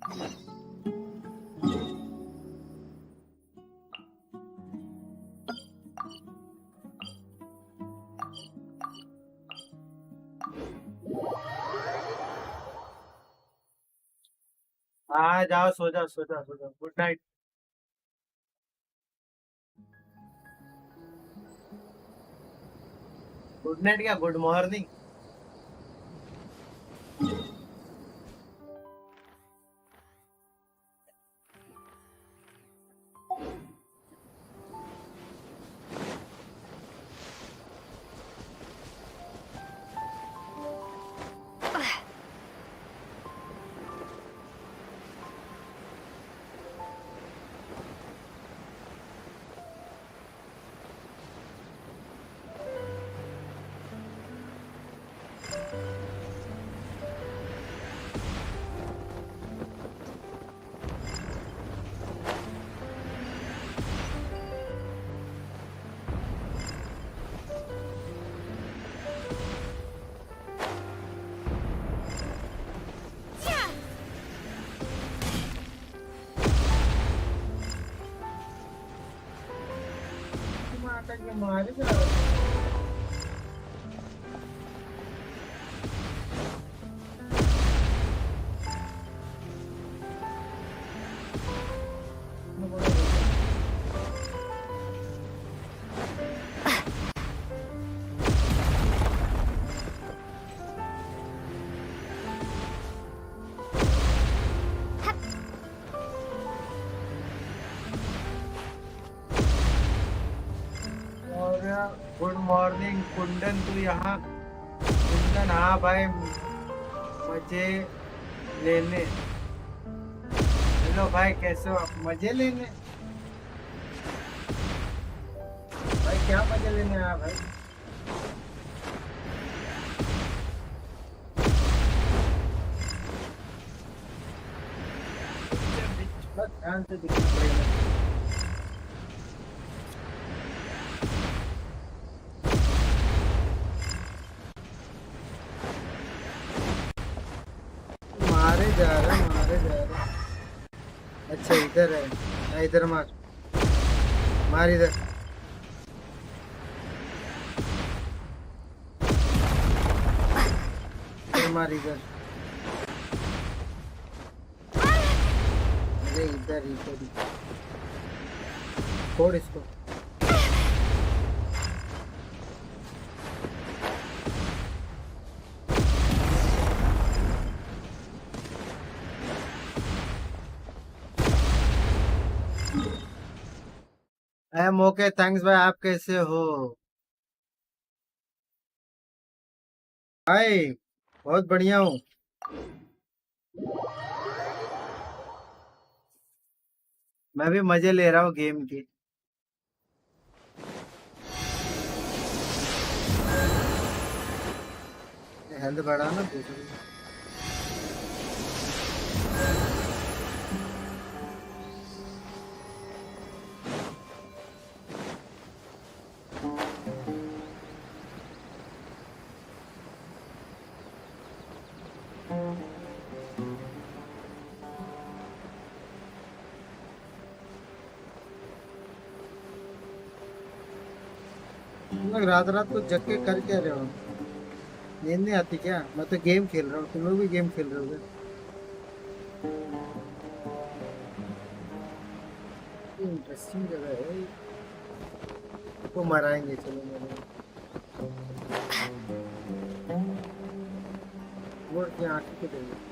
हाँ जाओ, सो जाओ सो जाओ सो जाओ। Good night. गुड नाइट क्या गुड मॉर्निंग? मारे जा रहा है। गुड मॉर्निंग कुंदन, तू यहाँ? कुंदन हाँ भाई, मजे लेने। हेलो भाई, कैसे हो आप? मजे लेने भाई, क्या मजे लेने आया भाई? ध्यान से दिखना पड़ेगा। मारे जा रहा। अच्छा इधर है, इधर मार मार, इधर मार, इधर। अरे इधर छोड़ इसको। आई एम ओके, थैंक्स भाई। आप कैसे हो भाई? बहुत बढ़िया हूँ। मैं भी मजे ले रहा हूँ गेम की। हेल्थ बढ़ा ना दूसरी। रात रात को जग के कर क्या रहे हो? नींद नहीं आती क्या? मैं तो गेम खेल रहा हूँ, तुम लोग भी गेम खेल रहे हो? इंटरेस्टिंग जगह है, तो मराएंगे। चलो मेरे वो की आंखें के देंगे।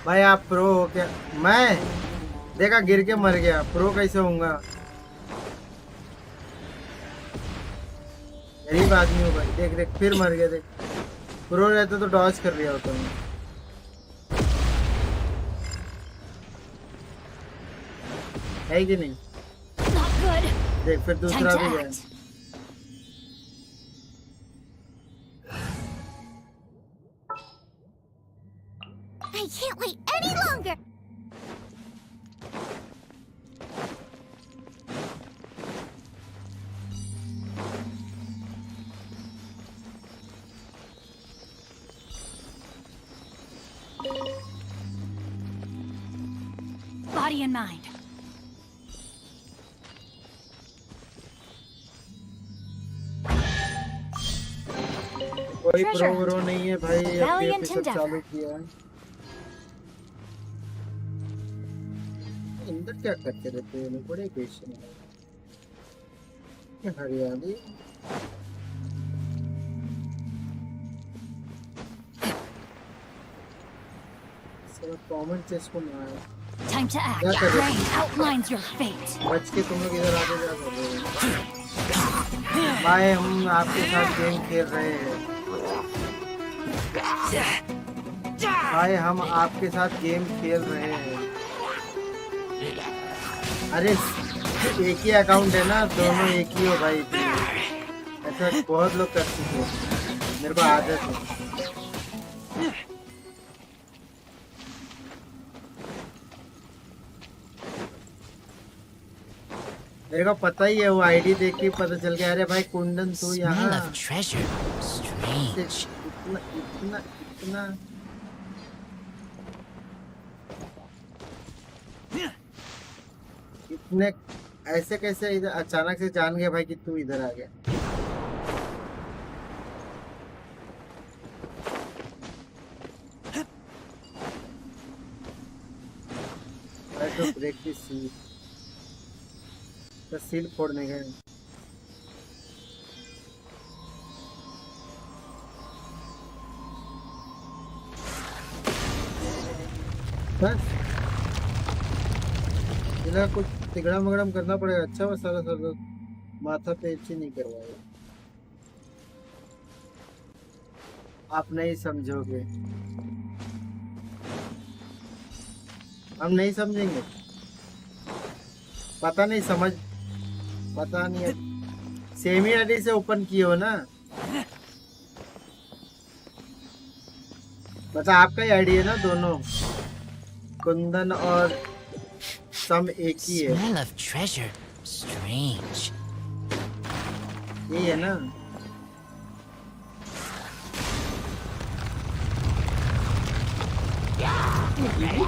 भाई आप प्रो हो क्या? मैं देखा गिर के मर गया, प्रो कैसे होऊंगा? गरीब आदमी हूँ भाई। देख देख फिर मर गया। देख प्रो रहता तो डॉज कर लिया होता मैं। है कि नहीं? देख फिर दूसरा भी है। I can't wait any longer. Body and mind. कोई प्रो नहीं है भाई, अभी एपिसोड चालू किया है। अंदर क्या करते रहते हैं, बड़े क्वेश्चन है। हरियाली सब कमेंट चेस को मार। Time to act. Rain outlines your fate. बच के तुम लोग इधर आके क्या कर रहे हो? भाई हम आपके साथ गेम खेल रहे हैं। भाई हम आपके साथ गेम खेल रहे हैं। अरे एक ही अकाउंट है ना, दोनों एक ही हो भाई। ऐसा बहुत लोग कर चुके हैं, मेरे को आदत है। मेरे को पता ही है, वो आईडी देख के पता चल गया। अरे भाई कुंदन तू यहाँ इतना इतना इतना इतने ऐसे कैसे इधर अचानक से जान गया भाई कि तू इधर आ गया। तो ब्रेक की सील तो सील फोड़ने गए। बस इला कुछ तिगड़ा मगड़म करना पड़ेगा। अच्छा वो सारा सर माथा पे अच्छी नहीं करवाएगा। आप नहीं समझोगे, हम नहीं समझेंगे। पता नहीं समझ, पता नहीं। सेमी आईडी से ओपन किए हो ना, मतलब आपका ही आईडी है ना दोनों। कुंदन और सम एक ही है। Smell of treasure. Strange. यही है ना।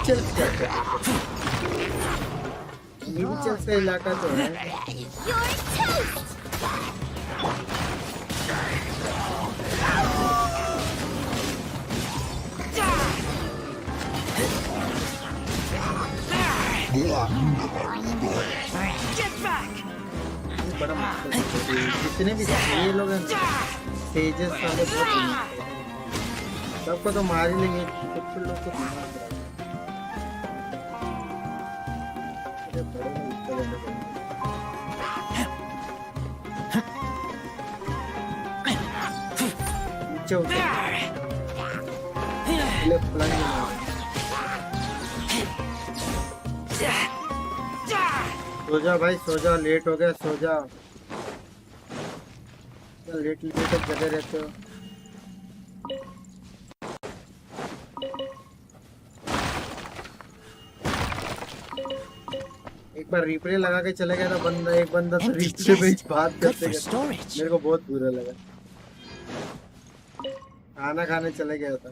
चल से इलाका तो है। बड़ा जितने भी ये लोग हैं तेजस वाले बहुत सबको तो मार ही लेंगे। कुछ लोग को नीचे उतर सो जा भाई, सो जा। लेट हो गया, सो जा। लेट तक जगह रहते हो। एक बार रिप्ले लगा के चले गया था बंदा, एक बंदा तो रिप्ले पे बात करते मेरे को बहुत बुरा लगा। खाना खाने चले गया था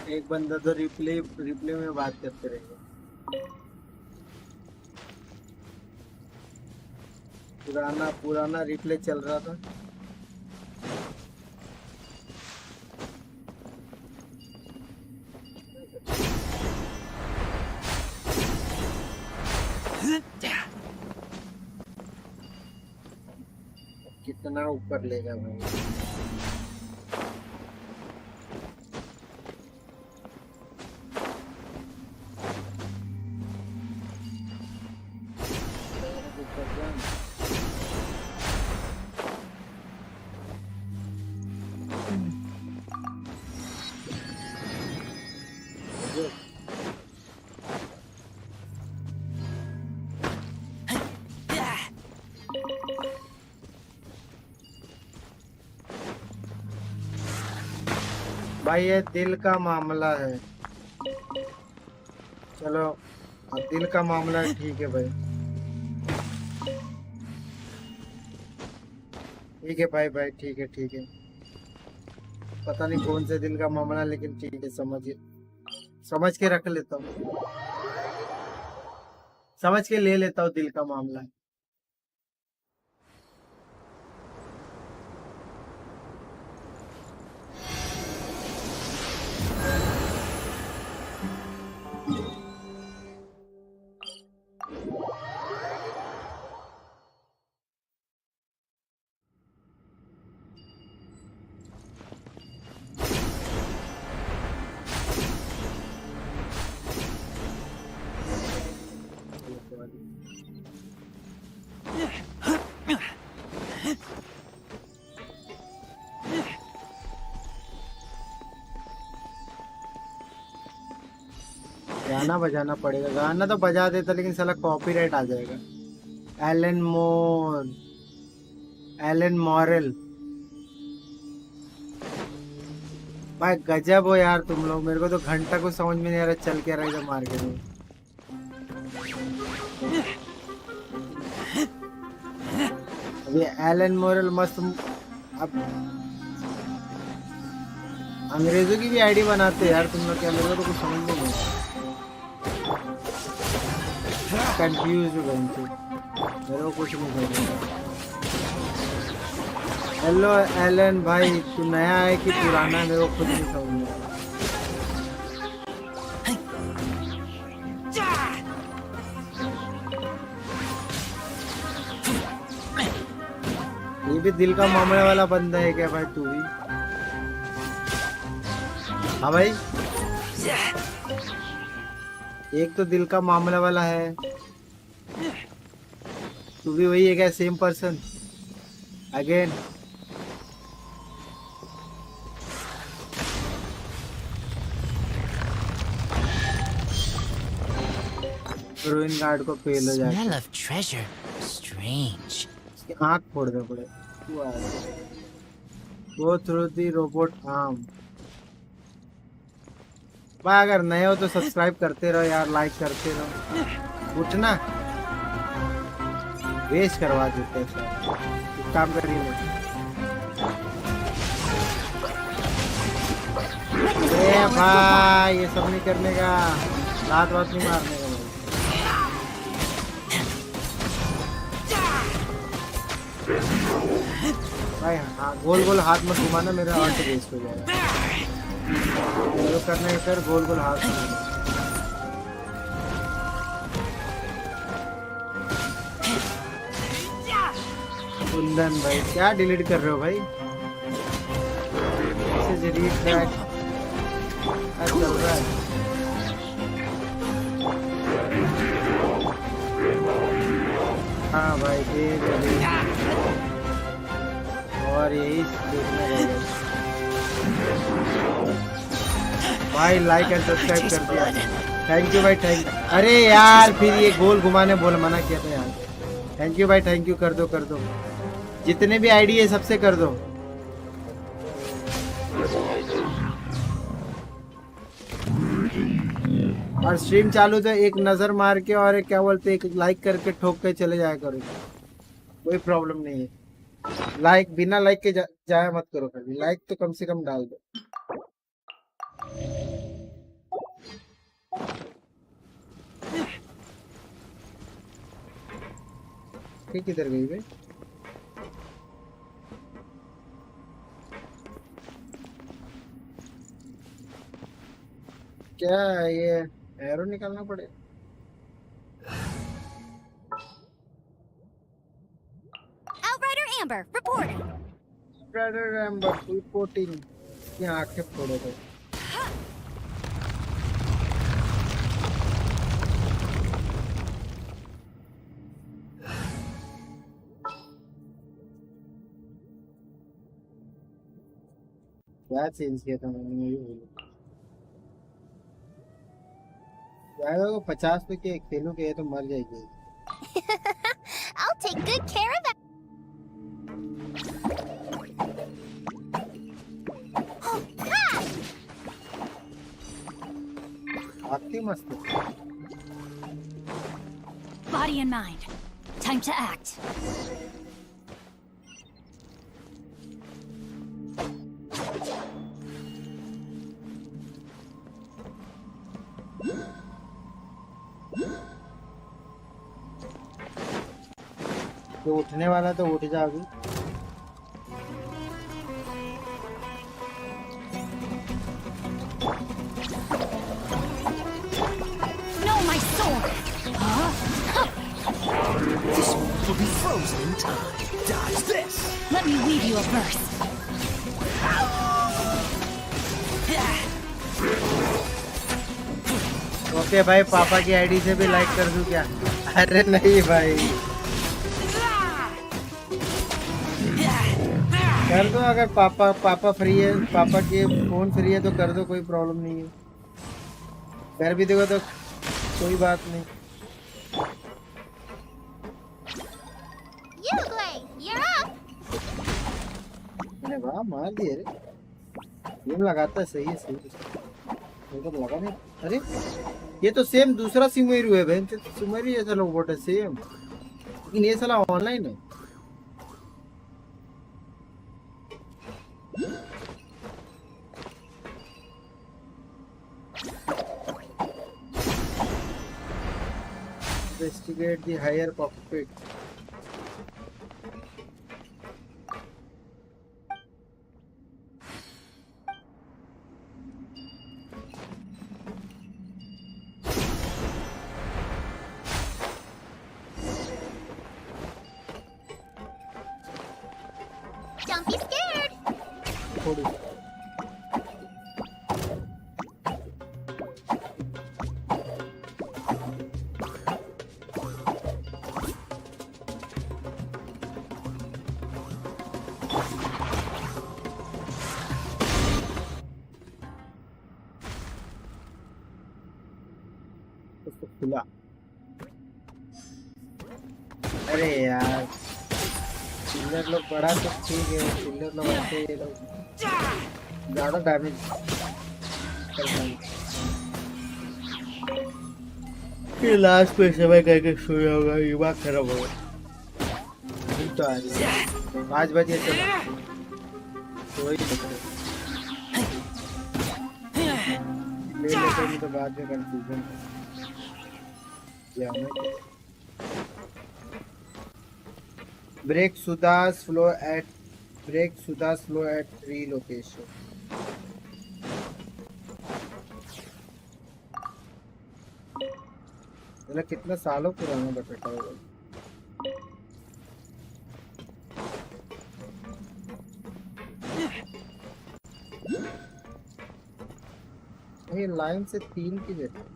एक बंदा, तो रिप्ले में बात करते रहे। पुराना रिप्ले चल रहा था। कितना ऊपर लेगा भाई। भाई ये दिल का मामला है। चलो अब दिल का मामला है, ठीक है भाई, ठीक है भाई, भाई ठीक है, ठीक है। पता नहीं कौन से दिल का मामला, लेकिन ठीक है, समझ के रख लेता हूँ, समझ के ले लेता हूँ दिल का मामला। गाना बजाना पड़ेगा, गाना तो बजा देता लेकिन साला कॉपीराइट आ जाएगा। एलन मॉरल, भाई गजब हो यार तुम लोग, मेरे को तो घंटा को समझ में नहीं आ रहा चल क्या रहा है इधर मार्केट में। अभी एलन मॉरल मस्त। अब अंग्रेजों की भी आईडी बनाते हैं यार तुम लोग, क्या? मेरे को तो कुछ समझ में नहीं, कंफ्यूज हो गए थे, मेरे को कुछ नहीं समझ। हेलो एलन भाई, तू नया है कि पुराना है, मेरे को खुद नहीं समझ में। ये भी दिल का मामले वाला बंदा है क्या भाई तू भी? हाँ भाई, एक तो दिल का मामला वाला है, तू भी वही है क्या? Same person again? रूइन गार्ड को फेल हो जाए, Smell of treasure. Strange. इसकी आँख फोड़ दे पड़े। Go through the robot arm. भाई अगर नए हो तो सब्सक्राइब करते रहो यार, लाइक करते रहो, उठना वेस्ट करवा देते हैं सर, एक काम करिए। ए भाई ये सब नहीं करने का, लात वात नहीं मारने का भाई। हाँ गोल गोल हाथ मत घुमाना, मेरा हाथ वेस्ट हो जाएगा। जो करना है कर, गोल गोल हाथ घुमाना। कुंदन भाई क्या डिलीट कर रहे हो भाई? डिलीट बैक चल रहा है। हाँ भाई और यही देखना रहेगा भाई। लाइक एंड सब्सक्राइब कर दिया, थैंक यू भाई, थैंक यू। अरे यार फिर ये गोल घुमाने बोल मना किया था यार। थैंक यू भाई, थैंक यू, कर दो कर दो, जितने भी आईडी है सबसे कर दो। और स्ट्रीम चालू तो एक नजर मार के और क्या बोलते एक लाइक करके ठोक के चले जाया करो, कोई प्रॉब्लम नहीं है। लाइक बिना लाइक के जाया मत करो कभी, लाइक तो कम से कम डाल दो। ठीक, किधर गई भाई? क्या ये एरो निकालना पड़ेगा? Amber, reporting. Brother amber reporting. ये आंखें फोड़ो तो। क्या चेंज किया था मैंने, ये बोलो। यार वो 50 पे के खेलों के तो मर जाएगी। I'll take good care of it. आपकी मस्त है। Body and mind. Time to act. तो उठने वाला तो उठ जा अभी। No, my sword! This will be frozen in time. Dodge this. Let me weave you a verse. Okay भाई, पापा की आईडी से भी लाइक कर दूं क्या? अरे नहीं भाई, कर दो। अगर पापा फ्री है, पापा के फोन फ्री है तो कर दो, कोई प्रॉब्लम नहीं है। कर भी दोगे तो कोई बात नहीं। You play. You're up. अरे वाह, मार दिए रे। गेम लगाता है, सही है सही है। मेरे को लगा नहीं। अरे ये तो सेम दूसरा सिमोरू है बहन, सिमोरू जैसा रोबोट है सेम, लेकिन ये साला ऑनलाइन है। Investigate the higher cockpit. Don't be scared. थोड़ी उसको खुला। अरे यार, चिल्लर लोग बड़ा तो ठीक है, चिल्लर लोग ऐसे ये लोग ज्यादा डैमेज करते हैं। ये लास्ट पे समय करके सोया होगा, दिमाग खराब होगा। नींद तो आ रही है, 5 बजे चला सो ही सकते। ले लेते हैं तो बाद में कंफ्यूजन क्या है। Break Sudha's flow at 3 location. मतलब कितना सालों पुराना बटेटा होगा। ये लाइन से 3 की देते।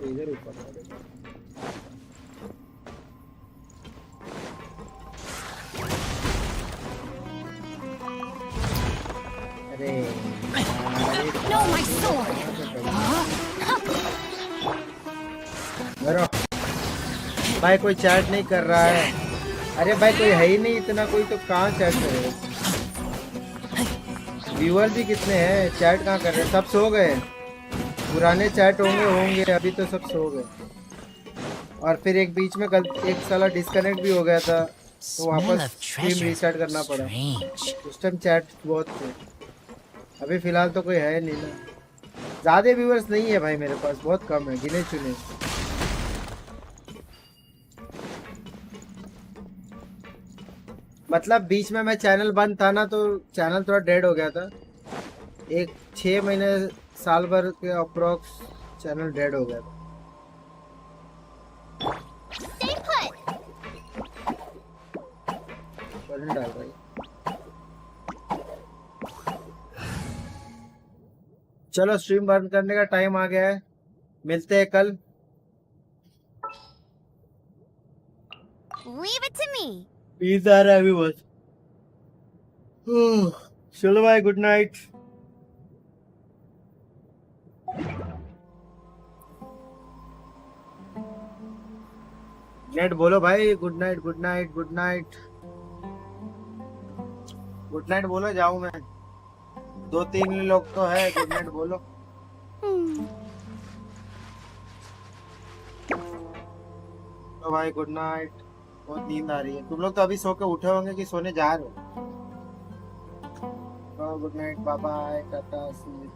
इधर ऊपर अरे No, my sword. भाई कोई चैट नहीं कर रहा है। अरे भाई कोई है ही नहीं इतना, कोई तो कहाँ चैट करेगा। व्यूअर भी कितने हैं, चैट कहाँ कर रहे हैं? सब सो गए। पुराने चैट होंगे, अभी तो सब सो गए। और फिर एक बीच में एक साला डिस्कनेक्ट भी हो गया था, तो वापस स्ट्रीम रीस्टार्ट करना पड़ा। उस टाइम चैट बहुत थे, अभी फिलहाल तो कोई है नहीं ना। ज़्यादा व्यूअर्स नहीं है भाई मेरे पास, बहुत कम है, गिने चुने। मतलब बीच में मैं चैनल बंद था ना, तो चैनल थोड़ा डेड हो गया था। एक 6 महीने साल भर के अप्रोक्स चैनल डेड हो गया था। Stay put. डाल भाई। चलो स्ट्रीम बंद करने का टाइम आ गया है, मिलते हैं कल। Leave it to me. नींद आ रहा है अभी बस। चलो भाई, गुड नाइट। नाइट बोलो भाई, good night good night good night good night बोलो, जाऊं मैं? 2-3 लोग तो है, गुड नाइट बोलो। तो भाई गुड नाइट, बहुत नींद आ रही है। तुम लोग तो अभी सो के उठे होंगे कि सोने जा रहे हो? Good night, bye bye, tata, see you.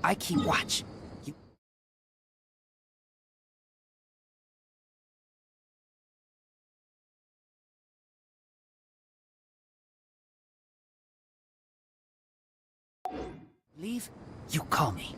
I keep watch. You... Leave? You call me.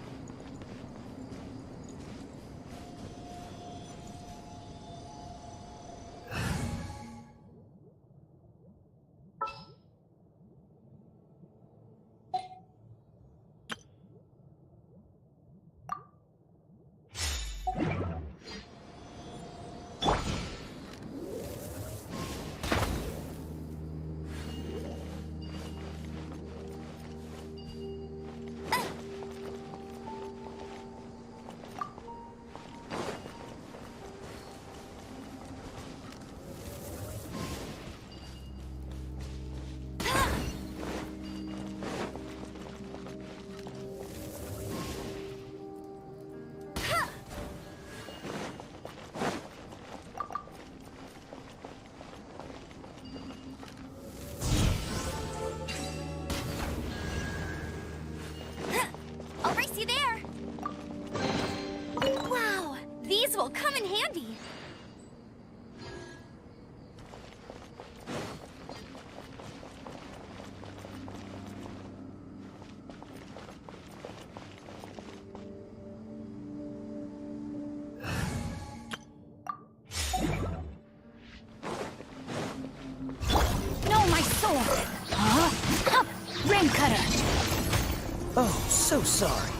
I'll race you there. Wow, these will come in handy. No, my sword. Huh? Hup, Ram cutter. Oh, so sorry.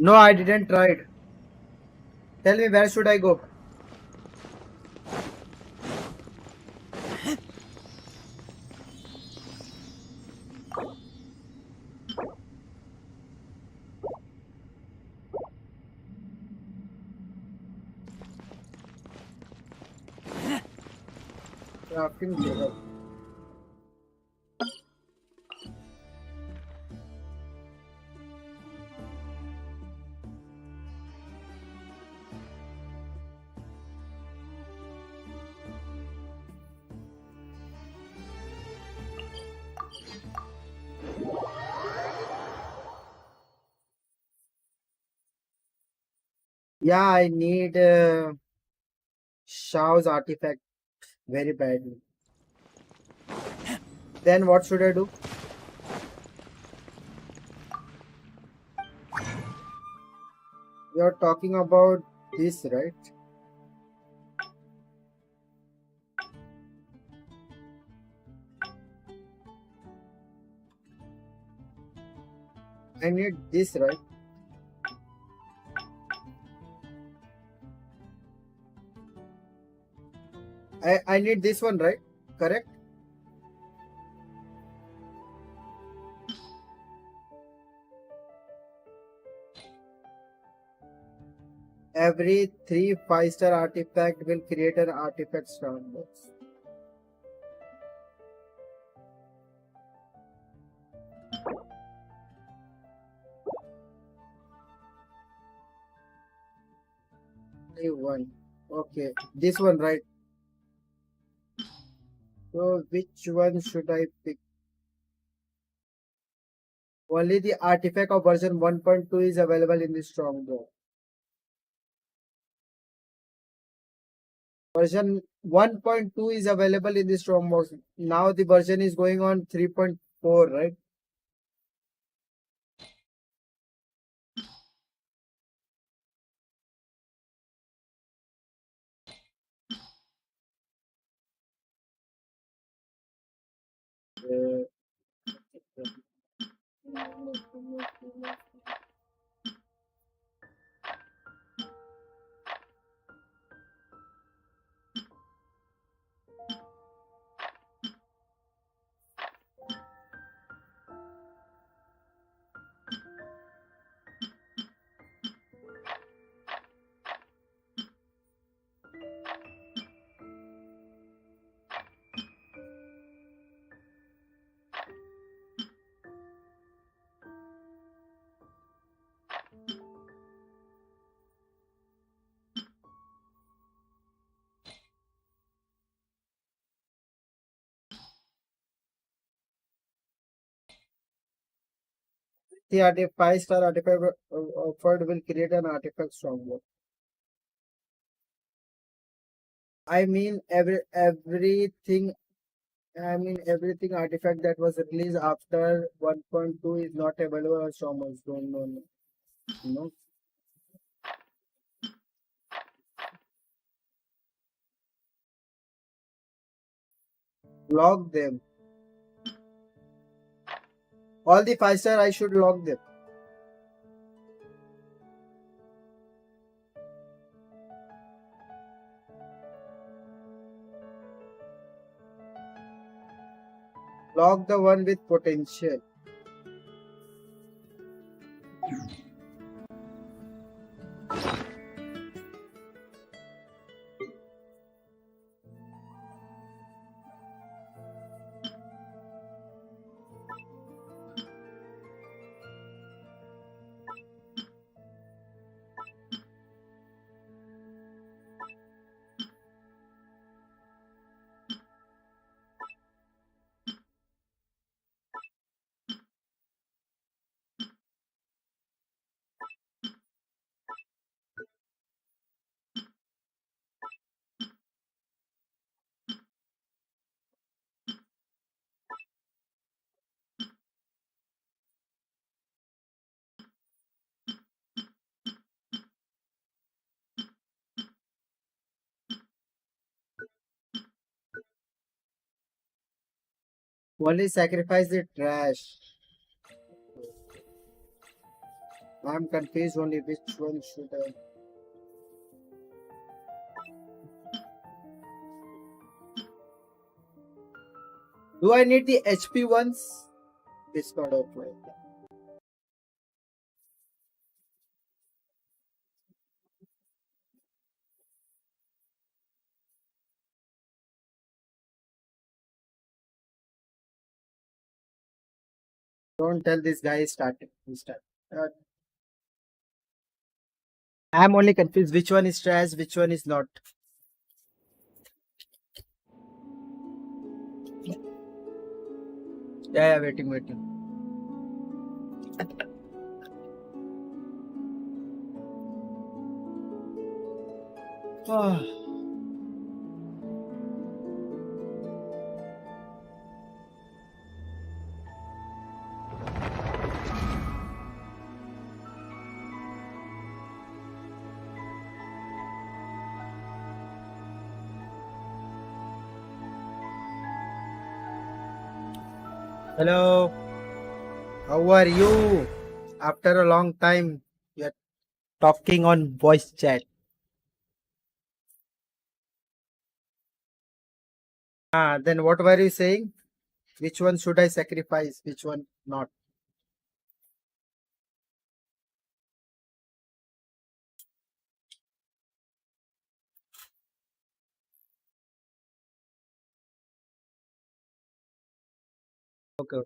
No, I didn't try it. Tell me, where should I go? Crafting table. Yeah, I need Shao's artifact very badly. Then what should I do? You're talking about this, right? I need this, right? I need this one, right? Correct? Every 3 5-star artifact will create an artifact sound box. Only one. Okay, this one, right? So which one should I pick? Only the artifact of version 1.2 is available in the strongbow. Version 1.2 is available in the strongbox. Now the version is going on 3.4, right? Uh, the 5-star artifact offered will create an artifact strongbow. I mean everything. I mean everything artifact that was released after 1.2 is not available on strongbox. Don't know. No. Log them. All the 5-star I should log them. Log the one with potential. Only sacrifice the trash. I'm confused only which one should I. Do I need the HP ones? Discord offline. Don't tell this guy is starting. I'm only confused which one is trash, which one is not. Yeah, waiting. Ah. Hello, how are you? After a long time, you're talking on voice chat. Then what were you saying? Which one should I sacrifice? Which one not? Okay.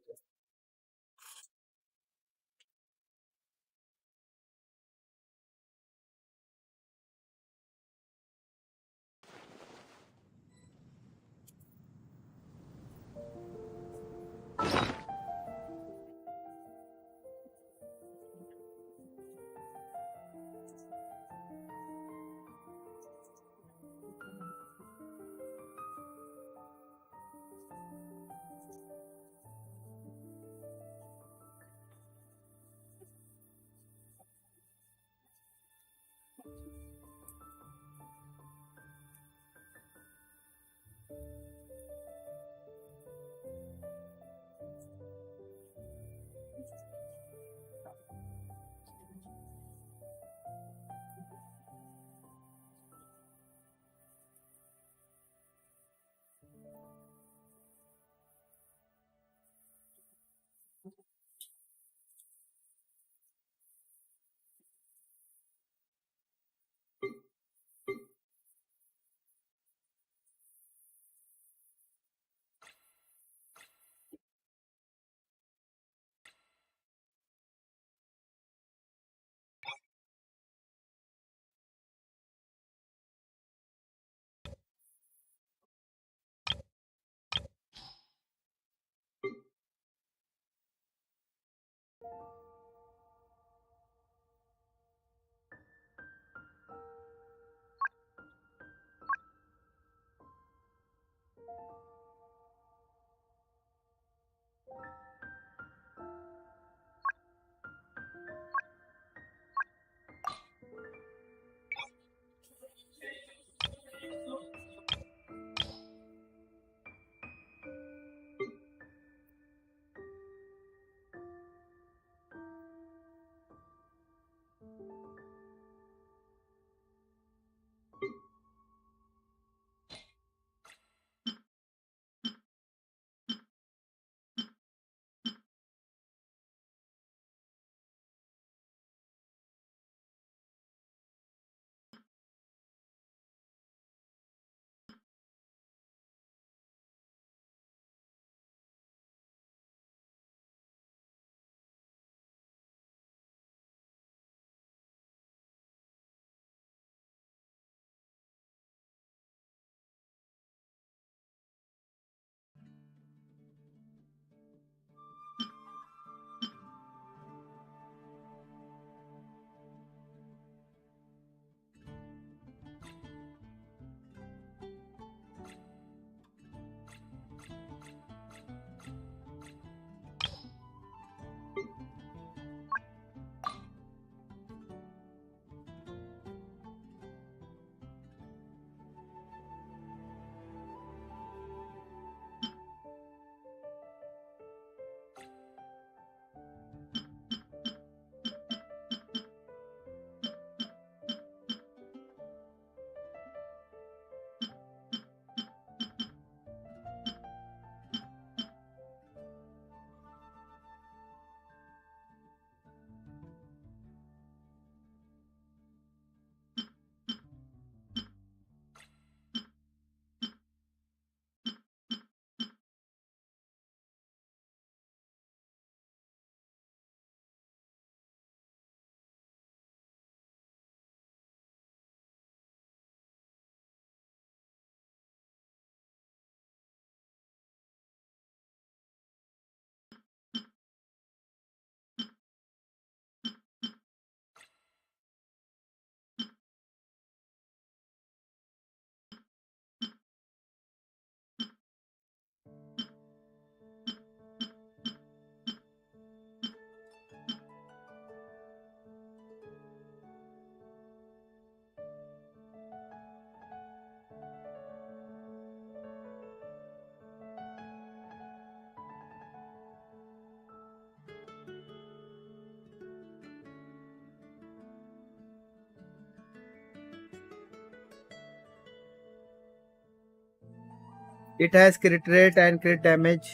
It has crit rate and crit damage.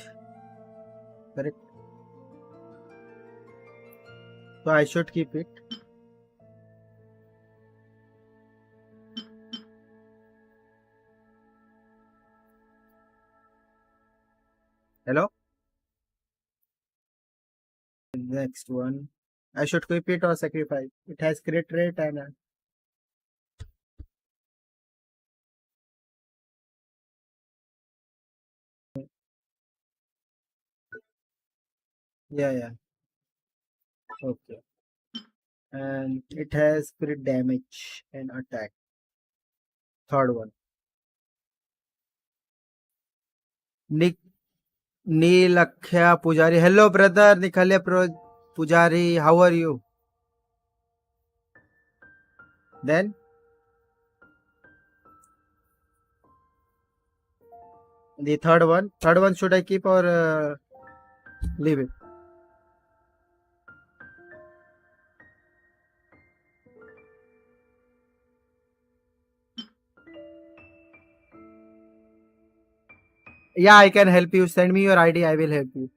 Correct. So I should keep it. Hello? Next one. I should keep it or sacrifice. It has crit rate and yeah. Okay. And it has crit damage and attack. Third one. Nick Nilakhya Pujari. Hello, brother. Nikhalya Pujari. How are you? Then the third one. Third one should I keep or leave it? Yeah, I can help you. Send me your ID. I will help you.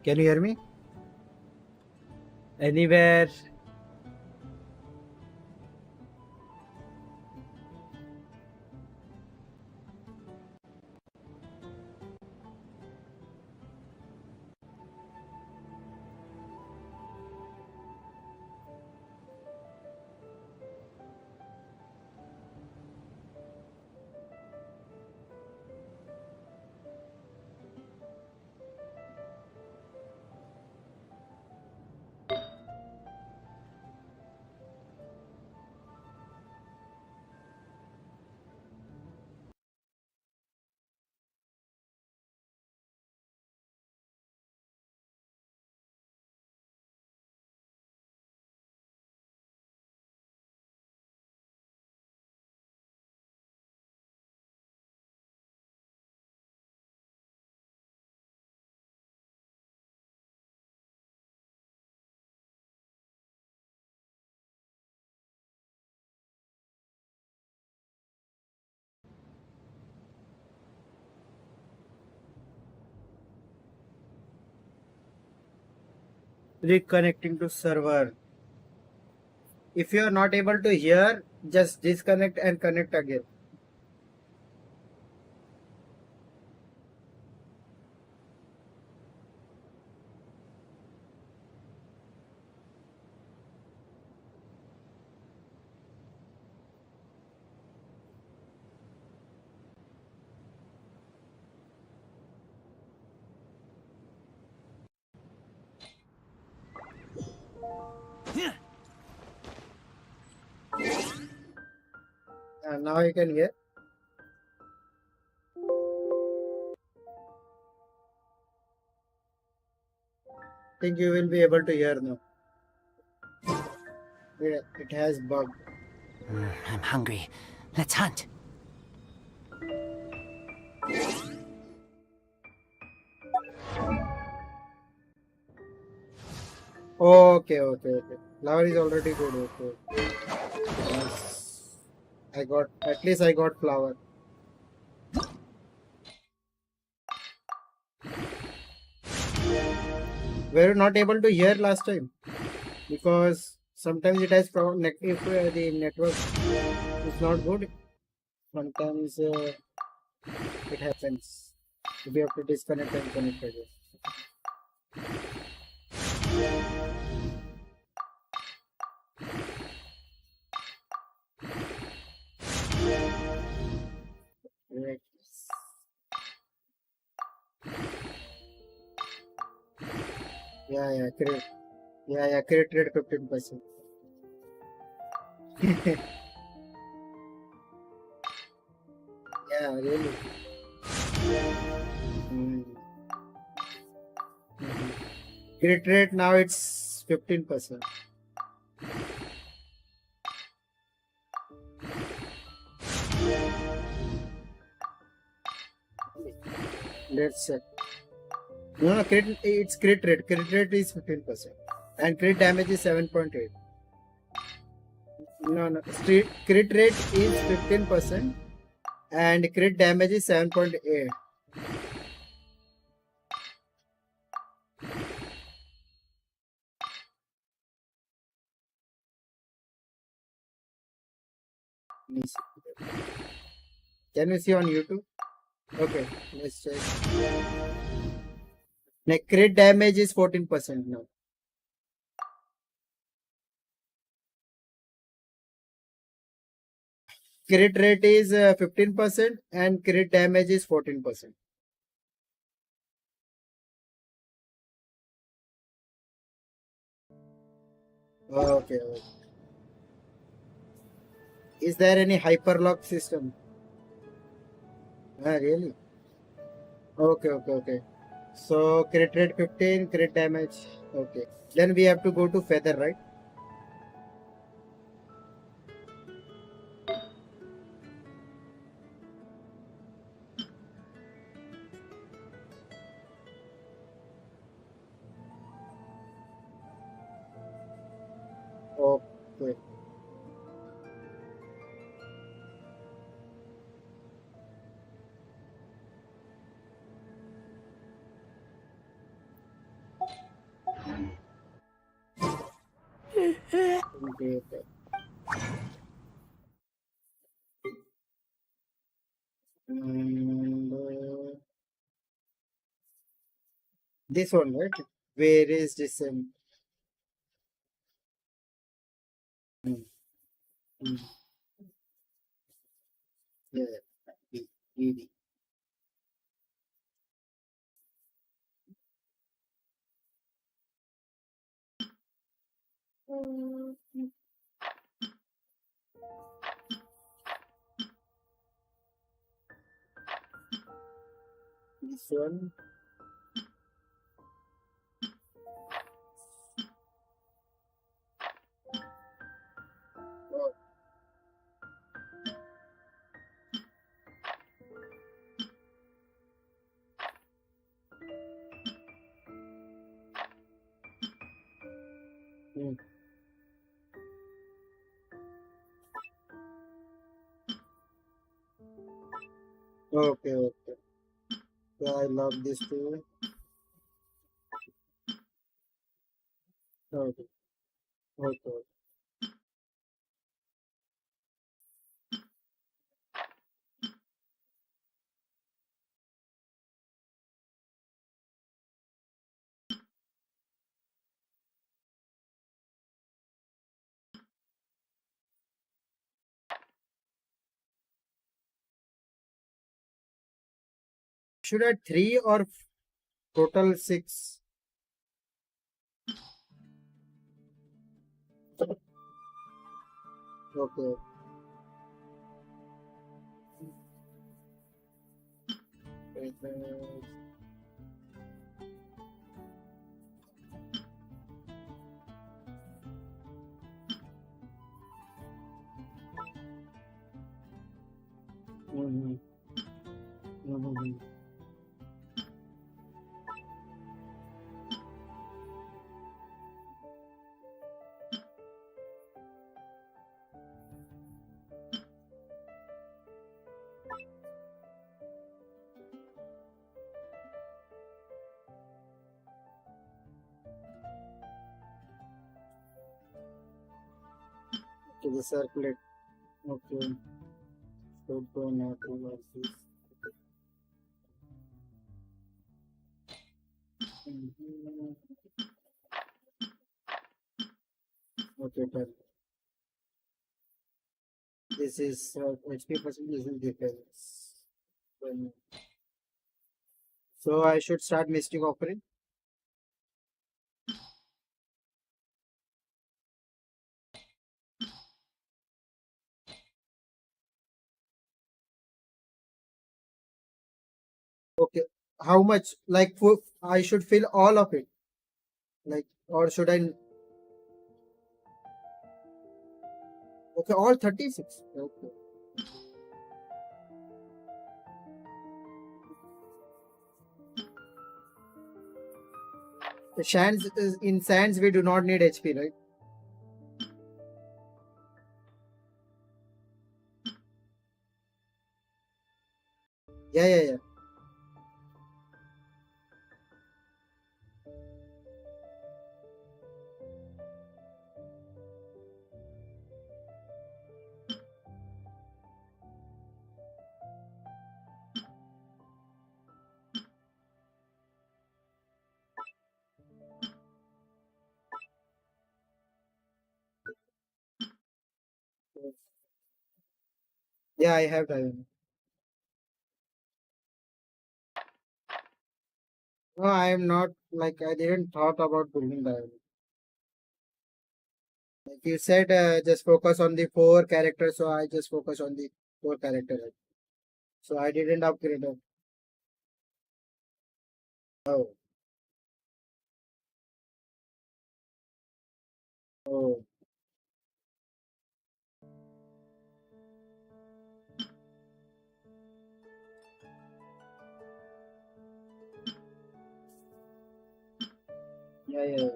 Can you hear me? Anywhere? Reconnecting to server. If you are not able to hear, just disconnect and connect again. Now you can hear. Think you will be able to hear now. It has bug. I'm hungry. Let's hunt. Okay. Flower is already good. Okay. Yes. At least I got flower. Were you not able to hear last time? Because sometimes it has problem. If the network is not good, sometimes it happens. We have to disconnect and connect again. Right. Yeah, credit. Yeah, credit rate 15%. Yeah, really. Mm. Credit rate now it's 15%. Let's check. No, it's credit rate. Credit rate is 15%. And credit damage is 7.8. No. Credit rate is 15% and credit damage is 7.8. Can you see on YouTube? Okay, let's check. Now, crit damage is 14% now. Crit rate is 15% and crit damage is 14%. Okay. Is there any hyperlock system? Really? Okay. So crit rate 15, crit damage. Okay. Then we have to go to feather, right? Okay. Okay. And this one, right? Where is this? Mm, mm, yeah. B. This one. Oh, mm. Okay. Yeah, I love this too. Okay. Should I 3 or total 6? Okay. To the circulate. Okay. So to not to this. Okay, done. This is HP percentage is difference. So I should start mystic offering. Okay. How much? Like I should fill all of it. Like or should I? Okay, all 36. Okay. The Sands in Sands we do not need HP, right? Yeah. Yeah, I have diamond. No, I am not like I didn't thought about building diamond. Like you said, just focus on the 4 characters, so I just focus on the 4 characters. So I didn't upgrade it. Oh, oh, yeah.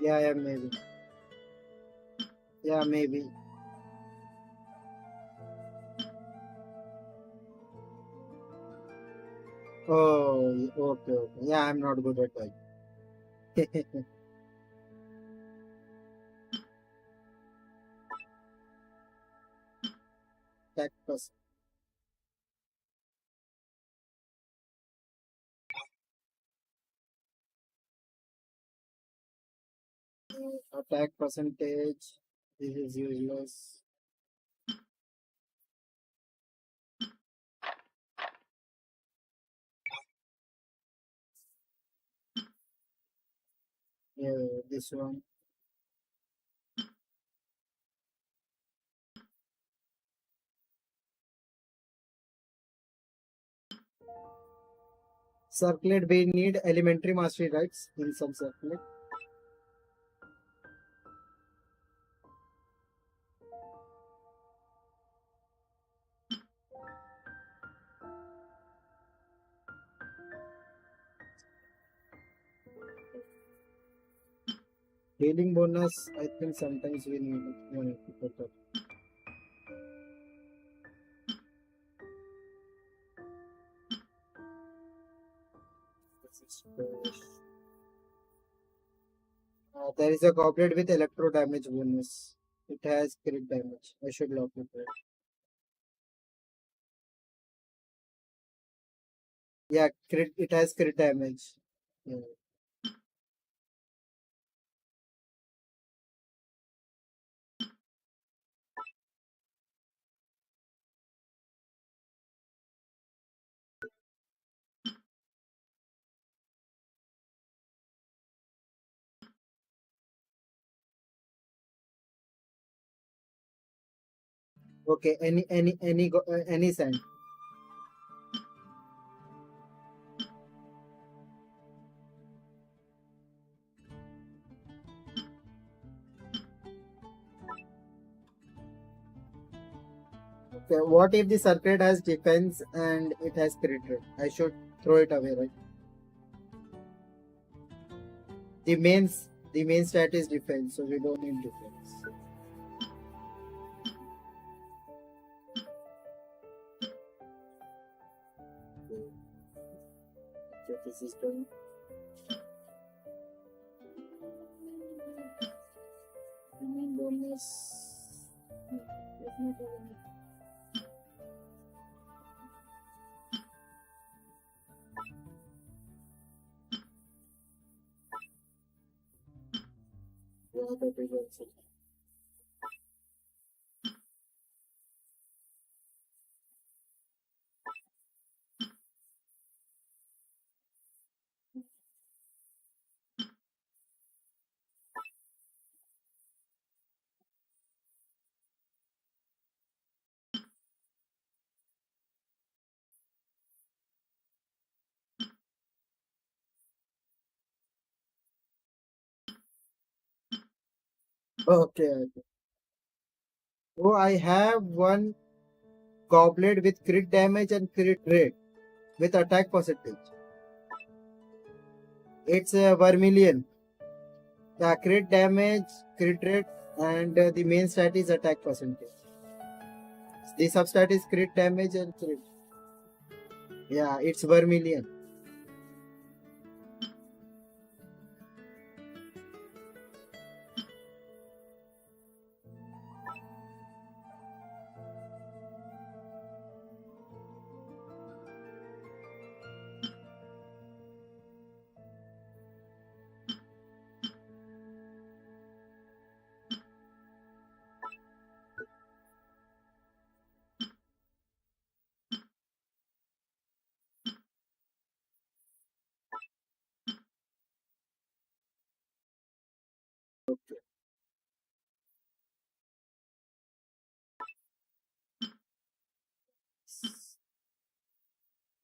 Yeah, maybe. Yeah, maybe. Oh, okay. Yeah, I'm not good at that. Cactus. Attack percentage. This is useless. Yeah, this one. Circlet, we need elementary mastery rights in some circlet. Healing bonus, I think sometimes we need it. No, no, to put up. There is a goblet with electro damage bonus. It has crit damage. I should lock it right. Yeah, crit. It has crit damage. Yeah. Okay, any sand. Okay, what if the circuit has defense and it has crit rate? I should throw it away, right? The main stat is defense, so we don't need defense. So this is done. Bonus. Yeah, that is also. Okay. Oh, I have one goblet with crit damage and crit rate with attack percentage. It's a Vermilion. Yeah, crit damage, crit rate, and the main stat is attack percentage. The substat is crit damage and crit. Yeah, it's Vermilion.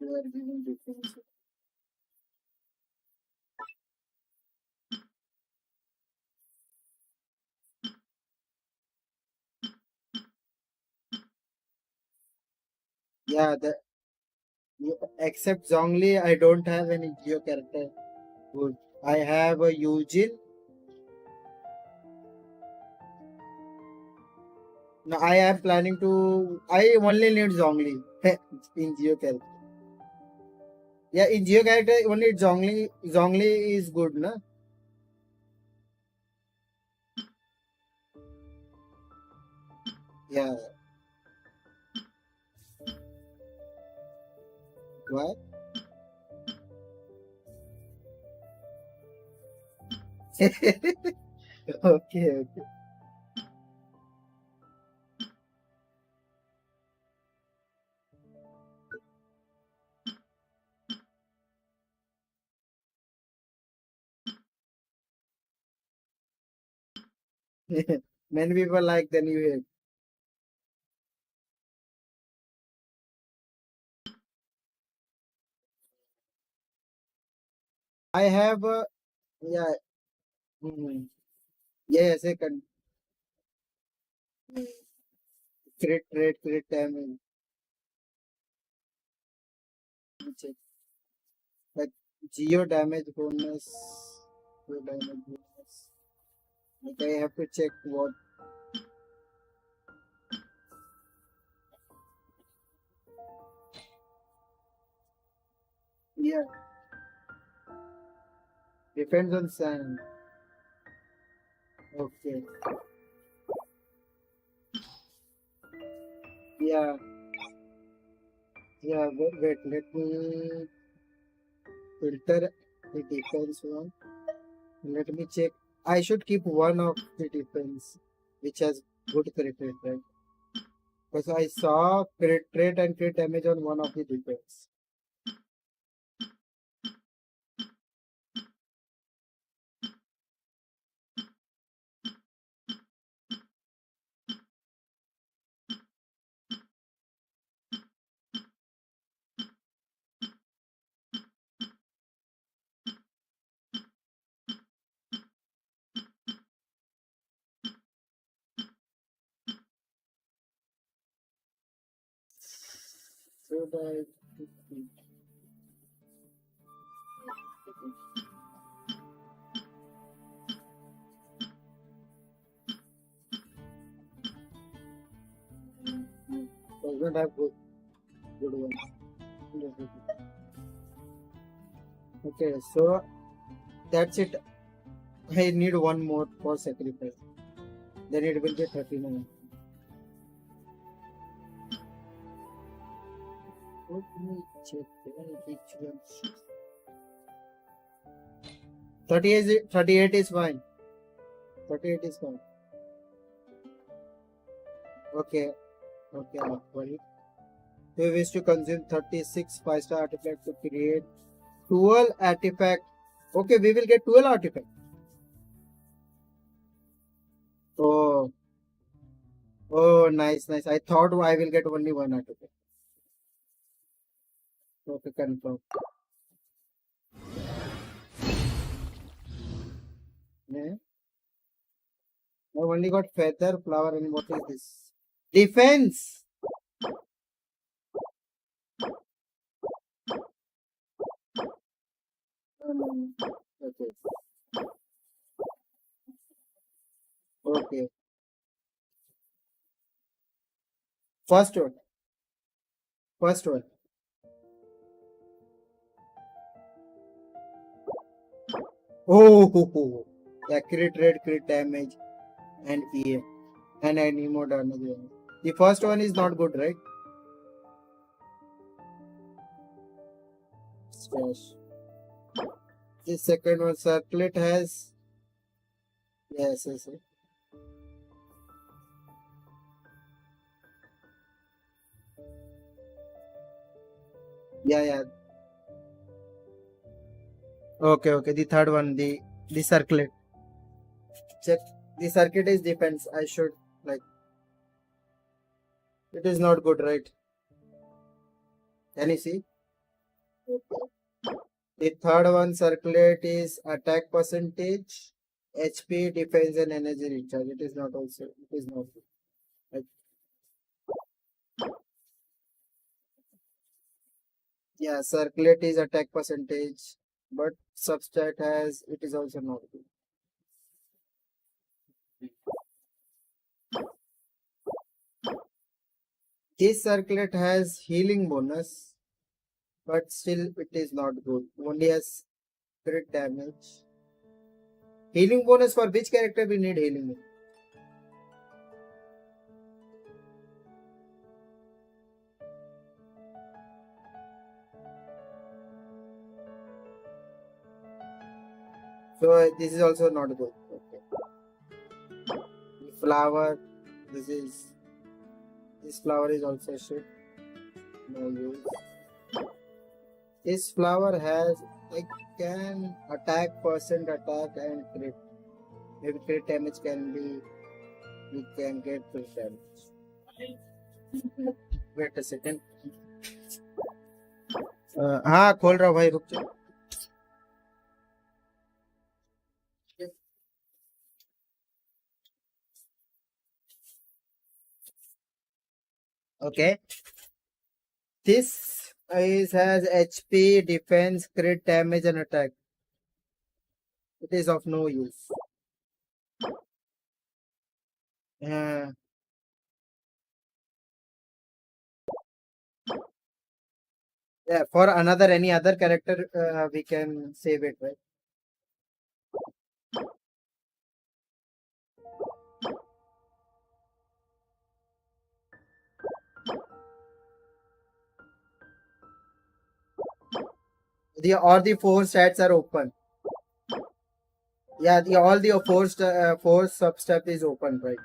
You are giving defense. Yeah, except Zhongli, I don't have any Geo character. Good. I have a Eugene. No, I am planning to. I only need Zhongli in Geo character. Yeah, in Geo character only Zhongli. Zhongli is good, na? Yeah. Why? Okay. Many people like the new head. I have yeah. Mm, yeah, second crit rate, crit damage. Check. Like geo damage bonus. Geo damage bonus. Like I have to check what. Yeah, depends on sun. Okay. Yeah, yeah. Wait. Let me filter the defense one. Let me check. I should keep one of the defense, which has good crit rate, right? Because I saw crit rate and crit damage on one of the defense. should I? Doesn't have good ones. Okay, so that's it. I need one more for sacrifice. Then it will be 39. Let me check which ones. 38 is fine. 38 is fine. Okay. Okay, sorry. We wish to consume 36 5-star artifacts to create 12 artifact. Okay, we will get 12 artifact. Oh, oh, nice, nice. I thought I will get only one artifact. Okay, confirm. Yeah. I only got feather, flower, and what is this? Defense. Okay. Okay. First one. First one. Oh, accurate rate, crit damage, and EA, and any more damage. The first one is not good, right? Slash. The second one, circlet has. Yes, yes, yes. Yeah, yeah. Okay, okay. The third one, the circlet. Check. The circuit is defense. I should like. It is not good, right? Can you see? Okay. The third one, circulate, is attack percentage, HP, defense, and energy recharge. It is not also. It is not good. Right? Yeah, circulate is attack percentage, but substat has. It is also not good. This circlet has healing bonus, but still it is not good. Only has crit damage. Healing bonus for which character we need healing? So this is also not good. Okay. Flower. This flower is also shit. No use. This flower has can attack, percent attack, and crit. Maybe crit damage can be. We can get crit damage. Wait a second. हाँ खोल रहा हूँ भाई रुक जा. Okay. This has HP, defense, crit damage, and attack. It is of no use. Yeah, for any other character, we can save it, right? The 4 stats are open. Yeah, all the 4 sub step is open, right?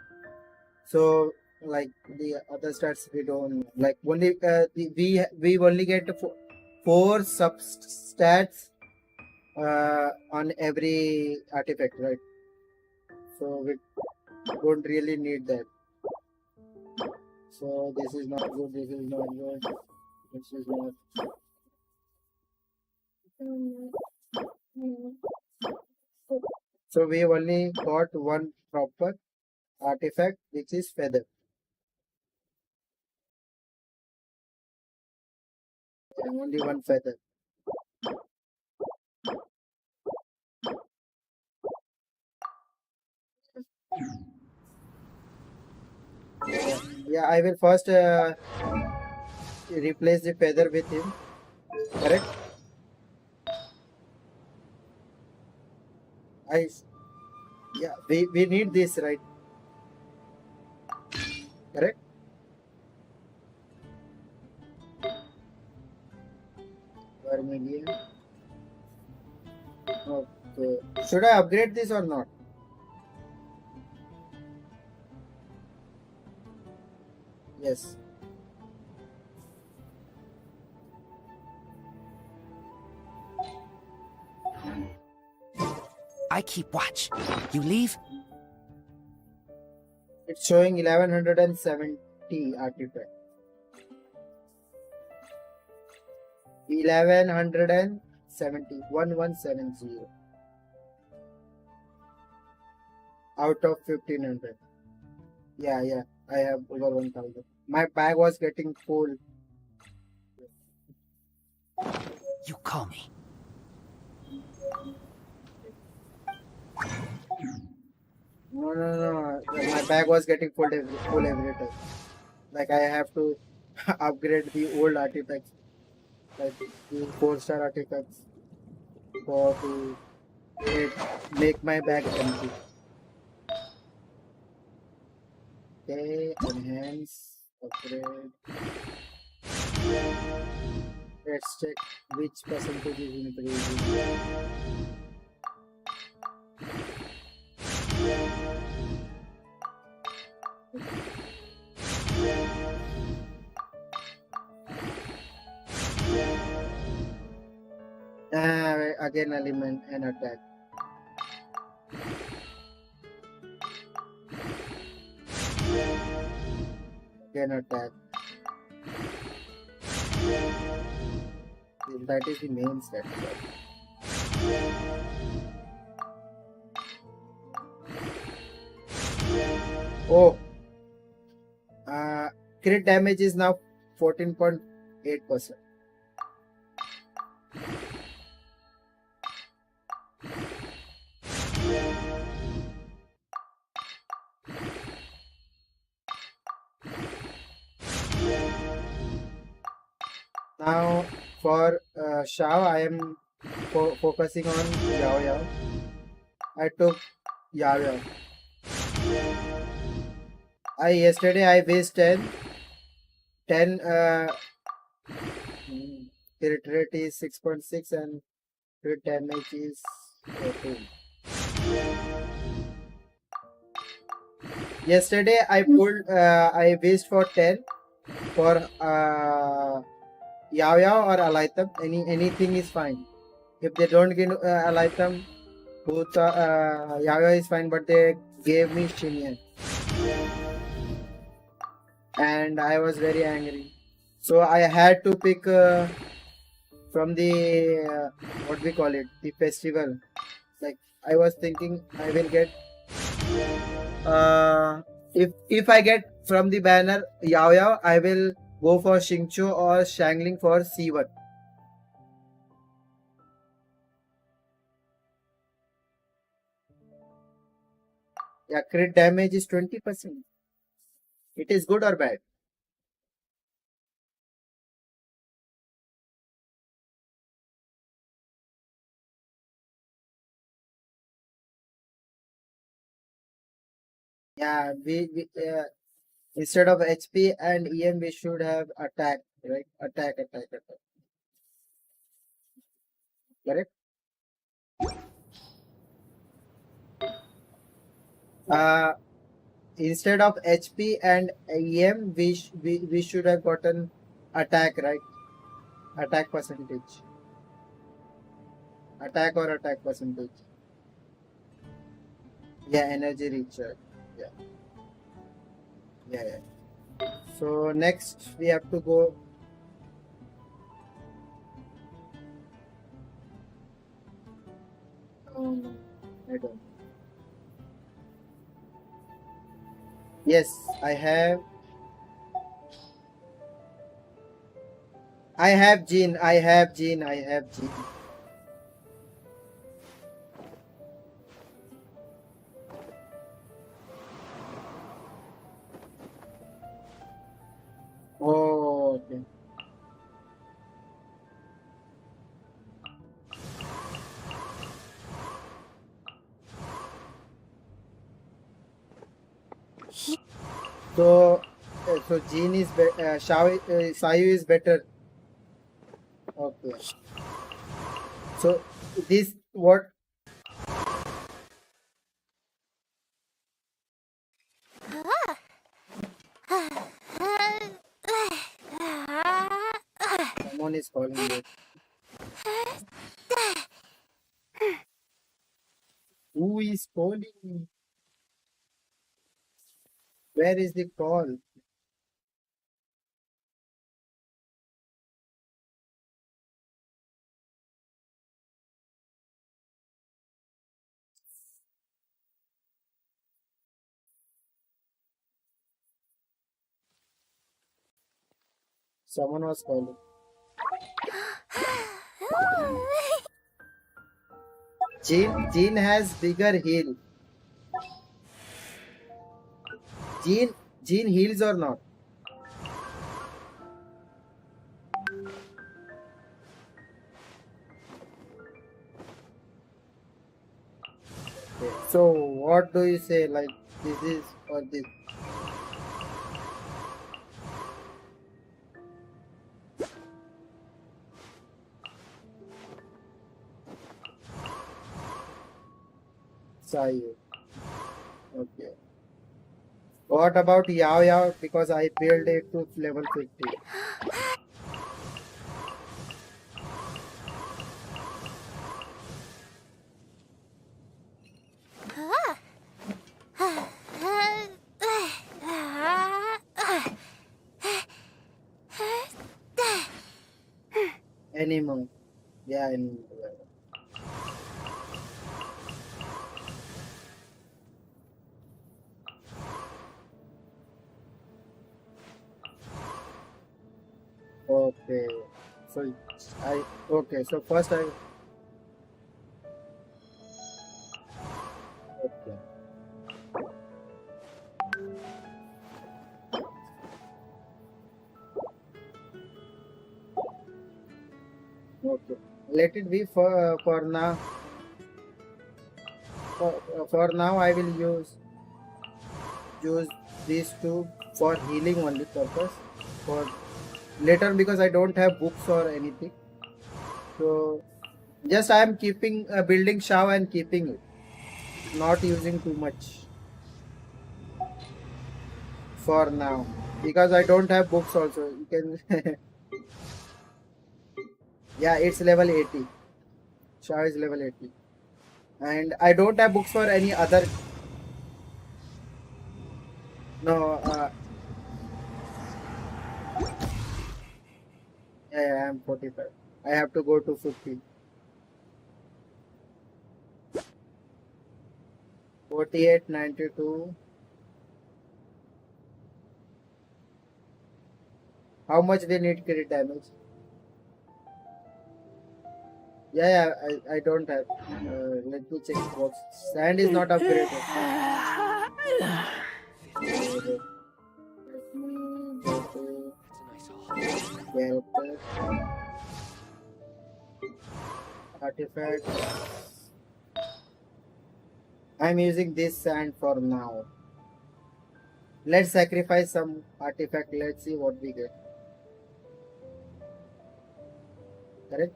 So like the other stats we don't like. Only we only get 4 sub stats on every artifact, right? So we don't really need that. So this is not good. This is not good. This is not. So we only got one proper artifact, which is feather. Only one feather. Yeah, I will first replace the feather with him. Correct? I yeah, we need this, right? Correct? Vermilion. Okay. Should I upgrade this or not? Yes. I keep watch. You leave? It's showing 1170 artifact. 1170. 1170. Out of 1500. Yeah. I have over 1000. My bag was getting full. You call me. No. My bag was getting full every time. Like I have to upgrade the old artifacts, like the 4-star artifacts, for to make my bag empty. Okay, enhance, upgrade. Let's check which percentage is increasing. Again element and attack. Again attack. That is the main set. Oh, crit damage is now 14.8%. Now for Shao, I am focusing on Yao. I took Yao. Yesterday I faced 10. Crit rate is 6.6 and crit damage is 14. Yesterday I pulled I wished for 10 for Yao or Alitem. Anything is fine. If they don't give Alitem, both Yao is fine, but they gave me Shinyan. And I was very angry. So I had to pick from the what we call it, the festival. Like I was thinking I will get if I get from the banner Yao, I will go for Xingqiu or Shangling for C1. Yeah, crit damage is 20%. It is good or bad? Yeah, we instead of HP and EM, we should have attack, right? Attack. Correct? Instead of HP and EM, we should have gotten attack, right? Attack percentage. Attack or attack percentage. Yeah, energy recharge. Yeah. So next we have to go. I don't. Yes, I have. I have Gene. I have Gene. I have Gene. Oh, okay. So, so Gene is Sayu is better. Okay. So this what? Someone is calling you. Who is calling? Where is the call? Someone was calling. Gene has bigger heel. Gene heals or not? Okay. So what do you say? Like this is or this? Sayu. Okay. What about Yao Yao? Because I built it to level 50. Anymore. Yeah, anymore. Okay. So so first I okay. Okay. Let it be for now. For now I will use these two for healing only purpose. For later because I don't have books or anything. So just I am keeping building Shao and keeping it. Not using too much for now. Because I don't have books also. You can yeah, it's level 80. Shao is level 80. And I don't have books for any other. No, yeah, I am 45. I have to go to 50. 48, 92. How much they need crit damage? Yeah, I don't have. Let me check box. Sand is not upgraded. Character. Artifact. I'm using this sand for now. Let's sacrifice some artifact. Let's see what we get. Correct?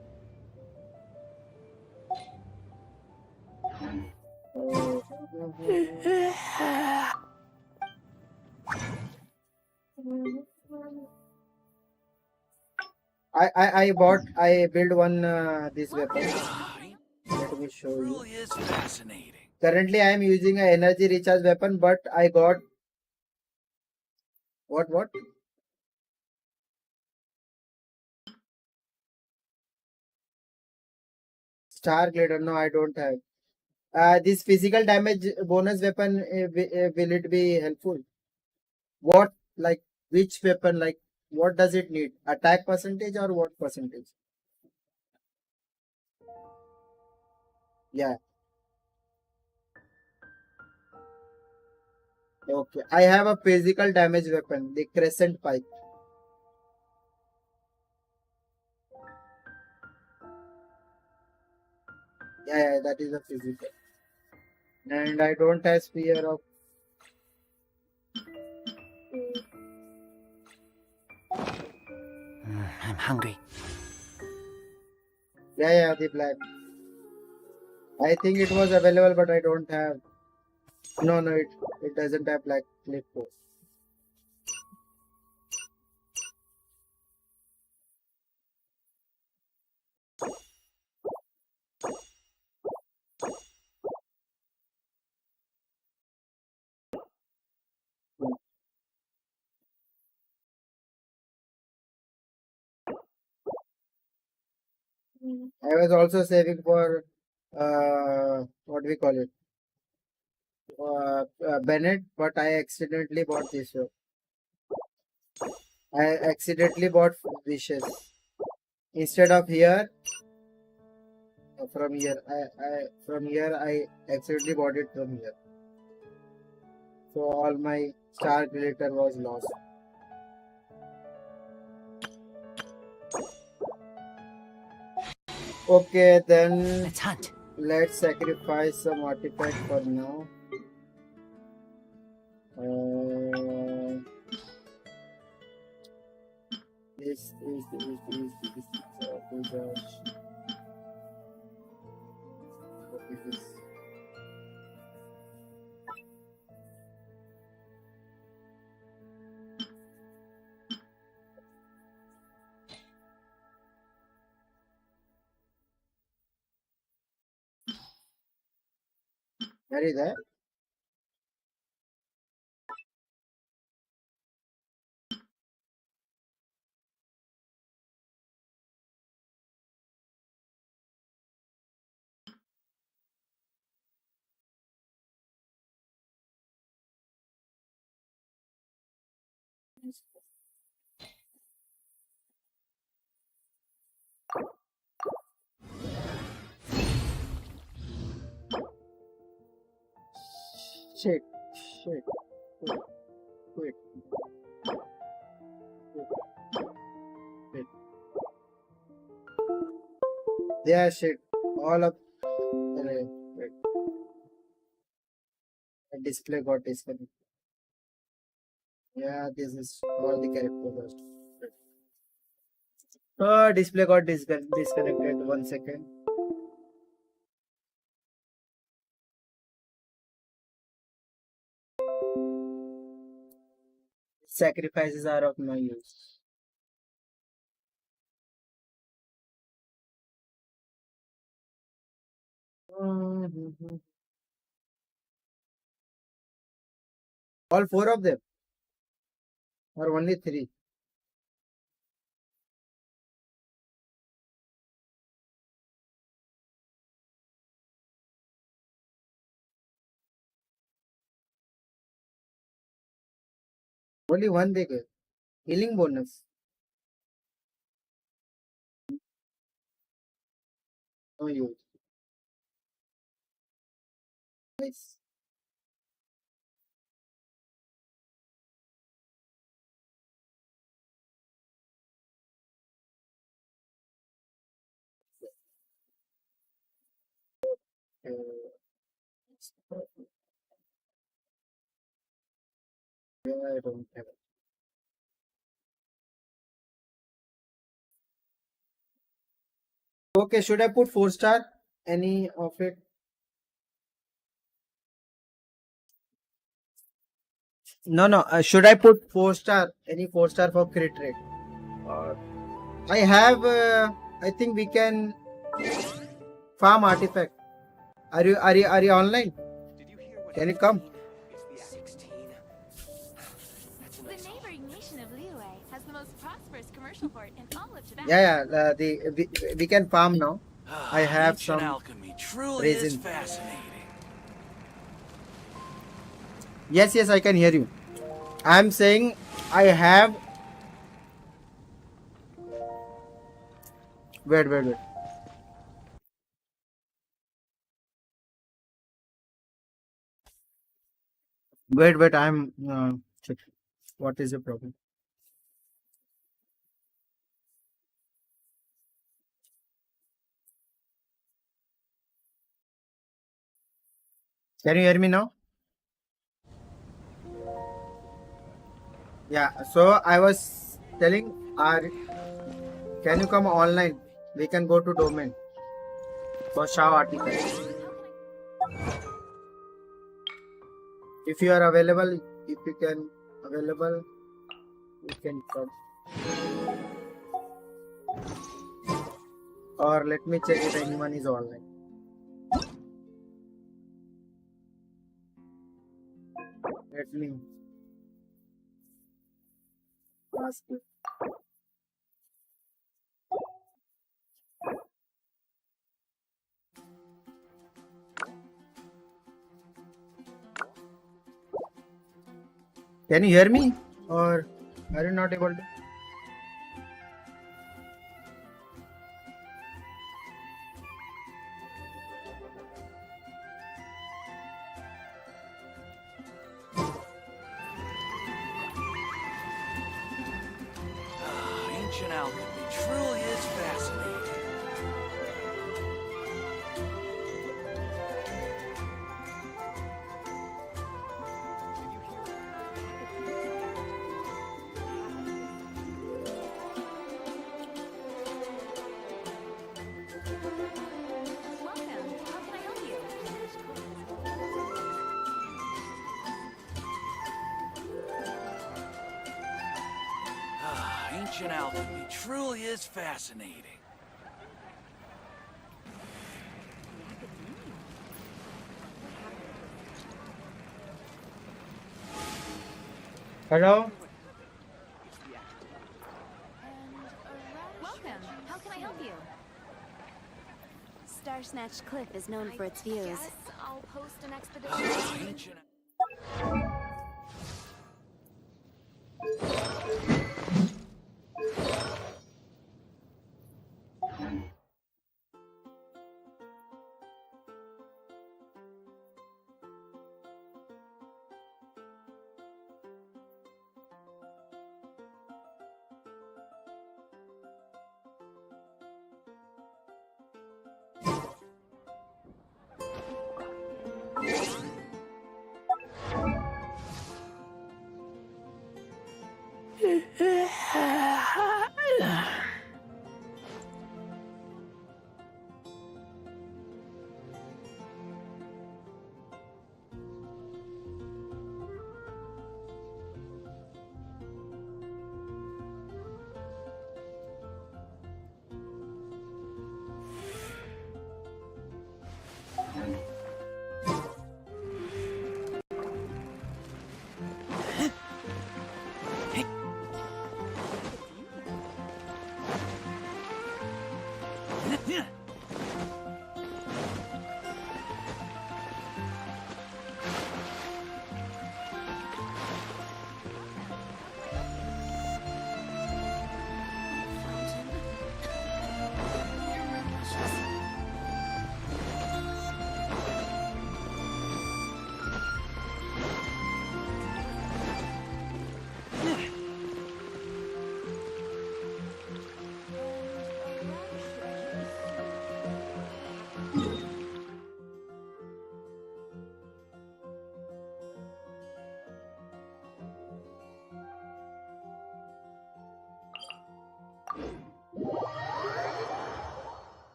I built one this weapon. Let me show you. Really is fascinating. Currently I am using an energy recharge weapon, but I got what? Star glider? No, I don't have. This physical damage bonus weapon will it be helpful? What like which weapon like What does it need? Attack percentage or what percentage? Yeah. Okay. I have a physical damage weapon, the crescent pike. Yeah, that is a physical. And I don't have spear of. I'm hungry. Yeah, the black. I think it was available, but I don't have. No, it doesn't have black clip. I was also saving for what we call it, Bennett, but I accidentally bought this one. I accidentally bought wishes instead of here. From here, I accidentally bought it from here. So all my star glitter was lost. Okay, then Let's hunt. let's sacrifice some artifact for now. This is what is this? Where is that? Shit. Wait. Wait. Yeah, shit. All up. Wait. The display got disconnected. Yeah, this is all the characters. Display got disconnected. 1 second. Sacrifices are of no use. All 4 of them, or only 3? Only 1 they get. Healing bonus. No use. Nice. Uh, yeah, I don't have it. Okay, should I put 4-star? Any of it? No. Should I put 4-star? Any 4-star for crit rate? I have. I think we can farm artifact. Are you online? Can you come? The neighboring nation of Liyue has the most prosperous commercial port in all of Tibet. Yeah. We can farm now. I have Ancient some alchemy truly is resin. fascinating. Yes, I can hear you. I'm saying I have Wait. Wait. I'm checking. What is the problem? Can you hear me now? Yeah. So I was telling, can you come online? We can go to domain for Shah article. If you are available, if you can available, you can come. Or let me check if anyone is online. Let me ask you. Can you hear me? Or are you not able to? Ancient alchemy truly is fascinating. Welcome. How can I help you? Ancient alchemy truly is fascinating. Hello? Welcome. How can I help you? Star Snatch Cliff is known for its views. Yes, I'll post an expedition. Ancient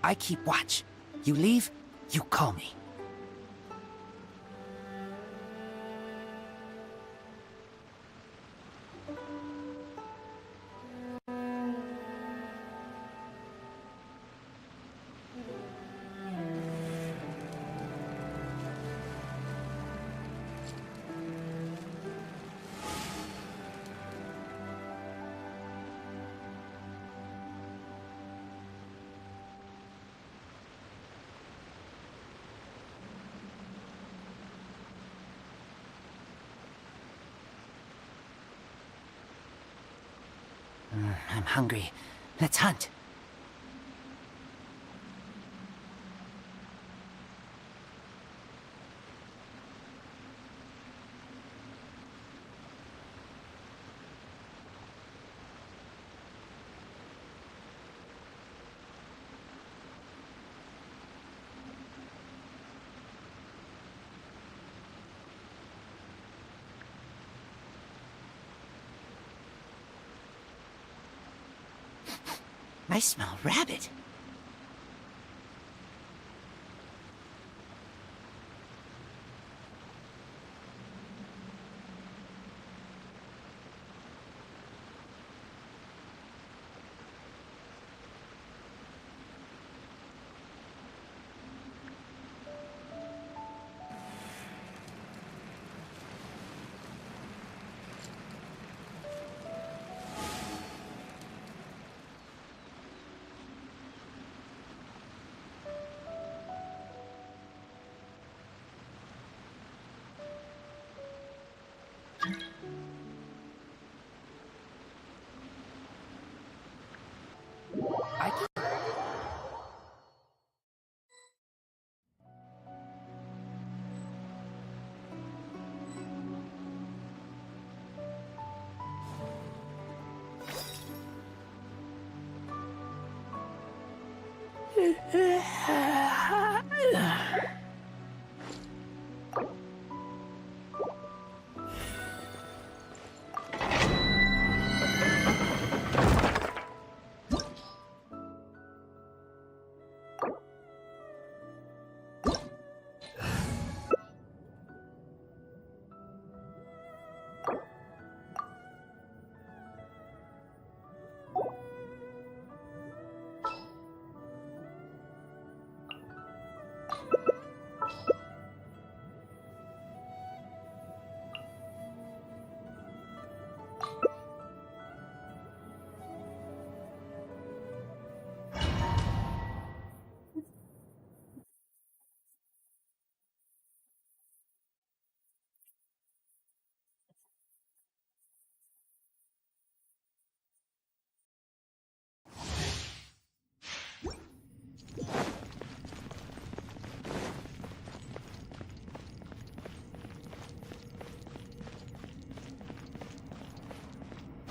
I keep watch. You leave, you call me. I'm hungry. Let's hunt. I smell rabbit.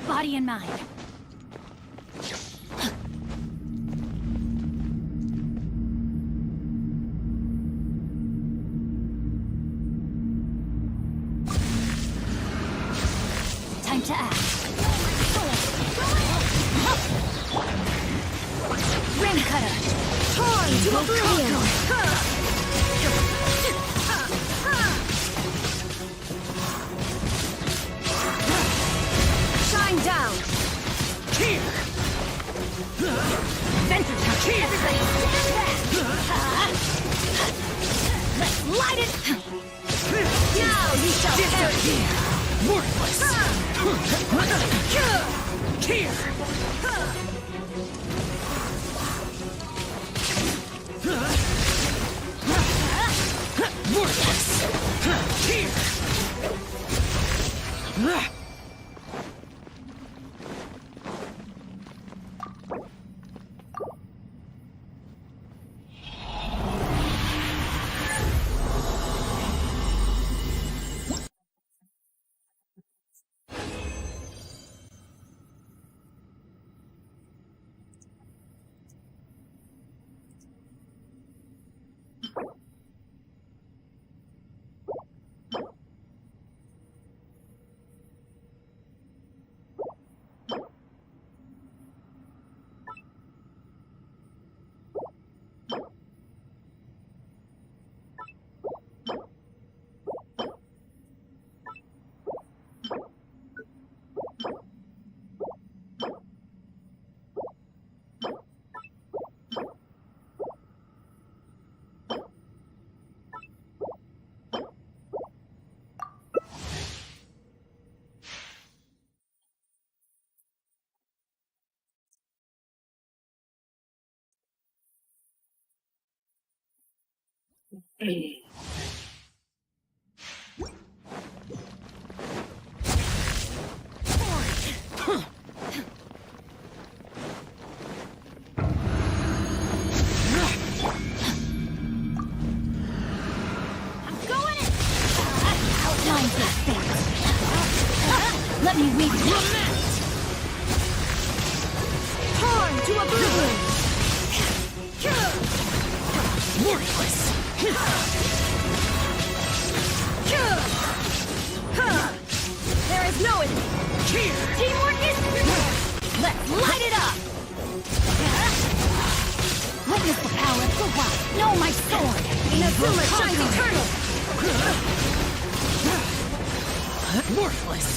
Body and mind. Time to act. Rim cutter. Torn to oblivion. Shine down. Here! Venture touch. Everybody stand back. Let's light it. Now you shall perish. Worthless! Here! Worthless! Here! to oblivion! Worthless! There is no escape! Here! Teamwork is... Let's light it up! Witness the power of the wild! Know my sword! Inazuma shines eternal! Worthless!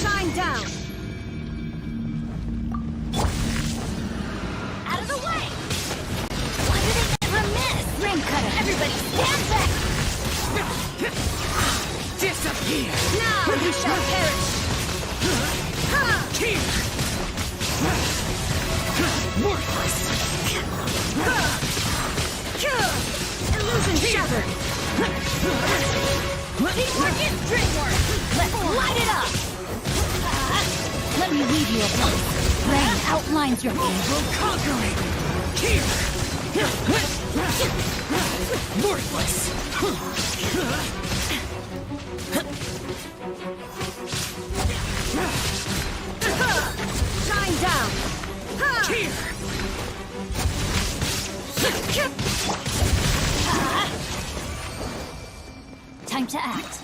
Shine down! Out of the way! Why do they never miss? Ring cutter! Everybody stand back! Disappear! Now you shall perish! Here! Worthless! Illusion shattered! Teamwork is dreamwork! Let's light it up! Let me leave you a place. Rain outlines your Evil conquering! Here! Worthless! Shine down! Here! Time to act.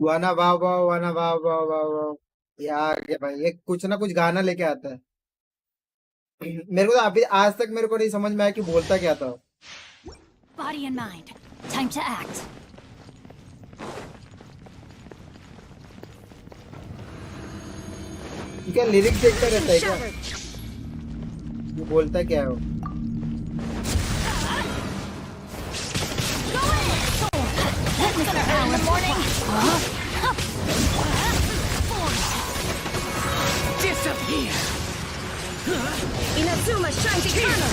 वाना वाह वाह वाना वाह वाह वाह वाह। यार क्या भाई, ये कुछ ना कुछ गाना लेके आता है। मेरे को तो अभी आज तक मेरे को नहीं समझ में आया कि बोलता क्या था। Body and mind. Time to act. क्या लिरिक्स देखता रहता है क्या? ये बोलता क्या है वो? In the morning. Disappear! Inazuma shines eternal.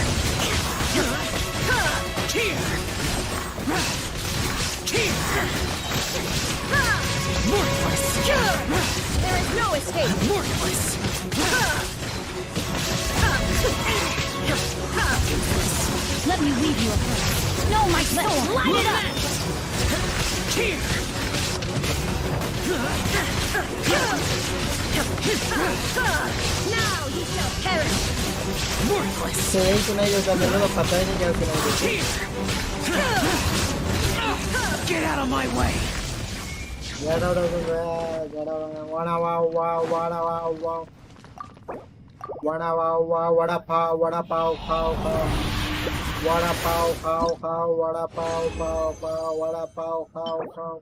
Here! Here! Worthless! There is no escape. Worthless! Let me leave you a place. Know my soul. Light it up. Here! Now you shall perish. Worthless! नहीं सुनाई देता, मेरे को पता ही नहीं क्या सुनाई देता। Here! Get out of my way! वाना वाह वाह वाह वाना वाह वाह वाना वाह वाह वड़ा पाव खाओ खाओ वड़ा पाव खाओ खाओ वड़ा पाव खाओ खाओ वड़ा पाव खाओ खाओ।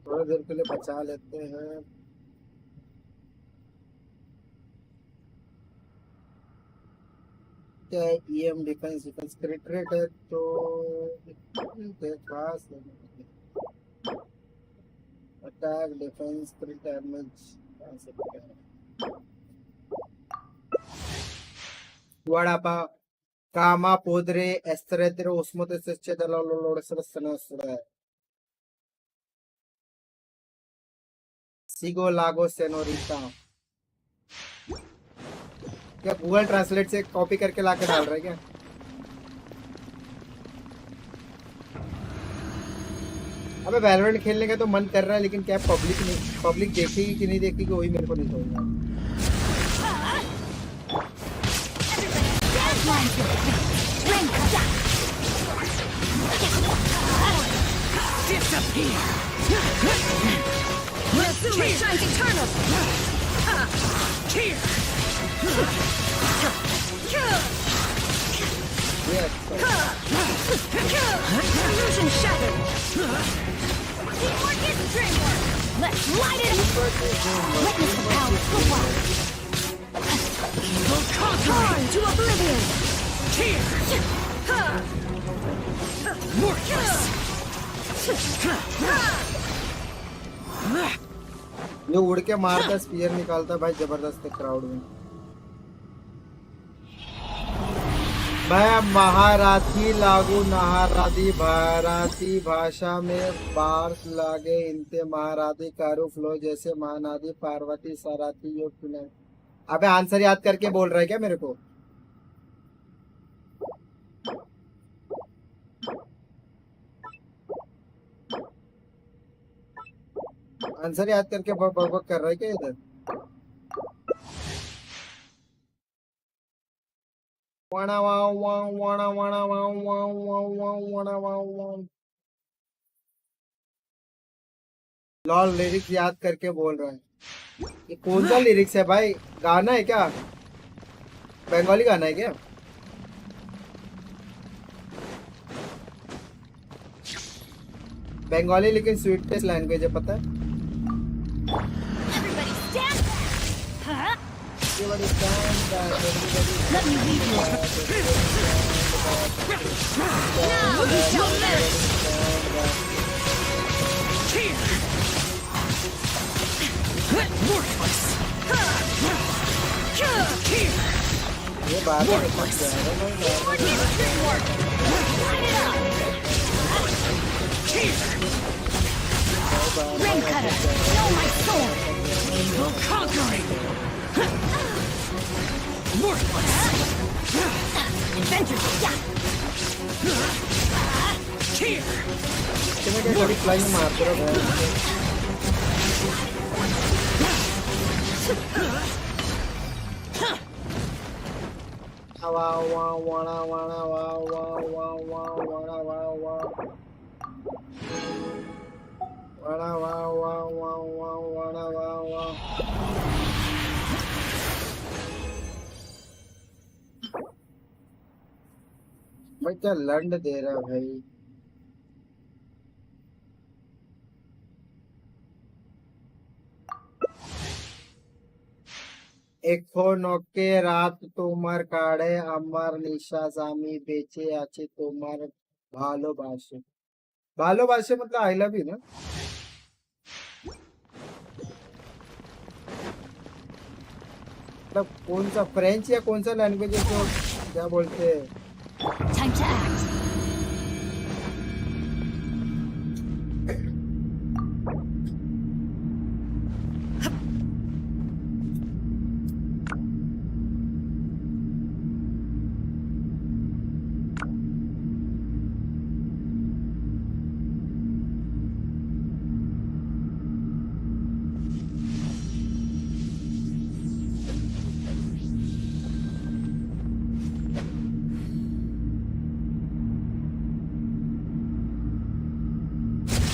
थोड़ी देर के लिए बचा लेते हैं। क्या ईएम डिफेंस क्रिट रेट है तो खास attack defense crit damage vada pav कामा पोदरे एस्ट्रेtere osmotesse della loro selezione सिगो लागो सेनोरिटा। क्या गूगल ट्रांसलेट से कॉपी करके लाके डाल रहा है क्या? अबे वैलोरेंट खेलने का तो मन कर रहा है, लेकिन क्या पब्लिक देखेगी कि नहीं देखेगी वही मेरे को नहीं समझ में आ Illusion shattered. Teamwork is dreamwork. Let's light it up. Witness the power of the one. Torn to oblivion. ये उड़ के मारता स्पीयर निकालता भाई जबरदस्त क्राउड में। मैं महाराथी लागू नहारादी भारती भाषा में बार्स लागे इनते महारादी कारू फ्लो जैसे महानादी पार्वती साराथी योग पिलाए। अबे आंसर याद करके बोल रहा है क्या मेरे को? आंसर याद करके बक कर रहा है क्या इधर? वाणा वाव वाव वाणा वाणा वाव वाव वाव वाव वाणा वाव वाव। लॉल लिरिक्स याद करके बोल रहा है। ये कौन सा लिरिक्स है भाई? गाना है क्या? बंगाली गाना है क्या? बंगाली लेकिन स्वीटेस्ट लैंग्वेज है, पता है? Everybody stand back. Huh? Everybody stand back. Let me lead you. Now you shall live. ये बात है। Teamwork is teamwork. Light it up. Rain cutter, know my sword. Evil conquering. Worthless. Adventure, yeah. Here. तुम्हें क्या कभी flying मारते रहो भाई? वाव वाव वाणा वाणा वाव वाव वाव वाव वाणा वाव वाव वाणा वाव वाव वाव वाव वाणा वाव वाव। भाई क्या लंड दे रहा है भाई? এখো নকে রাত তোমার কাড়ে আমার নিঃশ্বাস আমি বেঁচে আছি তোমার ভালোবাসে। ভালোবাসে मतलब आई लव यू ना? मतलब कौन सा फ्रेंच या कौन सा लैंग्वेज है जो क्या बोलते हैं? Time to act.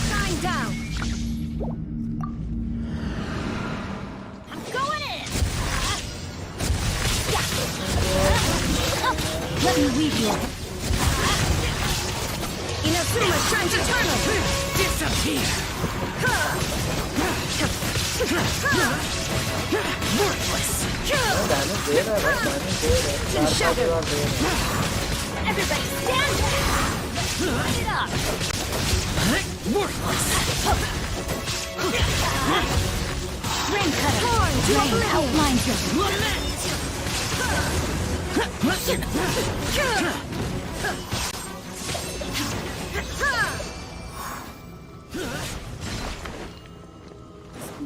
Shine down. I'm going in. Yeah. Let me weave you. Inazuma shines eternal. Disappear. Worthless. गाने दे रहा है भाई, गाने दे रहा है। चार पांच बार दे रहा है। Everybody stand back. Light it up. Worthless. Rain cutter. Rain outlines your Lament.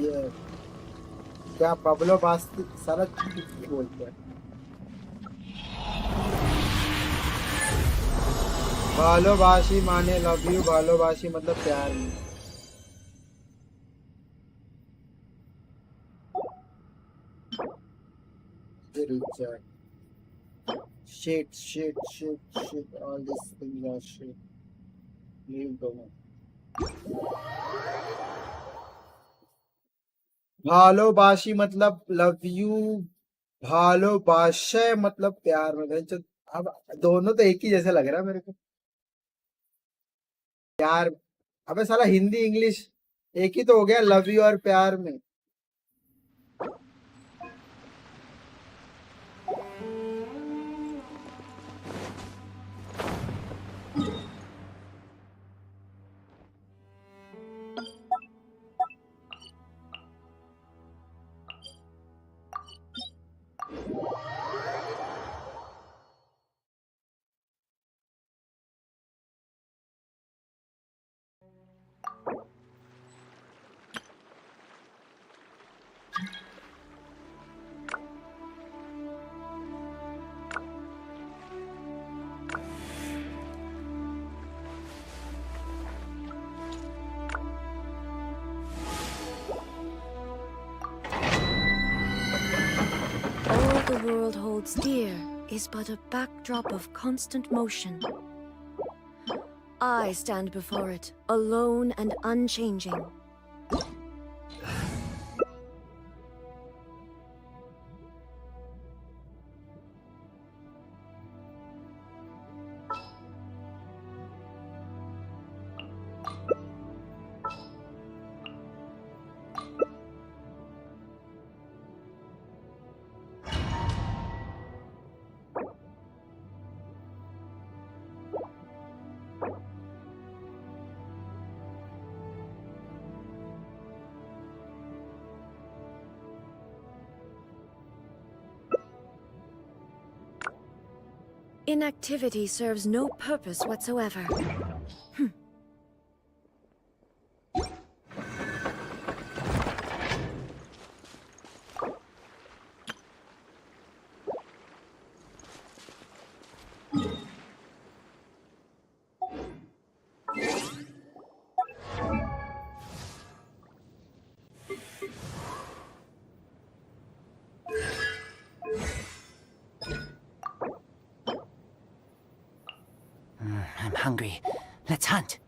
ये क्या पब्लो बास्ती सारा चीज बोलते हैं। भालोबाशी माने लव यू, भालोबाशी मतलब प्यार में। to reject. Shit. All these things are shit. Leave them. भालोबाशी मतलब लव यू, भालोबाशे मतलब प्यार में अब दोनों तो एक ही जैसे लग रहा है मेरे को प्यार। अबे साला हिंदी इंग्लिश एक ही तो हो गया, लव यू और प्यार में। All the world holds dear is but a backdrop of constant motion. I stand before it, alone and unchanging. Inactivity serves no purpose whatsoever. I'm hungry. Let's hunt.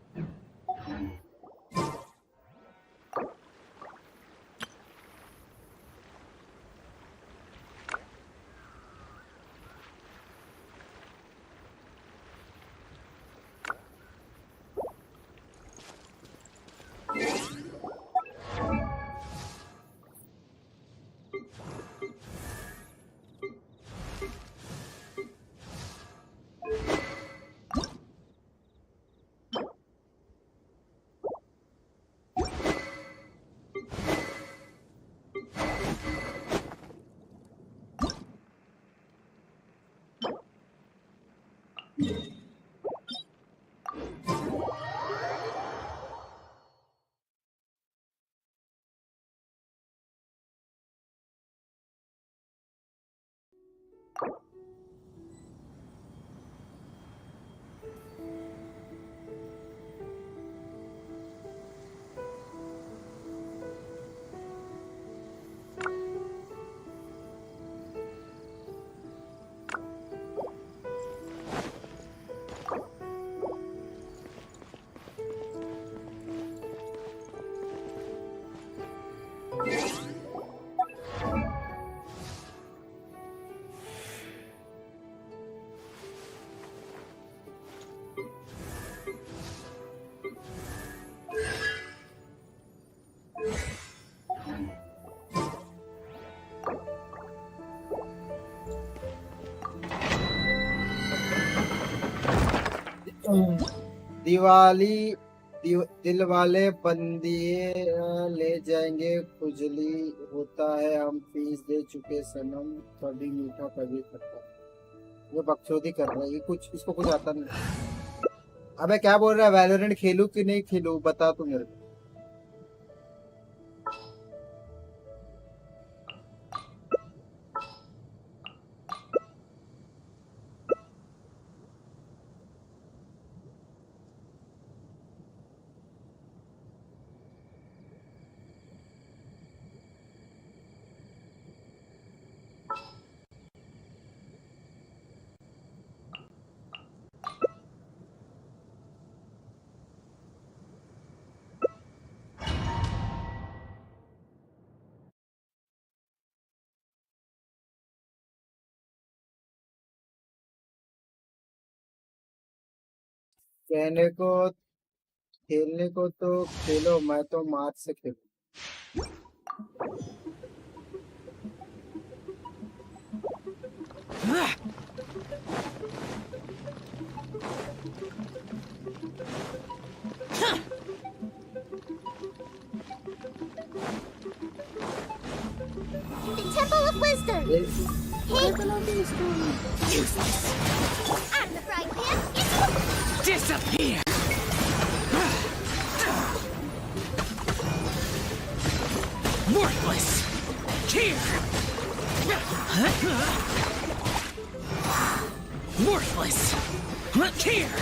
Diwali दिल वाले बंदिए ले जाएंगे, खुजली होता है, हम फीस दे चुके सनम, कभी मीठा कभी खट्टा। ये बकचोदी कर रहा है, ये कुछ इसको कुछ आता नहीं। अबे क्या बोल रहा है, वैलोरेंट खेलूं कि नहीं खेलूं बता तू मेरे को। कहने को खेलने को तो खेलो, मैं तो मार्च से खेलूं। The Temple of Wisdom. Useless. Out of the frying pan. Disappear! Worthless! Here! Worthless! Here!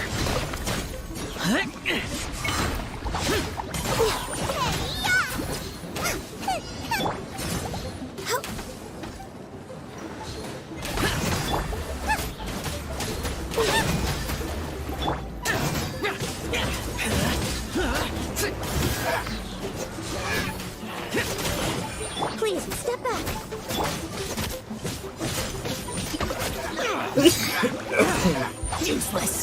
Please, step back. Useless.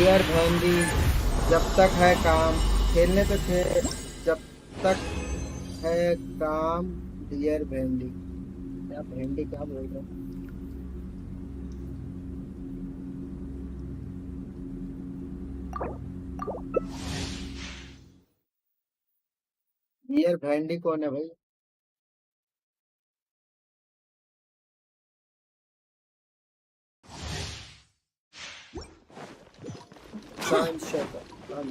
यार भेंडी, जब तक है काम खेलने तो खेल, जब तक है काम डियर भेंडी। क्या भेंडी क्या बोल रहे हैं? डियर भेंडी कौन है भाई? Get them.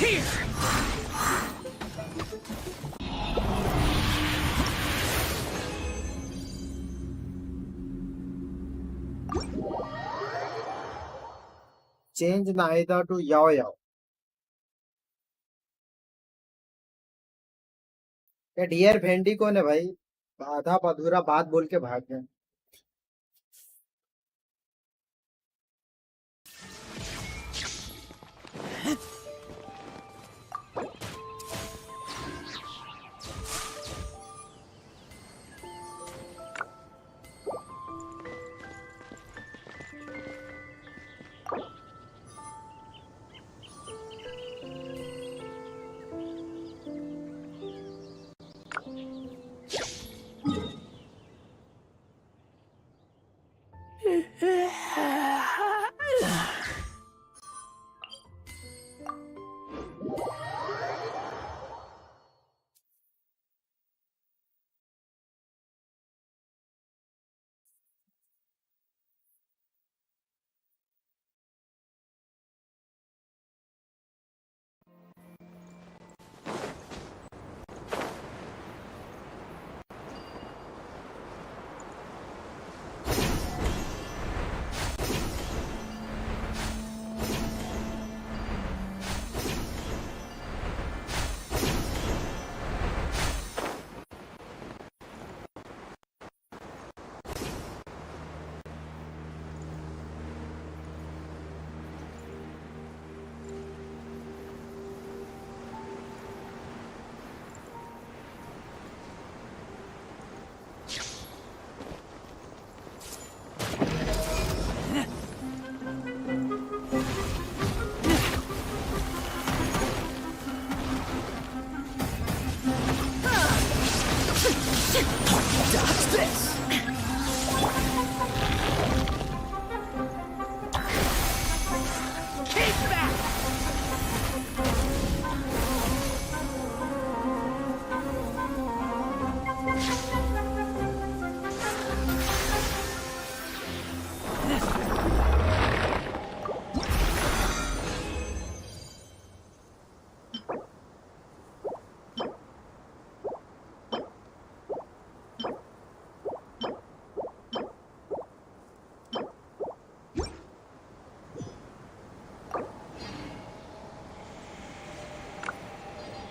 Here! Change Nahida to Yaoyao. क्या डियर भेंडी कौन है भाई? आधा अधूरा बात बोल के भाग गए।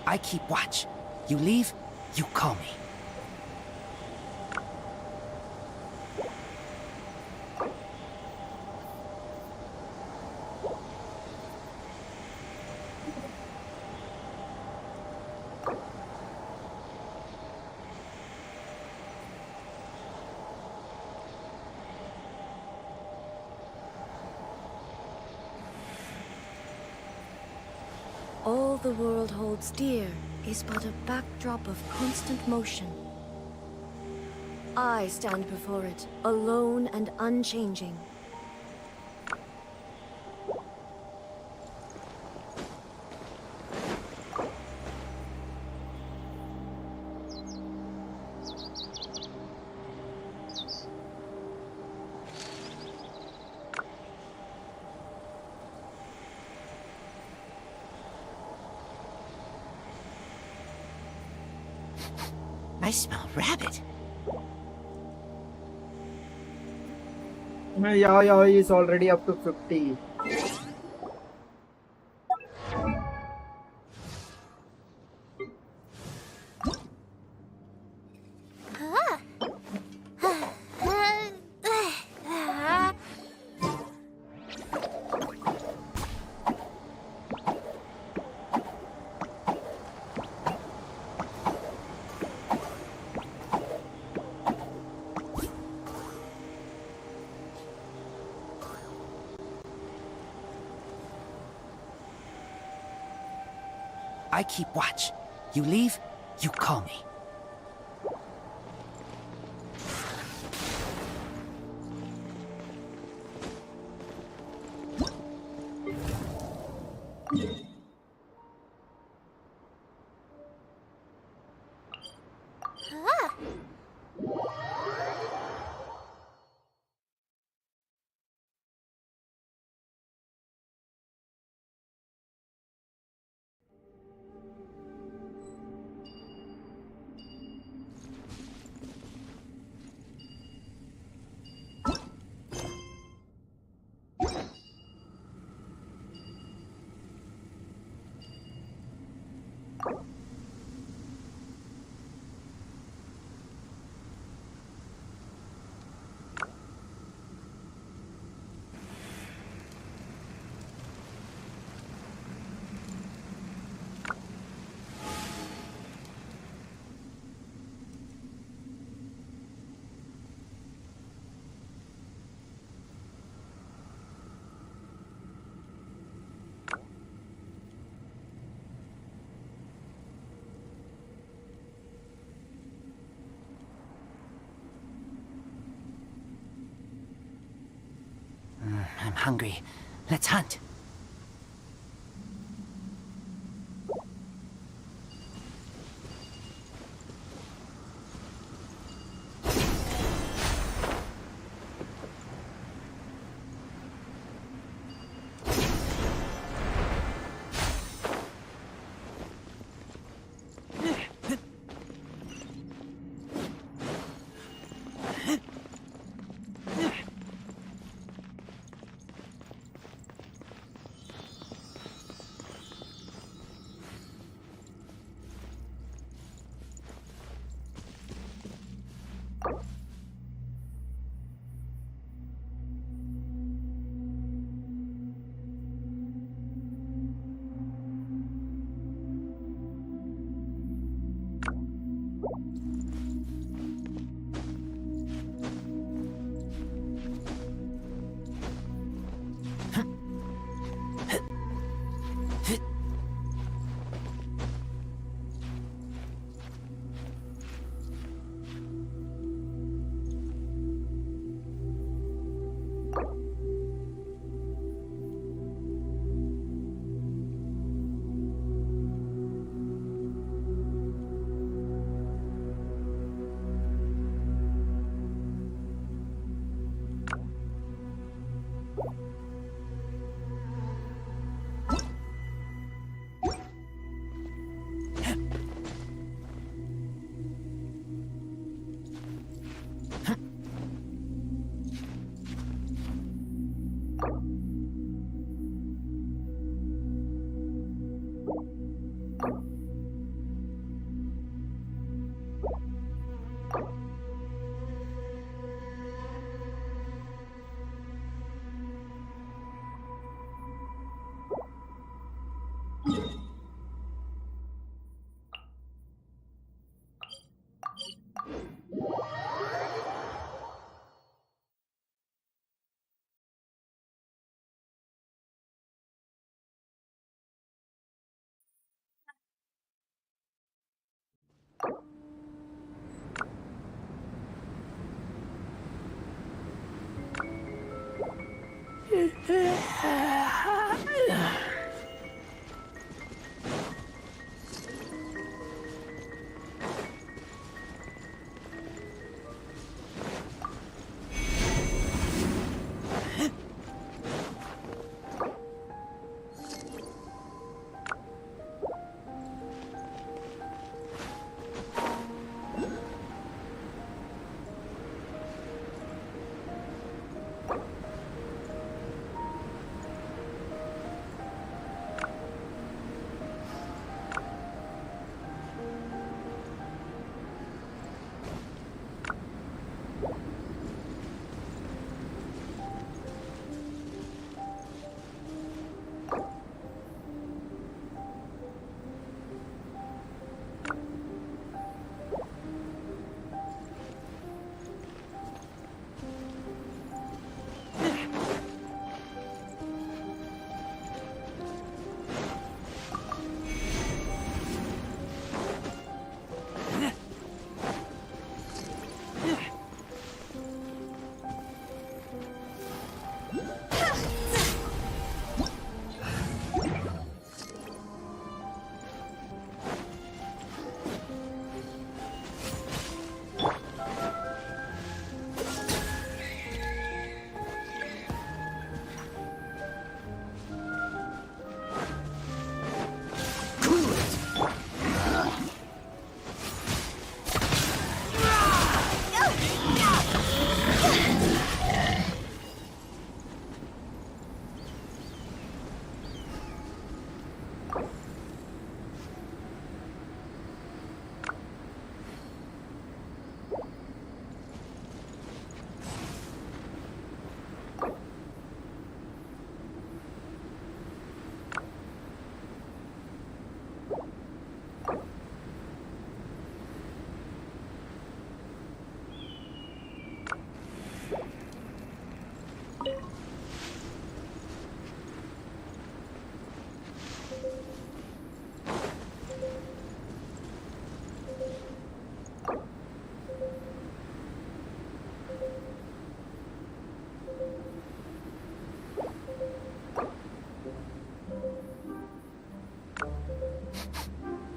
I keep watch. You leave, you call me. All the world holds dear is but a backdrop of constant motion. I stand before it, alone and unchanging. I smell rabbit. Yeah, he's already up to 50. I keep watch. You leave, you call me. I'm hungry. Let's hunt.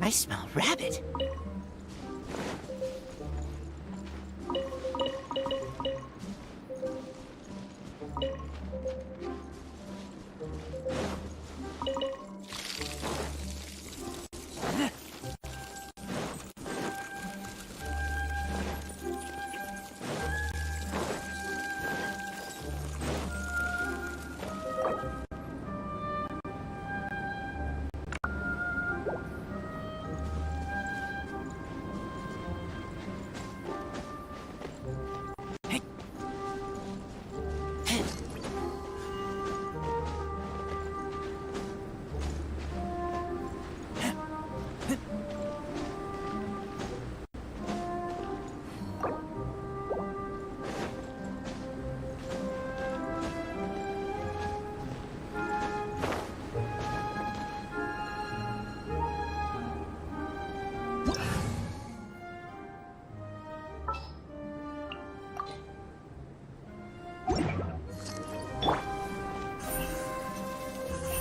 I smell rabbit.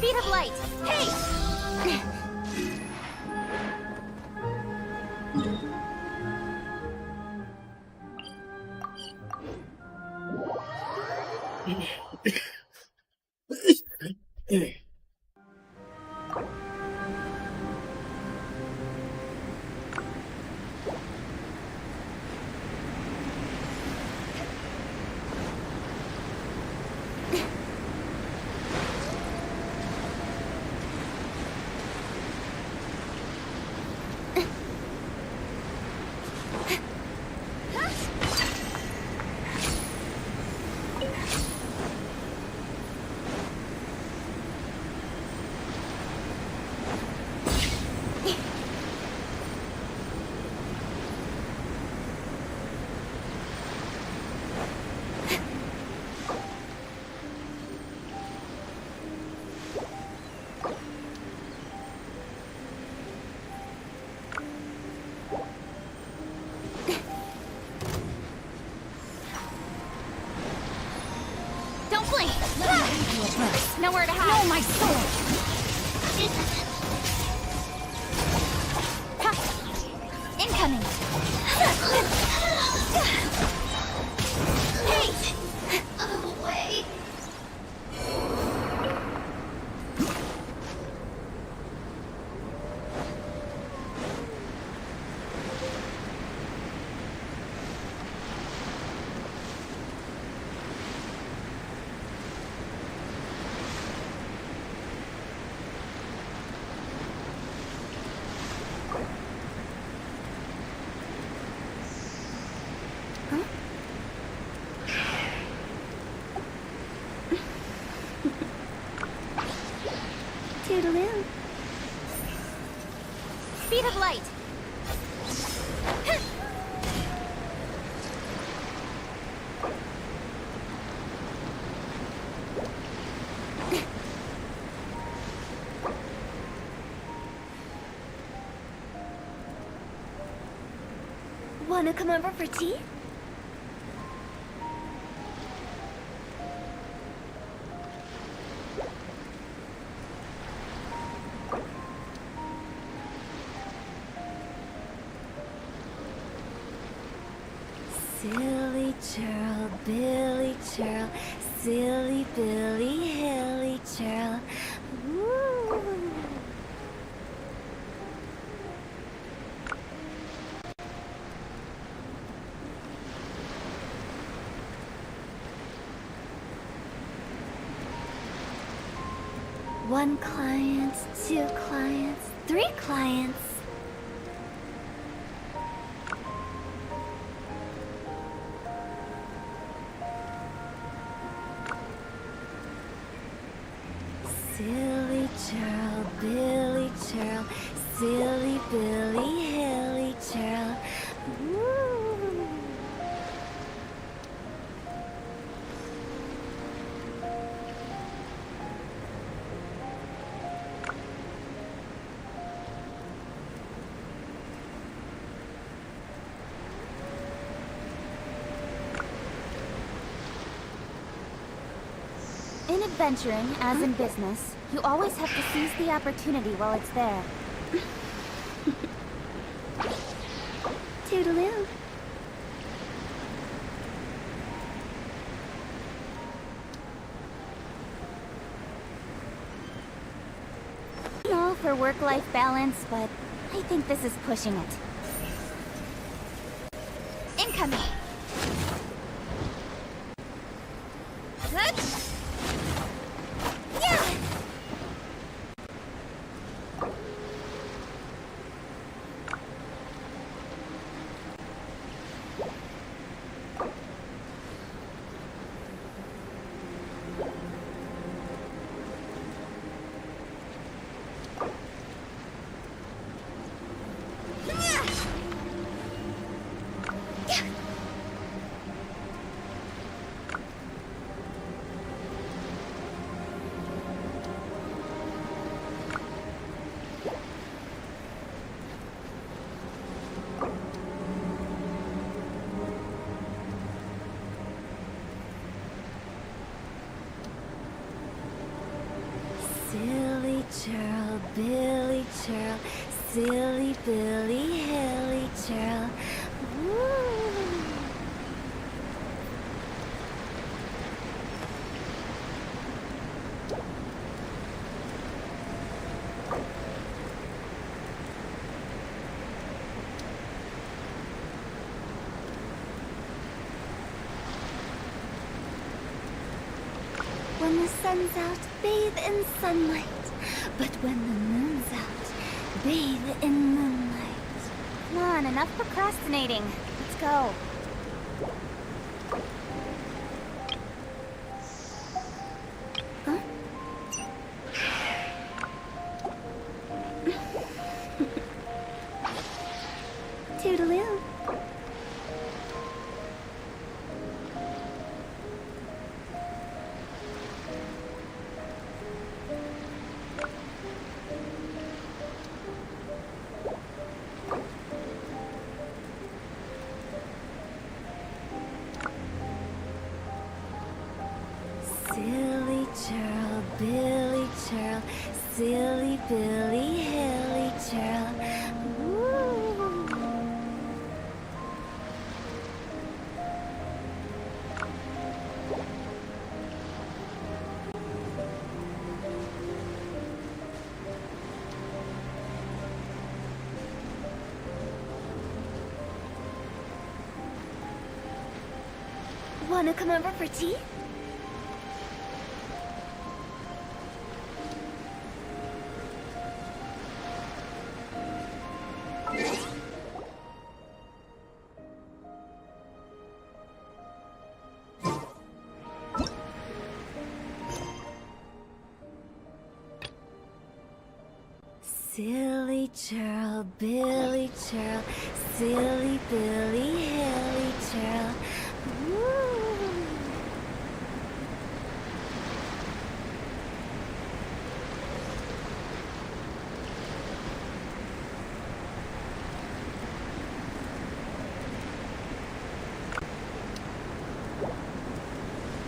Speed of light! Hey! Nowhere to hide. No, my sword. Ha. Incoming. Hey. Toodaloo. Speed of light. Wanna come over for tea? Silly churl, Billy churl, silly Billy, hilly churl. Woo. One client, two clients, three clients. Silly churl, Billy churl, silly Billy, hilly churl. Woo. In adventuring, as in business, you always have to seize the opportunity while it's there. Toodaloo. I'm all for work-life balance, but I think this is pushing it. Incoming! Silly churl, Billy churl, silly Billy, hilly churl. Woo. When the sun's out, bathe in sunlight. But when the moon's out, bathe in moonlight. Come on, enough procrastinating. Let's go. Huh? Toodaloo. Silly churl, churl, silly Billy Hilly churl. Ooh. Wanna come over for tea? Silly churl, Billy churl, silly Billy Hilly churl. Woo.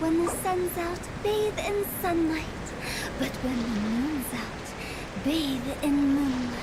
When the sun's out, bathe in sunlight. But when the moon's out, bathe in moonlight.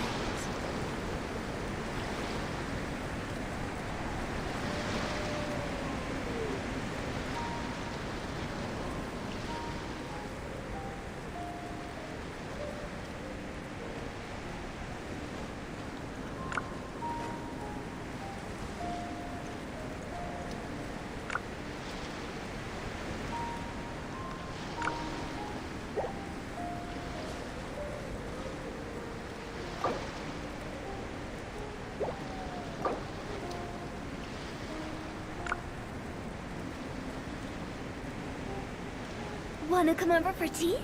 Wanna come over for tea?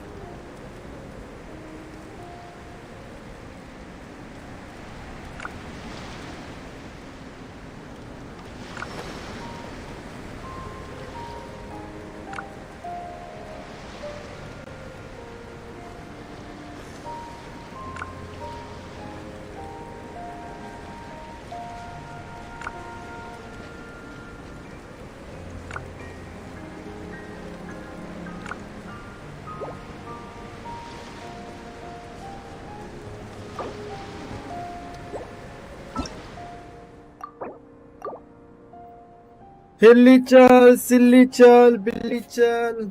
हिल्ली चल, सिल्ली चल, बिल्ली चल।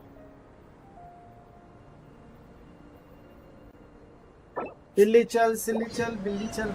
हिल्ली चल, सिल्ली चल, बिल्ली चल।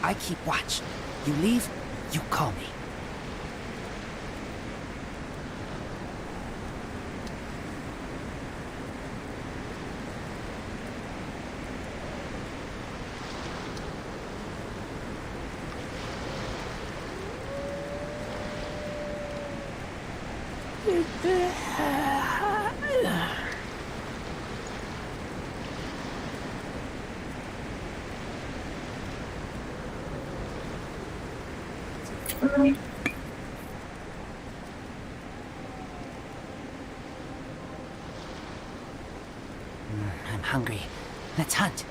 I keep watch. You leave, you call me. I'm hungry. Let's hunt.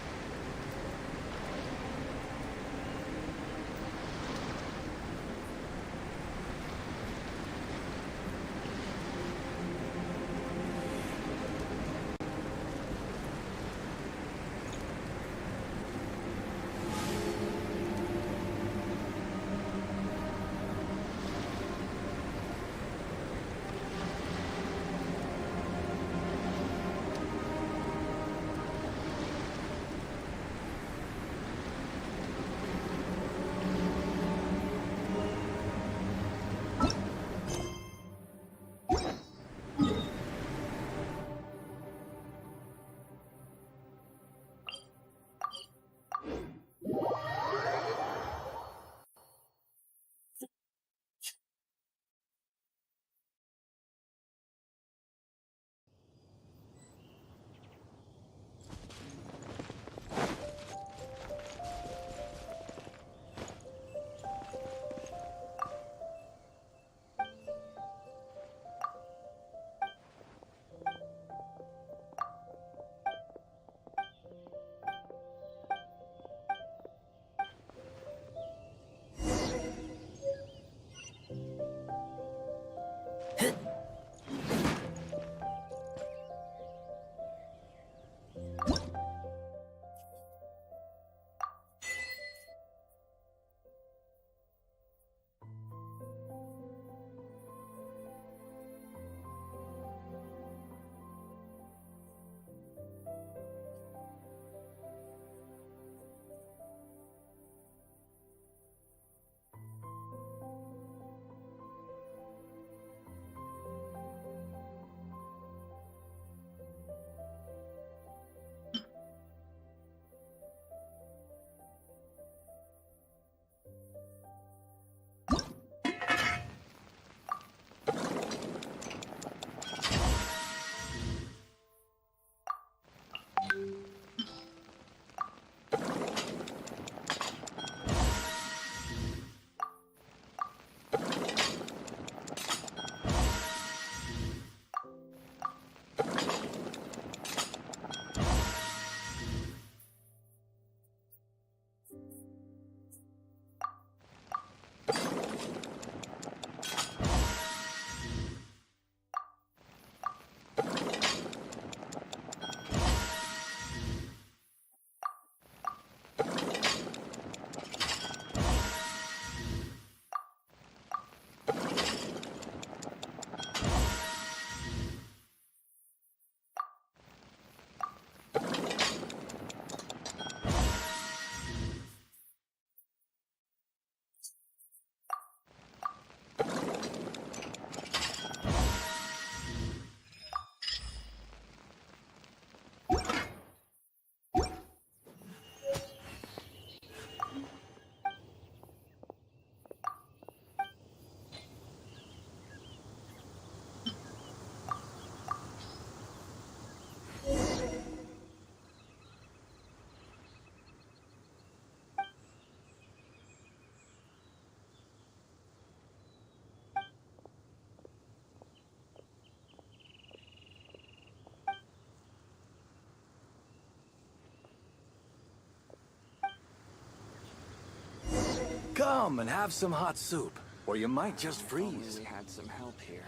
Come and have some hot soup, or you might just freeze. We had some help here.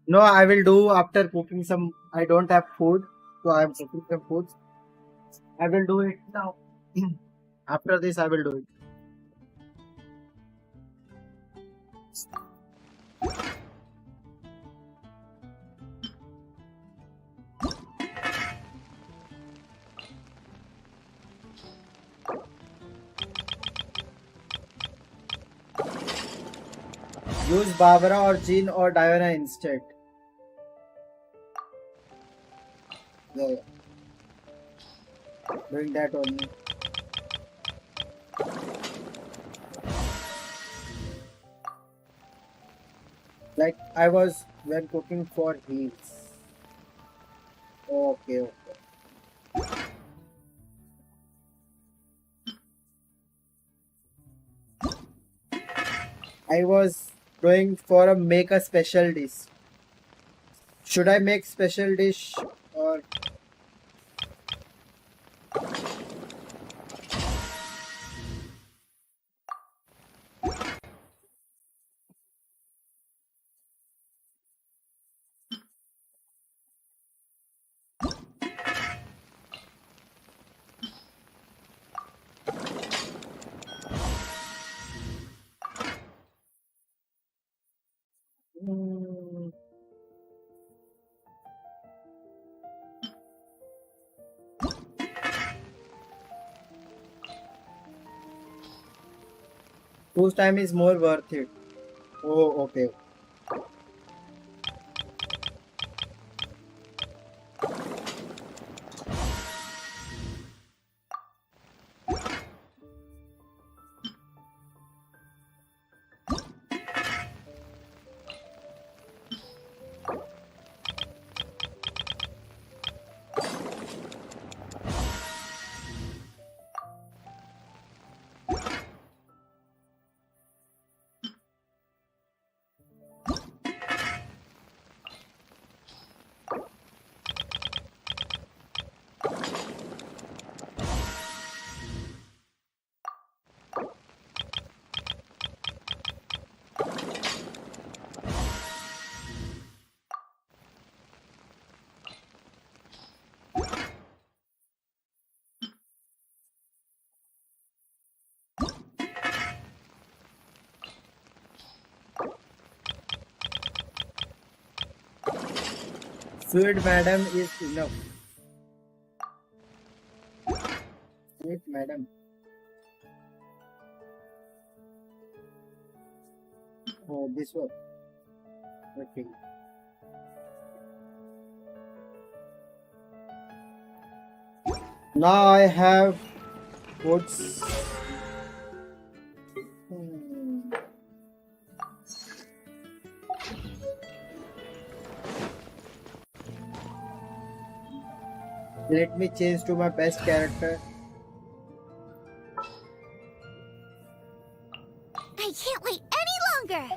No, I will do after cooking some. I don't have food, so I am cooking some food. I will do it now. After this, I will do it. Use Barbara or Jean or Diana instead. Yeah, yeah. Doing that only. Like I was when cooking for heels. Okay, okay. I was going for a make a special dish. Should I make special dish or Hmm, whose time is more worth it? Oh, okay. Sweet madam is enough. Sweet madam. Oh, this one. Okay. Now I have what's hmm. Let me change to my best character. I can't wait any longer!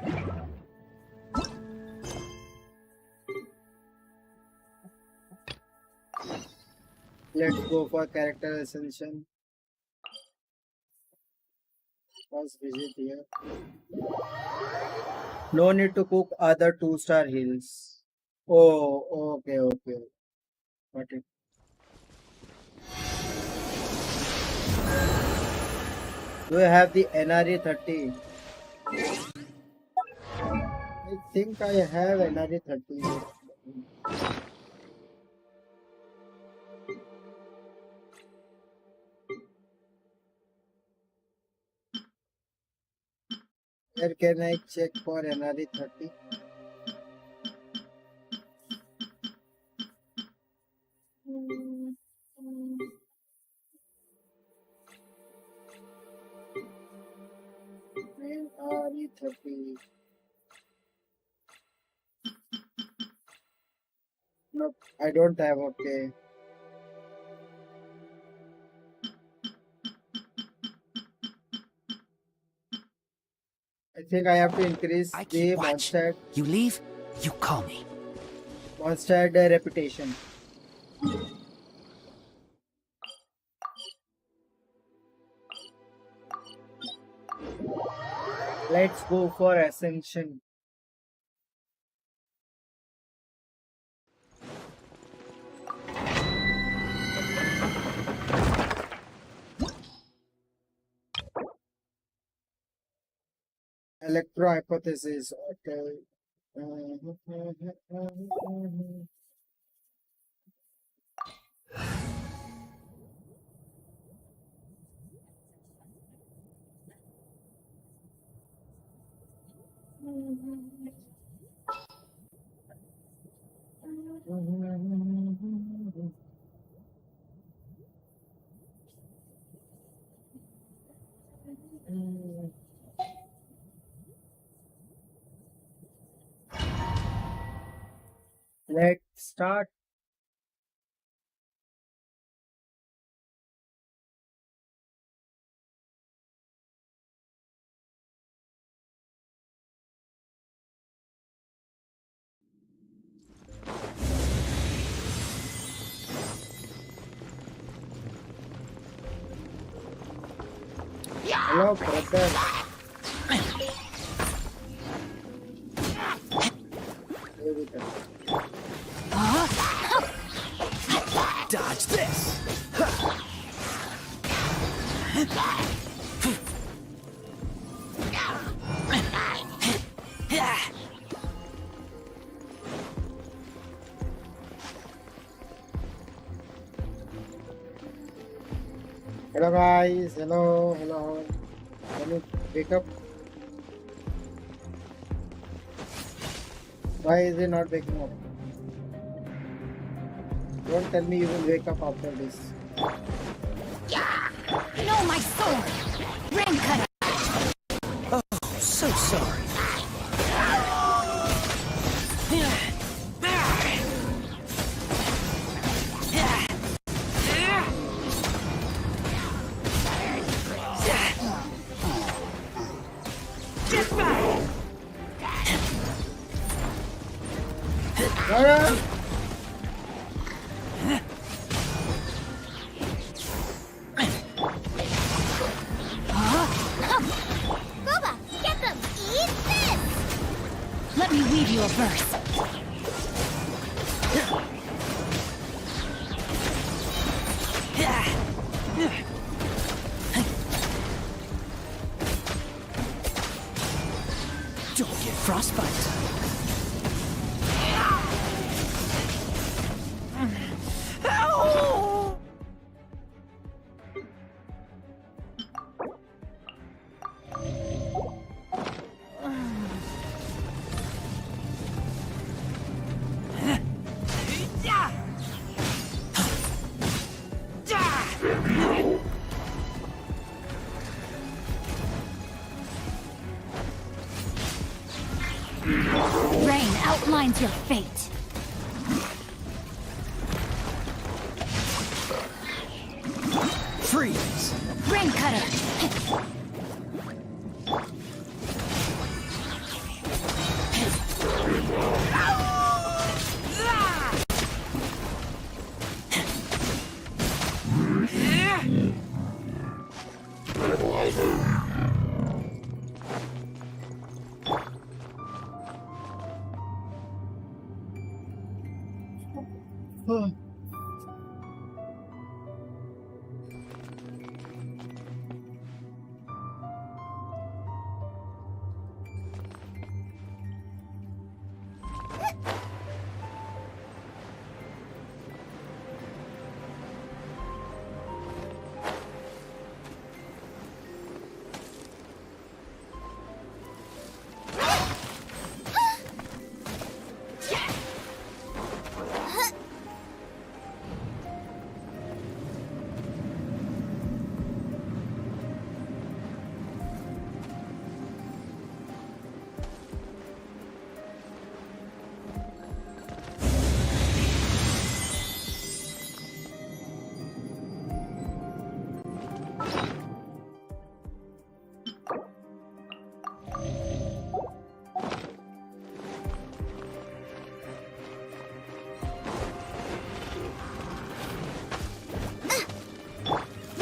Let's go for character ascension. First visit here. No need to cook other 2-star hills. Oh, okay, okay. Got it. Do you have the NRE 30? I think I have NRE 30. Where can I check for NRE 30? NRE 30. Nope, I don't have. Okay. I think I have to increase I the keep watch. monster You leave, you call me. reputation. Let's go for ascension. Electro hypothesis. Okay. Let's start. Hello, brother. Here we go. Dodge this. Hello guys, hello. Can you wake up? Why is he not waking up? Don't tell me you will wake up after this. No, my sword! Ring cutter! Oh, so sorry. Boba, get them! Eat this! Let me weave you a verse. Don't get frostbite. Rain outlines your fate. Freeze. Ring cutter!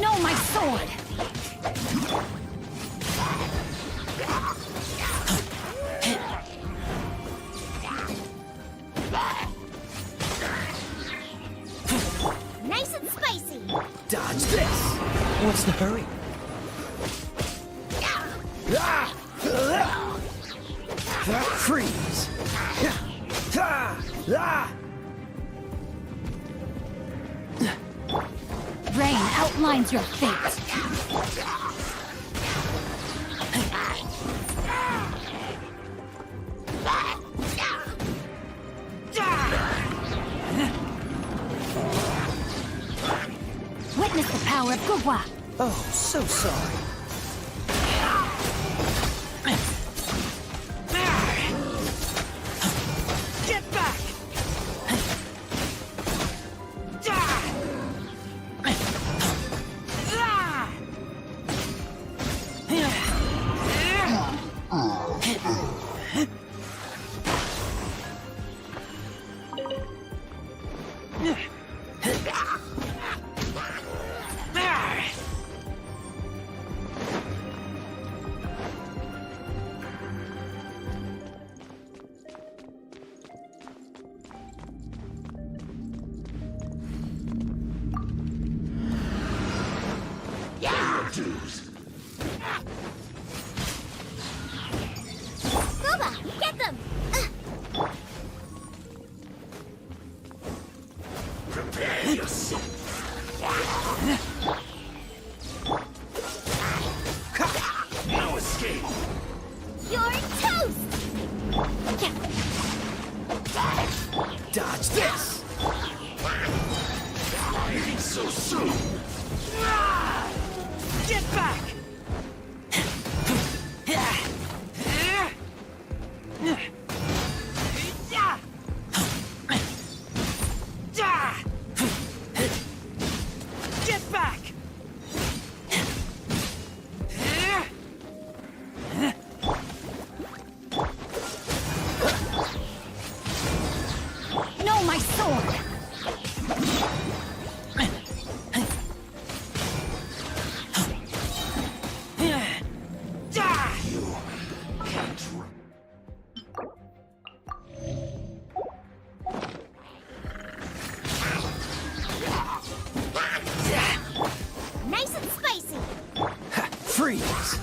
No, my sword! Nice and spicy! Dodge this. What's the hurry? Ah! outlines your fate. Witness the power of Gugwa. Oh, so sorry. Get back! Guba, get them! Prepare yourself. No escape. You're toast! Dodge this! Leaving so soon. Get back! Get back! No, my sword! Nice and spicy! Freeze!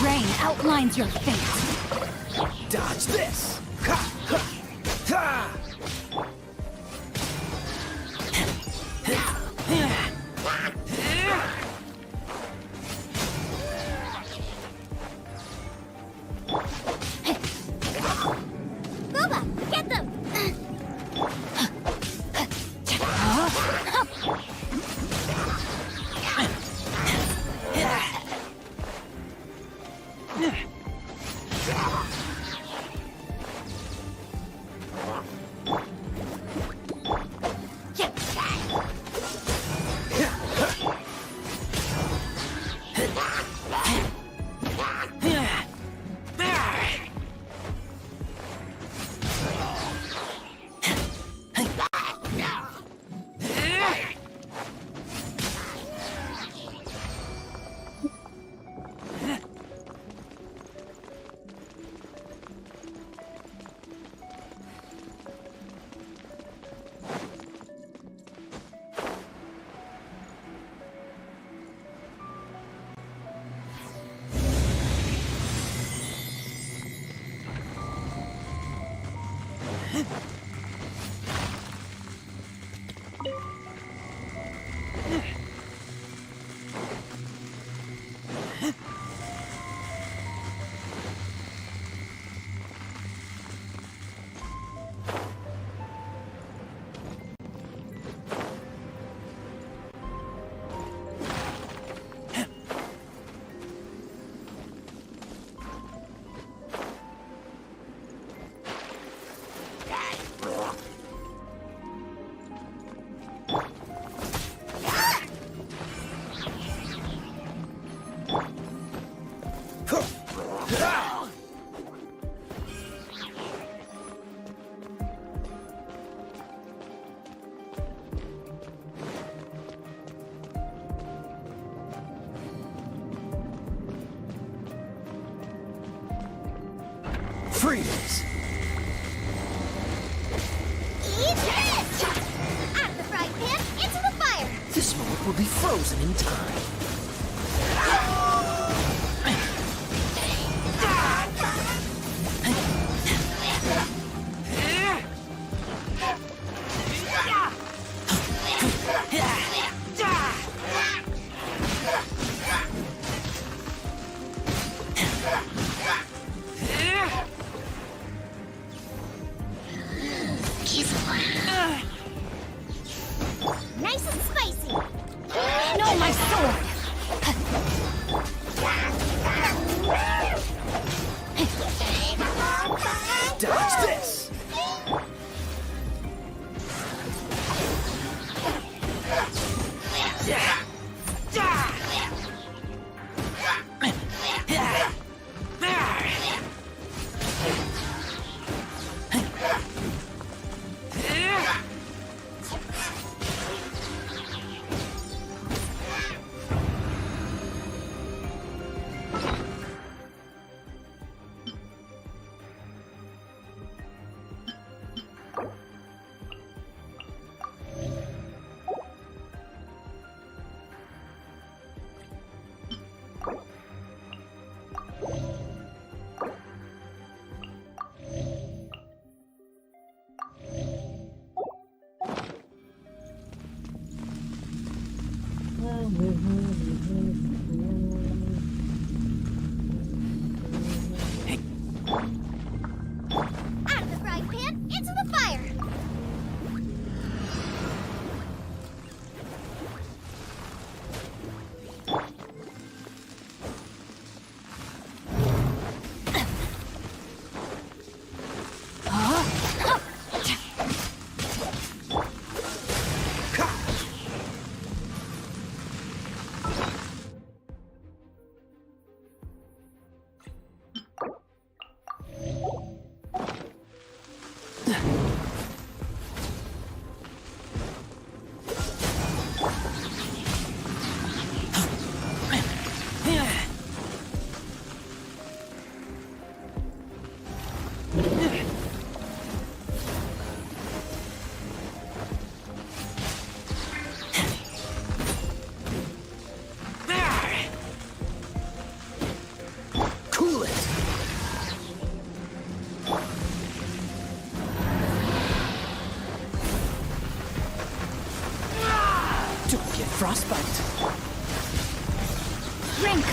Rain outlines your fate. Dodge this! Ha! Ha! Ha! Guba, get them! Freeze! Eat this! Out of the frying pan, into the fire! This moment will be frozen in time.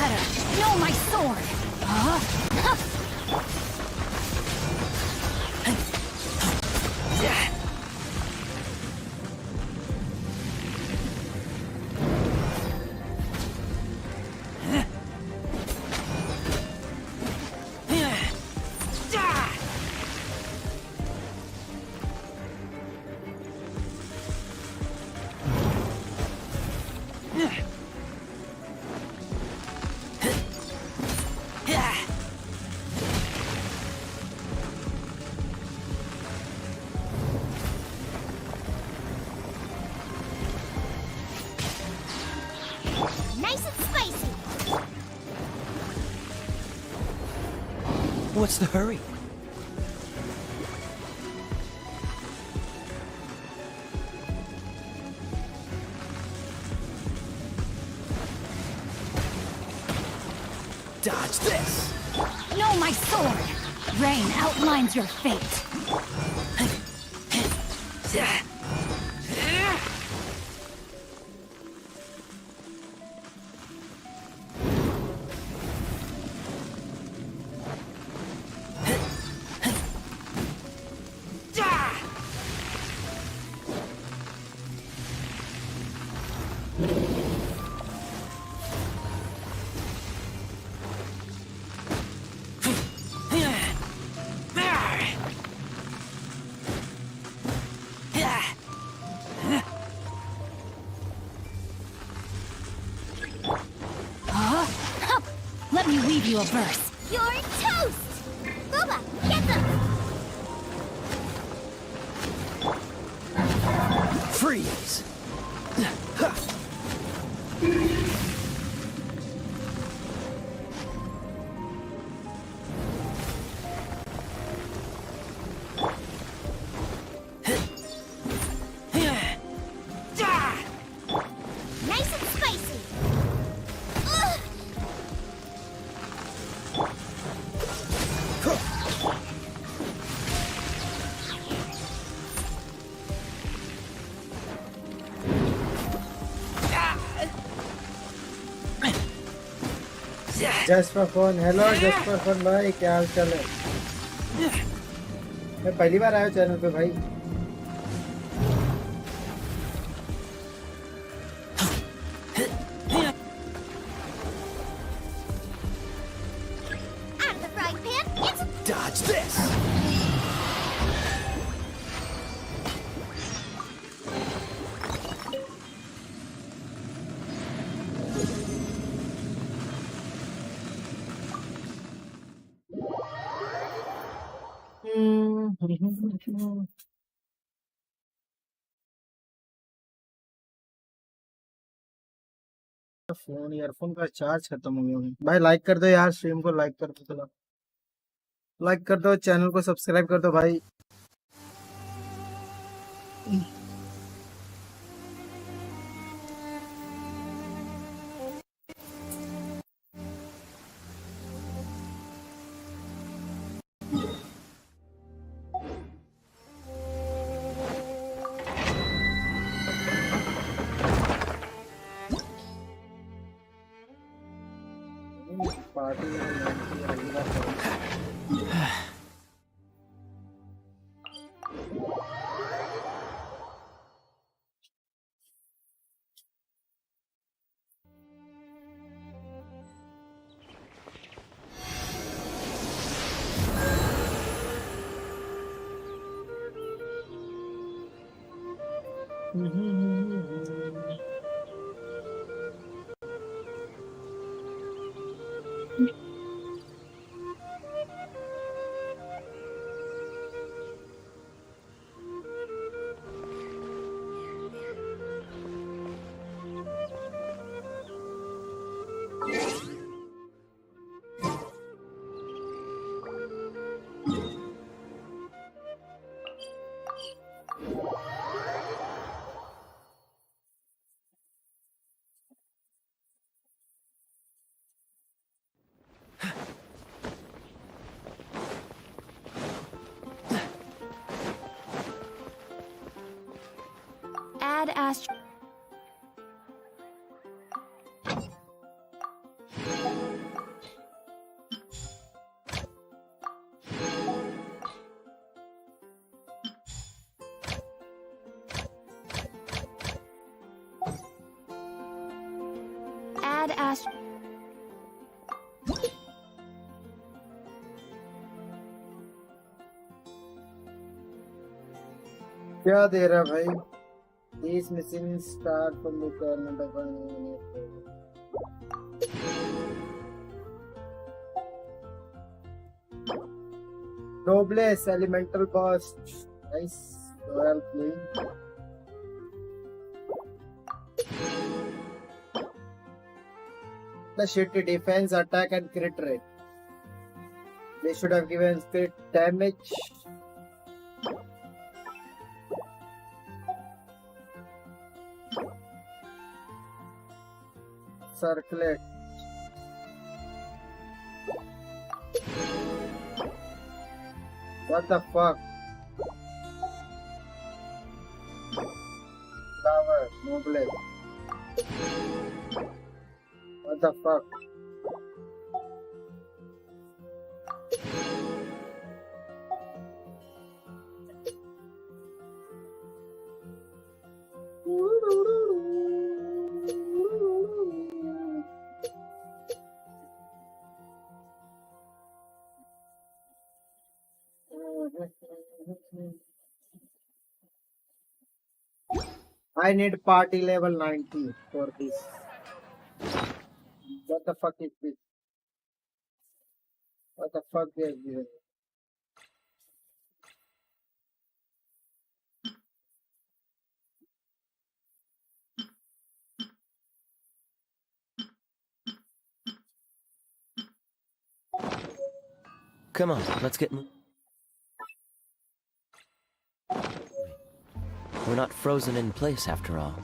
cutter. No, my sword. Nice and spicy. What's the hurry? Dodge this! No, my sword. Rain outlines your fate. Let me weave you a verse. You're toast! Booba, get them! Freeze! Nice and spicy. Ugh. Just for phone hello just for phone भाई क्या हाल चाल है मैं पहली बार आया हूँ channel पे भाई Out of the frying pan, it's Dodge this! Phone earphone का चार्ज खत्म हो गया भाई लाइक कर दो यार स्ट्रीम को लाइक कर दो चलो लाइक कर दो चैनल को सब्सक्राइब कर दो भाई पार्टी में अगला add astro. add Ash. क्या दे रहा भाई? These missing star from the government of Noblesse, elemental cost. Nice. Well played. The shitty defense, attack, and crit rate. They should have given crit damage. Circulate. What the fuck? Flower, noble. What the fuck? I need party level 90 for this. What the fuck is this? What the fuck they are giving? Come on, let's get We're not frozen in place after all.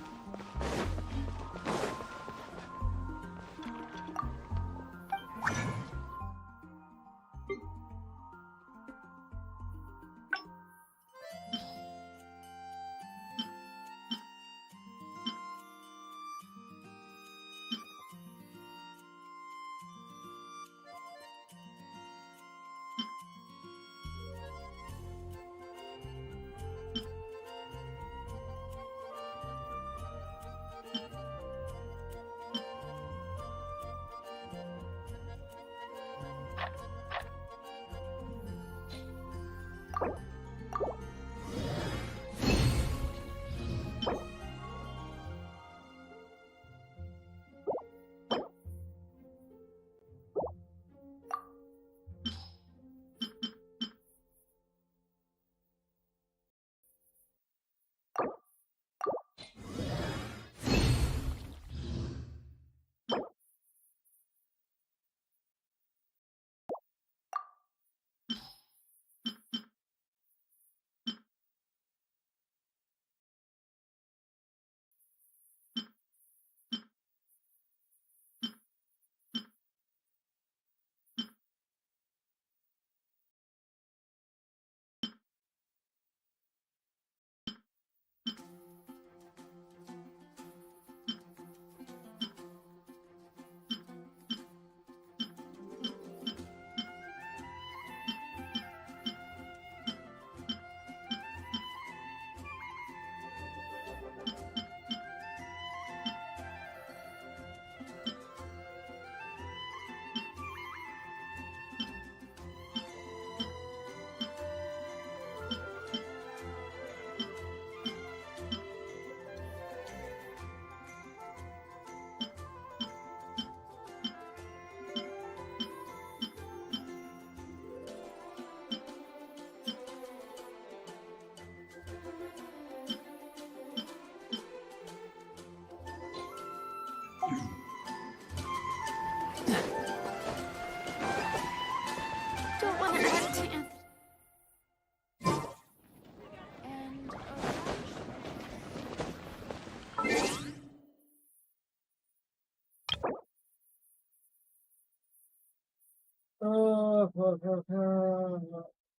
Don't want to add to Anthony.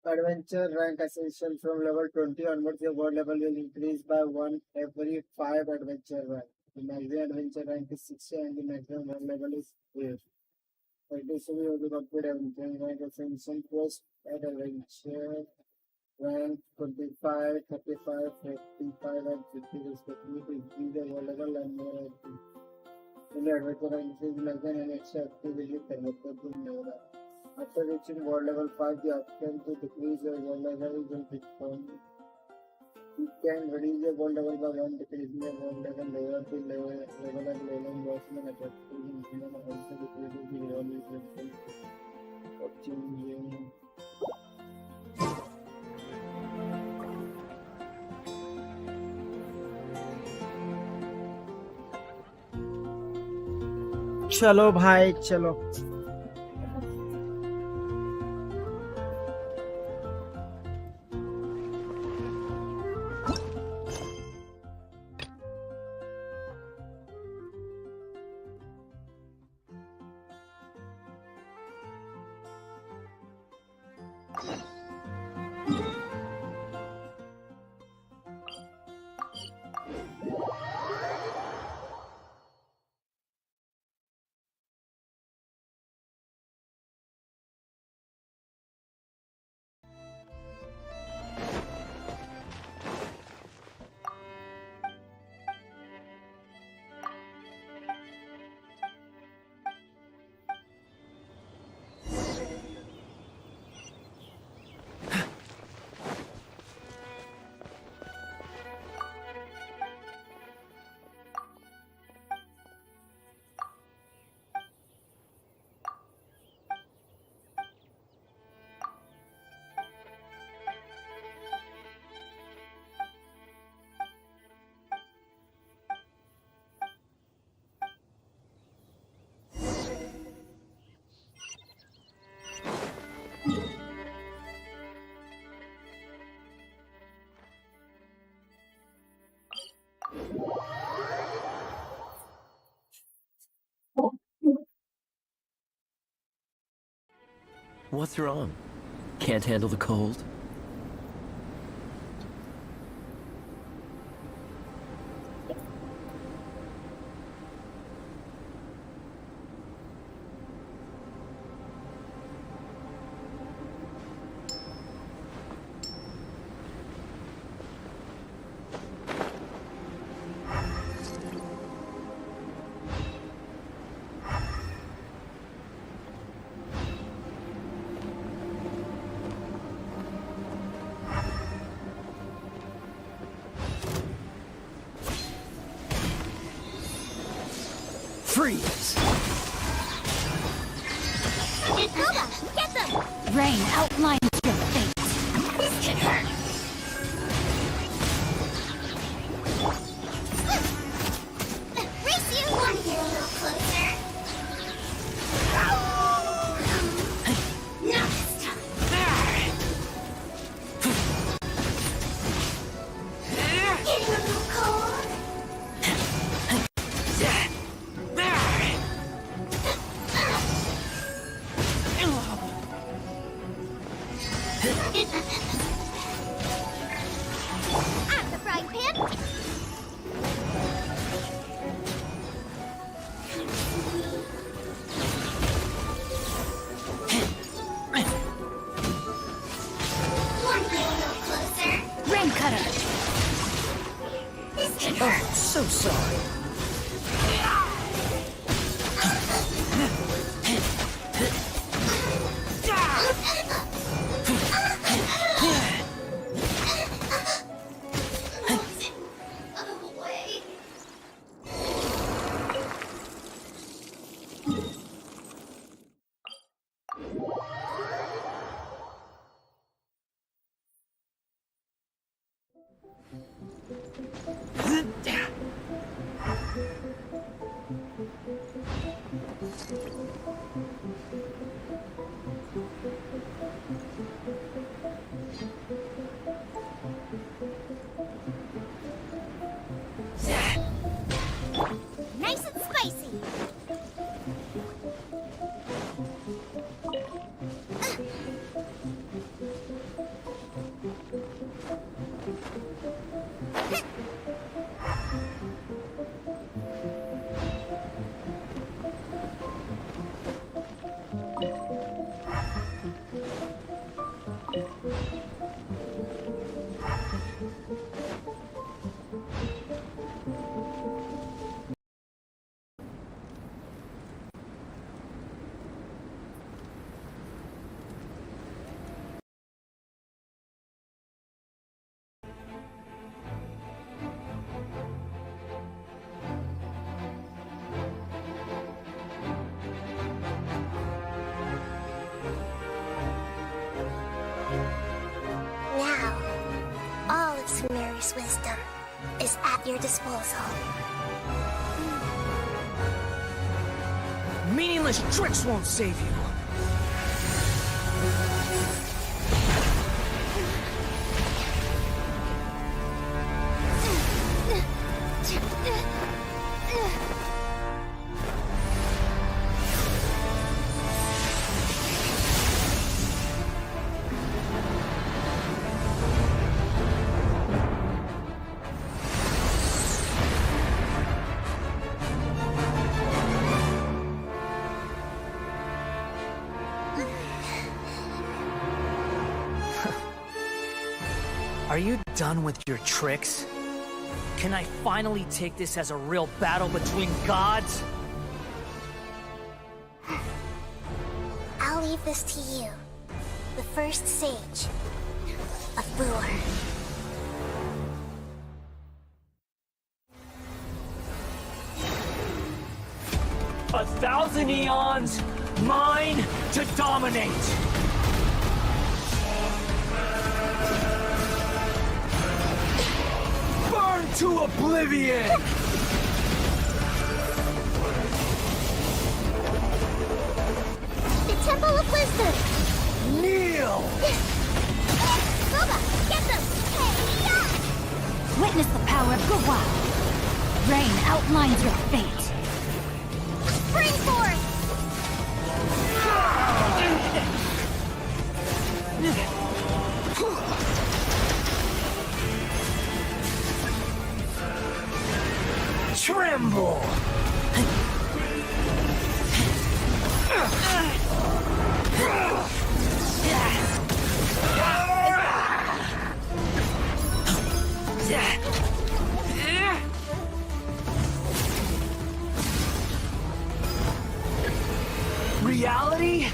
And Adventure rank ascension from level 20 onwards, your god level will increase by 1 every 5 adventure rank. The maximum adventure rank is 60 and the maximum god level is 8. Additionally, you will upgrade adventure rank ascension post at adventure rank 25, 35, 45 and 50 respectively to increase the god level and more. Only adventure increase less than an extra activity connected to mora. After reaching world level 5, the option to decrease your world level will be found. You can reduce your world level by 1, decreasing your world level lower to level at level enforcement effective incident also decreases the evolution of changing. चलो भाई चलो What's wrong? Can't handle the cold? Freeze! Kuba, get them! Rain outlines your fate. Race you! Want to get a little closer? Not this time. Getting a little cold. This wisdom is at your disposal. Meaningless tricks won't save you. Are you done with your tricks? Can I finally take this as a real battle between gods? I'll leave this to you. The first sage of Lure. 1,000 eons, mine to dominate! Burn to oblivion! The Temple of Wisdom! Kneel! Boba, get them! Hey, yeah! Witness the power of Gawa. Rain outlines your fate. Spring forth! Tremble! Reality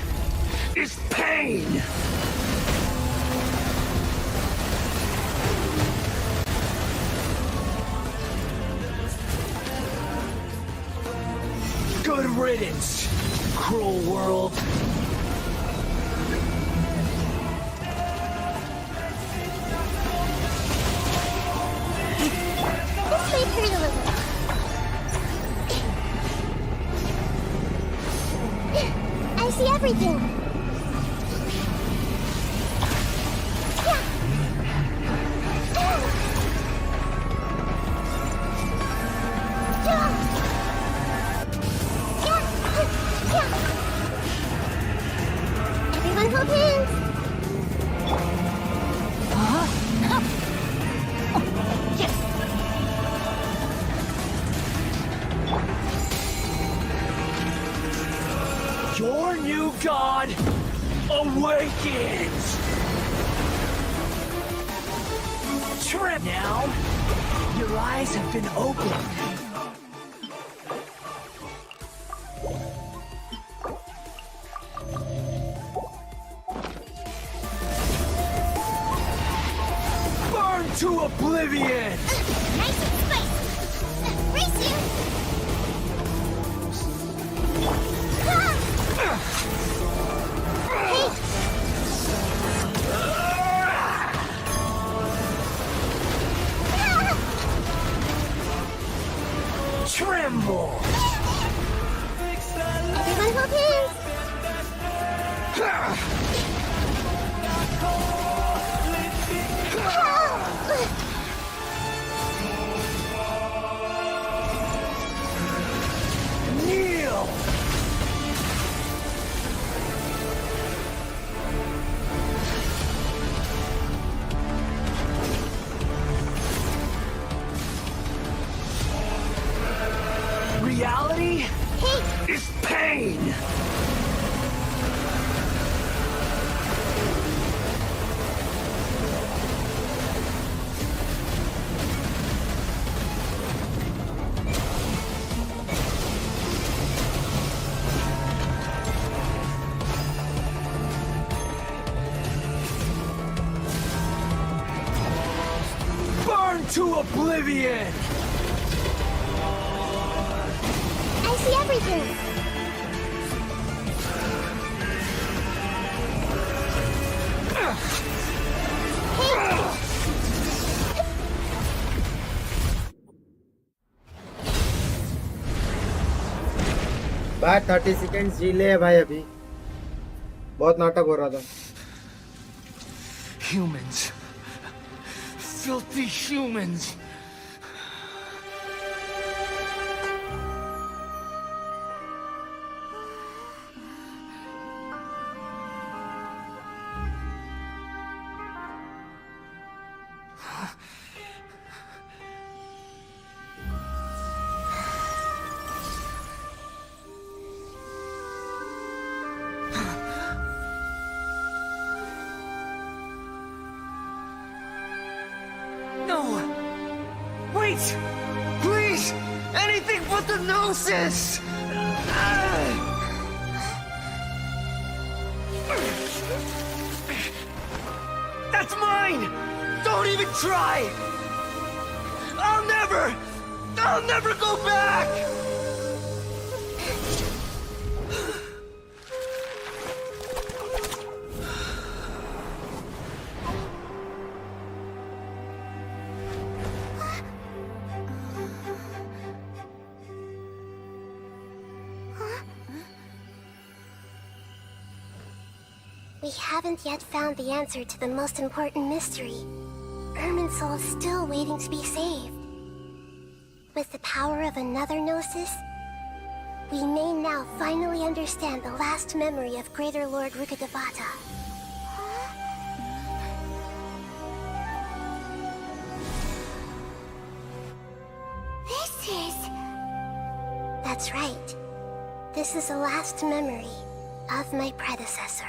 is pain! Good riddance, cruel world. This may hurt a little. I see everything. Everyone hold hands. Yes! Your new god awakens! Trip now! Your eyes have been opened. Burn to oblivion! Nice and spicy. Race you. Hey. Tremble! Everyone hold hands. Kneel! Reality is pain! Burn to oblivion! I see everything. Hey. भाई 30 seconds delay है भाई अभी बहुत नाटक हो रहा था Humans. Filthy humans. Wait! Please! Anything but the gnosis! That's mine! Don't even try! I'll never go back! We haven't yet found the answer to the most important mystery. Irminsul is still waiting to be saved. With the power of another Gnosis, we may now finally understand the last memory of Greater Lord Rukkhadevata. This is... That's right. This is the last memory of my predecessor.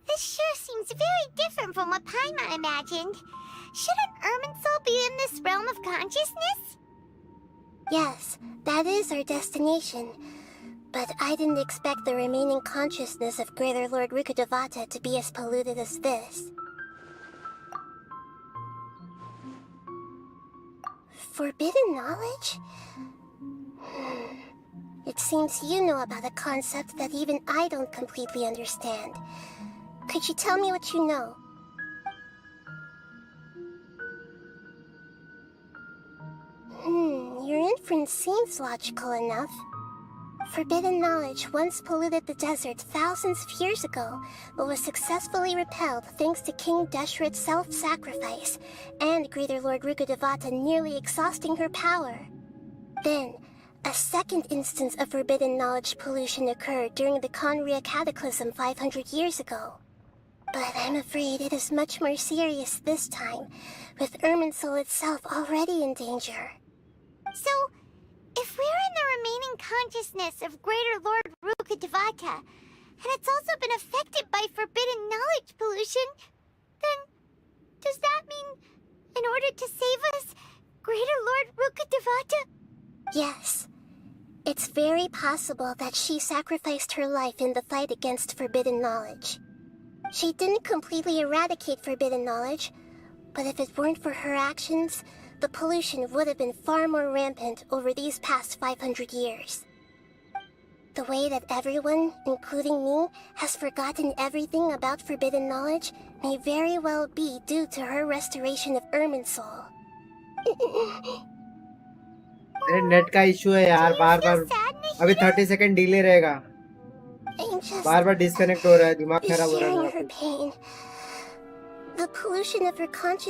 This sure seems very different from what Paimon imagined. Shouldn't Irminsul be in this realm of consciousness? Yes, that is our destination. But I didn't expect the remaining consciousness of Greater Lord Rukkhadevata to be as polluted as this. Forbidden knowledge? It seems you know about a concept that even I don't completely understand. Could you tell me what you know? Your inference seems logical enough. Forbidden knowledge once polluted the desert thousands of years ago, but was successfully repelled thanks to King Deshret's self-sacrifice, and Greater Lord Rukkhadevata nearly exhausting her power. Then, a second instance of forbidden knowledge pollution occurred during the Conria Cataclysm 500 years ago. But I'm afraid it is much more serious this time, with Irminsul itself already in danger. So, if we're in the remaining consciousness of Greater Lord Rukkhadevata, and it's also been affected by forbidden knowledge pollution, then does that mean, in order to save us, Greater Lord Rukkhadevata? Yes. It's very possible that she sacrificed her life in the fight against forbidden knowledge. She didn't completely eradicate forbidden knowledge, but if it weren't for her actions, the pollution would have been far more rampant over these past 500 years. The way that everyone, including me, has forgotten everything about forbidden knowledge may very well be due to her restoration of Irminsul. अरे net का issue है यार बार बार अभी 30 second delay रहेगा बार बार disconnect हो रहा है दिमाग खराब हो रहा है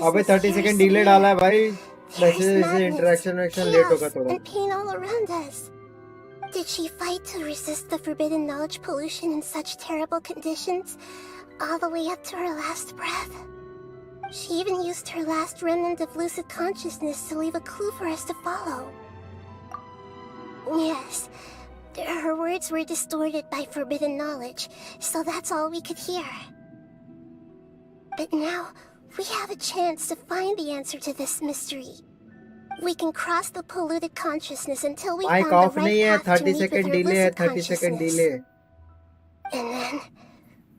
अबे 30 सेकंड डिले डाला है भाई वैसे इंटरेक्शन लेट होगा थोड़ा Did she fight to resist the forbidden knowledge pollution in such terrible conditions, all the way up to her last breath? She even used her last remnant of lucid consciousness to leave a clue for us to follow. Yes, her words were distorted by forbidden knowledge, so that's all we could hear. But now, we have a chance to find the answer to this mystery. We can cross the polluted consciousness until we find the right path to meet with her lucid consciousness. And then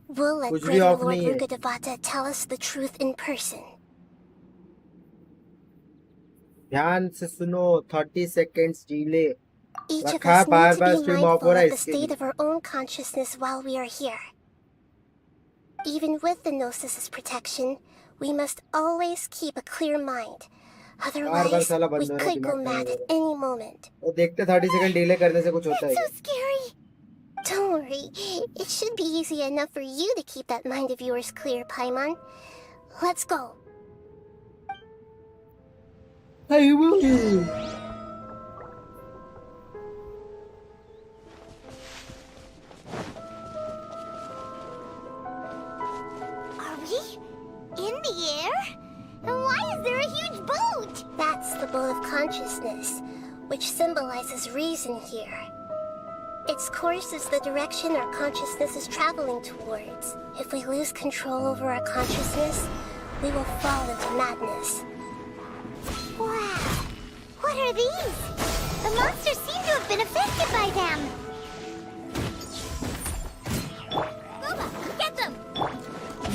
we'll let कुछ भी Greater off Lord नहीं है। Rukkhadevata tell us the truth in person. ध्यान से सुनो, 30 seconds delay Each of रखा, us bar need to bar be stream off mindful हो रहा है of the इसके state लिए। of our own consciousness while we are here. Even with the Gnosis' protection, we must always keep a clear mind. Bar bar Otherwise, साला we बंद हो रहा है, could go दिमाग mad खराब हो at रहा है। any moment. तो देखते 30 सेकंड डिले करने से कुछ होता है That's क्या? so scary. Don't worry, it should be easy enough for you to keep that mind of yours clear, Paimon. Let's go. I will. Are we in the air? And why is there a huge boat? That's the boat of consciousness, which symbolizes reason here. Its course is the direction our consciousness is traveling towards. If we lose control over our consciousness, we will fall into madness. Wow. What are these? The monsters seem to have been affected by them. Booba, get them!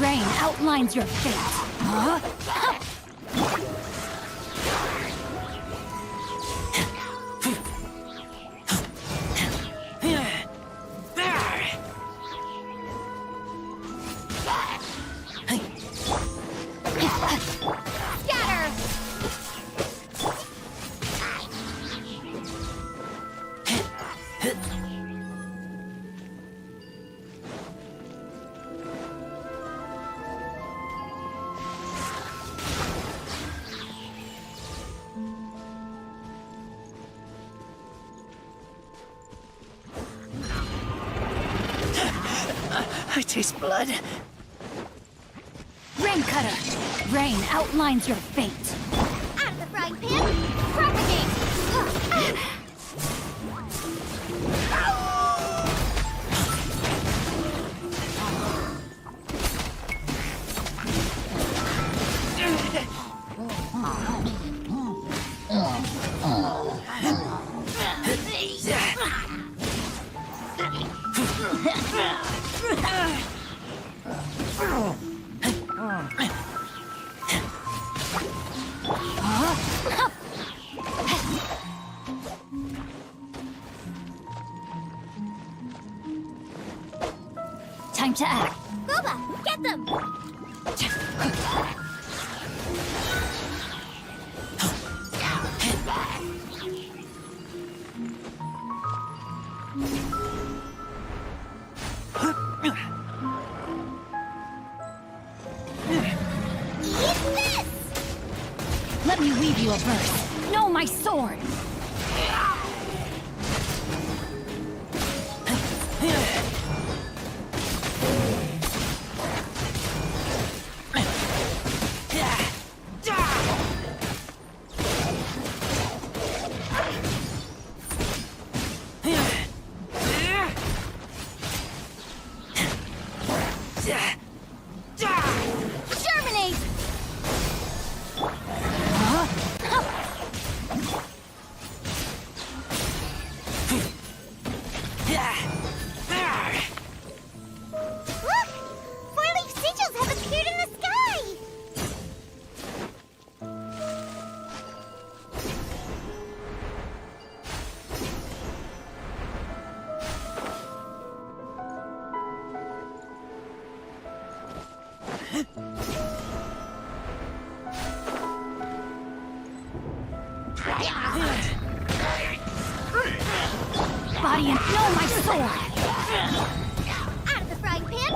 Rain outlines your fate. Huh? Scatter! I taste blood. Rain cutter. Rain outlines your fate. Out of the frying pan! Propagate! Time to act. Booba, get them! Eat this! Let me weave you a verse. Know my sword. Germinate! Look! Four-leaf sigils have appeared in the sky! Body and know my sword. Out of the frying pan!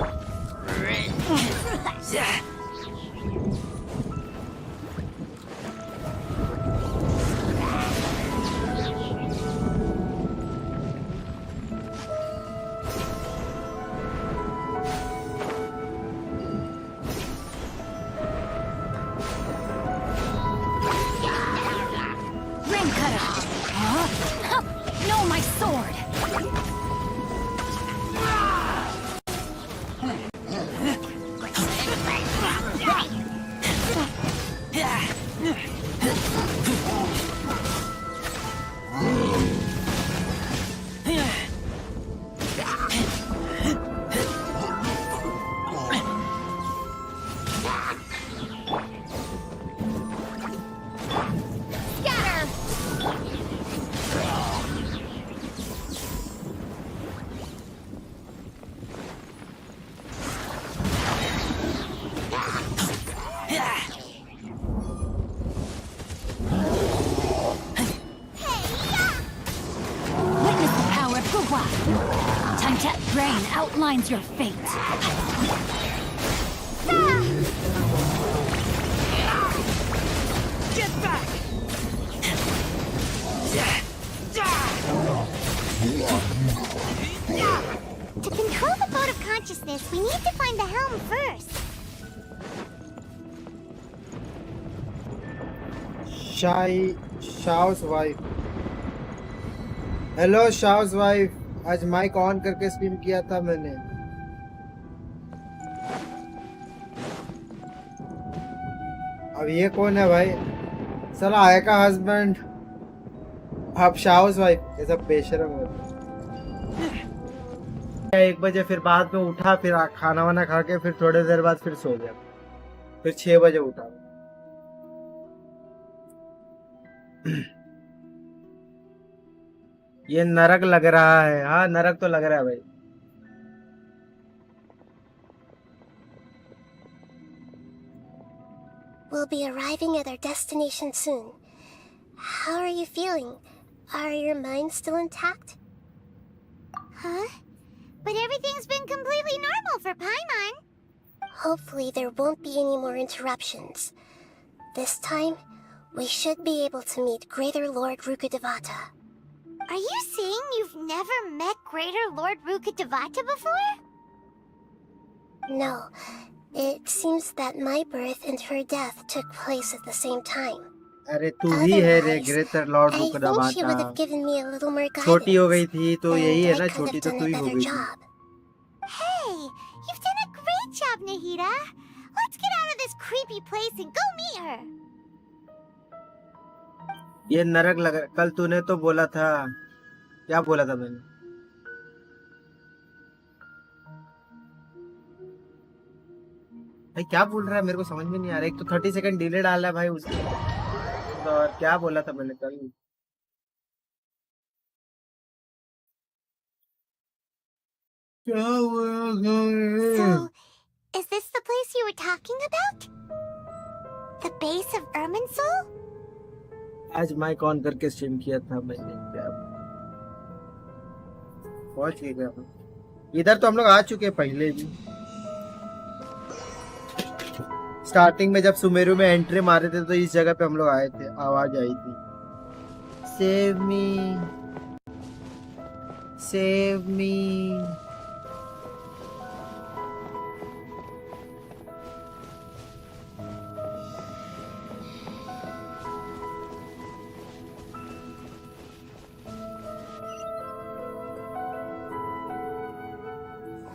Rain cutter. Huh? Know my sword. determines your fate. Get back! To control the boat of consciousness, we need to find the helm first. शाउस wife hello शाउस wife आज mic on करके stream किया था मैंने अब ये कौन है भाई साला आय का हस्बैंड अब शाउस वाइफ ये सब बेशरम है 1 बजे फिर बाद में उठा फिर खाना वाना खा के फिर थोड़ी देर बाद फिर सो गया फिर 6 बजे उठा ये नरक लग रहा है हाँ नरक तो लग रहा है भाई We'll be arriving at our destination soon. How are you feeling? Are your minds still intact? Huh? But everything's been completely normal for Paimon. Hopefully there won't be any more interruptions. This time, we should be able to meet Greater Lord Rukkhadevata. Are you saying you've never met Greater Lord Rukkhadevata before? No. It seems that my birth and her death took place at the same time. अरे तू ही है रे greater Lord I think she would have रुकदवाता given me a little more guidance. छोटी हो गई थी तो यही है and ना I could छोटी have तो done तू a ही हो better गई थी job. Hey, you've done a great job, Nahida. Let's get out of this creepy place and go meet her. ये नरक लग रहा कल तूने तो बोला था क्या बोला था मैंने भाई क्या बोल रहा है मेरे को समझ में नहीं आ रहा एक तो 30 सेकंड डिले डाल रहा है भाई उसके और क्या बोला था मैंने कल क्या So, is this the place you were talking about? The base of Irminsul? आज माइक ऑन करके स्ट्रीम किया था मैंने क्या पहुंच गया इधर तो हम लोग आ चुके हैं पहले भी स्टार्टिंग में जब सुमेरु में एंट्री मारे थे तो इस जगह पे हम लोग आए थे आवाज आई थी save me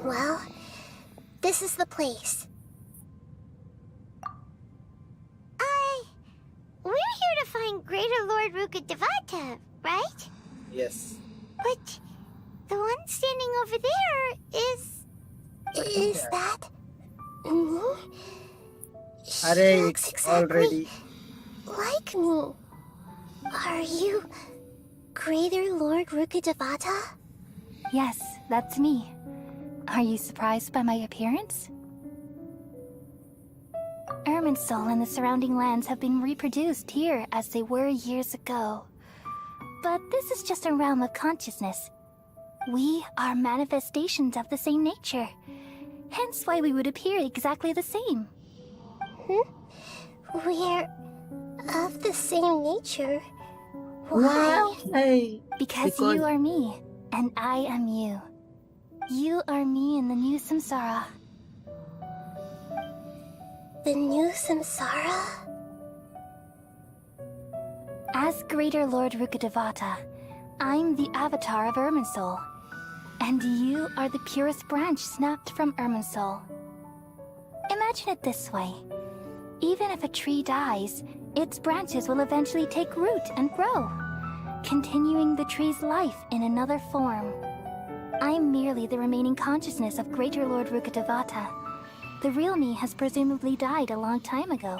Well, this is the place. We're here to find Greater Lord Rukkhadevata, right? Yes But the one standing over there is... Is that me? अरे She looks already exactly like me. Are you Greater Lord Rukkhadevata? Yes, that's me. Are you surprised by my appearance? Irminsul and the surrounding lands have been reproduced here as they were years ago. But this is just a realm of consciousness. We are manifestations of the same nature. Hence why we would appear exactly the same. We're of the same nature. Why? Because you are me, and I am you. You are me in the new samsara. The new samsara? As Greater Lord Rukkhadevata, I'm the avatar of Irminsul. And you are the purest branch snapped from Irminsul. Imagine it this way. Even if a tree dies, its branches will eventually take root and grow, continuing the tree's life in another form. I'm merely the remaining consciousness of Greater Lord Rukkhadevata. The real me has presumably died a long time ago.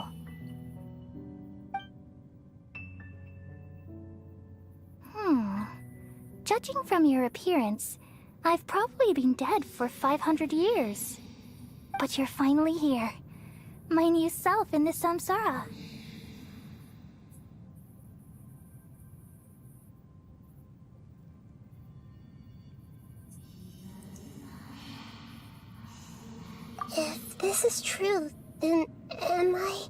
Judging from your appearance, I've probably been dead for 500 years. But you're finally here. My new self in this samsara. If this is true, then am I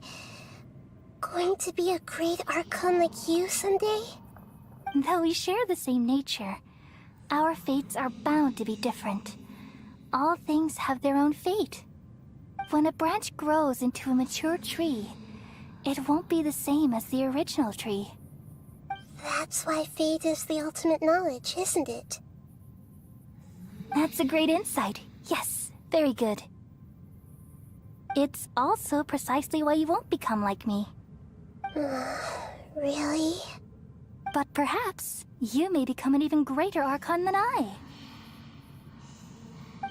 going to be a great Archon like you someday? Though we share the same nature, our fates are bound to be different. All things have their own fate. When a branch grows into a mature tree, it won't be the same as the original tree. That's why fate is the ultimate knowledge, isn't it? That's a great insight. Yes, very good. It's also precisely why you won't become like me. Really? But perhaps you may become an even greater Archon than I.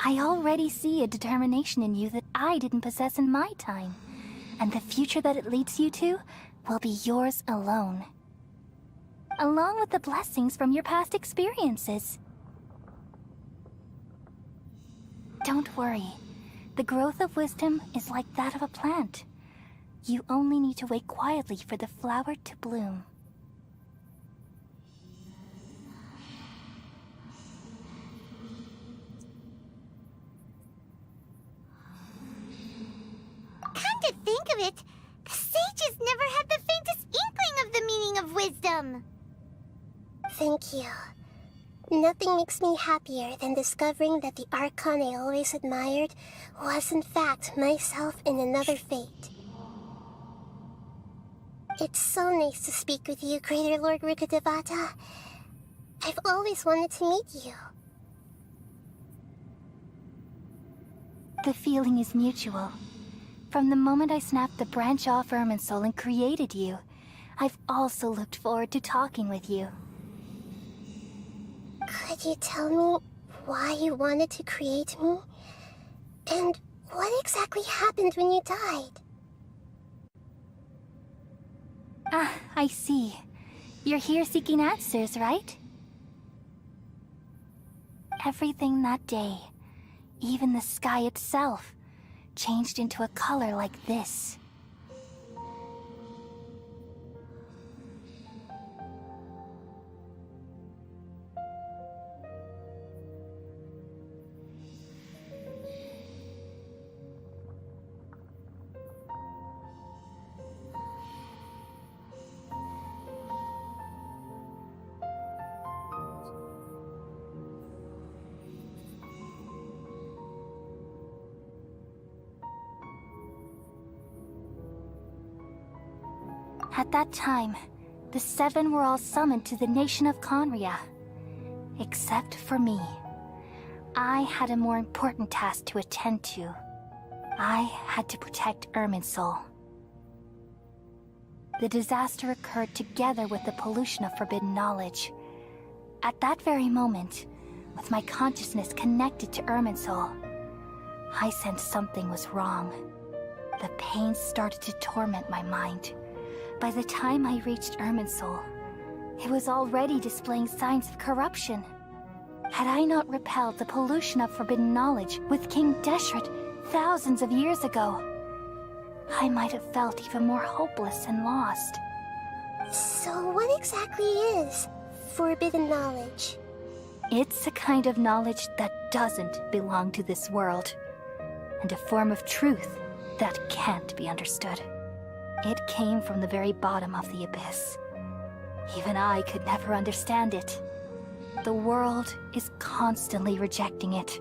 I already see a determination in you that I didn't possess in my time, and the future that it leads you to will be yours alone. Along with the blessings from your past experiences. Don't worry. The growth of wisdom is like that of a plant. You only need to wait quietly for the flower to bloom. Come to think of it, the sages never had the faintest inkling of the meaning of wisdom. Thank you. Nothing makes me happier than discovering that the Archon I always admired was in fact myself in another fate. It's so nice to speak with you, Greater Lord Rukkhadevata. I've always wanted to meet you. The feeling is mutual. From the moment I snapped the branch off Irminsul and created you, I've also looked forward to talking with you. Could you tell me why you wanted to create me? And what exactly happened when you died? Ah, I see. You're here seeking answers, right? Everything that day, even the sky itself, changed into a color like this. At that time, the seven were all summoned to the nation of Conria. Except for me. I had a more important task to attend to. I had to protect Irminsul. The disaster occurred together with the pollution of forbidden knowledge. At that very moment, with my consciousness connected to Irminsul, I sensed something was wrong. The pain started to torment my mind. By the time I reached Irminsul, it was already displaying signs of corruption. Had I not repelled the pollution of forbidden knowledge with King Deshret thousands of years ago, I might have felt even more hopeless and lost. So what exactly is forbidden knowledge? It's a kind of knowledge that doesn't belong to this world, and a form of truth that can't be understood. It came from the very bottom of the abyss. Even I could never understand it. The world is constantly rejecting it,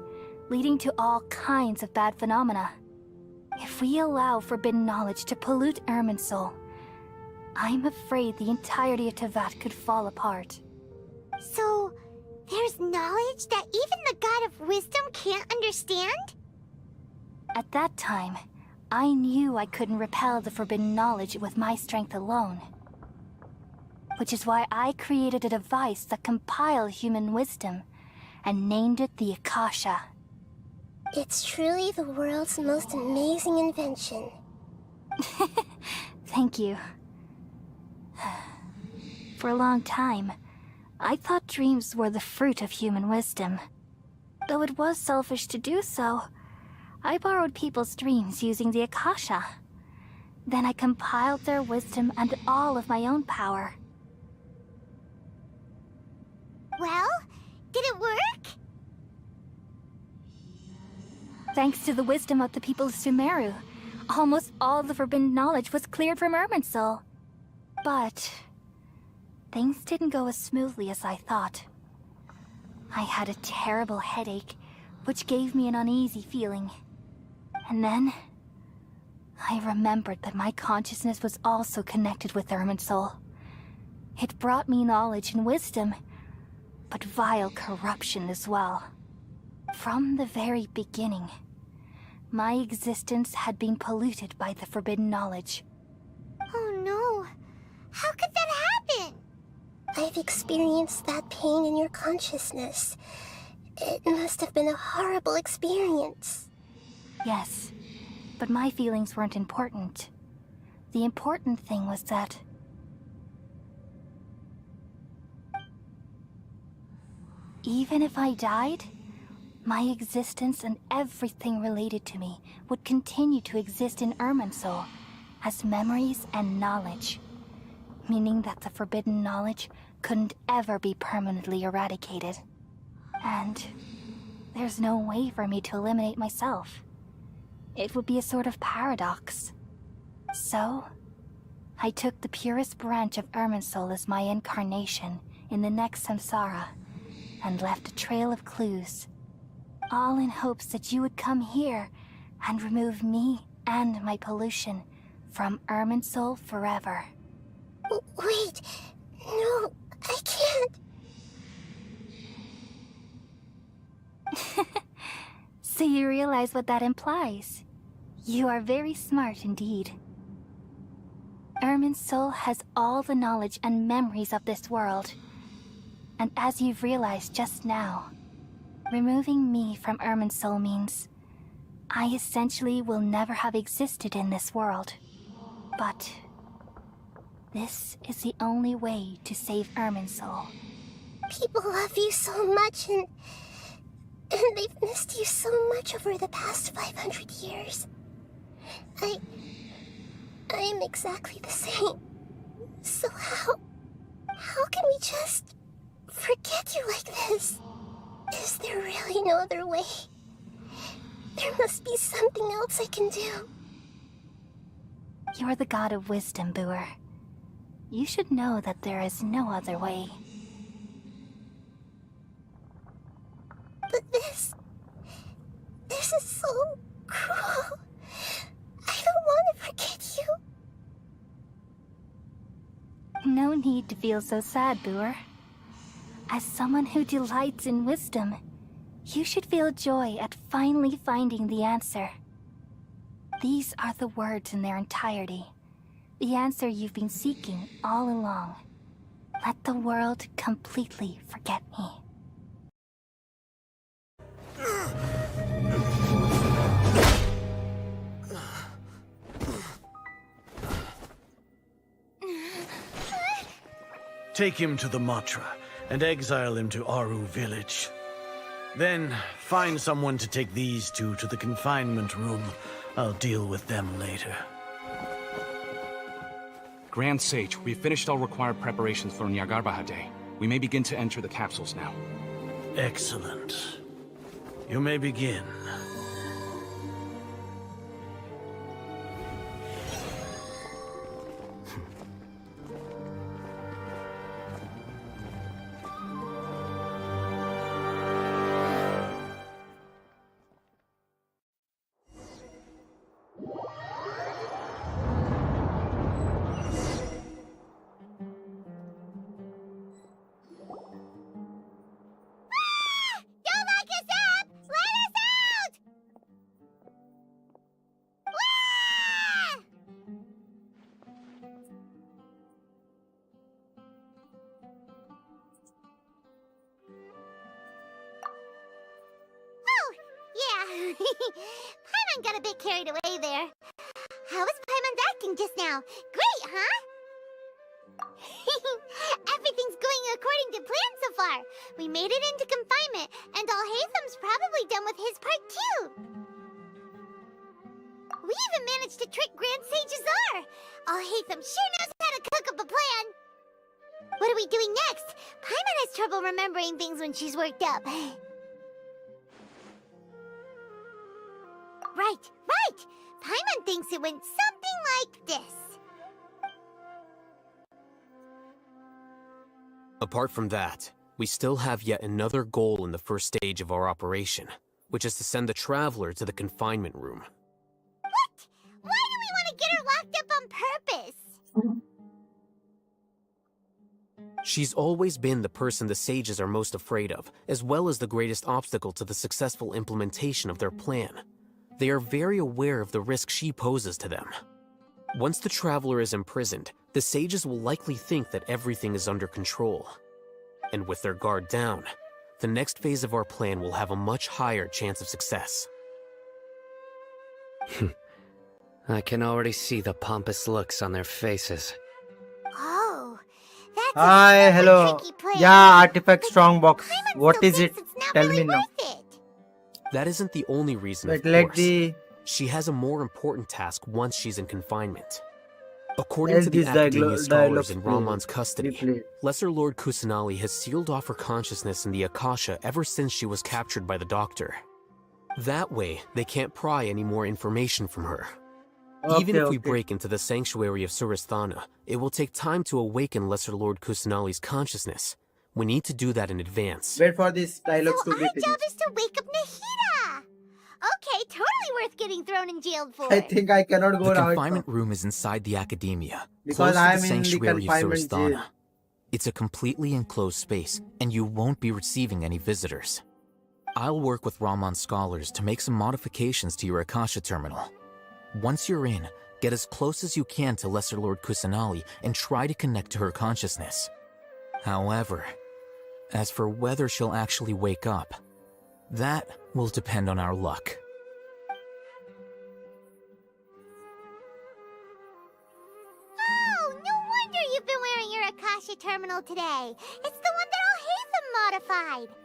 leading to all kinds of bad phenomena. If we allow forbidden knowledge to pollute Irminsul, I'm afraid the entirety of Teyvat could fall apart. So, there's knowledge that even the God of Wisdom can't understand? At that time, I knew I couldn't repel the forbidden knowledge with my strength alone. Which is why I created a device that compiled human wisdom, and named it the Akasha. It's truly the world's most amazing invention. Thank you. For a long time, I thought dreams were the fruit of human wisdom. Though it was selfish to do so, I borrowed people's dreams using the Akasha. Then I compiled their wisdom and all of my own power. Well, did it work? Thanks to the wisdom of the people of Sumeru, almost all the forbidden knowledge was cleared from Irminsul. But things didn't go as smoothly as I thought. I had a terrible headache, which gave me an uneasy feeling. And then I remembered that my consciousness was also connected with Irminsul. It brought me knowledge and wisdom, but vile corruption as well. From the very beginning, my existence had been polluted by the forbidden knowledge. Oh no. How could that happen? I've experienced that pain in your consciousness. It must have been a horrible experience. Yes, but my feelings weren't important. The important thing was that even if I died, my existence and everything related to me would continue to exist in Irminsul as memories and knowledge, meaning that the forbidden knowledge couldn't ever be permanently eradicated. And there's no way for me to eliminate myself. It would be a sort of paradox. So, I took the purest branch of Irminsul as my incarnation in the next samsara, and left a trail of clues, all in hopes that you would come here and remove me and my pollution from Irminsul forever. Wait, no, I can't. So you realize what that implies. You are very smart indeed. Irminsul has all the knowledge and memories of this world. And as you've realized just now, removing me from Irminsul means I essentially will never have existed in this world. But this is the only way to save Irminsul. People love you so much, and they've missed you so much over the past 500 years. I am exactly the same. So how can we just forget you like this? Is there really no other way? There must be something else I can do. You're the god of wisdom, Boer. You should know that there is no other way. But this is so cruel. I don't want to forget you. No need to feel so sad, Boer. As someone who delights in wisdom, you should feel joy at finally finding the answer. These are the words in their entirety. The answer you've been seeking all along. Let the world completely forget me. Take him to the Matra and exile him to Aru village. Then find someone to take these two to the confinement room. I'll deal with them later. Grand Sage, we've finished all required preparations for Nyagarbha Day. We may begin to enter the capsules now. Excellent. You may begin. Paimon got a bit carried away there. How was Paimon's acting just now? Great, huh? Everything's going according to plan so far. We made it into confinement, and Alhaitham's probably done with his part too. We even managed to trick Grand Sage Azar. Alhaitham sure knows how to cook up a plan. What are we doing next? Paimon has trouble remembering things when she's worked up. Right. Paimon thinks it went something like this. Apart from that, we still have yet another goal in the first stage of our operation, which is to send the Traveler to the confinement room. What? Why do we want to get her locked up on purpose? She's always been the person the sages are most afraid of, as well as the greatest obstacle to the successful implementation of their plan. They are very aware of the risk she poses to them. Once the Traveler is imprisoned, the sages will likely think that everything is under control. And with their guard down, the next phase of our plan will have a much higher chance of success. I can already see the pompous looks on their faces. Oh, that's Hi, a hello. tricky plan. Yeah, Artifact But Strongbox. Paimon What still is it? thinks it's not Tell really me now. worth it. That isn't the only reason, Wait, of let course. the... She has a more important task once she's in confinement. According Let to the this Academia scholars in play. Ramon's custody, Replay. Lesser Lord Kusanali has sealed off her consciousness in the Akasha ever since she was captured by the Doctor. That way, they can't pry any more information from her. Even if we break into the sanctuary of Surasthana, it will take time to awaken Lesser Lord Kusanali's consciousness. We need to do that in advance. Wait for this dialogue So to be our job finished. is to wake up Nahida. Okay, totally worth getting thrown in jail for. I think I cannot go The now. confinement room is inside the Academia, Because close to I'm the in the sanctuary of confinement jail. Surasthana. It's a completely enclosed space, and you won't be receiving any visitors. I'll work with Ramon's scholars to make some modifications to your Akasha terminal. Once you're in, get as close as you can to Lesser Lord Kusanali and try to connect to her consciousness. However, as for whether she'll actually wake up, that will depend on our luck. Oh, no wonder you've been wearing your Akasha terminal today. It's the one that all Hatham modified.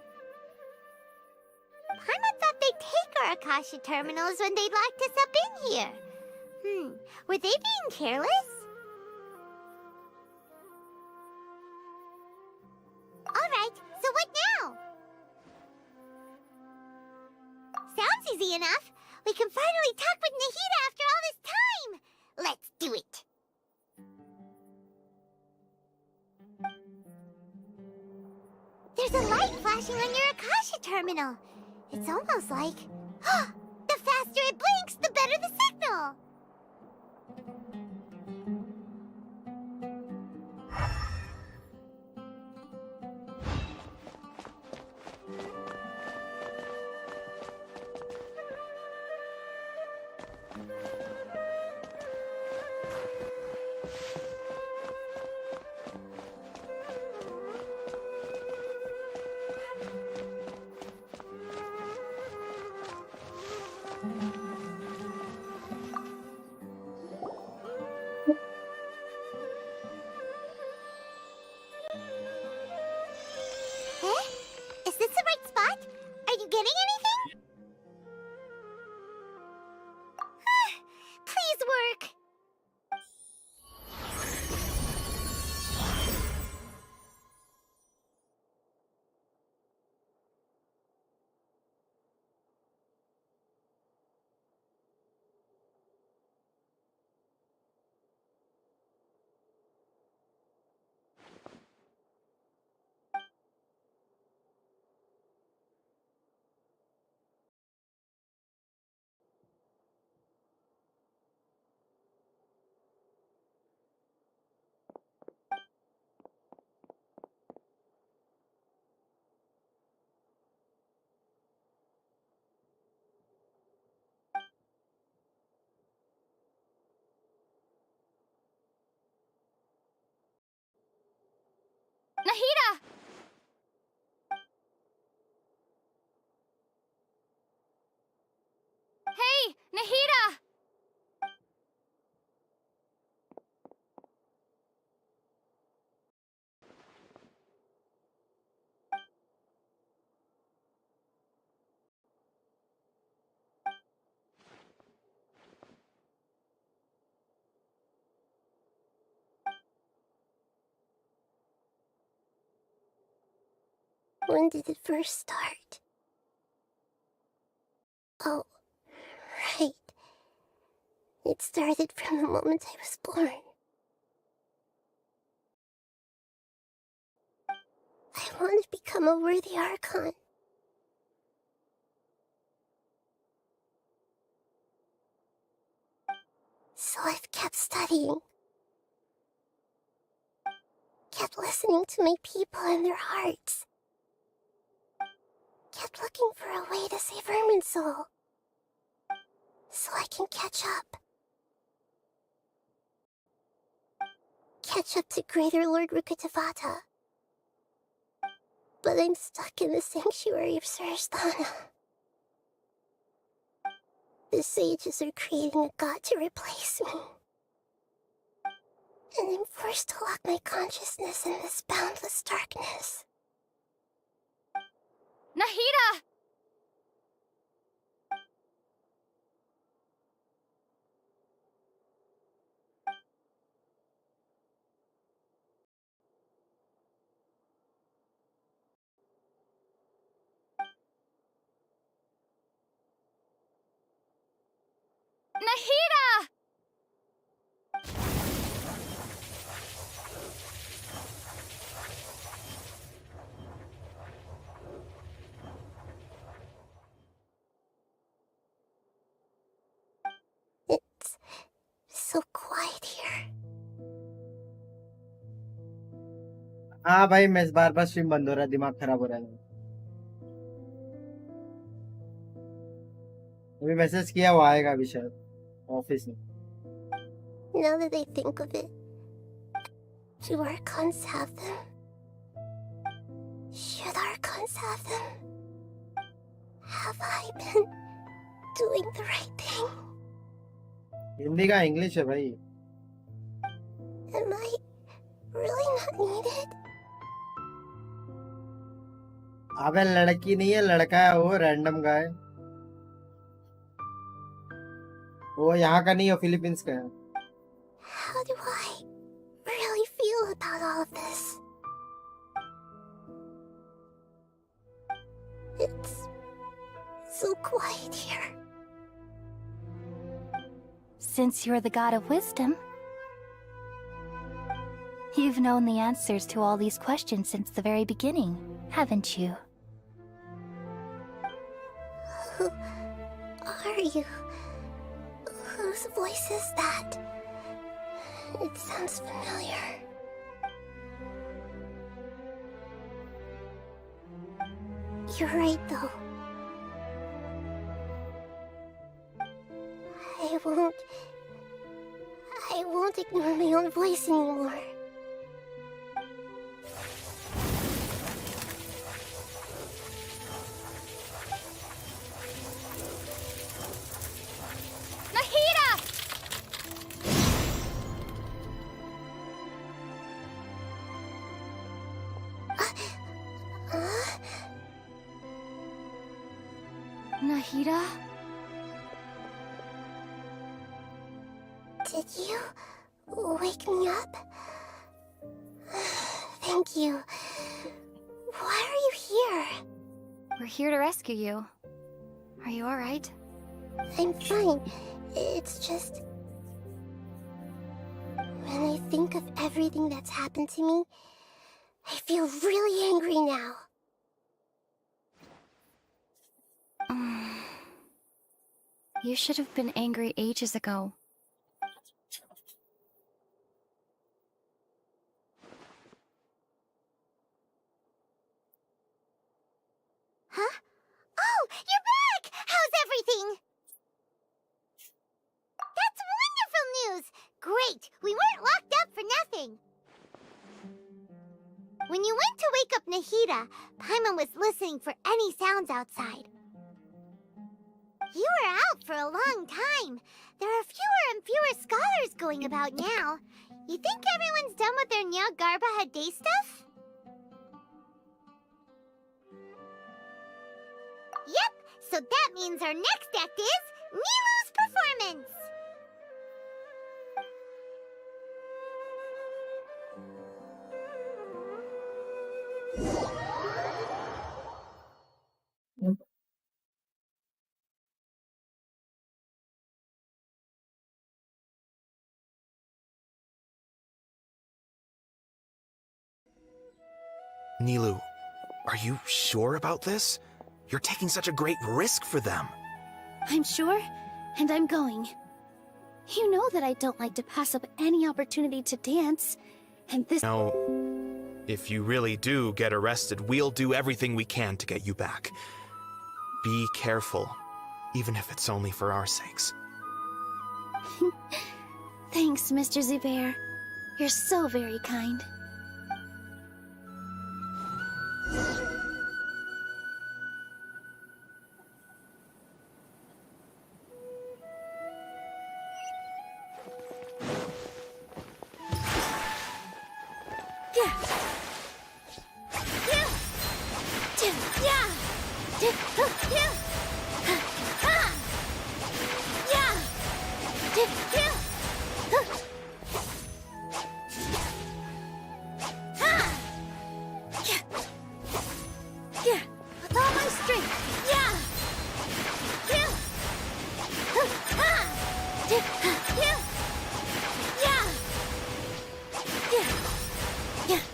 Paimon thought they'd take our Akasha terminals when they locked us up in here. Were they being careless? Alright, so what now? Sounds easy enough. We can finally talk with Nahida after all this time. Let's do it. There's a light flashing on your Akasha terminal. It's almost like... the faster it blinks, the better the signal. Is this the right spot? Are you getting anything? Please work. Nahida! Hey, Nahida! When did it first start? Oh, right. It started from the moment I was born. I want to become a worthy Archon. So I've kept studying. Kept listening to my people and their hearts. Kept looking for a way to save Irminsul. So I can catch up. Catch up to Greater Lord Rukkhadevata. But I'm stuck in the sanctuary of Sarasthana. The sages are creating a god to replace me. And I'm forced to lock my consciousness in this boundless darkness. Nahida! Nahida! It's so quiet here. हाँ भाई, मैं बार बार stream बंद हो रहा है, दिमाग खराब हो रहा है। अभी मैसेज किया, वो आएगा अभी शायद ऑफिस में। Now that I think of it, do Archons have them? Should Archons have them? Have I been doing the right thing? Hindi का इंग्लिश है भाई। Am I really not needed? अबे लड़की नहीं है, लड़का है वो, रैंडम का है वो, यहाँ का नहीं है, फिलीपींस का है। How do I really feel about all of this? It's so quiet here. Since you're the god of wisdom, you've known the answers to all these questions since the very beginning, haven't you? Who are you? Whose voice is that? It sounds familiar. You're right, though. I won't ignore my own voice anymore. Nahida! Nahida? Did you wake me up? Thank you. Why are you here? We're here to rescue you. Are you alright? I'm fine. It's just... when I think of everything that's happened to me, I feel really angry now. You should have been angry ages ago. Huh? Oh, you're back! How's everything? That's wonderful news! Great! We weren't locked up for nothing! When you went to wake up Nahida, Paimon was listening for any sounds outside. You were out for a long time. There are fewer and fewer scholars going about now. You think everyone's done with their Nya Garbaha day stuff? Yep, so that means our next act is Nilu's performance! Nilu, are you sure about this? You're taking such a great risk for them. I'm sure, and I'm going. You know that I don't like to pass up any opportunity to dance, and this— Now, if you really do get arrested, we'll do everything we can to get you back. Be careful, even if it's only for our sakes. Thanks, Mr. Zubair. You're so very kind.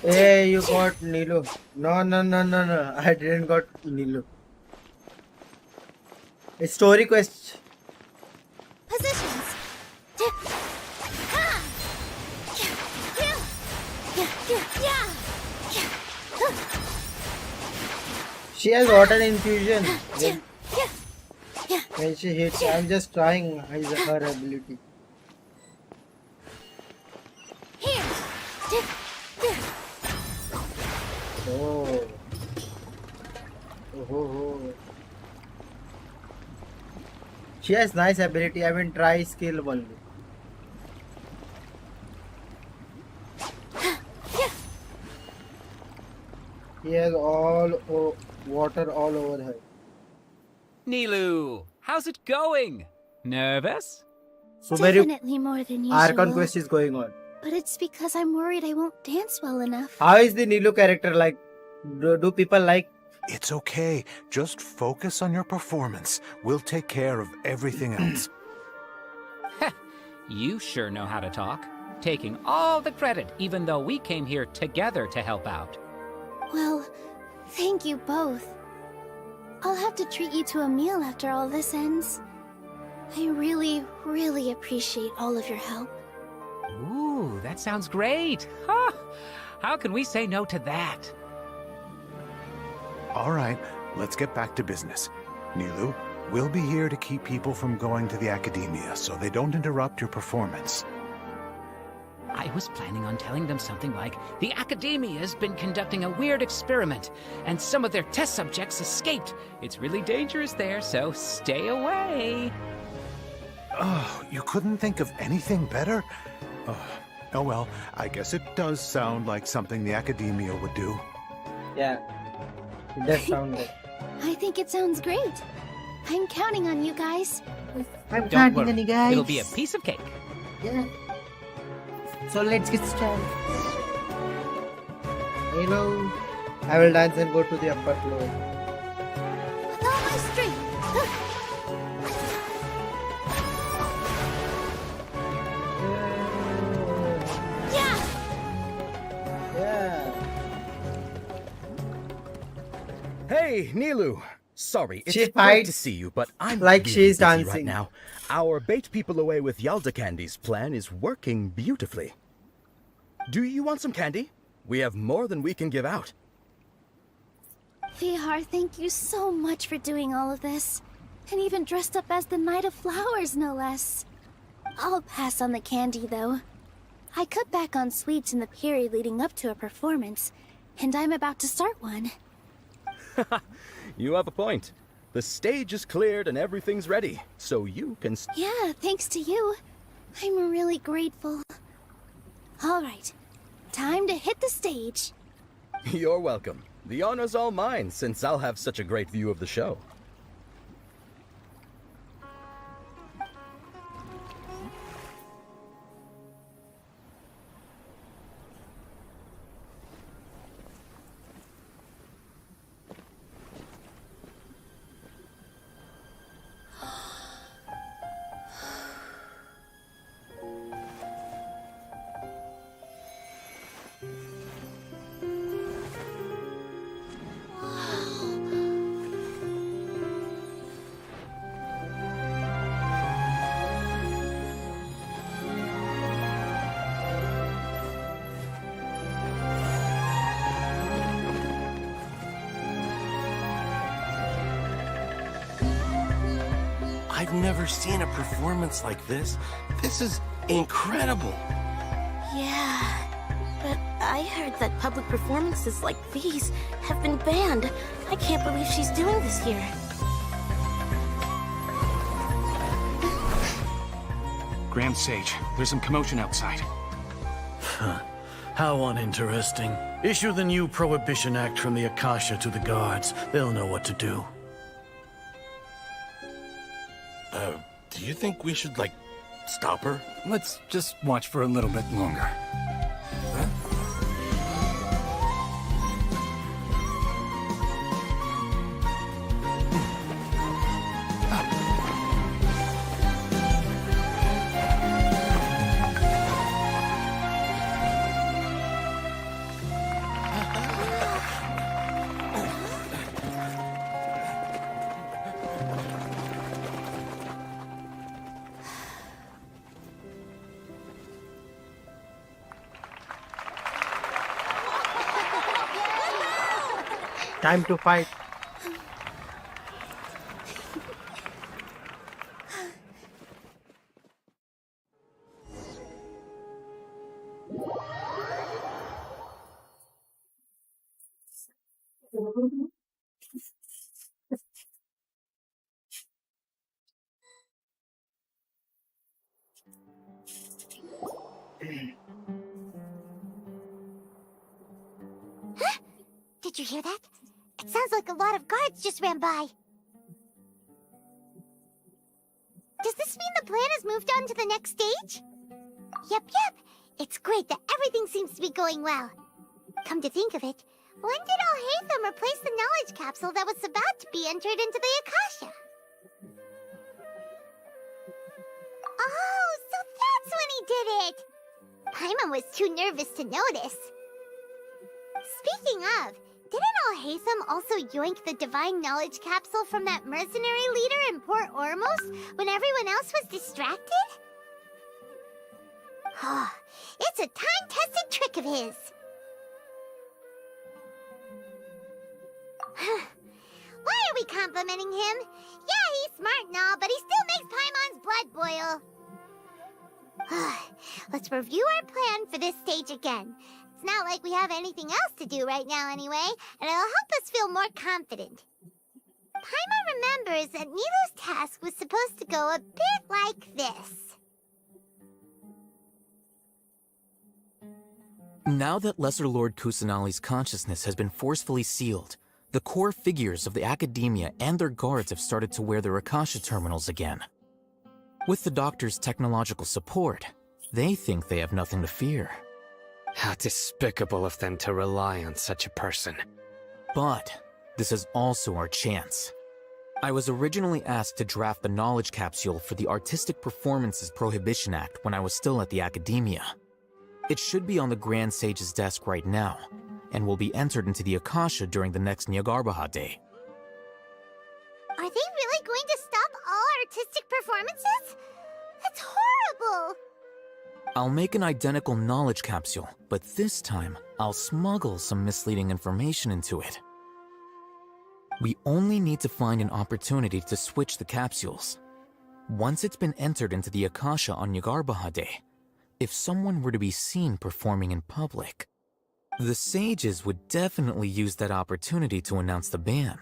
Hey, you got Nilu. No. I didn't got Nilu. A story quest. Positions. She has water infusion. When she hits, I'm just trying her ability. Oh. She has nice ability. I will try skill only. He has water all over her. Nilu, how's it going? Nervous? So very Definitely more than usual. our conquest is going on. But it's because I'm worried I won't dance well enough. How is the Nilu character like? Do people like? It's okay. Just focus on your performance. We'll take care of everything else. You sure know how to talk. Taking all the credit, even though we came here together to help out. Well, thank you both. I'll have to treat you to a meal after all this ends. I really, really appreciate all of your help. Ooh, that sounds great. Huh. How can we say no to that? All right, let's get back to business. Nilu, we'll be here to keep people from going to the academia so they don't interrupt your performance. I was planning on telling them something like, the Academia's been conducting a weird experiment, and some of their test subjects escaped. It's really dangerous there, so stay away. Oh, you couldn't think of anything better? Oh well, I guess it does sound like something the Academia would do. Yeah, it does sound good. I think it sounds great. I'm counting on you guys. I'm Don't counting worry. on you guys. It'll be a piece of cake. Yeah. So let's get started. Hello. I will dance and go to the upper floor. With all my strength. Yeah. Hey, Nilu. Sorry, it's She great fights to see you, but I'm like really she's busy right dancing. now. Our bait people away with Yalda candies plan is working beautifully. Do you want some candy? We have more than we can give out. Vihar, thank you so much for doing all of this. And even dressed up as the Knight of Flowers, no less. I'll pass on the candy, though. I cut back on sweets in the period leading up to a performance, and I'm about to start one. You have a point. The stage is cleared and everything's ready, so you can... Yeah, thanks to you. I'm really grateful. All right, time to hit the stage. You're welcome. The honor's all mine, since I'll have such a great view of the show. I've never seen a performance like this. This is incredible. Yeah, but I heard that public performances like these have been banned. I can't believe she's doing this here. Grand Sage, there's some commotion outside. How uninteresting. Issue the new Prohibition Act from the Akasha to the guards. They'll know what to do. Do you think we should, like, stop her? Let's just watch for a little bit longer. Time to fight. Did you hear that? It sounds like a lot of guards just ran by. Does this mean the plan has moved on to the next stage? Yep. It's great that everything seems to be going well. Come to think of it, when did Al-Haytham replace the knowledge capsule that was about to be entered into the Akasha? Oh, so that's when he did it! Paimon was too nervous to notice. Speaking of, didn't Al-Haytham also yoink the divine knowledge capsule from that mercenary leader in Port Ormos when everyone else was distracted? Oh, it's a time-tested trick of his. Why are we complimenting him? Yeah, he's smart and all, but he still makes Paimon's blood boil. Let's review our plan for this stage again. It's not like we have anything else to do right now anyway, and it'll help us feel more confident. Paimon remembers that Nilou's task was supposed to go a bit like this. Now that Lesser Lord Kusanali's consciousness has been forcefully sealed, the core figures of the academia and their guards have started to wear their Akasha terminals again. With the doctor's technological support, they think they have nothing to fear. How despicable of them to rely on such a person. But this is also our chance. I was originally asked to draft the knowledge capsule for the Artistic Performances Prohibition Act when I was still at the academia. It should be on the Grand Sage's desk right now, and will be entered into the Akasha during the next Nyagarbha Day. Are they really going to stop all artistic performances? That's horrible! I'll make an identical knowledge capsule, but this time, I'll smuggle some misleading information into it. We only need to find an opportunity to switch the capsules. Once it's been entered into the Akasha on Nyagarbha Day, if someone were to be seen performing in public, the sages would definitely use that opportunity to announce the ban,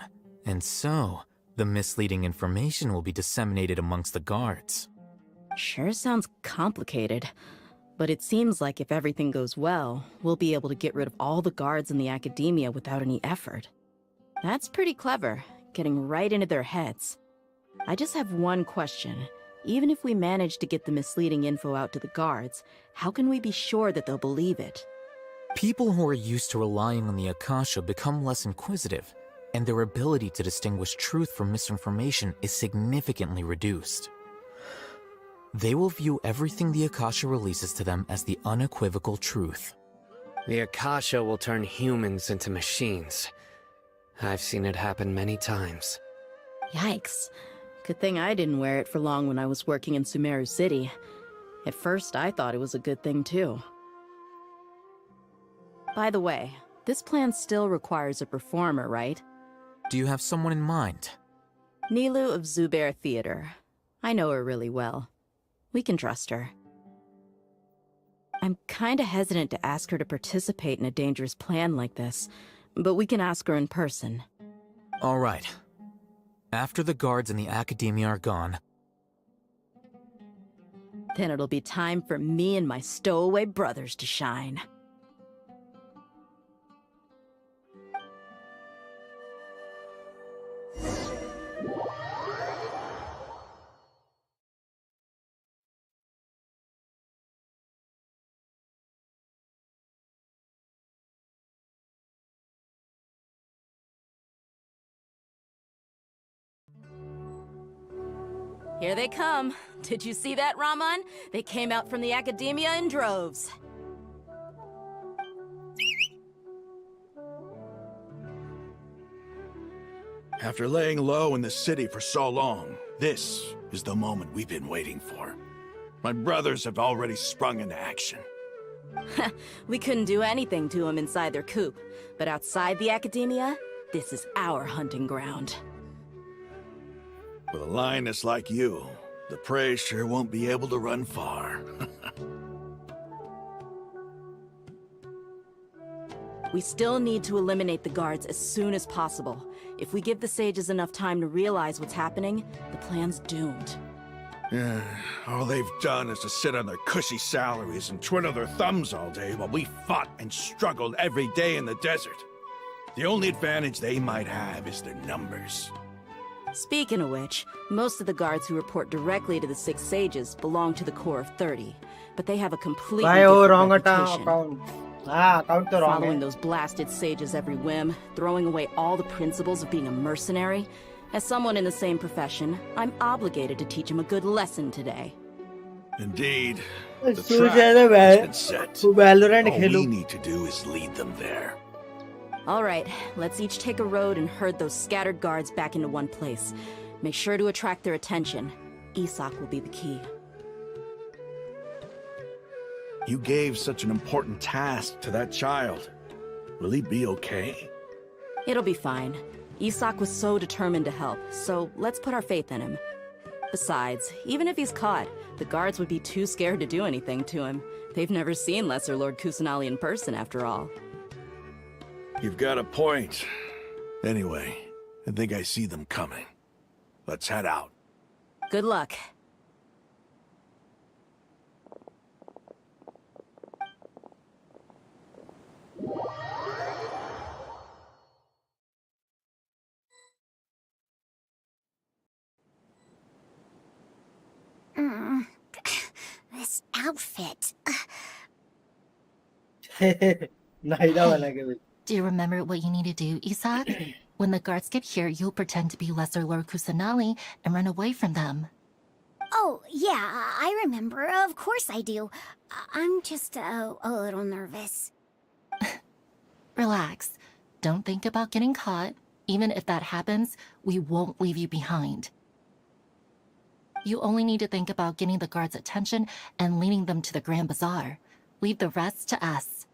and so, the misleading information will be disseminated amongst the guards. Sure sounds complicated, but it seems like if everything goes well, we'll be able to get rid of all the guards in the academia without any effort. That's pretty clever, getting right into their heads. I just have one question. Even if we manage to get the misleading info out to the guards, how can we be sure that they'll believe it? People who are used to relying on the Akasha become less inquisitive, and their ability to distinguish truth from misinformation is significantly reduced. They will view everything the Akasha releases to them as the unequivocal truth. The Akasha will turn humans into machines. I've seen it happen many times. Yikes. Good thing I didn't wear it for long when I was working in Sumeru City. At first, I thought it was a good thing too. By the way, this plan still requires a performer, right? Do you have someone in mind? Nilou of Zubair Theater. I know her really well. We can trust her. I'm kinda hesitant to ask her to participate in a dangerous plan like this, but we can ask her in person. All right. After the guards in the academia are gone, then it'll be time for me and my stowaway brothers to shine. Here they come. Did you see that, Raman? They came out from the academia in droves. After laying low in the city for so long, this is the moment we've been waiting for. My brothers have already sprung into action. We couldn't do anything to them inside their coop, but outside the academia, this is our hunting ground. With a lioness like you, the prey sure won't be able to run far. We still need to eliminate the guards as soon as possible. If we give the sages enough time to realize what's happening, the plan's doomed. Yeah, all they've done is to sit on their cushy salaries and twiddle their thumbs all day while we fought and struggled every day in the desert. The only advantage they might have is their numbers. Speaking of which, most of the guards who report directly to the Six Sages belong to the Corps of 30, but they have a completely different reputation. Following those blasted sages every whim, throwing away all the principles of being a mercenary. As someone in the same profession, I'm obligated to teach them a good lesson today. Indeed. The trap has been set. All we need to do is lead them there. All right, let's each take a road and herd those scattered guards back into one place. Make sure to attract their attention. Isak will be the key. You gave such an important task to that child. Will he be okay? It'll be fine. Isak was so determined to help, so let's put our faith in him. Besides, even if he's caught, the guards would be too scared to do anything to him. They've never seen Lesser Lord Kusanali in person, after all. You've got a point. Anyway, I think I see them coming. Let's head out. Good luck. This outfit. Do you remember what you need to do, Isak? When the guards get here, you'll pretend to be Lesser Lord Kusanali and run away from them. Oh, yeah, I remember. Of course I do. I'm just a little nervous. Relax. Don't think about getting caught. Even if that happens, we won't leave you behind. You only need to think about getting the guards' attention and leading them to the Grand Bazaar. Leave the rest to us.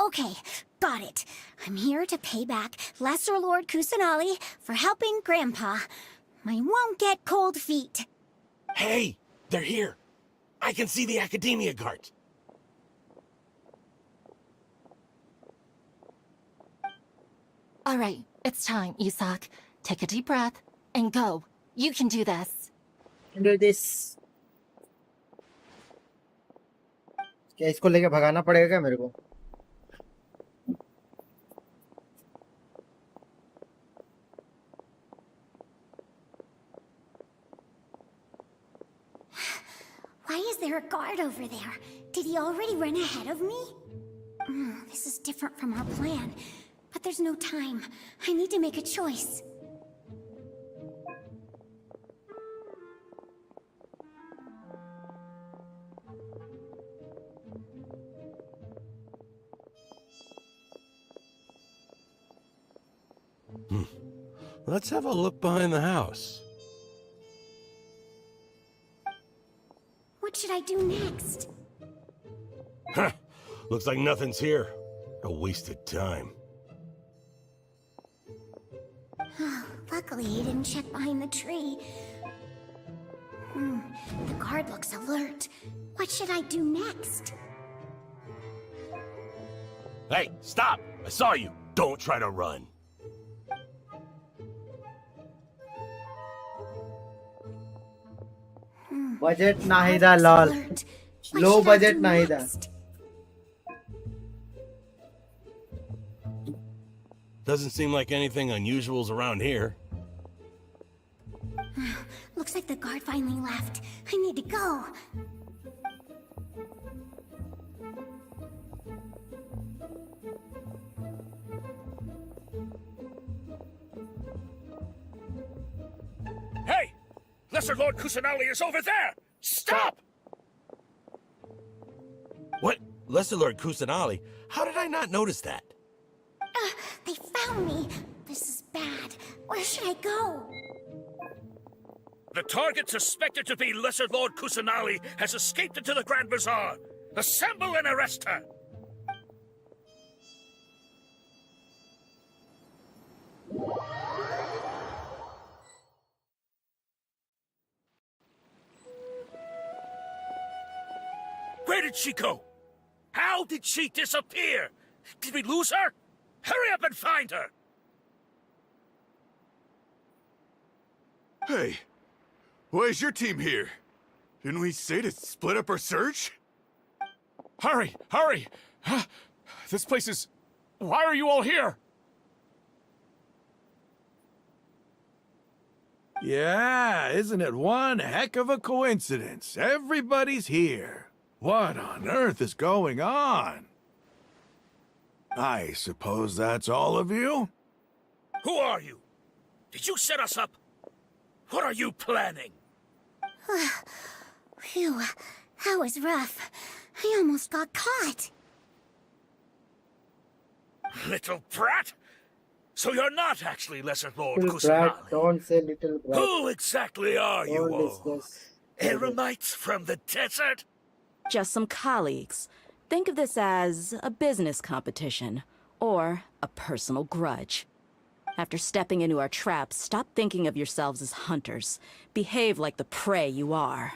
Okay, got it. I'm here to pay back Lesser Lord Kusanali for helping Grandpa. I won't get cold feet. Hey, they're here. I can see the Academia guards. All right, it's time, Isak. Take a deep breath and go. You can do this. Do this. क्या इसको लेके भगाना पड़ेगा क्या मेरे को? Why is there a guard over there? Did he already run ahead of me? This is different from our plan. But there's no time. I need to make a choice. Let's have a look behind the house. What should I do next? Huh. Looks like nothing's here. A wasted time. Luckily, he didn't check behind the tree. The guard looks alert. What should I do next? Hey, stop! I saw you. Don't try to run. Budget nahida lol. Low budget nahida. Doesn't seem like anything unusual's around here. Looks like the guard finally left. I need to go. Hey! Lesser Lord Kusanali is over there! Stop! What? Lesser Lord Kusanali? How did I not notice that? They found me. This is bad. Where should I go? The target suspected to be Lesser Lord Kusanali has escaped into the Grand Bazaar. Assemble and arrest her! Where did she go? How did she disappear? Did we lose her? Hurry up and find her! Hey, why is your team here? Didn't we say to split up our search? Hurry! Hurry! This place is... Why are you all here? Yeah, isn't it one heck of a coincidence? Everybody's here. What on earth is going on? I suppose that's all of you? Who are you? Did you set us up? What are you planning? Phew, that was rough. I almost got caught. Little brat? So you're not actually Lesser Lord Little Kusanali? brat, don't say little brat. Who exactly are you Don't all? discuss. Eremites from the desert? Just some colleagues. Think of this as a business competition, or a personal grudge. After stepping into our traps, stop thinking of yourselves as hunters. Behave like the prey you are.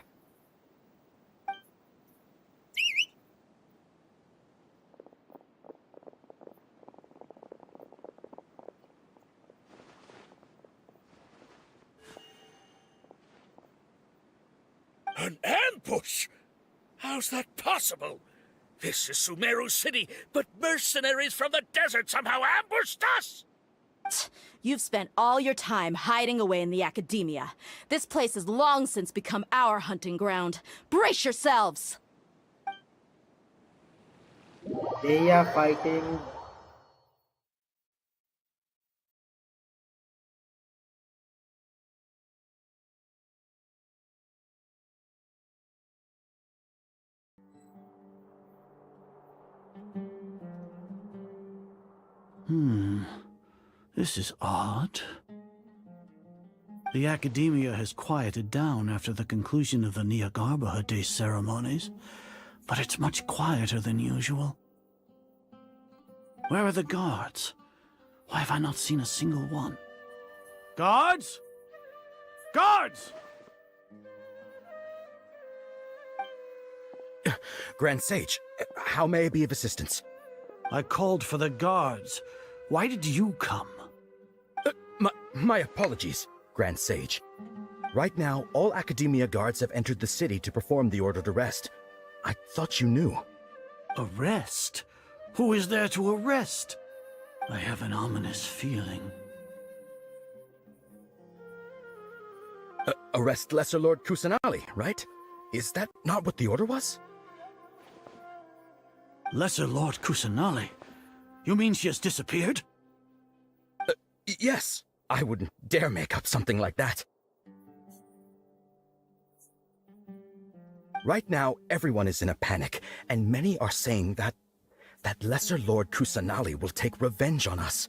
An ambush? How's that possible? This is Sumeru City, but mercenaries from the desert somehow ambushed us! You've spent all your time hiding away in the academia. This place has long since become our hunting ground. Brace yourselves! They are fighting. This is odd. The academia has quieted down after the conclusion of the Nyagarbha Day ceremonies, but it's much quieter than usual. Where are the guards? Why have I not seen a single one? Guards? Guards! Grand Sage, how may I be of assistance? I called for the guards. Why did you come? My apologies, Grand Sage. Right now, all Academia guards have entered the city to perform the ordered arrest. I thought you knew. Arrest? Who is there to arrest? I have an ominous feeling. Arrest Lesser Lord Kusanali, right? Is that not what the order was? Lesser Lord Kusanali? You mean she has disappeared? Yes. I wouldn't dare make up something like that. Right now, everyone is in a panic, and many are saying that Lesser Lord Kusanali will take revenge on us.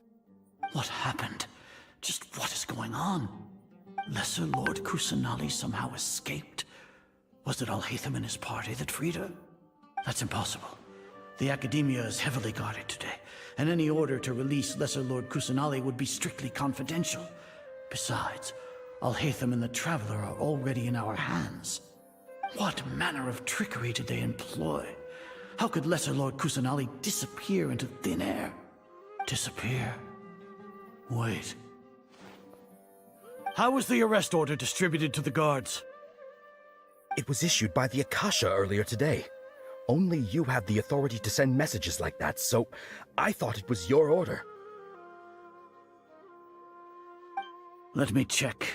What happened? Just what is going on? Lesser Lord Kusanali somehow escaped? Was it Alhaitham and his party that freed her? That's impossible. The Academia is heavily guarded today, and any order to release Lesser Lord Kusanali would be strictly confidential. Besides, Alhaitham and the Traveler are already in our hands. What manner of trickery did they employ? How could Lesser Lord Kusanali disappear into thin air? Disappear? Wait. How was the arrest order distributed to the guards? It was issued by the Akasha earlier today. Only you have the authority to send messages like that, so I thought it was your order. Let me check.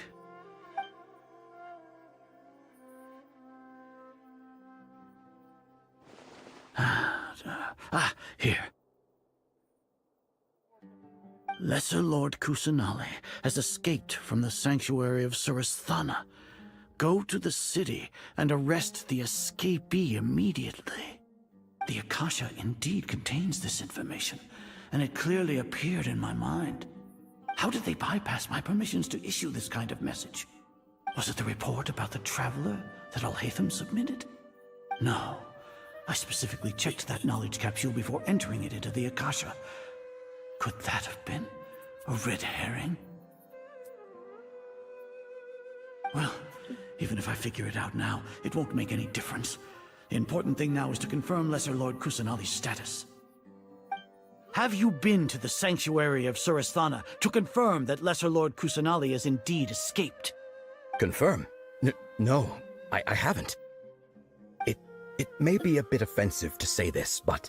Here. Lesser Lord Kusanali has escaped from the sanctuary of Surasthana. Go to the city and arrest the escapee immediately. The Akasha indeed contains this information, and it clearly appeared in my mind. How did they bypass my permissions to issue this kind of message? Was it the report about the Traveler that Alhaitham submitted? No. I specifically checked that knowledge capsule before entering it into the Akasha. Could that have been a red herring? Well, even if I figure it out now, it won't make any difference. The important thing now is to confirm Lesser Lord Kusanali's status. Have you been to the sanctuary of Surasthana to confirm that Lesser Lord Kusanali has indeed escaped? Confirm? No, I haven't. It may be a bit offensive to say this, but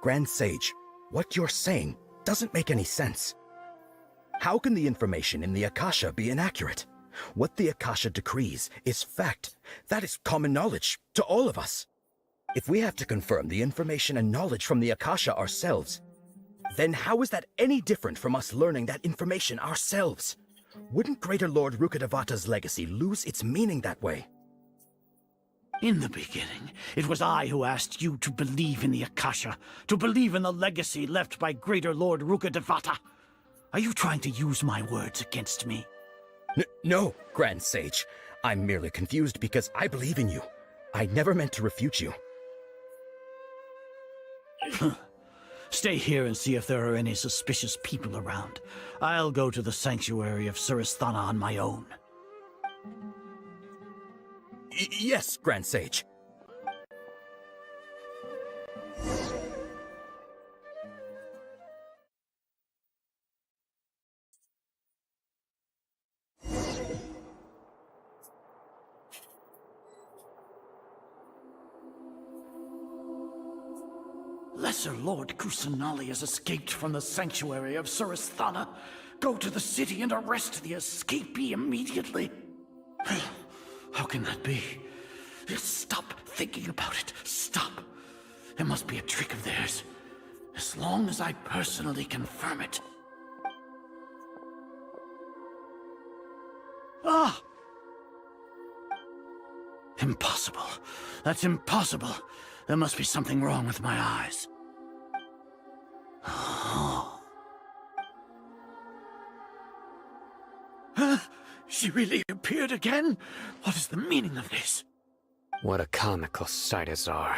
Grand Sage, what you're saying doesn't make any sense. How can the information in the Akasha be inaccurate? What the Akasha decrees is fact. That is common knowledge to all of us. If we have to confirm the information and knowledge from the Akasha ourselves, then how is that any different from us learning that information ourselves? Wouldn't Greater Lord Rukkhadevata's legacy lose its meaning that way? In the beginning, it was I who asked you to believe in the Akasha, to believe in the legacy left by Greater Lord Rukkhadevata. Are you trying to use my words against me? No, Grand Sage. I'm merely confused because I believe in you. I never meant to refute you. Stay here and see if there are any suspicious people around. I'll go to the sanctuary of Surasthana on my own. Yes, Grand Sage. Lesser Lord Kusanali has escaped from the sanctuary of Surasthana. Go to the city and arrest the escapee immediately. How can that be? Stop thinking about it. Stop. It must be a trick of theirs. As long as I personally confirm it. Ah! Impossible. That's impossible. There must be something wrong with my eyes. She really appeared again? What is the meaning of this? What a comical sight, Azar.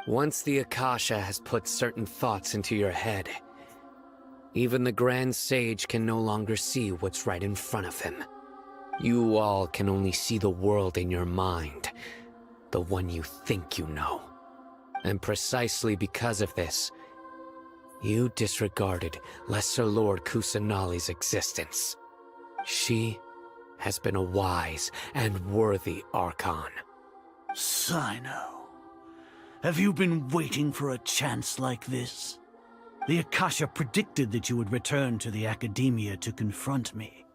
Once the Akasha has put certain thoughts into your head, even the Grand Sage can no longer see what's right in front of him. You all can only see the world in your mind, the one you think you know. And precisely because of this, you disregarded Lesser Lord Kusanali's existence. She has been a wise and worthy Archon. Sino, have you been waiting for a chance like this? The Akasha predicted that you would return to the Academia to confront me,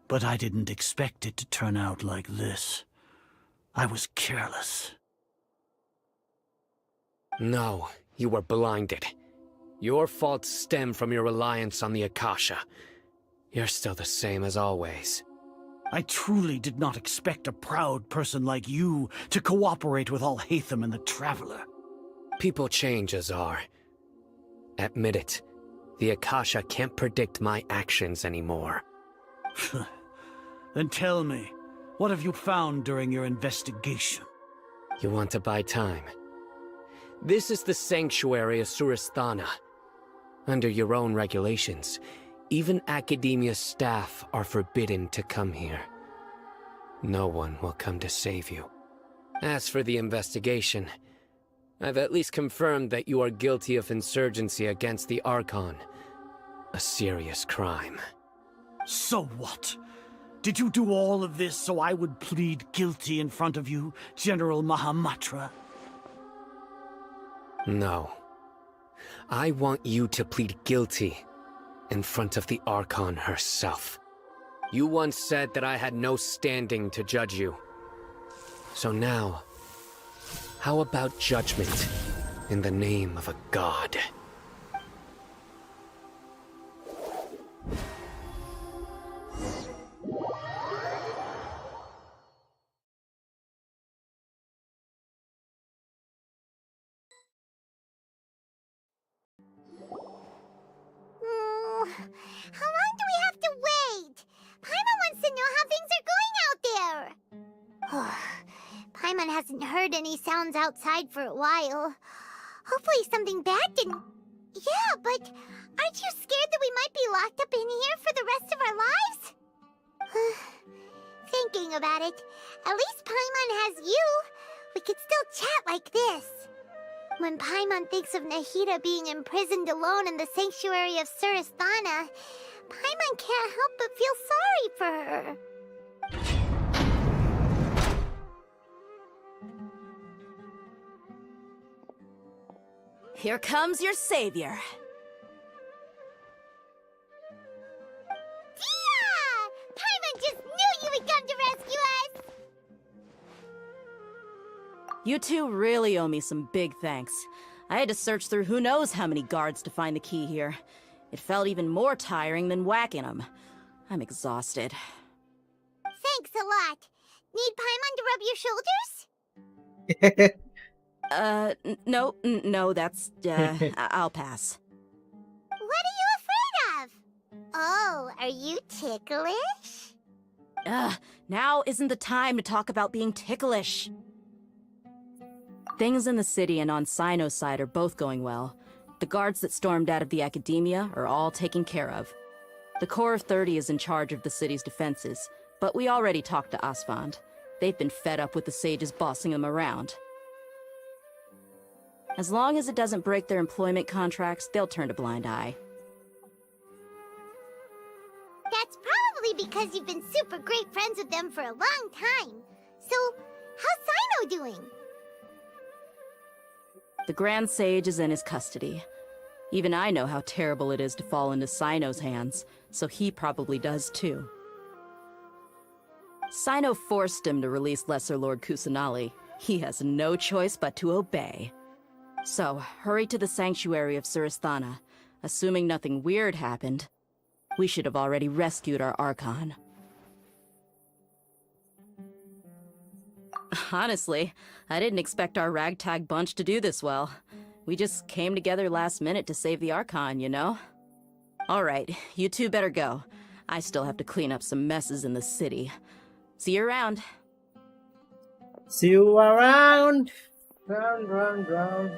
but I didn't expect it to turn out like this. I was careless. No, you were blinded. Your faults stem from your reliance on the Akasha. You're still the same as always. I truly did not expect a proud person like you to cooperate with Alhaitham and the Traveler. People change, Azar. Admit it. The Akasha can't predict my actions anymore. Then tell me, what have you found during your investigation? You want to buy time? This is the sanctuary of Surasthana. Under your own regulations, even academia staff are forbidden to come here. No one will come to save you. As for the investigation, I've at least confirmed that you are guilty of insurgency against the Archon. A serious crime. So what? Did you do all of this so I would plead guilty in front of you, General Mahamatra? No. I want you to plead guilty in front of the Archon herself. You once said that I had no standing to judge you. So now, how about judgment in the name of a god? How long do we have to wait? Paimon wants to know how things are going out there. Paimon hasn't heard any sounds outside for a while. Hopefully something bad didn't... Yeah, but aren't you scared that we might be locked up in here for the rest of our lives? Thinking about it, at least Paimon has you. We could still chat like this. When Paimon thinks of Nahida being imprisoned alone in the sanctuary of Surasthana, Paimon can't help but feel sorry for her. Here comes your savior. Tia! Paimon just knew you would come to rescue us! You two really owe me some big thanks. I had to search through who knows how many guards to find the key here. It felt even more tiring than whacking them. I'm exhausted. Thanks a lot. Need Paimon to rub your shoulders? No, that's, I'll pass. What are you afraid of? Oh, are you ticklish? Now isn't the time to talk about being ticklish. Things in the city and on Sino's side are both going well. The guards that stormed out of the academia are all taken care of. The Corps of 30 is in charge of the city's defenses, but we already talked to Asfand. They've been fed up with the sages bossing them around. As long as it doesn't break their employment contracts, they'll turn a blind eye. That's probably because you've been super great friends with them for a long time. So, how's Sino doing? The Grand Sage is in his custody. Even I know how terrible it is to fall into Sino's hands, so he probably does too. Sino forced him to release Lesser Lord Kusanali. He has no choice but to obey. So, hurry to the sanctuary of Surasthana. Assuming nothing weird happened, we should have already rescued our Archon. Honestly, I didn't expect our ragtag bunch to do this well. We just came together last minute to save the Archon, you know? Alright, you two better go. I still have to clean up some messes in the city. See you around. See you around. Round.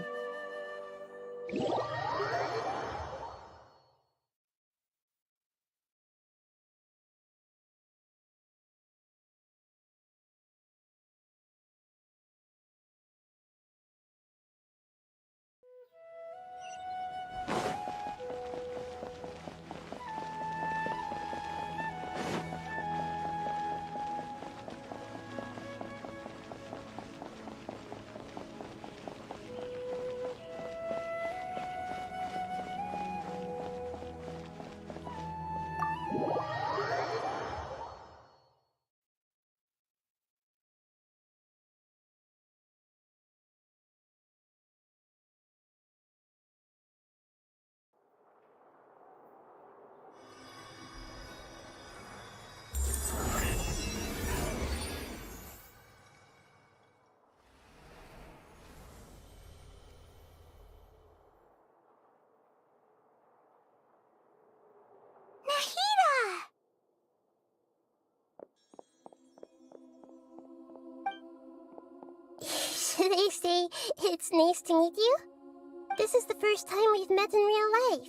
Should I say it's nice to meet you? This is the first time we've met in real life.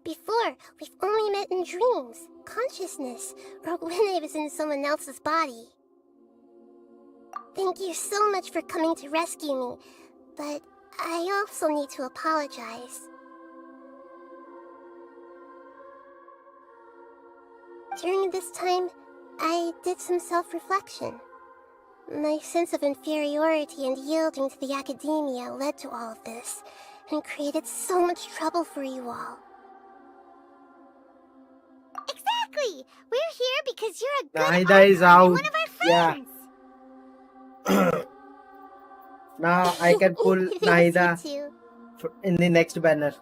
Before, we've only met in dreams, consciousness, or when I was in someone else's body. Thank you so much for coming to rescue me, but I also need to apologize. During this time, I did some self-reflection. My sense of inferiority and yielding to the academia led to all of this, and created so much trouble for you all. Exactly! We're here because you're a good Nahida is icon and out. one of our Yeah. friends! Now I can pull Thanks, you Nahida two. in the next banner.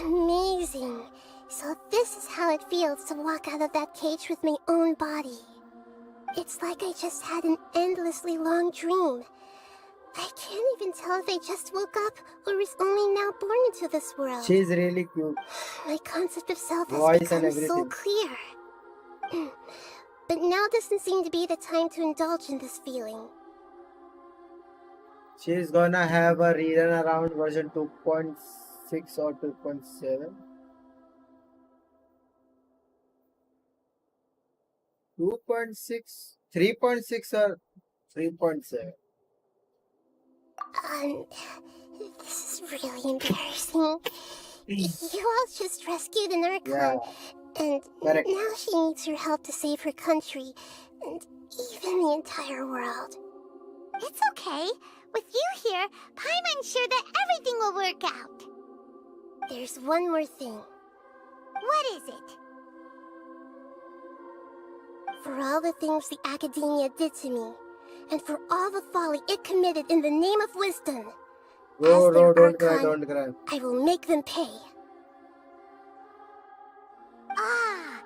Amazing. So this is how it feels to walk out of that cage with my own body. It's like I just had an endlessly long dream. I can't even tell if I just woke up or was only now born into this world. She's really cute. My concept of self has Voice and become so everything. clear. But now doesn't seem to be the time to indulge in this feeling. She's gonna have a rerun around version 2.6 or 2.7. 2.6, 3.6 or 3.7. This is really embarrassing. You all just rescued an Archon, and correct. now she needs your help to save her country, and even the entire world. It's okay. With you here, Paimon's sure that everything will work out. There's one more thing. What is it? For all the things the Academia did to me, and for all the folly it committed in the name of wisdom, No, as their don't cry, Archon, don't cry. I will make them pay. Ah!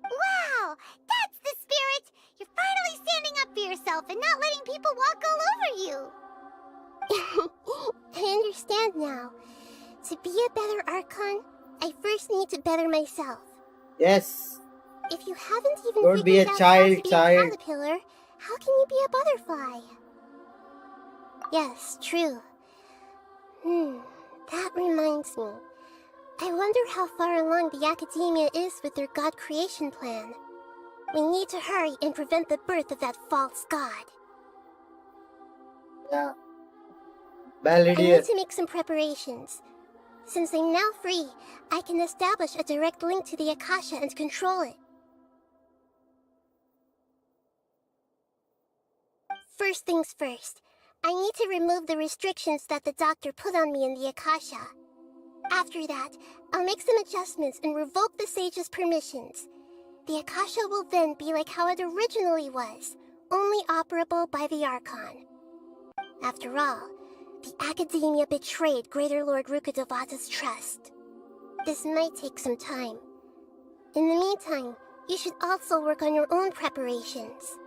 Wow! That's the spirit! You're finally standing up for yourself and not letting people walk all over you! I understand now. To be a better Archon, I first need to better myself. Yes. If you haven't even Don't be a figured out child, how to be a caterpillar, how can you be a butterfly? Yes, true. That reminds me. I wonder how far along the Academia is with their God creation plan. We need to hurry and prevent the birth of that false god. Yeah. I Baladier. need to make some preparations. Since I'm now free, I can establish a direct link to the Akasha and control it. First things first, I need to remove the restrictions that the doctor put on me in the Akasha. After that, I'll make some adjustments and revoke the sage's permissions. The Akasha will then be like how it originally was, only operable by the Archon. After all, the Academia betrayed Greater Lord Rukkhadevata's trust. This might take some time. In the meantime, you should also work on your own preparations.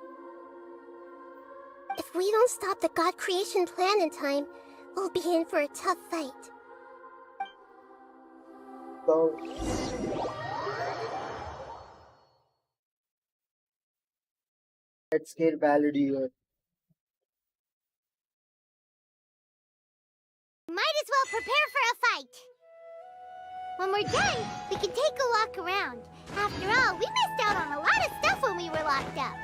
If we don't stop the God creation plan in time, we'll be in for a tough fight. So, let's kill Baladier. Might as well prepare for a fight. When we're done, we can take a walk around. After all, we missed out on a lot of stuff when we were locked up.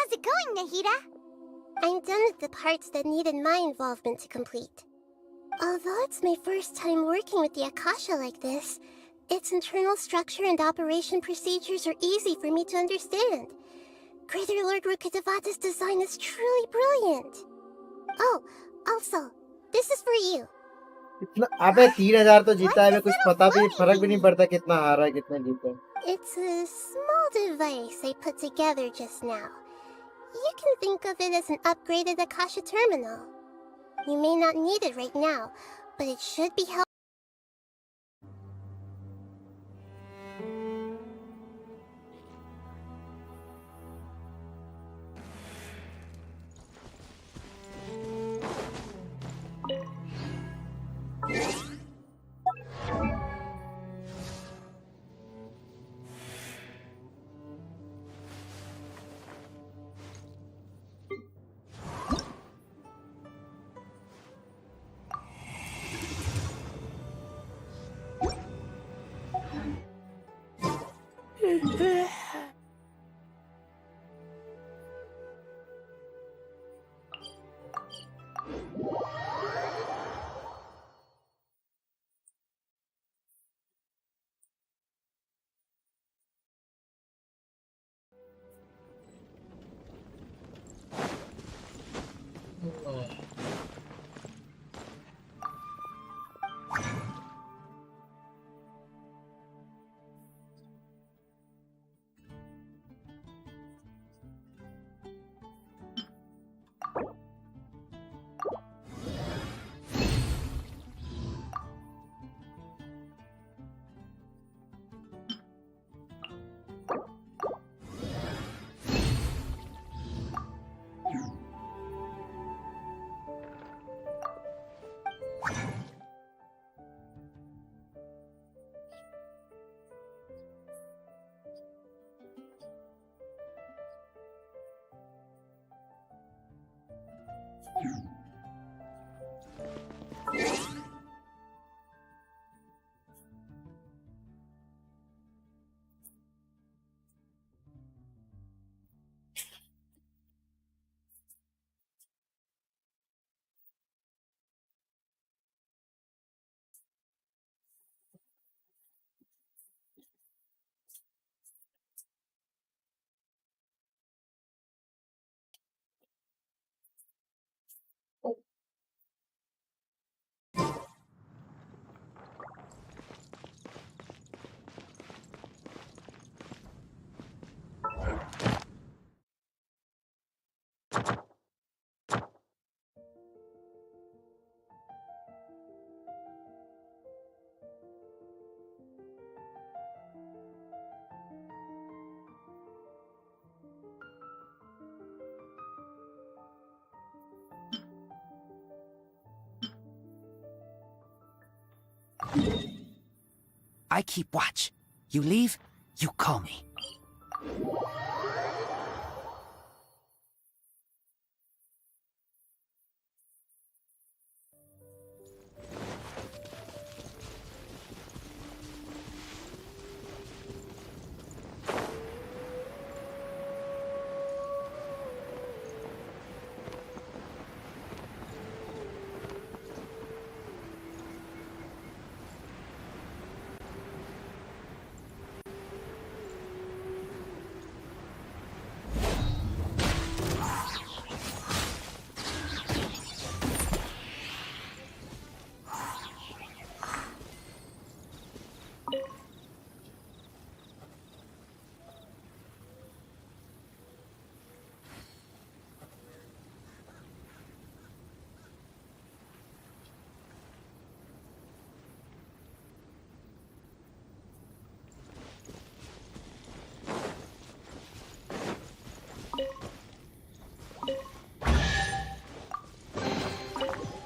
How's it going, Nahida? I'm done with the parts that needed my involvement to complete. Although it's my first time working with the Akasha like this, its internal structure and operation procedures are easy for me to understand. Greater Lord Rukkhadevata's design is truly brilliant. Oh, also, this is for you. इतना अबे 3,000 तो जीता है, कुछ पता भी फर्क भी नहीं पड़ता कितना हारा है कितना जीता है. It's a small device I put together just now. You can think of it as an upgraded Akasha terminal. You may not need it right now, but it should be helpful. I keep watch. You leave, you call me.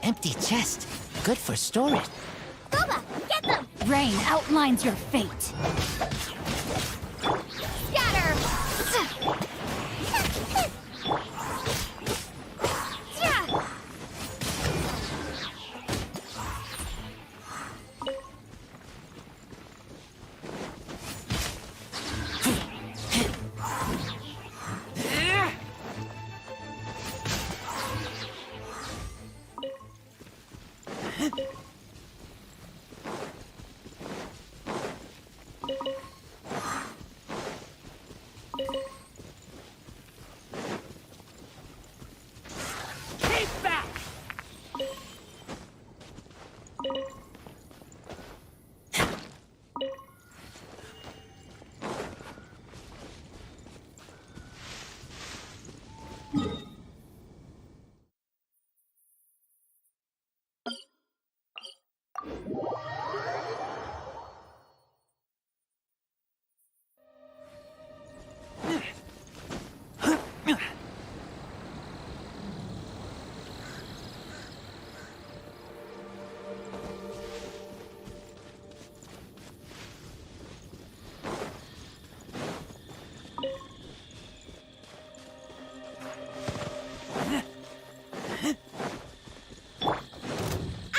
Empty chest. Good for storage. Boba, get them! Rain outlines your fate. Scatter! Keep back!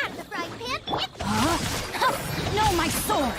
Out of the frying pan! No, my sword!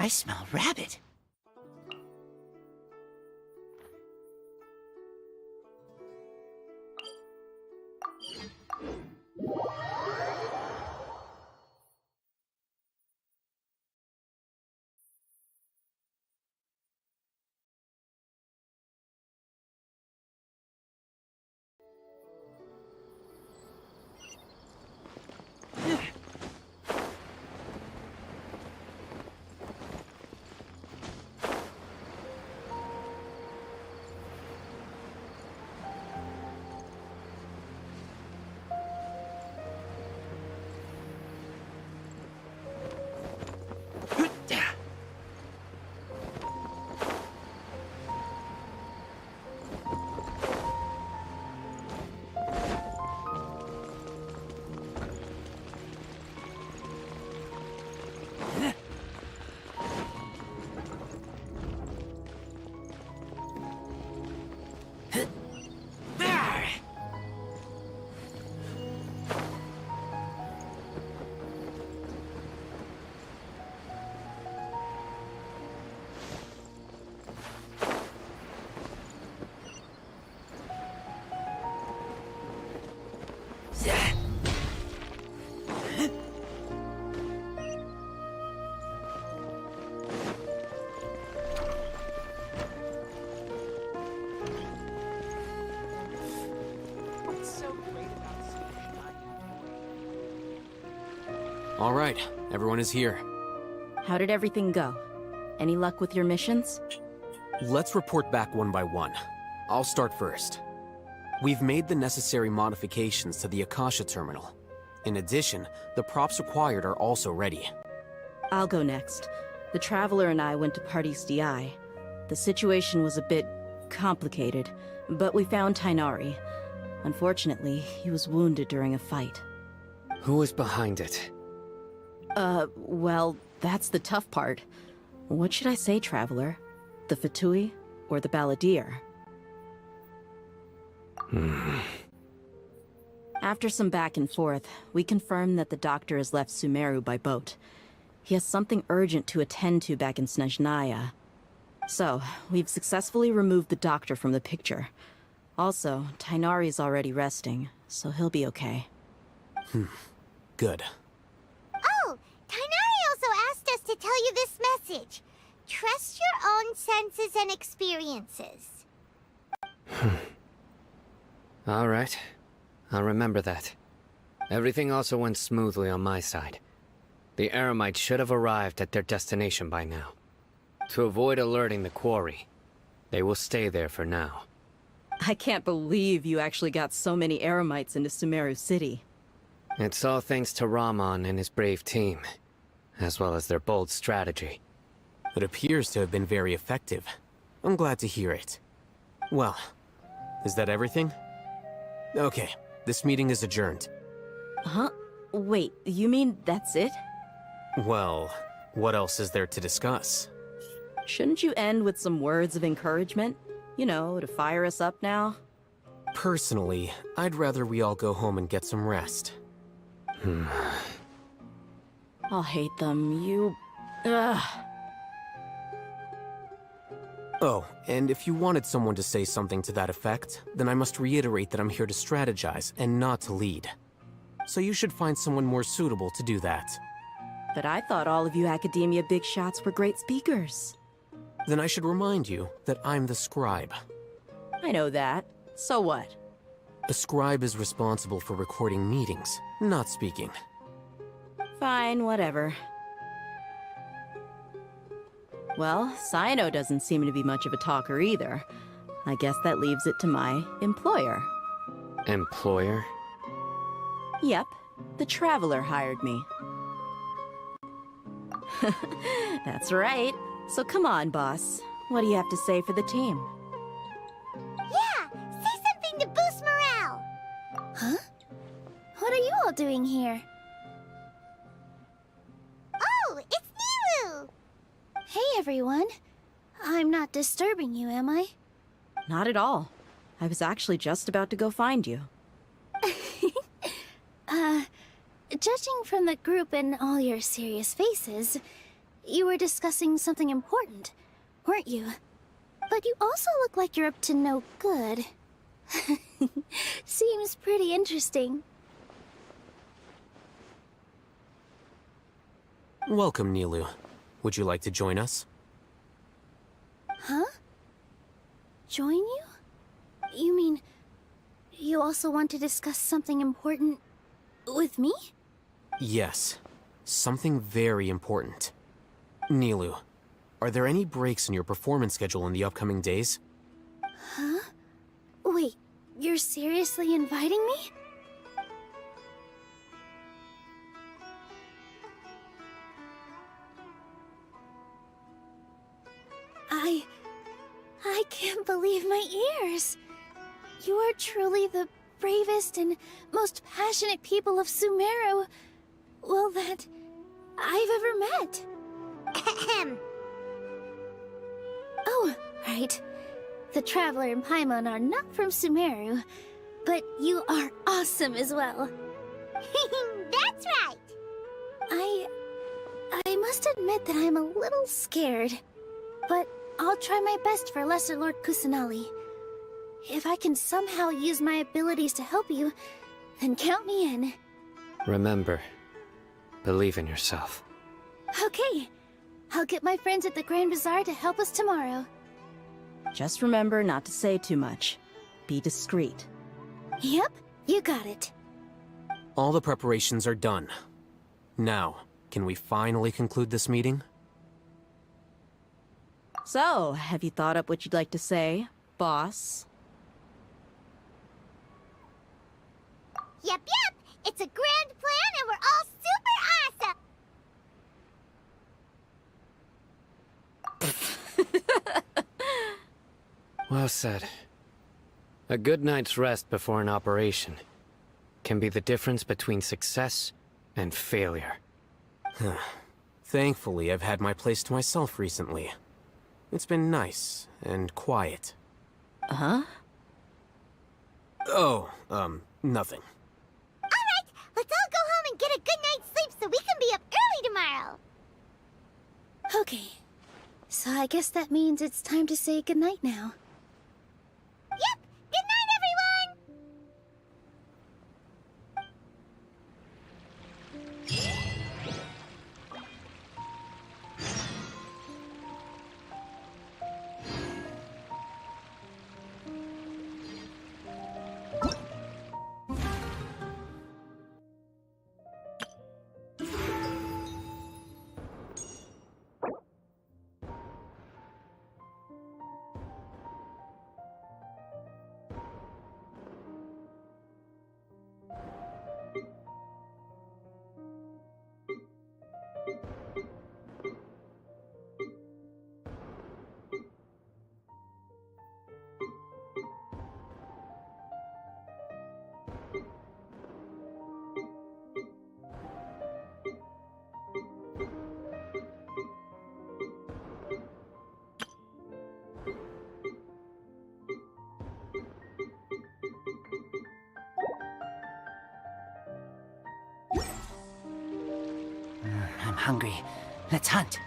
I smell rabbit. All right, everyone is here. How did everything go? Any luck with your missions? Let's report back one by one. I'll start first. We've made the necessary modifications to the Akasha terminal. In addition, the props required are also ready. I'll go next. The Traveler and I went to Party's DI. The situation was a bit complicated, but we found Tainari. Unfortunately, he was wounded during a fight. Who was behind it? Well, that's the tough part. What should I say, Traveler? The Fatui or the Balladeer? After some back and forth, we confirmed that the doctor has left Sumeru by boat. He has something urgent to attend to back in Snezhnaya. So, we've successfully removed the doctor from the picture. Also, Tainari's already resting, so he'll be okay. Good. Oh, Tainari also asked us to tell you this message. Trust your own senses and experiences. All right. I'll remember that. Everything also went smoothly on my side. The Eremites should have arrived at their destination by now. To avoid alerting the quarry, they will stay there for now. I can't believe you actually got so many Eremites into Sumeru City. It's all thanks to Rahman and his brave team, as well as their bold strategy. It appears to have been very effective. I'm glad to hear it. Well, is that everything? Okay, this meeting is adjourned. Huh? Wait, you mean that's it? Well, what else is there to discuss? Shouldn't you end with some words of encouragement? You know, to fire us up now? Personally, I'd rather we all go home and get some rest. I'll hate them, Ugh. Oh, and if you wanted someone to say something to that effect, then I must reiterate that I'm here to strategize and not to lead. So you should find someone more suitable to do that. But I thought all of you Academia big shots were great speakers. Then I should remind you that I'm the scribe. I know that. So what? A scribe is responsible for recording meetings, not speaking. Fine, whatever. Well, Cyno doesn't seem to be much of a talker either. I guess that leaves it to my employer. Employer? Yep, the Traveler hired me. That's right. So come on, boss. What do you have to say for the team? Yeah, say something to boost morale. Huh? What are you all doing here? Oh, it's Nilu! Hey, everyone. I'm not disturbing you, am I? Not at all. I was actually just about to go find you. Judging from the group and all your serious faces, you were discussing something important, weren't you? But you also look like you're up to no good. Seems pretty interesting. Welcome, Nilu. Would you like to join us? Huh? Join you? You mean, you also want to discuss something important with me? Yes. Something very important. Nilu, are there any breaks in your performance schedule in the upcoming days? Huh? Wait, you're seriously inviting me? I can't believe my ears. You are truly the bravest and most passionate people of Sumeru, well, that I've ever met. Ahem. Oh, right. The Traveler and Paimon are not from Sumeru, but you are awesome as well. That's right! I must admit that I'm a little scared, but I'll try my best for Lesser Lord Kusanali. If I can somehow use my abilities to help you, then count me in. Remember, believe in yourself. Okay, I'll get my friends at the Grand Bazaar to help us tomorrow. Just remember not to say too much. Be discreet. Yep, you got it. All the preparations are done. Now, can we finally conclude this meeting? So, have you thought up what you'd like to say, boss? Yep. It's a grand plan and we're all super awesome. Well said. A good night's rest before an operation can be the difference between success and failure. Thankfully, I've had my place to myself recently. It's been nice and quiet. Huh? Oh, nothing. Alright, let's all go home and get a good night's sleep so we can be up early tomorrow. Okay. So I guess that means it's time to say goodnight now. Yep, good night everyone! I'm hungry. Let's hunt.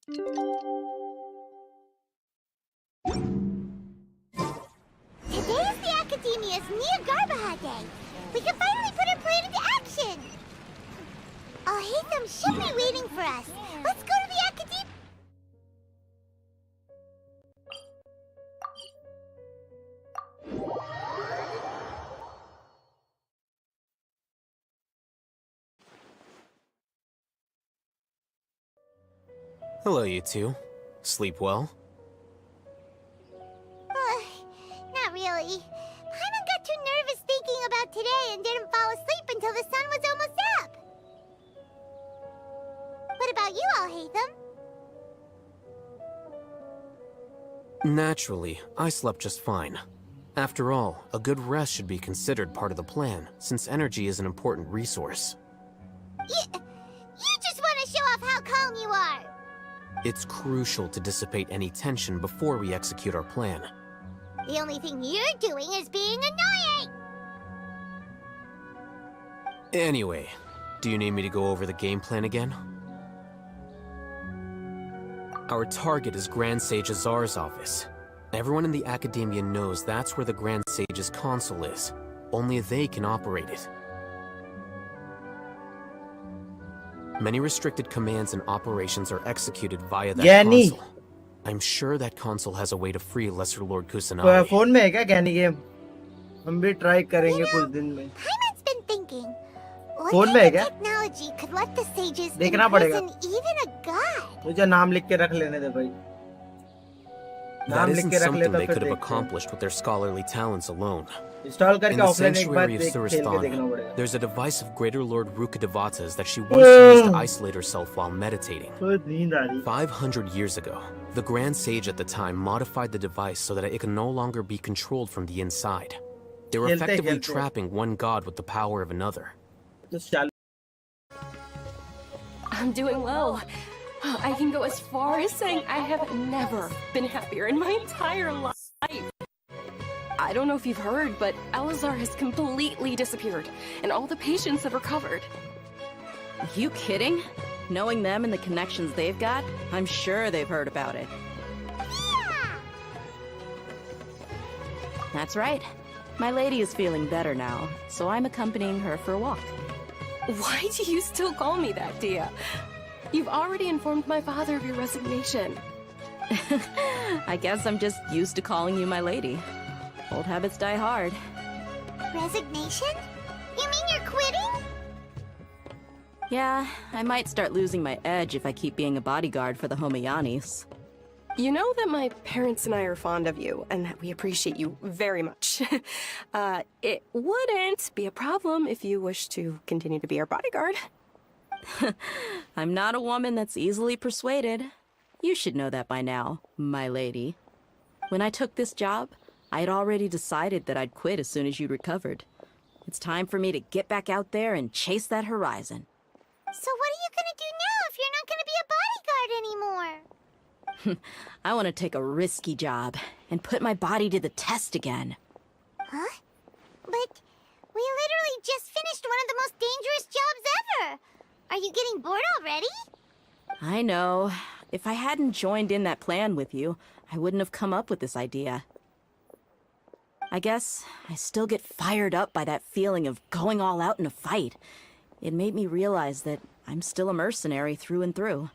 Today's the Academia's Niagara Day. We can finally put our plan into action. Alhaitham should be waiting for us. Let's go to the Academia. Hello, you two. Sleep well? Not really. Paimon got too nervous thinking about today and didn't fall asleep until the sun was almost up. What about you, Alhaitham? Naturally, I slept just fine. After all, a good rest should be considered part of the plan, since energy is an important resource. You just want to show off how calm you are. It's crucial to dissipate any tension before we execute our plan. The only thing you're doing is being annoying. Anyway, do you need me to go over the game plan again? Our target is Grand Sage Azar's office. Everyone in the Academia knows that's where the Grand Sage's console is. Only they can operate it. Many restricted commands and operations are executed via that console. I'm sure that console has a way to free Lesser Lord Kusanagi. Phone में है क्या ज्ञानी game? हम भी try करेंगे कुछ दिन में. Paimon's been thinking. What phone में kind है of क्या? technology could let the sages देखना पड़ेगा. imprison even a god? मुझे नाम लिख के रख लेने दे भाई. That isn't something they could have accomplished with their scholarly talents alone. In the sanctuary of Surasthana, there's a device of Greater Lord Rukkhadevata's that she once used to isolate herself while meditating. 500 years ago, the Grand Sage at the time modified the device so that it could no longer be controlled from the inside. They were effectively trapping one god with the power of another. I'm doing well. I can go as far as saying I have never been happier in my entire life. I don't know if you've heard, but Elazar has completely disappeared, and all the patients have recovered. Are you kidding? Knowing them and the connections they've got, I'm sure they've heard about it. Yeah! That's right. My lady is feeling better now, so I'm accompanying her for a walk. Why do you still call me that, Dia? You've already informed my father of your resignation. I guess I'm just used to calling you my lady. Old habits die hard. Resignation? You mean you're quitting? Yeah, I might start losing my edge if I keep being a bodyguard for the Homayanis. You know that my parents and I are fond of you, and that we appreciate you very much. It wouldn't be a problem if you wish to continue to be our bodyguard. I'm not a woman that's easily persuaded. You should know that by now, my lady. When I took this job, I had already decided that I'd quit as soon as you recovered. It's time for me to get back out there and chase that horizon. So what are you gonna do now if you're not gonna be a bodyguard anymore? I want to take a risky job and put my body to the test again. Huh? But we literally just finished one of the most dangerous jobs ever! Are you getting bored already? I know. If I hadn't joined in that plan with you, I wouldn't have come up with this idea. I guess I still get fired up by that feeling of going all out in a fight. It made me realize that I'm still a mercenary through and through.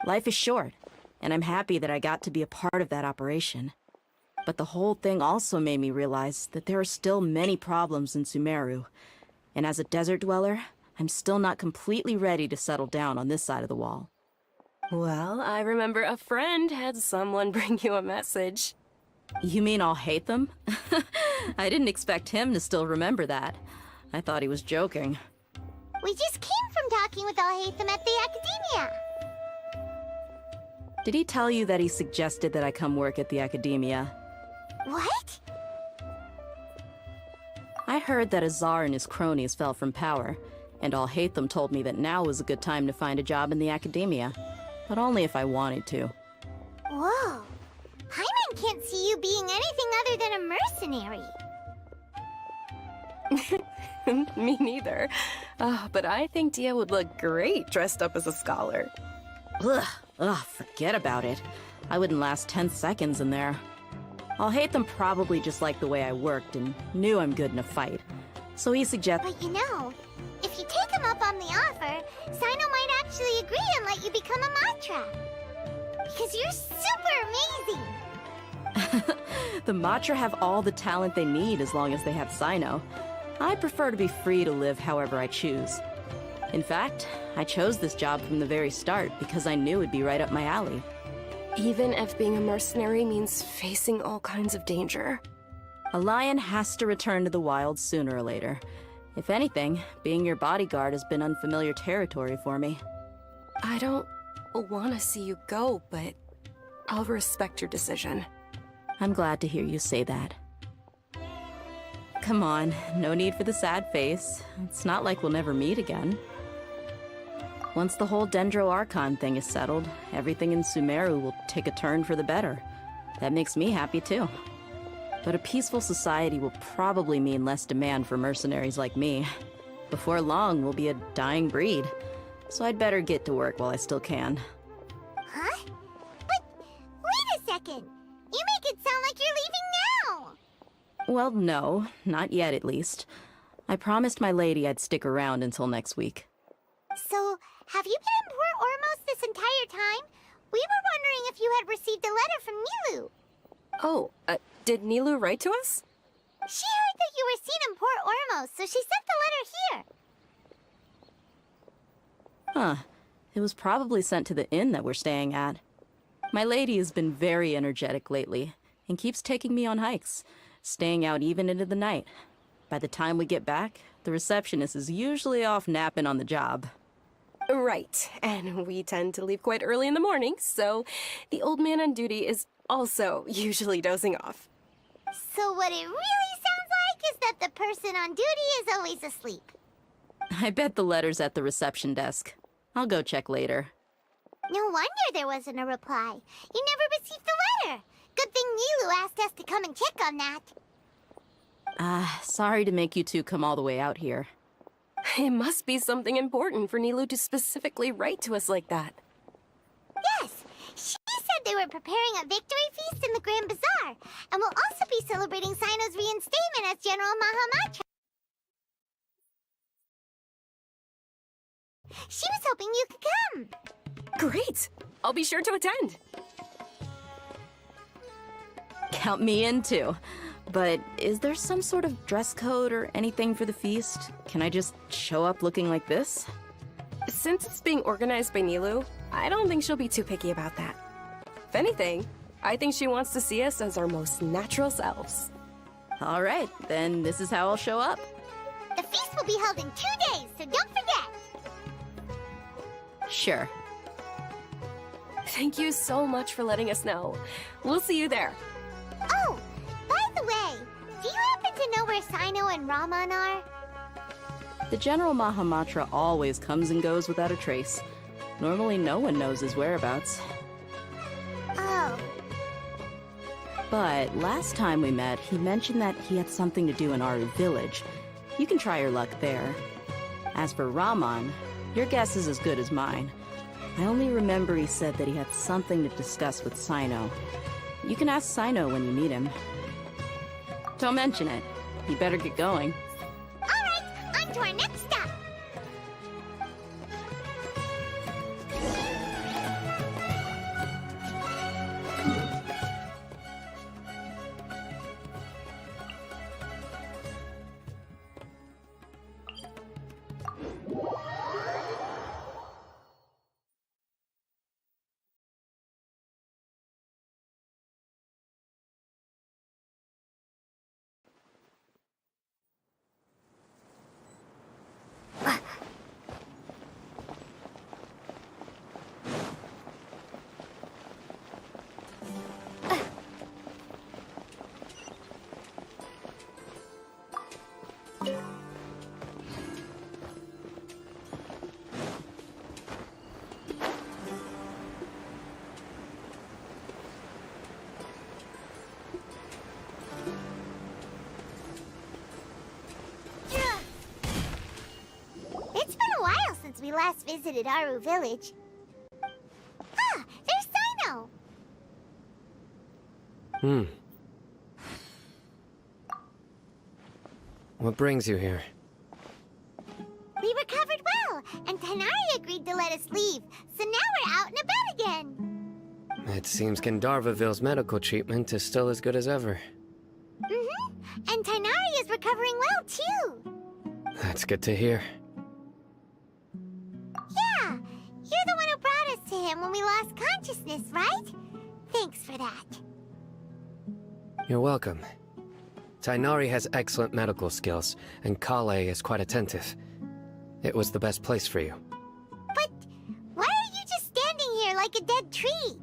Life is short, and I'm happy that I got to be a part of that operation. But the whole thing also made me realize that there are still many problems in Sumeru. And as a desert dweller, I'm still not completely ready to settle down on this side of the wall. Well, I remember a friend had someone bring you a message. You mean I'll hate them? I didn't expect him to still remember that. I thought he was joking. We just came from talking with Al-Haytham at the Academia. Did he tell you that he suggested that I come work at the Academia? What? I heard that Azar and his cronies fell from power, and Al-Haytham told me that now was a good time to find a job in the Academia, but only if I wanted to. Whoa. Hyman can't see you being anything other than a mercenary. Me neither. But I think Dia would look great dressed up as a scholar. Ugh, forget about it. I wouldn't last 10 seconds in there. Al-Haytham probably just liked the way I worked and knew I'm good in a fight. So he suggested— But you know, if you take him up on the offer, Sino might actually agree and let you become a Matra. Because you're super amazing! The Matra have all the talent they need as long as they have Sino. I prefer to be free to live however I choose. In fact, I chose this job from the very start because I knew it'd be right up my alley. Even if being a mercenary means facing all kinds of danger. A lion has to return to the wild sooner or later. If anything, being your bodyguard has been unfamiliar territory for me. I don't want to see you go, but I'll respect your decision. I'm glad to hear you say that. Come on, no need for the sad face. It's not like we'll never meet again. Once the whole Dendro Archon thing is settled, everything in Sumeru will take a turn for the better. That makes me happy too. But a peaceful society will probably mean less demand for mercenaries like me. Before long, we'll be a dying breed. So I'd better get to work while I still can. Huh? But wait a second! You make it sound like you're leaving now! Well, no, not yet at least. I promised my lady I'd stick around until next week. So, have you been in Port Ormos this entire time? We were wondering if you had received a letter from Nilu. Oh, did Nilu write to us? She heard that you were seen in Port Ormos, so she sent the letter here. Huh. It was probably sent to the inn that we're staying at. My lady has been very energetic lately, and keeps taking me on hikes, staying out even into the night. By the time we get back, the receptionist is usually off napping on the job. Right, and we tend to leave quite early in the morning, so the old man on duty is also usually dozing off. So what it really sounds like is that the person on duty is always asleep. I bet the letter's at the reception desk. I'll go check later. No wonder there wasn't a reply. You never received the letter. Good thing Nilu asked us to come and check on that. Sorry to make you two come all the way out here. It must be something important for Nilu to specifically write to us like that. Yes, she said they were preparing a victory feast in the Grand Bazaar, and will also be celebrating Sino's reinstatement as General Mahamatra. She was hoping you could come. Great! I'll be sure to attend. Count me in too. But is there some sort of dress code or anything for the feast? Can I just show up looking like this? Since it's being organized by Nilu, I don't think she'll be too picky about that. If anything, I think she wants to see us as our most natural selves. All right, then this is how I'll show up. The feast will be held in 2 days, so don't forget. Sure. Thank you so much for letting us know. We'll see you there. Oh, by the way, do you happen to know where Sino and Raman are? The General Mahamatra always comes and goes without a trace. Normally no one knows his whereabouts. Oh. But last time we met, he mentioned that he had something to do in Aru village. You can try your luck there. As for Raman, your guess is as good as mine. I only remember he said that he had something to discuss with Sino. You can ask Sino when you meet him. Don't mention it. You better get going. All right, on to our next stop. It's been a while since we last visited Aru village. Ah, there's Sino! What brings you here? We recovered well, and Tanari agreed to let us leave, so now we're out and about again. It seems Gandharvaville's medical treatment is still as good as ever. And Tanari is recovering well, too. That's good to hear. Yeah, you're the one who brought us to him when we lost consciousness, right? Thanks for that. You're welcome. Tainari has excellent medical skills, and Kale is quite attentive. It was the best place for you. But why are you just standing here like a dead tree?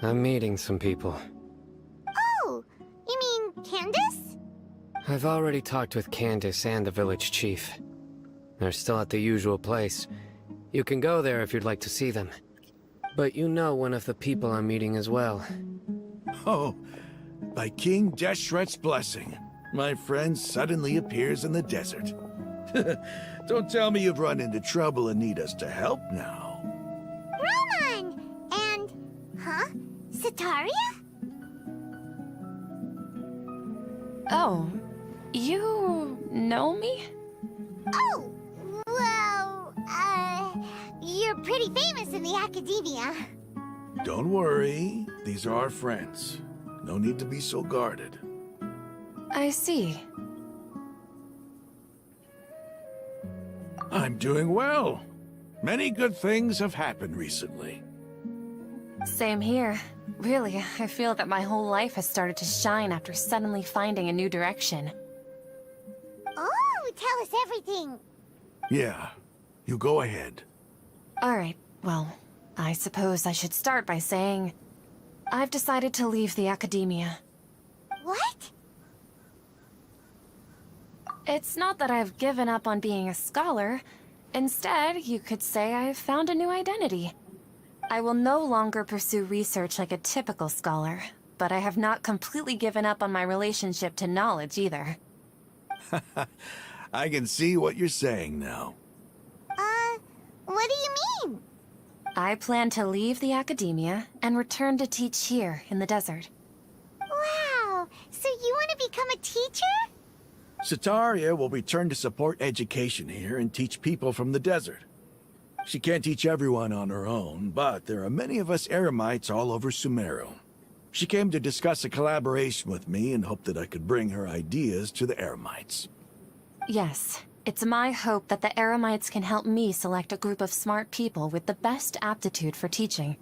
I'm meeting some people. Oh, you mean Candace? I've already talked with Candace and the village chief. They're still at the usual place. You can go there if you'd like to see them. But you know one of the people I'm meeting as well. Oh, by King Deshret's blessing, my friend suddenly appears in the desert. Don't tell me you've run into trouble and need us to help now. Roman! And... huh? Sataria? Oh, you know me? Oh, well, you're pretty famous in the academia. Don't worry, these are our friends. No need to be so guarded. I see. I'm doing well. Many good things have happened recently. Same here. Really, I feel that my whole life has started to shine after suddenly finding a new direction. Oh, tell us everything. Yeah, you go ahead. Alright, well, I suppose I should start by saying... I've decided to leave the academia. What? It's not that I've given up on being a scholar. Instead, you could say I've found a new identity. I will no longer pursue research like a typical scholar, but I have not completely given up on my relationship to knowledge either. I can see what you're saying now. What do you mean? I plan to leave the academia and return to teach here in the desert. Wow, so you want to become a teacher? Sataria will return to support education here and teach people from the desert. She can't teach everyone on her own, but there are many of us Eremites all over Sumeru. She came to discuss a collaboration with me and hoped that I could bring her ideas to the Eremites. Yes, it's my hope that the Eremites can help me select a group of smart people with the best aptitude for teaching.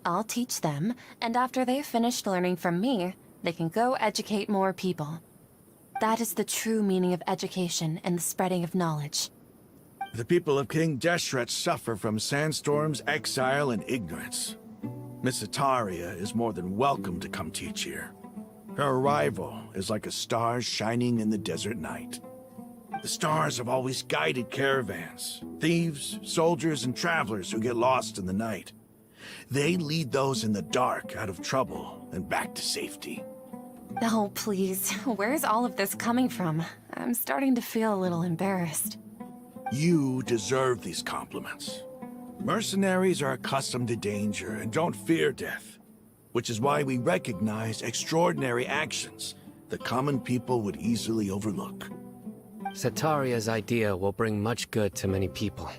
I'll teach them, and after they've finished learning from me, they can go educate more people. That is the true meaning of education and the spreading of knowledge. The people of King Deshret suffer from sandstorms, exile, and ignorance. Miss Sataria is more than welcome to come teach here. Her arrival is like a star shining in the desert night. The stars have always guided caravans, thieves, soldiers, and travelers who get lost in the night. They lead those in the dark out of trouble and back to safety. Oh, please. Where's all of this coming from? I'm starting to feel a little embarrassed. You deserve these compliments. Mercenaries are accustomed to danger and don't fear death, which is why we recognize extraordinary actions that common people would easily overlook. Sataria's idea will bring much good to many people.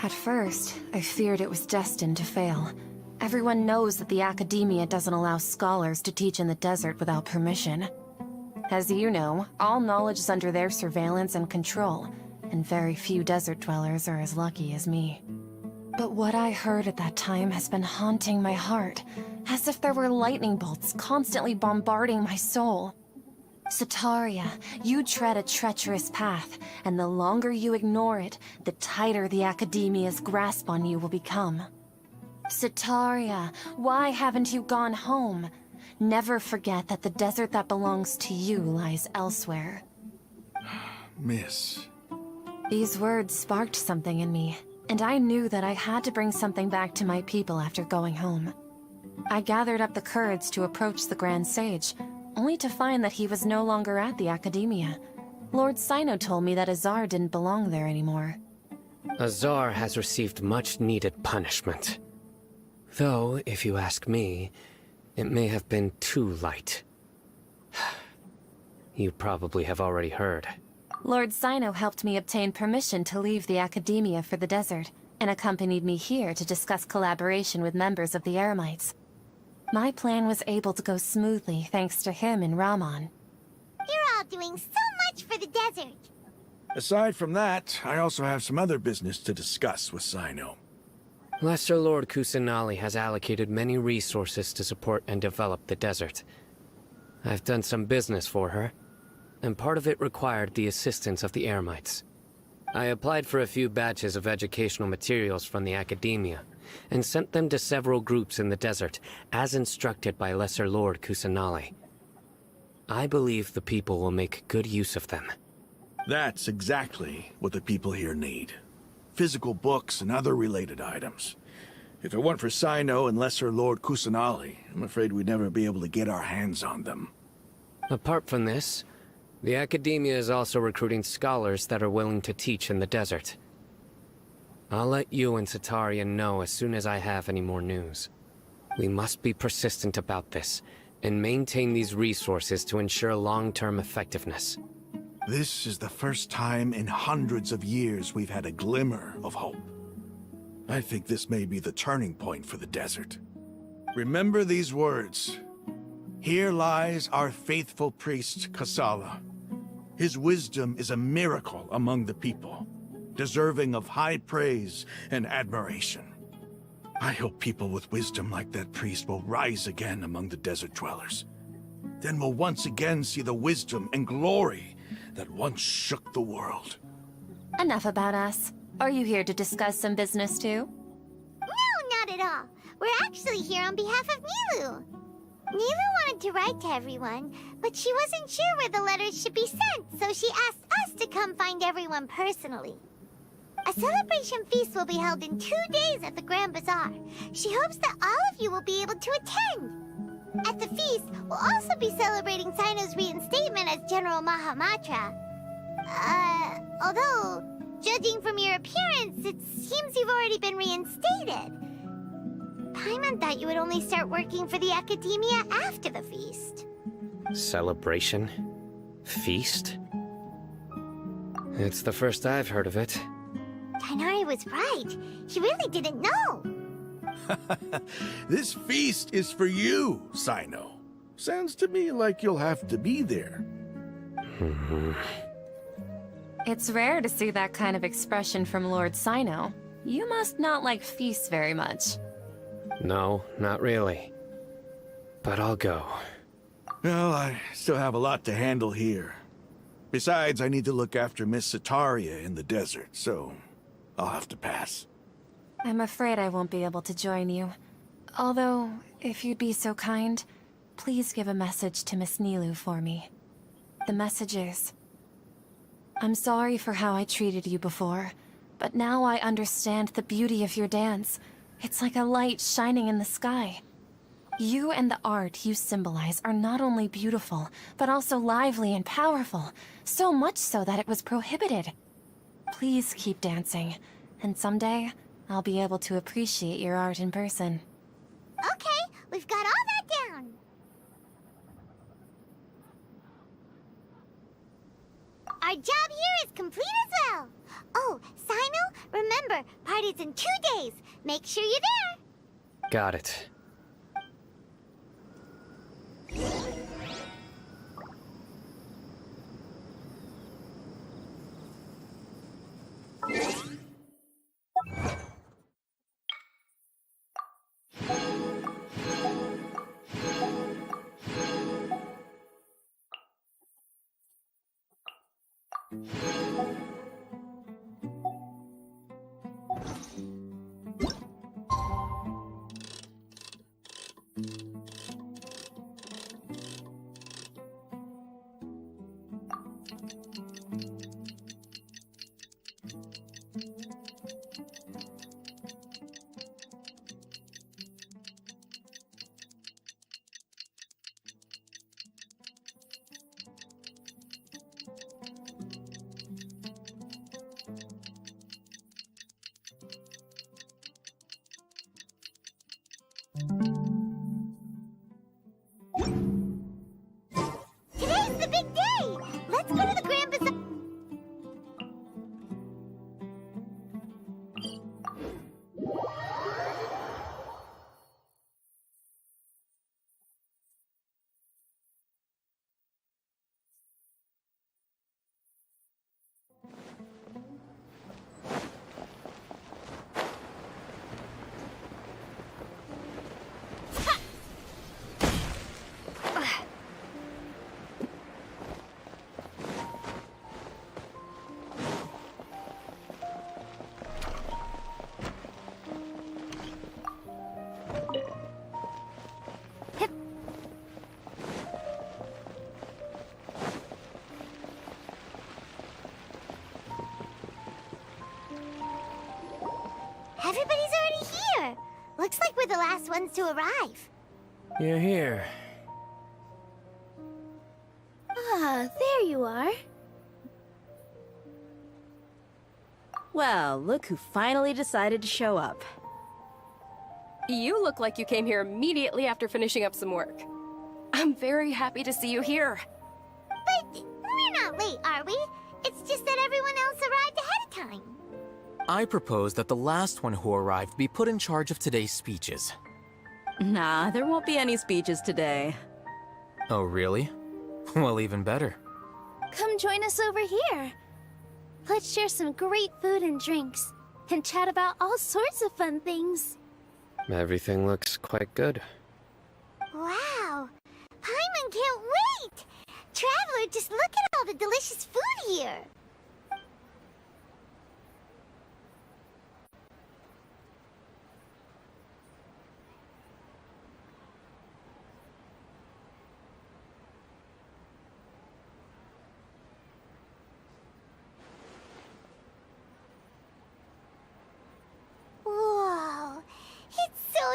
At first, I feared it was destined to fail. Everyone knows that the academia doesn't allow scholars to teach in the desert without permission. As you know, all knowledge is under their surveillance and control, and very few desert dwellers are as lucky as me. But what I heard at that time has been haunting my heart, as if there were lightning bolts constantly bombarding my soul. Sataria, you tread a treacherous path, and the longer you ignore it, the tighter the academia's grasp on you will become. Sataria, why haven't you gone home? Never forget that the desert that belongs to you lies elsewhere. Miss. These words sparked something in me, and I knew that I had to bring something back to my people after going home. I gathered up the courage to approach the Grand Sage, only to find that he was no longer at the academia. Lord Sino told me that Azar didn't belong there anymore. Azar has received much-needed punishment. Though, if you ask me, it may have been too light. You probably have already heard. Lord Sino helped me obtain permission to leave the academia for the desert, and accompanied me here to discuss collaboration with members of the Eremites. My plan was able to go smoothly thanks to him and Rahman. You're all doing so much for the desert. Aside from that, I also have some other business to discuss with Sino. Lesser Lord Kusanali has allocated many resources to support and develop the desert. I've done some business for her, and part of it required the assistance of the Eremites. I applied for a few batches of educational materials from the academia, and sent them to several groups in the desert, as instructed by Lesser Lord Kusanali. I believe the people will make good use of them. That's exactly what the people here need. Physical books and other related items. If it weren't for Sino and Lesser Lord Kusanali, I'm afraid we'd never be able to get our hands on them. Apart from this, the academia is also recruiting scholars that are willing to teach in the desert. I'll let you and Sataria know as soon as I have any more news. We must be persistent about this, and maintain these resources to ensure long-term effectiveness. This is the first time in hundreds of years we've had a glimmer of hope. I think this may be the turning point for the desert. Remember these words. Here lies our faithful priest, Kasala. His wisdom is a miracle among the people, deserving of high praise and admiration. I hope people with wisdom like that priest will rise again among the desert dwellers. Then we'll once again see the wisdom and glory that once shook the world. Enough about us. Are you here to discuss some business too? No, not at all. We're actually here on behalf of Nilu. Nilu wanted to write to everyone, but she wasn't sure where the letters should be sent, so she asked us to come find everyone personally. A celebration feast will be held in 2 days at the Grand Bazaar. She hopes that all of you will be able to attend. At the feast, we'll also be celebrating Sino's reinstatement as General Mahamatra. Although, judging from your appearance, it seems you've already been reinstated. Paimon thought you would only start working for the Academia after the feast. Celebration? Feast? It's the first I've heard of it. Tighnari was right. He really didn't know. This feast is for you, Sino. Sounds to me like you'll have to be there. It's rare to see that kind of expression from Lord Sino. You must not like feasts very much. No, not really. But I'll go. Well, I still have a lot to handle here. Besides, I need to look after Miss Sataria in the desert, so I'll have to pass. I'm afraid I won't be able to join you. Although, if you'd be so kind, please give a message to Miss Nilu for me. The message is, I'm sorry for how I treated you before, but now I understand the beauty of your dance. It's like a light shining in the sky. You and the art you symbolize are not only beautiful, but also lively and powerful, so much so that it was prohibited. Please keep dancing, and someday, I'll be able to appreciate your art in person. Okay, we've got all that down. Our job here is complete as well. Oh, Sino, remember, party's in 2 days. Make sure you're there. Got it. Today's the big day. Let's go to the Grand Bazaar. Everybody's already here. Looks like we're the last ones to arrive. You're here. Ah, there you are. Well, look who finally decided to show up. You look like you came here immediately after finishing up some work. I'm very happy to see you here. But we're not late, are we? It's just that everyone else arrived ahead of time. I propose that the last one who arrived be put in charge of today's speeches. Nah, there won't be any speeches today. Oh, really? Well, even better. Come join us over here. Let's share some great food and drinks, and chat about all sorts of fun things. Everything looks quite good. Wow! Paimon can't wait! Traveler, just look at all the delicious food here!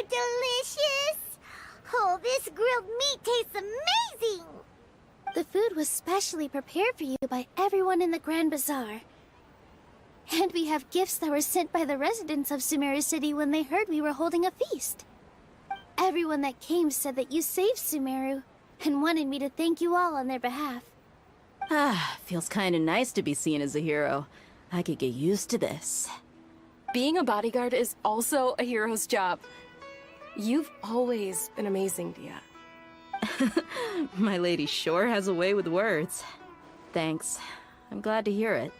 delicious! Oh, this grilled meat tastes amazing! The food was specially prepared for you by everyone in the Grand Bazaar. And we have gifts that were sent by the residents of Sumeru City when they heard we were holding a feast. Everyone that came said that you saved Sumeru, and wanted me to thank you all on their behalf. Ah, feels kinda nice to be seen as a hero. I could get used to this. Being a bodyguard is also a hero's job. You've always been amazing, Dia. My lady sure has a way with words. Thanks. I'm glad to hear it.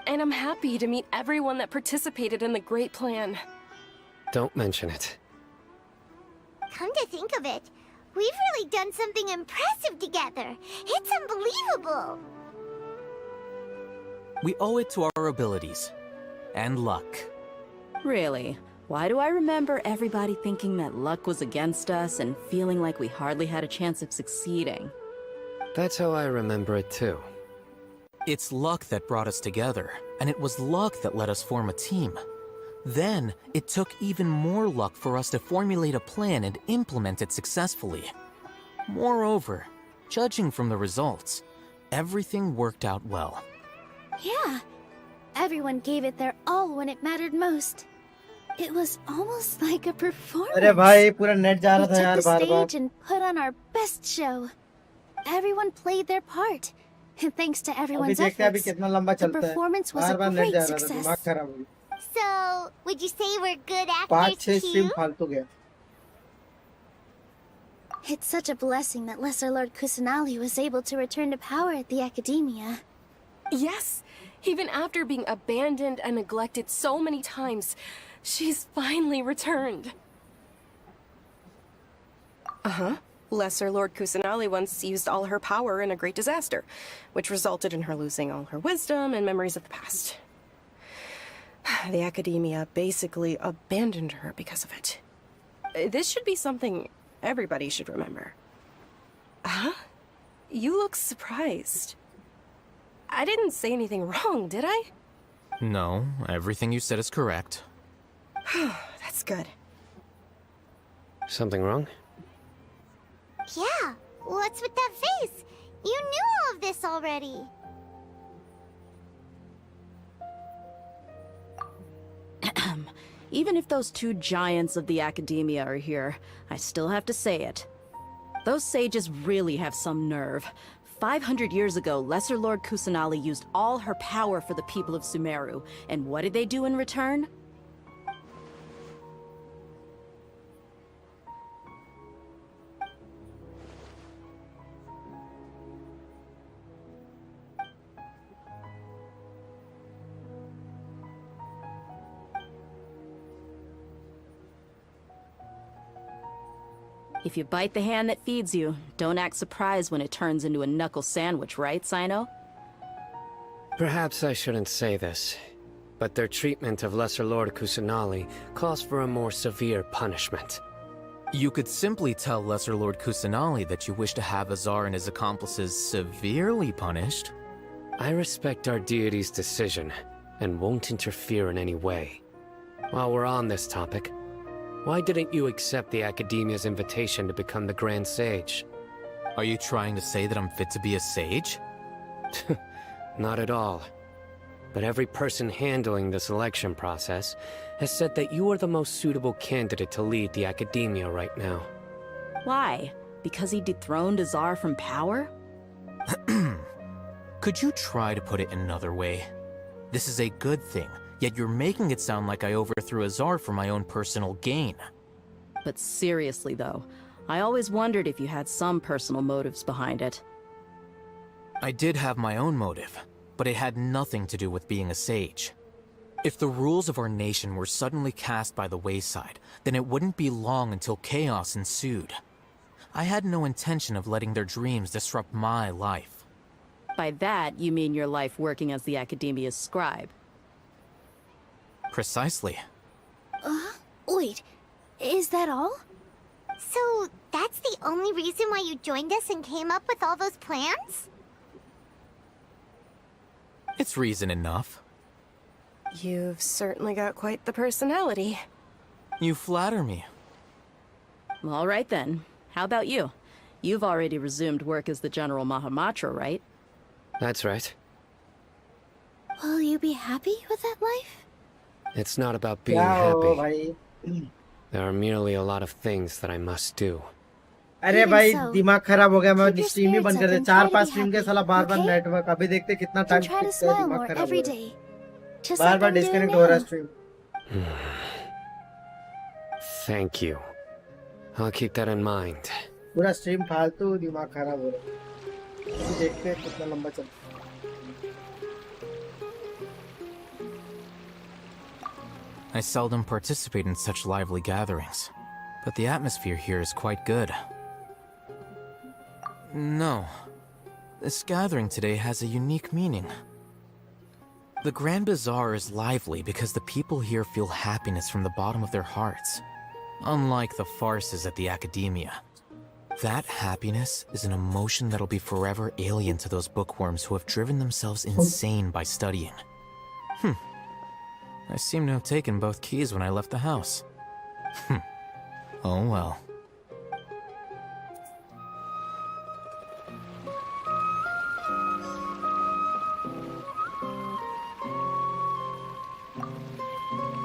And I'm happy to meet everyone that participated in the great plan. Don't mention it. Come to think of it, we've really done something impressive together. It's unbelievable. We owe it to our abilities. And luck. Really? Why do I remember everybody thinking that luck was against us and feeling like we hardly had a chance of succeeding? That's how I remember it too. It's luck that brought us together, and it was luck that let us form a team. Then, it took even more luck for us to formulate a plan and implement it successfully. Moreover, judging from the results, everything worked out well. Yeah. Everyone gave it their all when it mattered most. It was almost like a performance. अरे भाई पूरा net जा We रहा था यार took the bar bar. stage and put on our best show. Everyone played their part. And thanks to अभी everyone's देखते हैं अभी efforts, कितना लंबा the चलता है. performance was bar a bar net great जा रहा था, success. दिमाग खराब हो गया. So, would you say we're good 5-6 actors stream too? फालतू गया. It's such a blessing that Lesser Lord Kusanali was able to return to power at the Academia. Yes, even after being abandoned and neglected so many times, she's finally returned. Uh-huh. Lesser Lord Kusanali once used all her power in a great disaster, which resulted in her losing all her wisdom and memories of the past. The Academia basically abandoned her because of it. This should be something everybody should remember. Huh? You look surprised. I didn't say anything wrong, did I? No, everything you said is correct. That's good. Something wrong? Yeah, what's with that face? You knew all of this already. Even if those two giants of the Academia are here, I still have to say it. Those sages really have some nerve. 500 years ago, Lesser Lord Kusanali used all her power for the people of Sumeru, and what did they do in return? If you bite the hand that feeds you, don't act surprised when it turns into a knuckle sandwich, right, Sino? Perhaps I shouldn't say this, but their treatment of Lesser Lord Kusanali calls for a more severe punishment. You could simply tell Lesser Lord Kusanali that you wish to have Azar and his accomplices severely punished. I respect our deity's decision, and won't interfere in any way. While we're on this topic, why didn't you accept the Academia's invitation to become the Grand Sage? Are you trying to say that I'm fit to be a sage? Not at all. But every person handling the selection process has said that you are the most suitable candidate to lead the Academia right now. Why? Because he dethroned Azar from power? Could you try to put it another way? This is a good thing, yet you're making it sound like I overthrew Azar for my own personal gain. But seriously though, I always wondered if you had some personal motives behind it. I did have my own motive, but it had nothing to do with being a sage. If the rules of our nation were suddenly cast by the wayside, then it wouldn't be long until chaos ensued. I had no intention of letting their dreams disrupt my life. By that, you mean your life working as the Academia's scribe. Precisely. Wait, is that all? So, that's the only reason why you joined us and came up with all those plans? It's reason enough. You've certainly got quite the personality. You flatter me. All right then. How about you? You've already resumed work as the General Mahamatra, right? That's right. Will you be happy with that life? It's not about being क्या हो happy. भाई? There are merely a lot of things that I must do. अरे Even भाई so, दिमाग खराब हो गया मैं keep your स्ट्रीम ही बंद spirits कर up they and try 4 to 5 be stream के happy, साला बार बार okay? नेटवर्क अभी देखते कितना And टाइम try to खींचता है smile दिमाग more खराब हो every रहा है day. Just bar like bar I'm doing disconnect हो रहा है now. Stream Thank you. I'll keep that in mind. पूरा स्ट्रीम फालतू दिमाग खराब हो रहा है अभी देखते हैं कितना लंबा चलता है I seldom participate in such lively gatherings, but the atmosphere here is quite good. No, this gathering today has a unique meaning. The Grand Bazaar is lively because the people here feel happiness from the bottom of their hearts, unlike the farces at the academia. That happiness is an emotion that'll be forever alien to those bookworms who have driven themselves insane by studying. I seem to have taken both keys when I left the house. Oh well.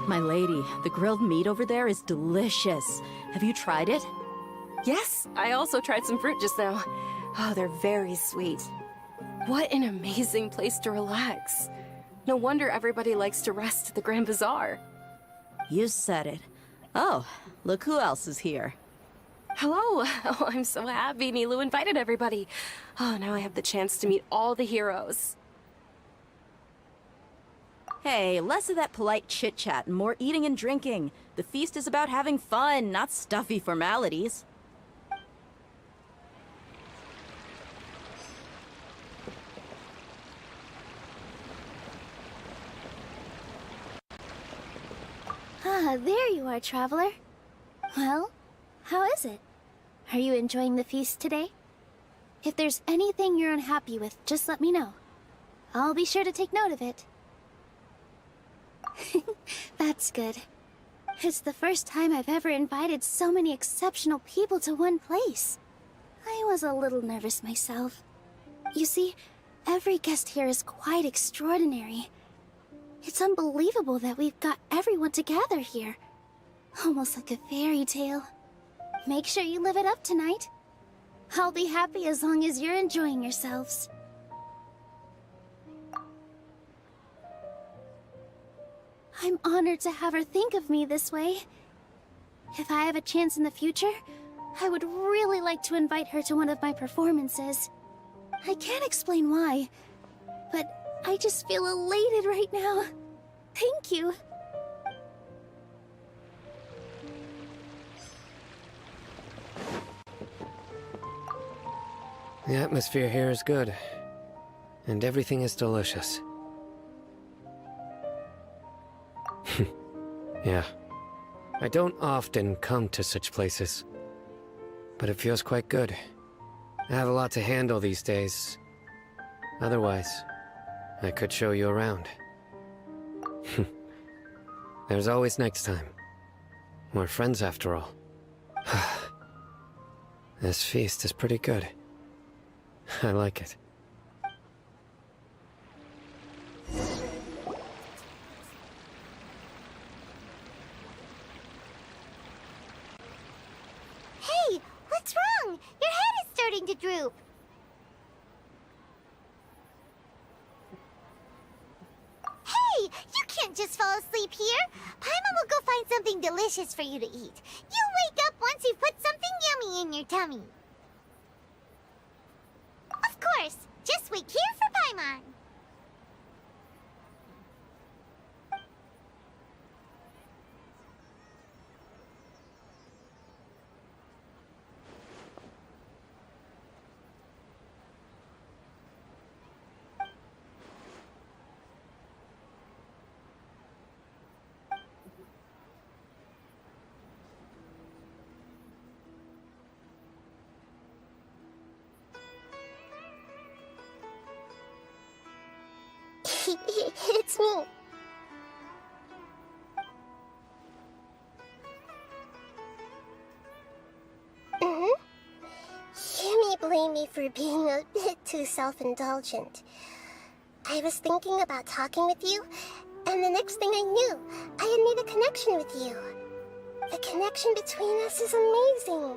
My lady, the grilled meat over there is delicious. Have you tried it? Yes, I also tried some fruit just now. Oh, they're very sweet. What an amazing place to relax. No wonder everybody likes to rest at the Grand Bazaar. You said it. Oh, look who else is here. Hello. Oh, I'm so happy Nilu invited everybody. Oh, now I have the chance to meet all the heroes. Hey, less of that polite chit-chat and more eating and drinking. The feast is about having fun, not stuffy formalities. Ah, there you are, traveler. Well, how is it? Are you enjoying the feast today? If there's anything you're unhappy with, just let me know. I'll be sure to take note of it. That's good. It's the first time I've ever invited so many exceptional people to one place. I was a little nervous myself. You see, every guest here is quite extraordinary. It's unbelievable that we've got everyone together here. Almost like a fairy tale. Make sure you live it up tonight. I'll be happy as long as you're enjoying yourselves. I'm honored to have her think of me this way. If I have a chance in the future, I would really like to invite her to one of my performances. I can't explain why, but I just feel elated right now. Thank you. The atmosphere here is good, and everything is delicious. Yeah. I don't often come to such places, but it feels quite good. I have a lot to handle these days. Otherwise, I could show you around. There's always next time. We're friends after all. This feast is pretty good. I like it. Hey, what's wrong? Your head is starting to droop. Hey, you can't just fall asleep here. Paimon will go find something delicious for you to eat. You'll wake up once you've put something yummy in your tummy. Of course, just wait here for Paimon. It's me. me for being a bit too self-indulgent. I was thinking about talking with you, and the next thing I knew, I had made a connection with you. The connection between us is amazing.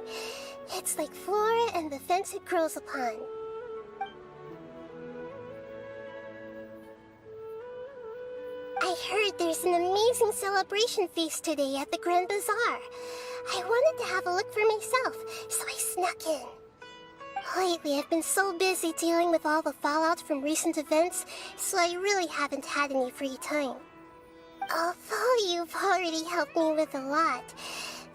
It's like flora and the fence it grows upon. I heard there's an amazing celebration feast today at the Grand Bazaar. I wanted to have a look for myself, so I snuck in. Lately, I've been so busy dealing with all the fallout from recent events, so I really haven't had any free time. Although you've already helped me with a lot,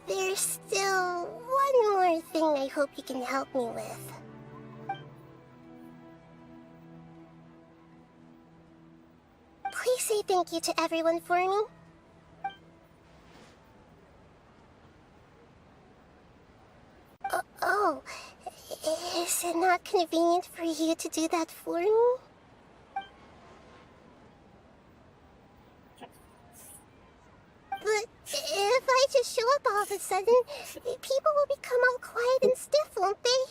there's still one more thing I hope you can help me with. Please say thank you to everyone for me. Oh, is it not convenient for you to do that for me? But if I just show up all of a sudden, people will become all quiet and stiff, won't they?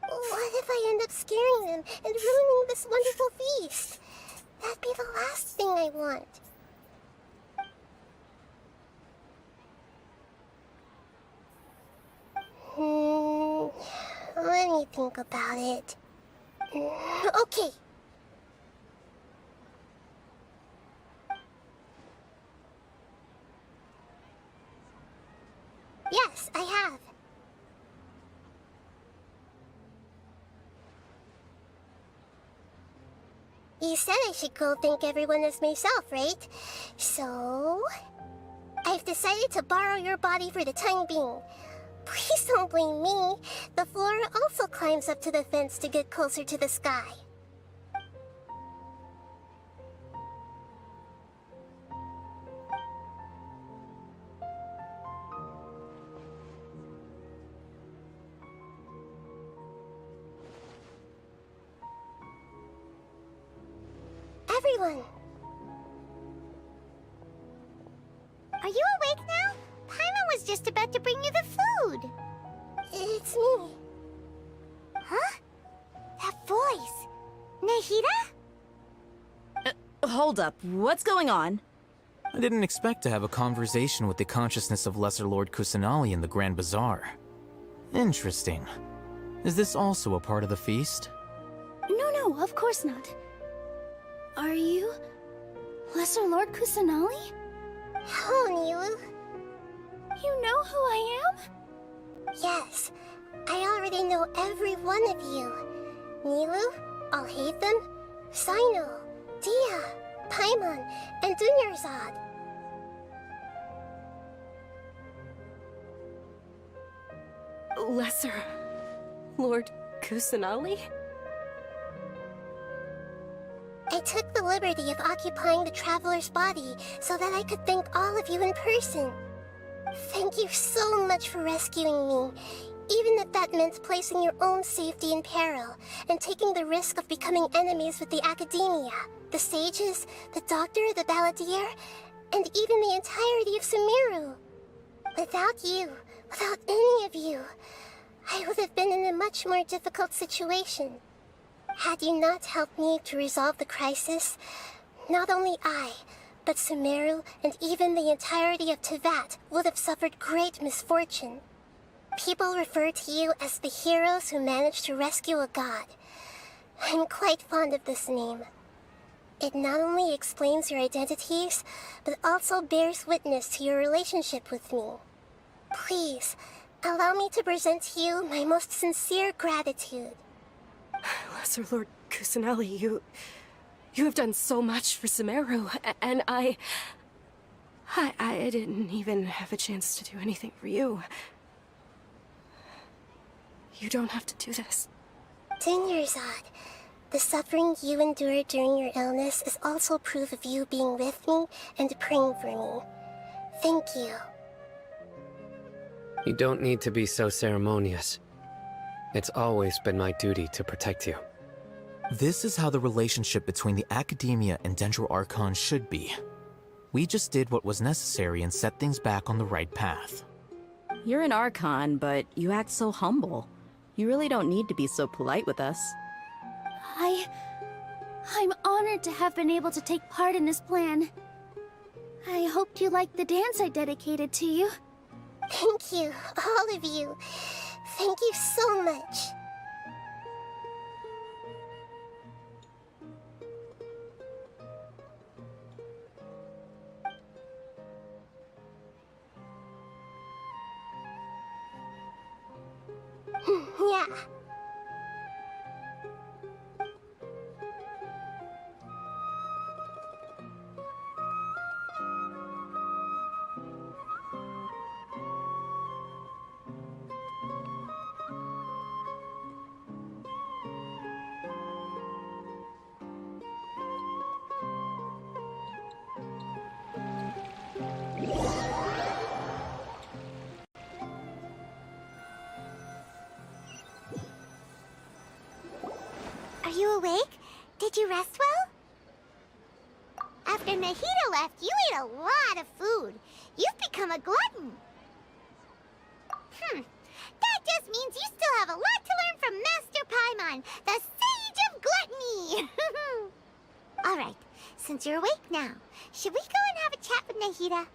What if I end up scaring them and ruining this wonderful feast? That'd be the last thing I want. Let me think about it. Okay. Yes, I have. You said I should go thank everyone as myself, right? So... I've decided to borrow your body for the time being. Please don't blame me. The flora also climbs up to the fence to get closer to the sky. Everyone! Are you awake now? Paimon was just about to bring you the food. It's me. Huh? That voice. Nahida? Hold up, what's going on? I didn't expect to have a conversation with the consciousness of Lesser Lord Kusanali in the Grand Bazaar. Interesting. Is this also a part of the feast? No, of course not. Are you... Lesser Lord Kusanali? Hello, Nilu. You know who I am? Yes, I already know every one of you. Nilu, Alhaitham, Sino, Dia, Paimon, and Dunyarzad. Lesser Lord Kusanali? I took the liberty of occupying the traveler's body so that I could thank all of you in person. Thank you so much for rescuing me, even if that meant placing your own safety in peril and taking the risk of becoming enemies with the academia, the sages, the doctor, the balladeer, and even the entirety of Sumeru. Without you, without any of you, I would have been in a much more difficult situation. Had you not helped me to resolve the crisis, not only I, but Sumeru and even the entirety of Teyvat would have suffered great misfortune. People refer to you as the heroes who managed to rescue a god. I'm quite fond of this name. It not only explains your identities, but also bears witness to your relationship with me. Please, allow me to present to you my most sincere gratitude. Lesser Lord Kusanali, you have done so much for Sumeru, and I didn't even have a chance to do anything for you. You don't have to do this. Dunyarzad, the suffering you endured during your illness is also proof of you being with me and praying for me. Thank you. You don't need to be so ceremonious. It's always been my duty to protect you. This is how the relationship between the Academia and Dendro Archon should be. We just did what was necessary and set things back on the right path. You're an Archon, but you act so humble. You really don't need to be so polite with us. I'm honored to have been able to take part in this plan. I hoped you liked the dance I dedicated to you. Thank you, all of you. Thank you so much. Yeah. Are you awake? Did you rest well? After Nahida left, you ate a lot of food. You've become a glutton. That just means you still have a lot to learn from Master Paimon, the Sage of Gluttony. Alright, since you're awake now, should we go and have a chat with Nahida?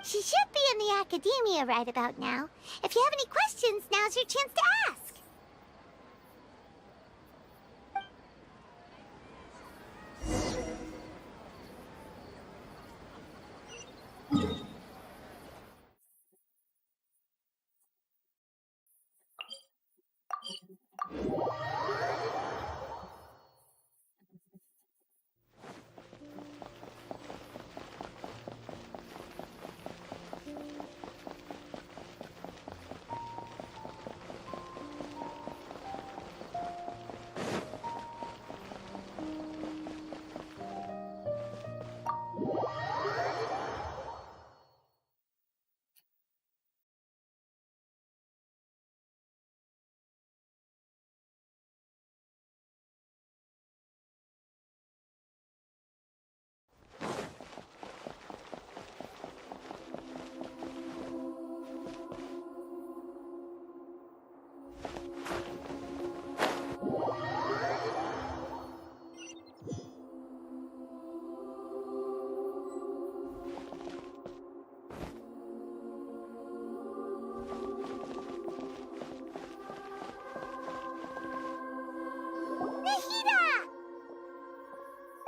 She should be in the academia right about now. If you have any questions, now's your chance to ask.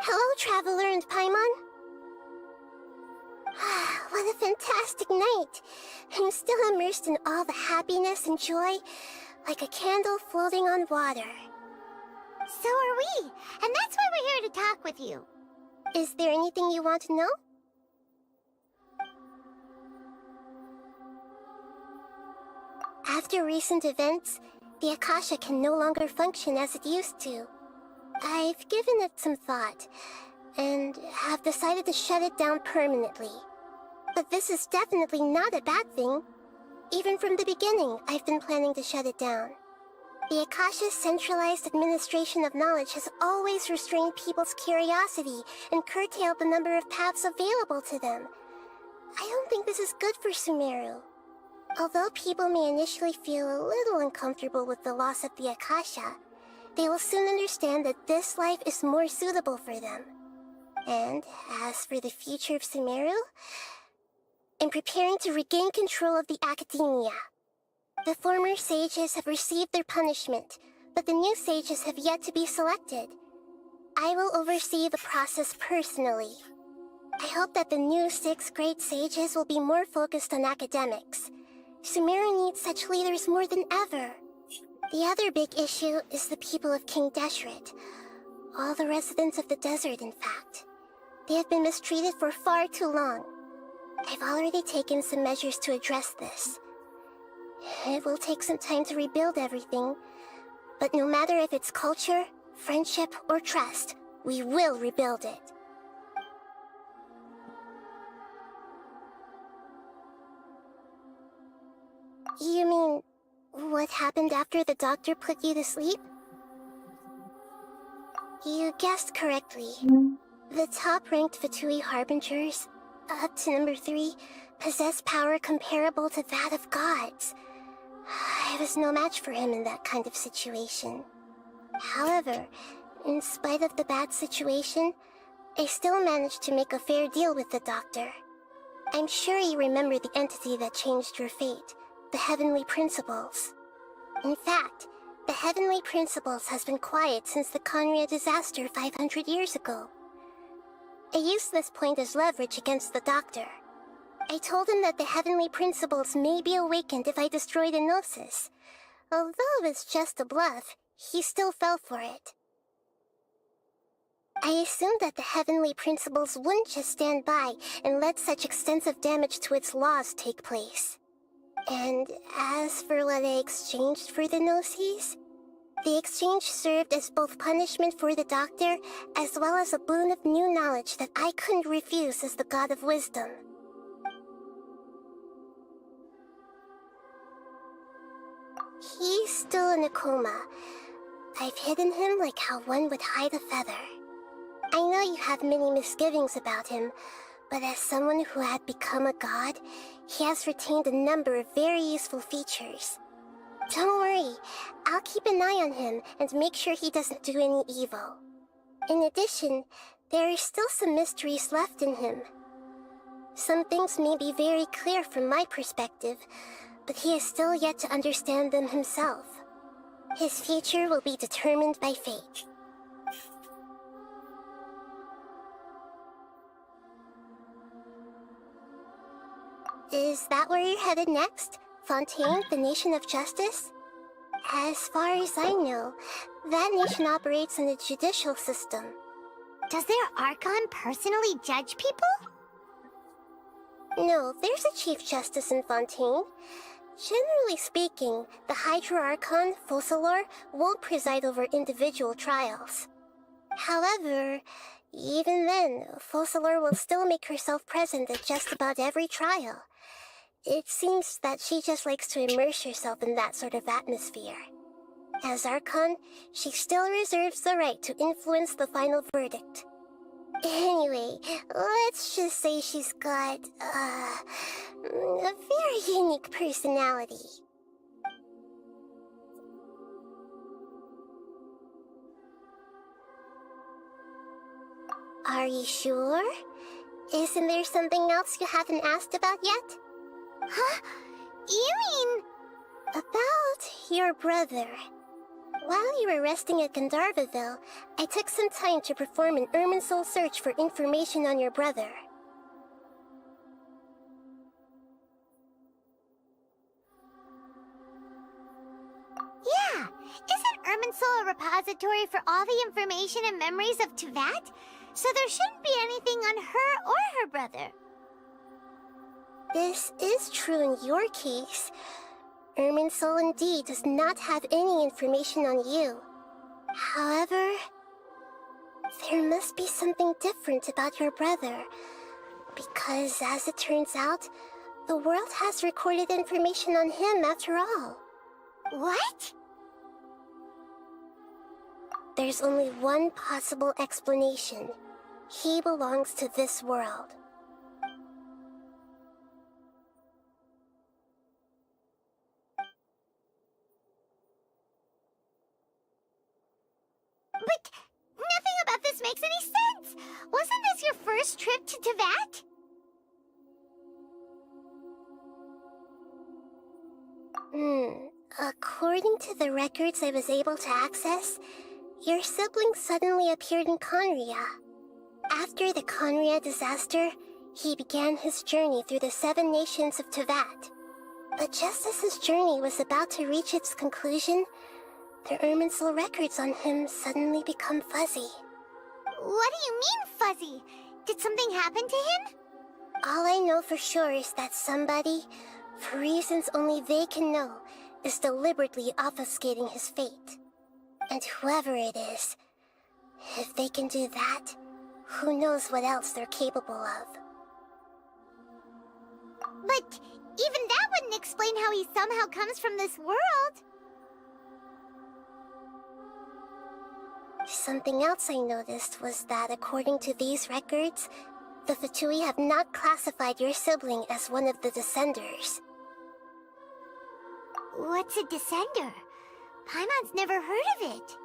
Hello, Traveler and Paimon. What a fantastic night. I'm still immersed in all the happiness and joy, like a candle floating on water. So are we, and that's why we're here to talk with you. Is there anything you want to know? After recent events, the Akasha can no longer function as it used to. I've given it some thought, and have decided to shut it down permanently. But this is definitely not a bad thing. Even from the beginning, I've been planning to shut it down. The Akasha's centralized administration of knowledge has always restrained people's curiosity and curtailed the number of paths available to them. I don't think this is good for Sumeru. Although people may initially feel a little uncomfortable with the loss of the Akasha, they will soon understand that this life is more suitable for them. And as for the future of Sumeru, I'm preparing to regain control of the academia. The former sages have received their punishment, but the new sages have yet to be selected. I will oversee the process personally. I hope that the new 6 great sages will be more focused on academics. Sumeru needs such leaders more than ever. The other big issue is the people of King Deshret. All the residents of the desert, in fact. They have been mistreated for far too long. I've already taken some measures to address this. It will take some time to rebuild everything, but no matter if it's culture, friendship, or trust, we will rebuild it. You mean, what happened after the doctor put you to sleep? You guessed correctly. The top-ranked Fatui Harbingers, up to number 3, possess power comparable to that of gods. I've was no match for him in that kind of situation. However, in spite of the bad situation, I still managed to make a fair deal with the doctor. I'm sure you remember the entity that changed your fate, the Heavenly Principles. In fact, the Heavenly Principles has been quiet since the Conria disaster 500 years ago. I used this point as leverage against the doctor. I told him that the Heavenly Principles may be awakened if I destroy the Gnosis. Although it's just a bluff, he still fell for it. I assumed that the Heavenly Principles wouldn't just stand by and let such extensive damage to its laws take place. And as for what I exchanged for the Gnosis, the exchange served as both punishment for the doctor as well as a boon of new knowledge that I couldn't refuse as the God of Wisdom. He's still in a coma. I've hidden him like how one would hide a feather. I know you have many misgivings about him, but as someone who had become a god, he has retained a number of very useful features. Don't worry, I'll keep an eye on him and make sure he doesn't do any evil. In addition, there are still some mysteries left in him. Some things may be very clear from my perspective, but he is still yet to understand them himself. His future will be determined by fate. Is that where you're headed next? Fontaine, the Nation of Justice? As far as I know, that nation operates in a judicial system. Does their Archon personally judge people? No, there's a Chief Justice in Fontaine. Generally speaking, the Hydra Archon, Focalor, won't preside over individual trials. However, even then, Focalor will still make herself present at just about every trial. It seems that she just likes to immerse herself in that sort of atmosphere. As Archon, she still reserves the right to influence the final verdict. Anyway, let's just say she's got, a very unique personality. Are you sure? Isn't there something else you haven't asked about yet? Huh? You mean... About your brother. While you were resting at Gandharvaville, I took some time to perform an Irminsul search for information on your brother. Yeah! Isn't Irminsul a repository for all the information and memories of Teyvat? So there shouldn't be anything on her or her brother. This is true in your case. Irminsul indeed does not have any information on you. However, there must be something different about your brother. Because as it turns out, the world has recorded information on him after all. What? There's only one possible explanation. He belongs to this world. But nothing about this makes any sense! Wasn't this your first trip to Teyvat? According to the records I was able to access, your sibling suddenly appeared in Conria. After the Conria disaster, he began his journey through the 7 nations of Teyvat. But just as his journey was about to reach its conclusion, the Irminsul records on him suddenly become fuzzy. What do you mean, fuzzy? Did something happen to him? All I know for sure is that somebody, for reasons only they can know, is deliberately obfuscating his fate. And whoever it is, if they can do that, who knows what else they're capable of. But even that wouldn't explain how he somehow comes from this world. Something else I noticed was that according to these records, the Fatui have not classified your sibling as one of the Descenders. What's a descender? Paimon's never heard of it.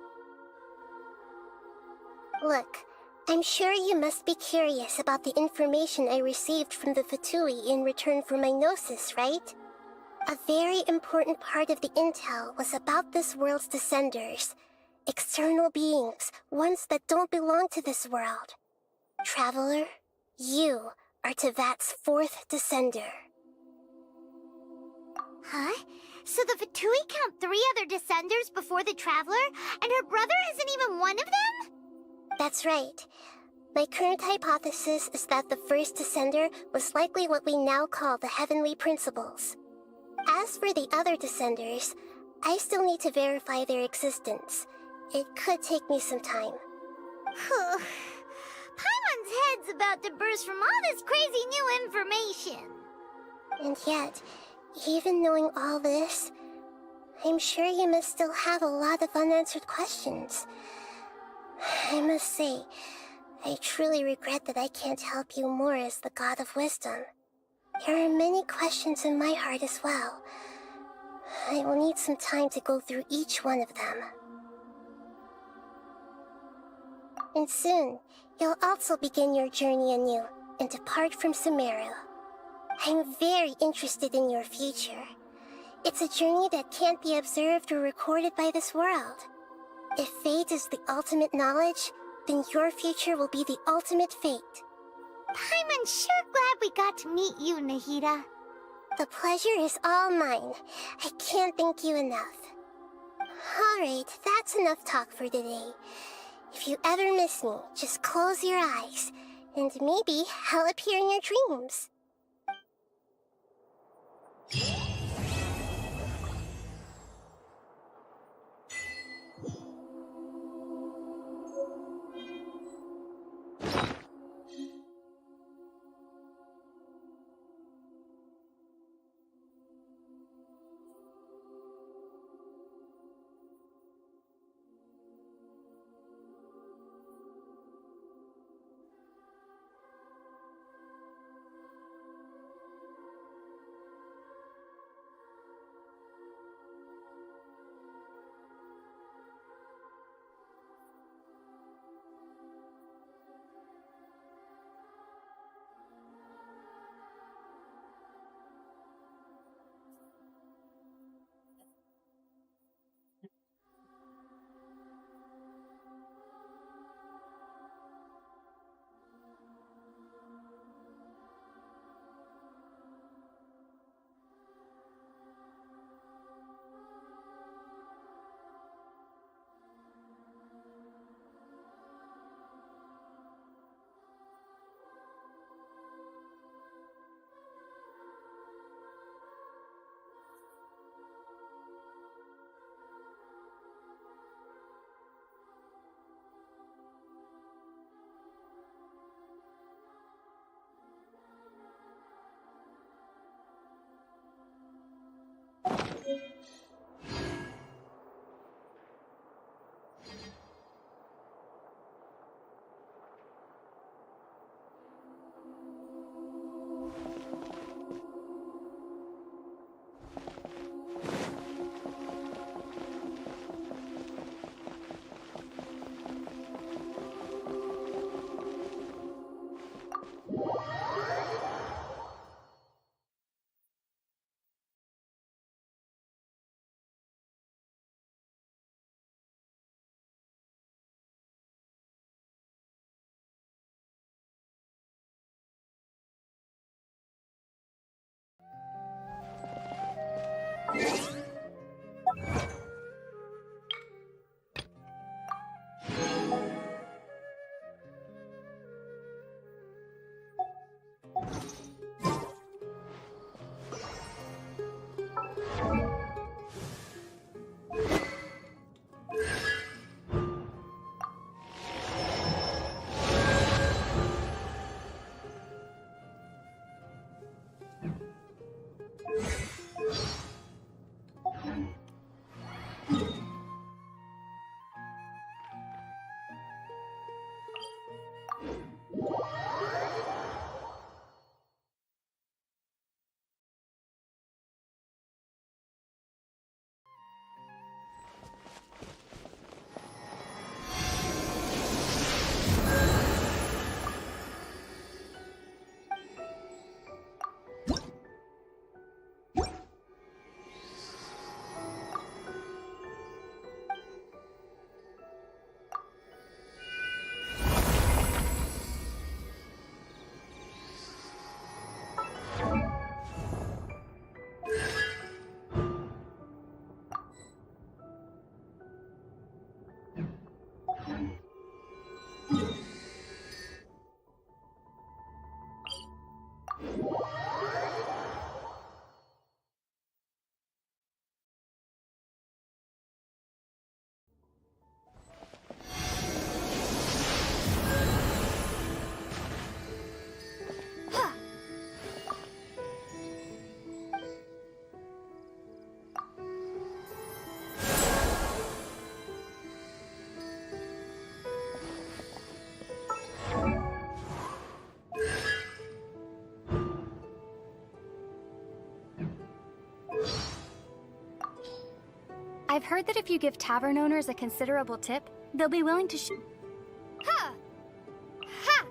Look, I'm sure you must be curious about the information I received from the Fatui in return for my gnosis, right? A very important part of the intel was about this world's descenders. External beings, ones that don't belong to this world. Traveler, you are Tevat's 4th descender. Huh? So the Fatui count 3 other descenders before the Traveler, and her brother isn't even one of them? That's right. My current hypothesis is that the first descender was likely what we now call the Heavenly Principles. As for the other descenders, I still need to verify their existence. It could take me some time. Paimon's head's about to burst from all this crazy new information. And yet, even knowing all this, I'm sure you must still have a lot of unanswered questions. I must say, I truly regret that I can't help you more as the God of Wisdom. There are many questions in my heart as well. I will need some time to go through each one of them. And soon, you'll also begin your journey anew and depart from Sumeru. I'm very interested in your future. It's a journey that can't be observed or recorded by this world. If fate is the ultimate knowledge, then your future will be the ultimate fate. Paimon's sure glad we got to meet you, Nahida. The pleasure is all mine. I can't thank you enough. Alright, that's enough talk for today. If you ever miss me, just close your eyes, and maybe I'll appear in your dreams. I've heard that if you give tavern owners a considerable tip, they'll be willing to Ha! Ha!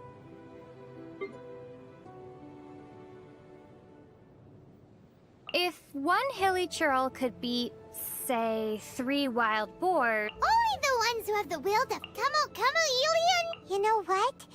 If one hilly churl could beat, say, 3 wild boars... Only the ones who have the will to come alien? You know what?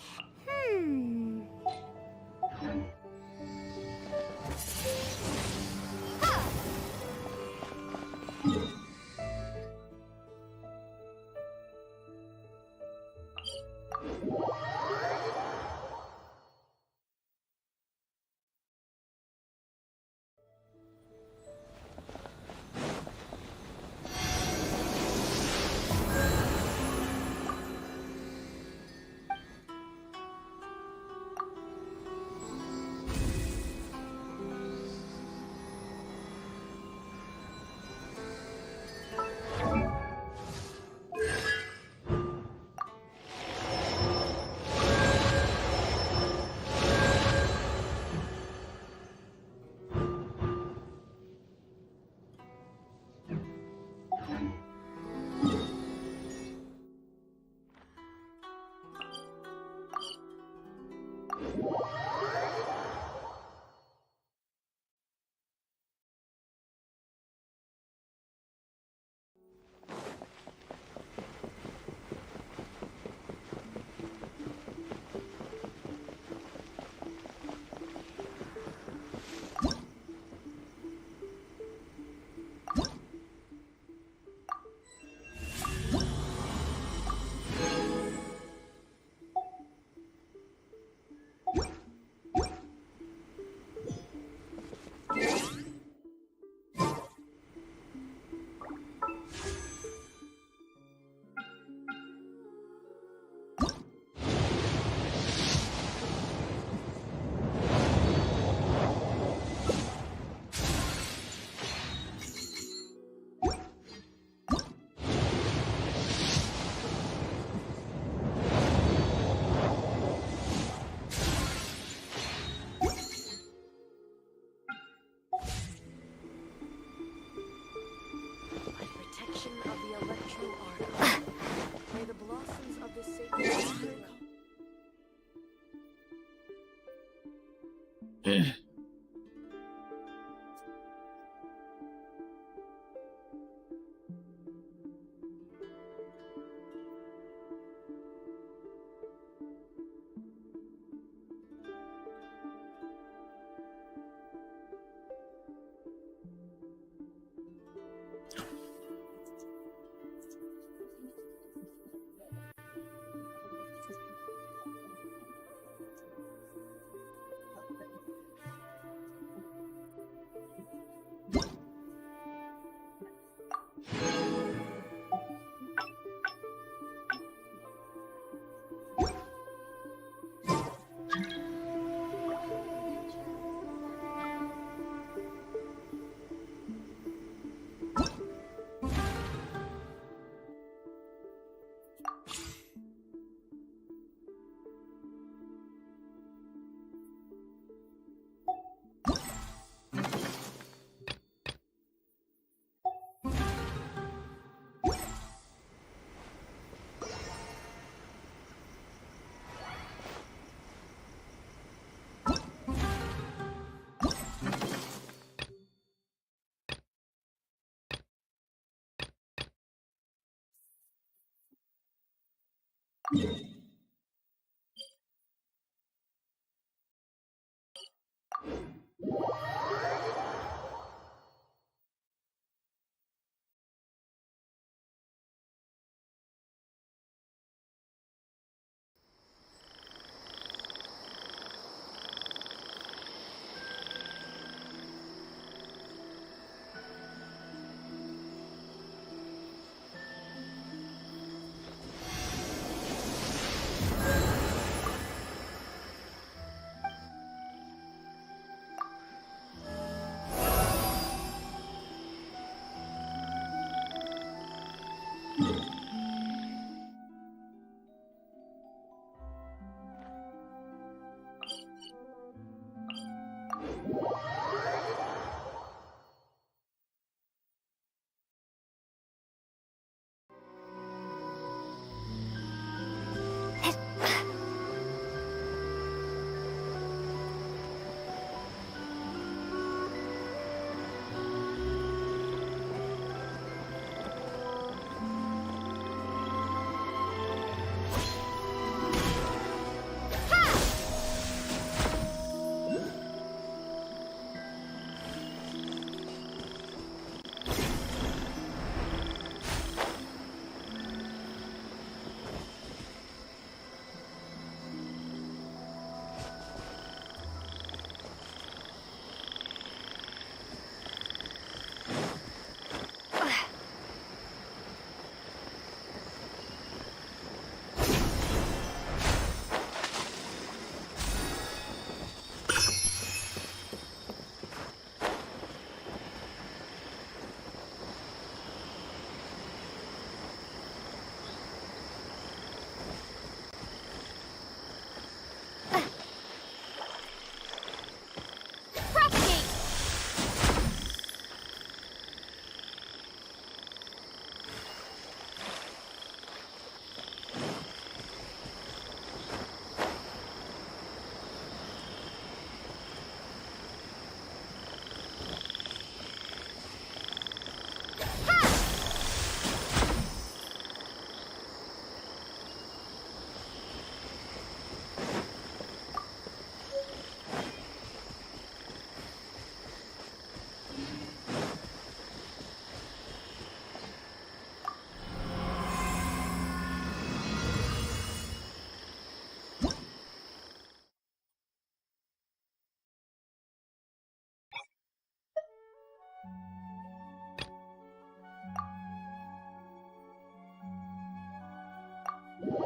The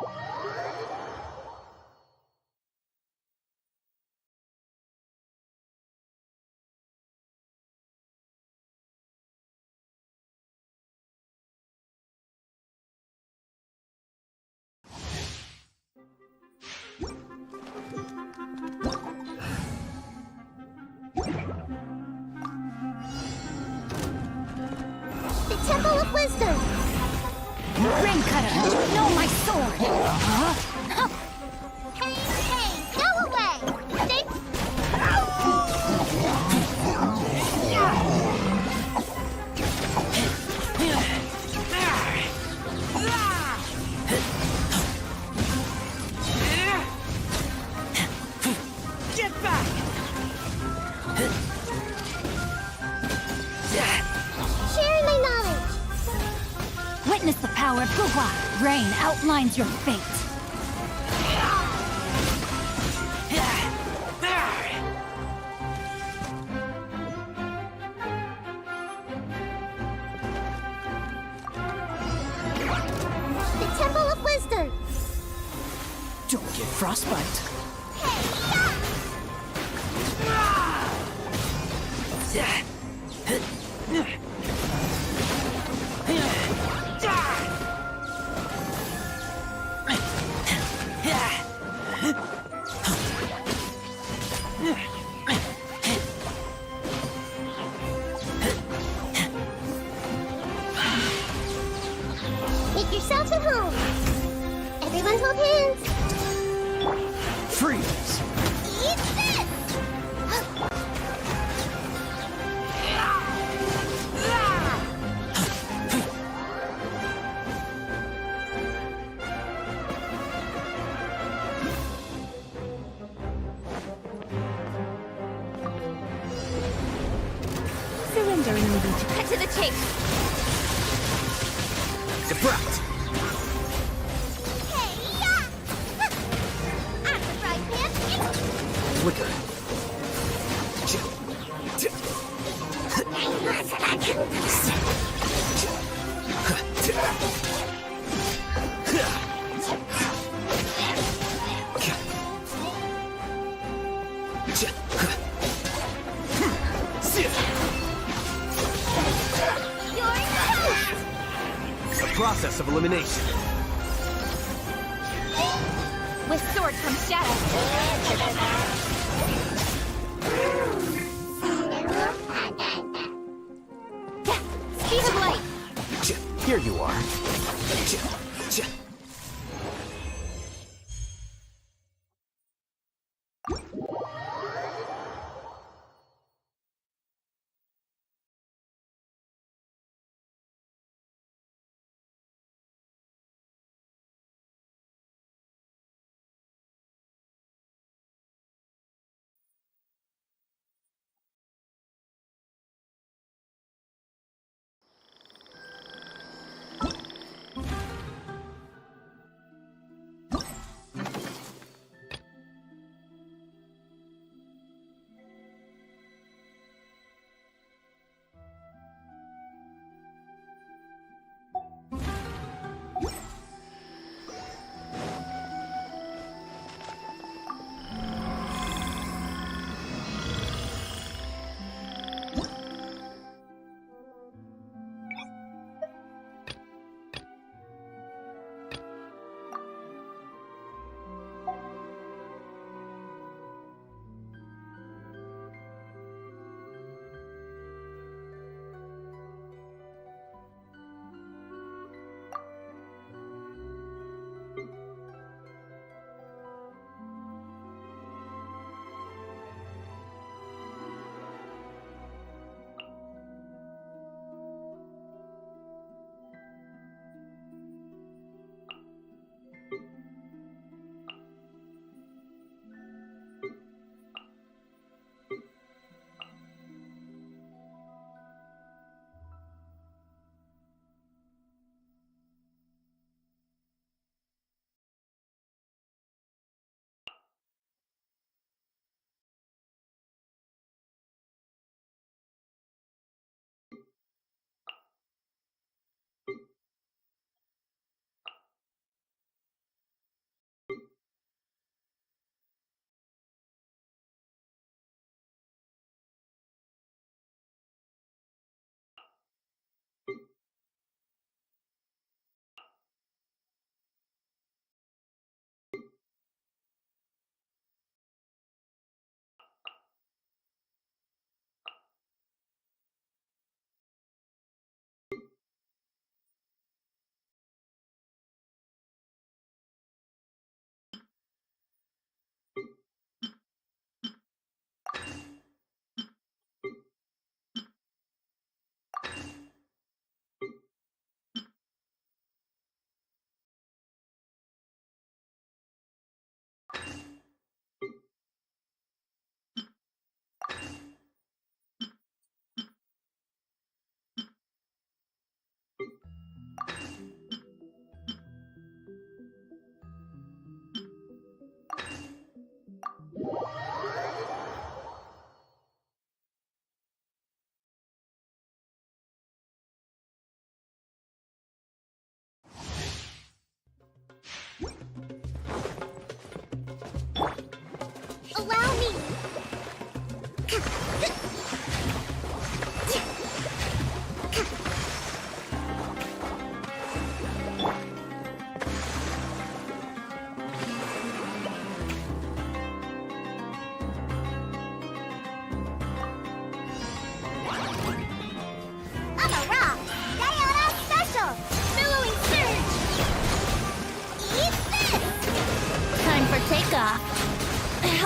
Temple of Wisdom! Ring cutter! No, my sword! Hey, hey, go away! They... Get back! Sharing my knowledge! Witness the power of Guhua! Rain outlines your fate! The Temple of Wisdom! Don't get frostbite. Make yourselves at home! Everyone hold hands! Freeze! Eat this! Surrendering will be to cut to the chase! Deflect! Flicker. The process of elimination. With sword from shadow! Speed of light! Here you are.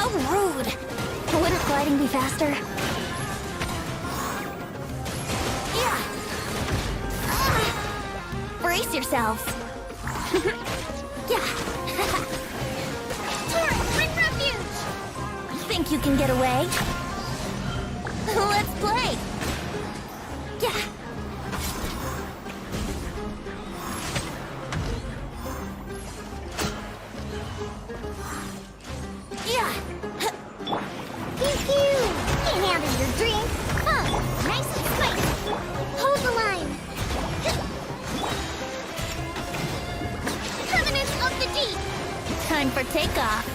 So rude. Wouldn't gliding be faster? Yeah. Brace yourselves. Yeah. Turret, bring refuge! Think you can get away? Let's play! Yeah. Yeah. Pew-pew! Can't handle your drink. Nice and spicy. Hold the line. Covenant of the Deep. Time for takeoff.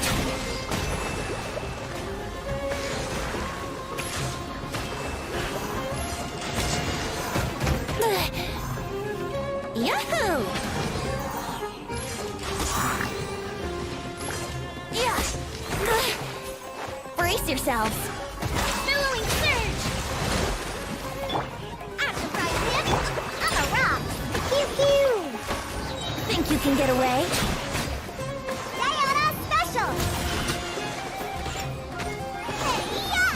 Yahoo! Yeah. Brace yourselves. Billowing surge. I'm surprised, man. I'm a rock. Pew-pew! Think you can get away? AORUS special. Hey-ya!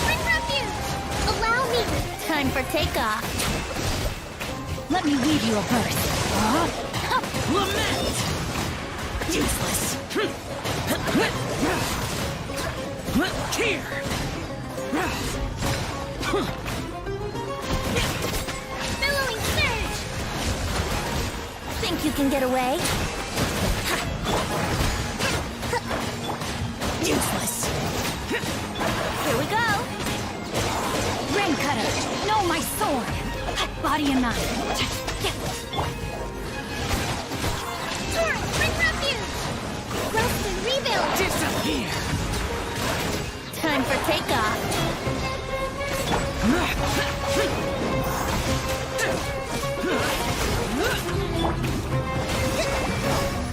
Bring refuge! Allow me! Time for takeoff. Let me weave you a verse. Lament! Useless. Here! Billowing surge! Think you can get away? Useless. Here we go. Rain cutter, know my sword. Body and mind. Turret, bring refuge! Rest and rebuild! Disappear! Time for takeoff.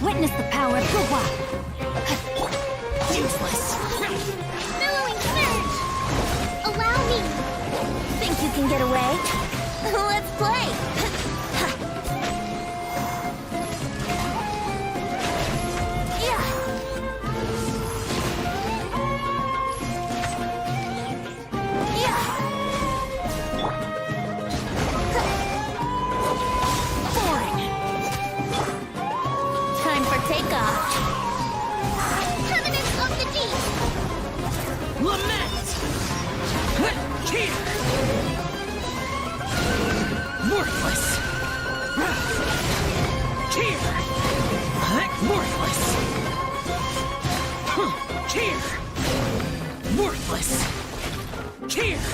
Witness the power of Powe. Useless. Billowing surge! Allow me! Think you can get away? Let's play! Yeah. Yeah. Boring. Time for takeoff. Covenant of the Deep! Lament! Here! Worthless! Here! Worthless! Here! Worthless! Here!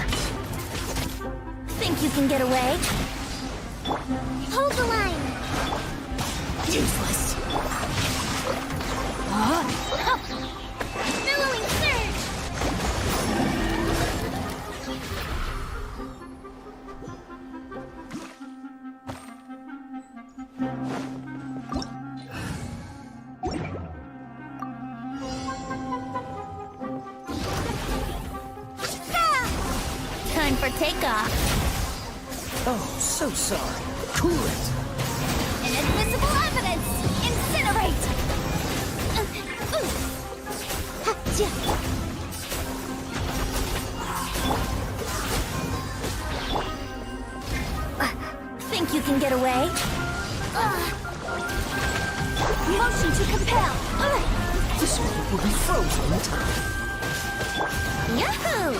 Think you can get away? Hold the line! Useless! Billowing surge! Time for takeoff. Oh, so sorry. Cool it! Inadmissible evidence! Incinerate! Think you can get away? Motion to compel! This one will be frozen in time. Yahoo!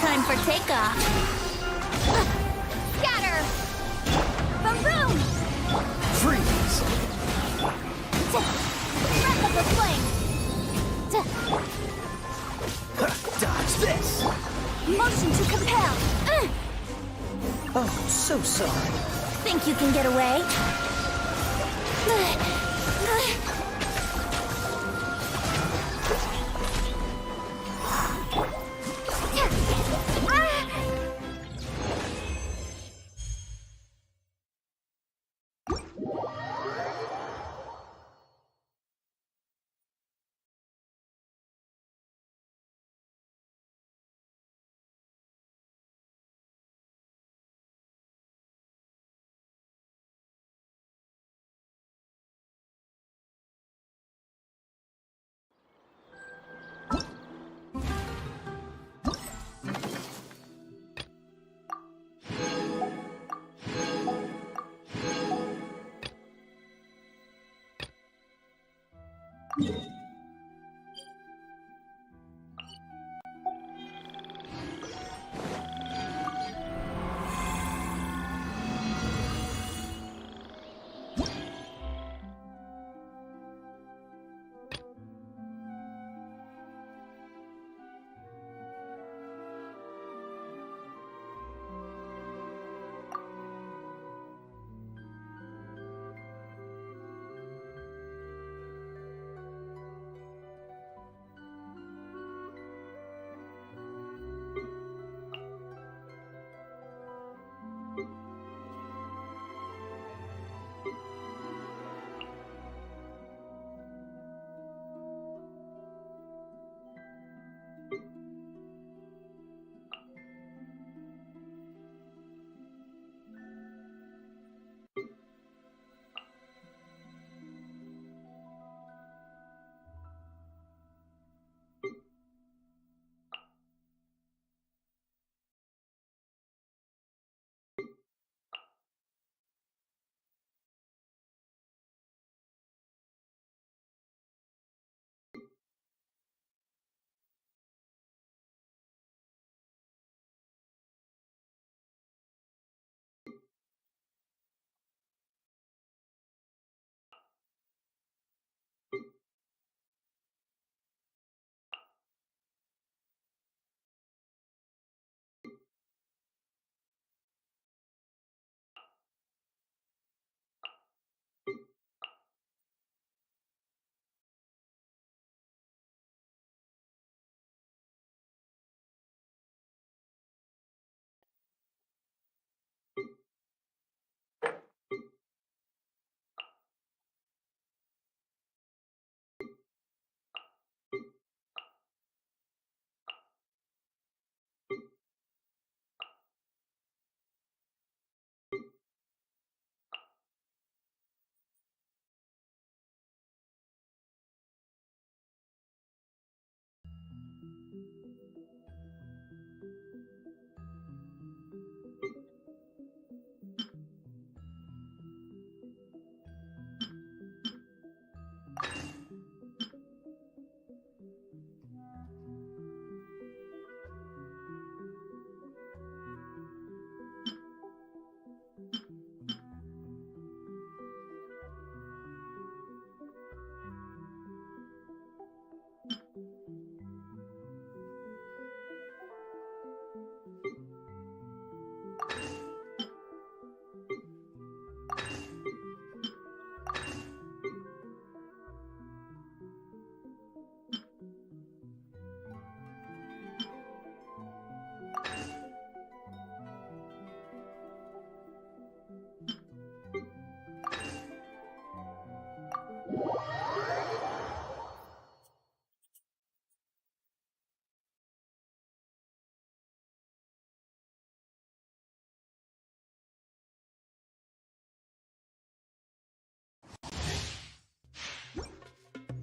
Time for takeoff. Scatter! Boom! Freeze! Breath of the flame! Dodge this! Motion to compel! Oh, so sorry. Think you can get away?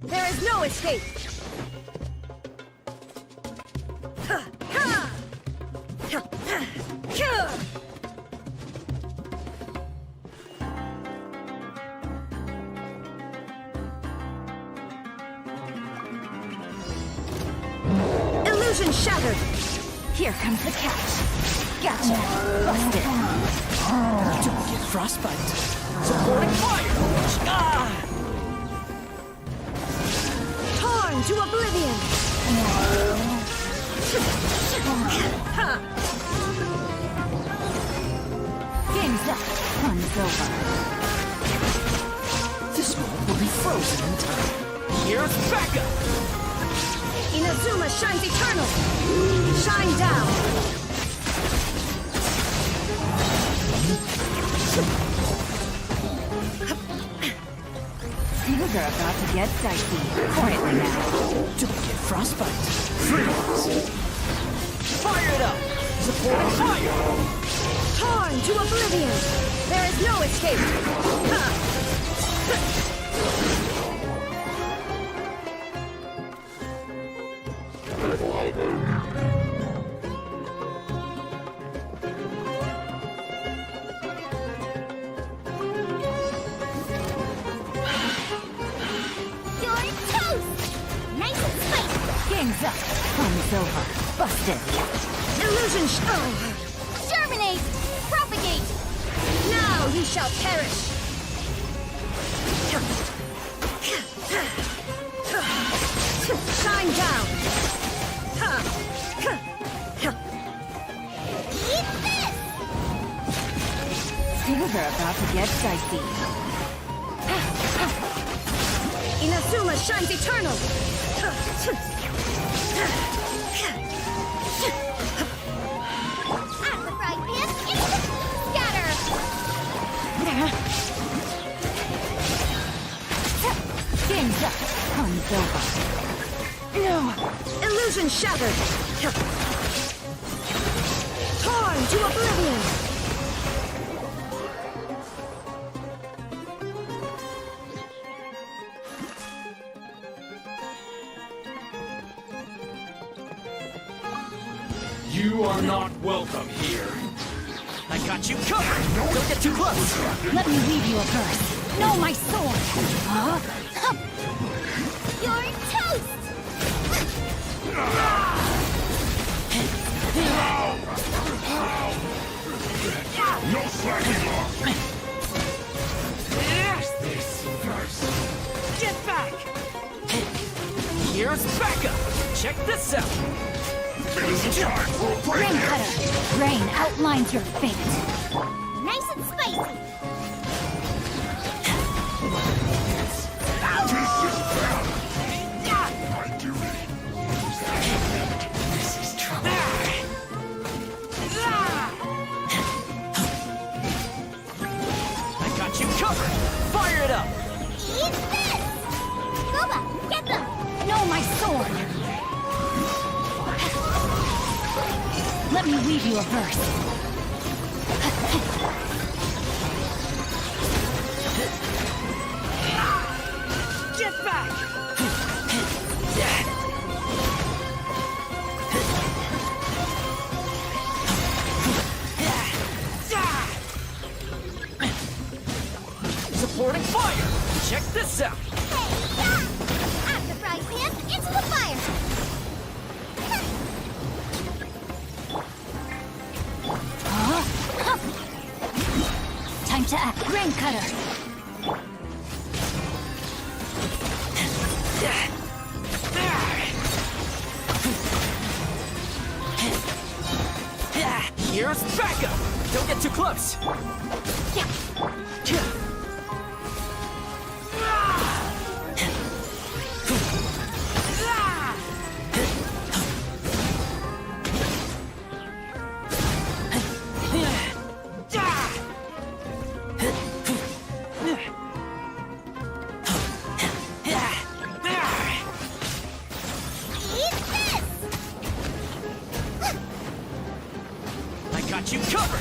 There is no escape! Illusion shattered! Here comes the catch. Gotcha! Busted! Don't get frostbite! Supporting fire! Ah! Torn to oblivion! Game's up. Fun's over. This world will be frozen in time. Here's backup! Inazuma shines eternal! Shine down! Things are about to get dicey. Quietly now. Don't get frostbite. Freeze! Fire it up! Supporting fire! Torn to oblivion! There is no escape! You're Game's up. Fun's over. Busted. Illusion Germinate! Propagate! Now you shall perish. Shine down. Eat this! Things are about to get dicey. Inazuma shines eternal. At the fry pan, scatter! Game's up. Fun's over. No! Illusion shattered! Torn to oblivion! You are not welcome here. I got you covered! Don't get too close! Let me leave you a verse. No, my sword! Huh? You're toast! No slacking off! This first. Get back! Here's backup! Check this out! It is time for a break! Rain cutter! Rain outlines your fate. Nice and spicy! This is bad! My duty. This is trouble. I got you covered! Fire it up! Eat this! Boba, get them! No, my sword! Let me leave you a verse. Get back! Supporting fire! Check this out! At the fry pan, into the fire! Time to act. Rain cutter! Here's backup! Don't get too close! Got you covered!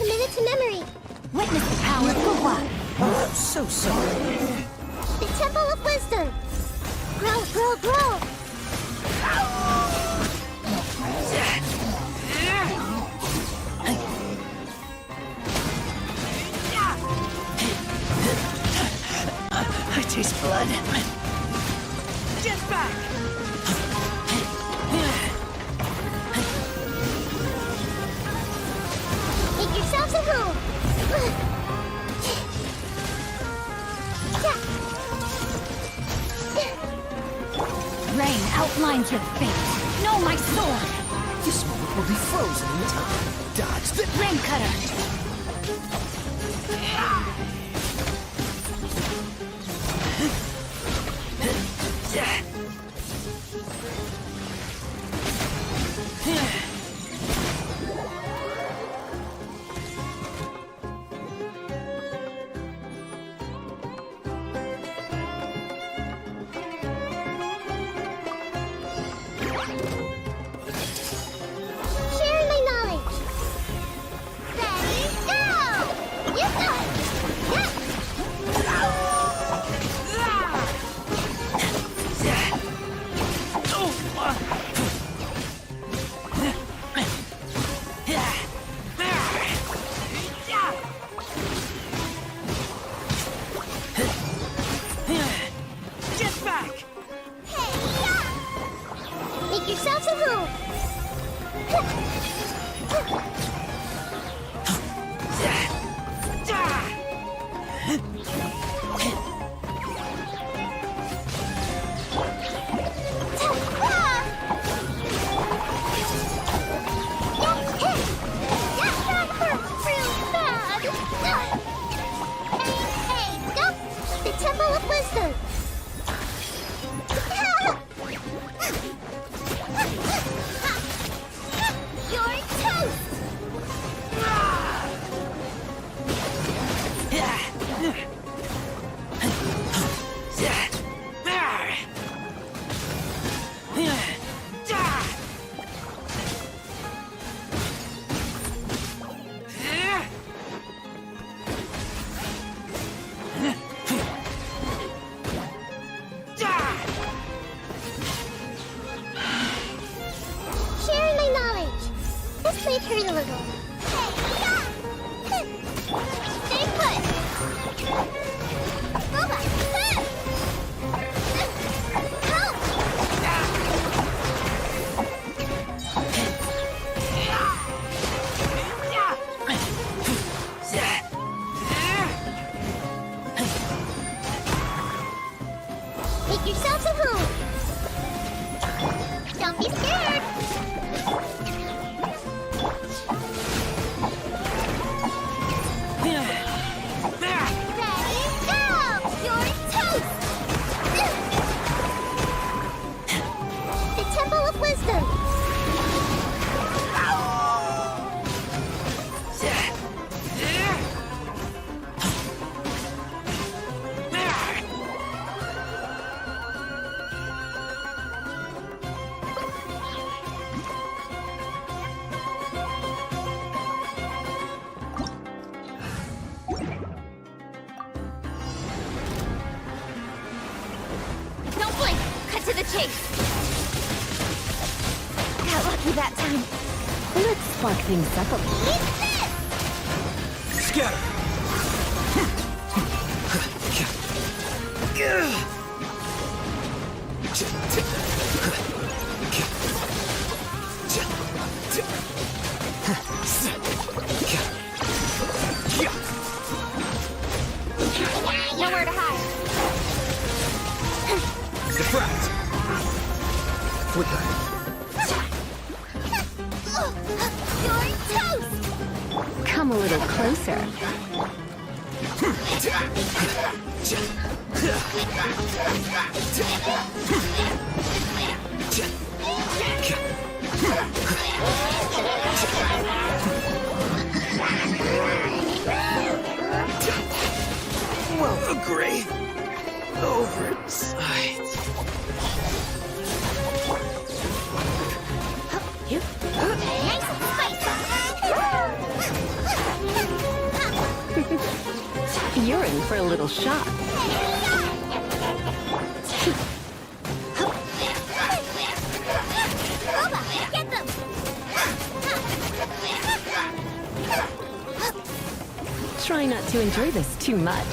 committed to memory. Witness the power of Powe. Oh, I'm so sorry. The Temple of Wisdom. Grow, grow, grow. I taste blood. Get back! Make yourselves at home. Rain outlines your fate. Know my sword! This moment will be frozen in time. Dodge the Rain cutter! Sharing my knowledge. Ready, go! You got it! Yeah. Get back! Make yourselves at home. The Temple of Wisdom. You're toast! Sharing my knowledge. This might hurt a little. Stay put. Boba. Help! Make yourselves at home. Don't be scared. Ready, go! You're toast! The Temple of Wisdom. Don't blink! Cut to the chase! Got lucky that time. Let's spark things up a bit. Scatter! Nowhere to hide. Deflect! Flicker! You're toast! Come a little closer. Well, agree. Oversight. Nice and spicy! You're in for a little shock. Get them! Try not to enjoy this too much.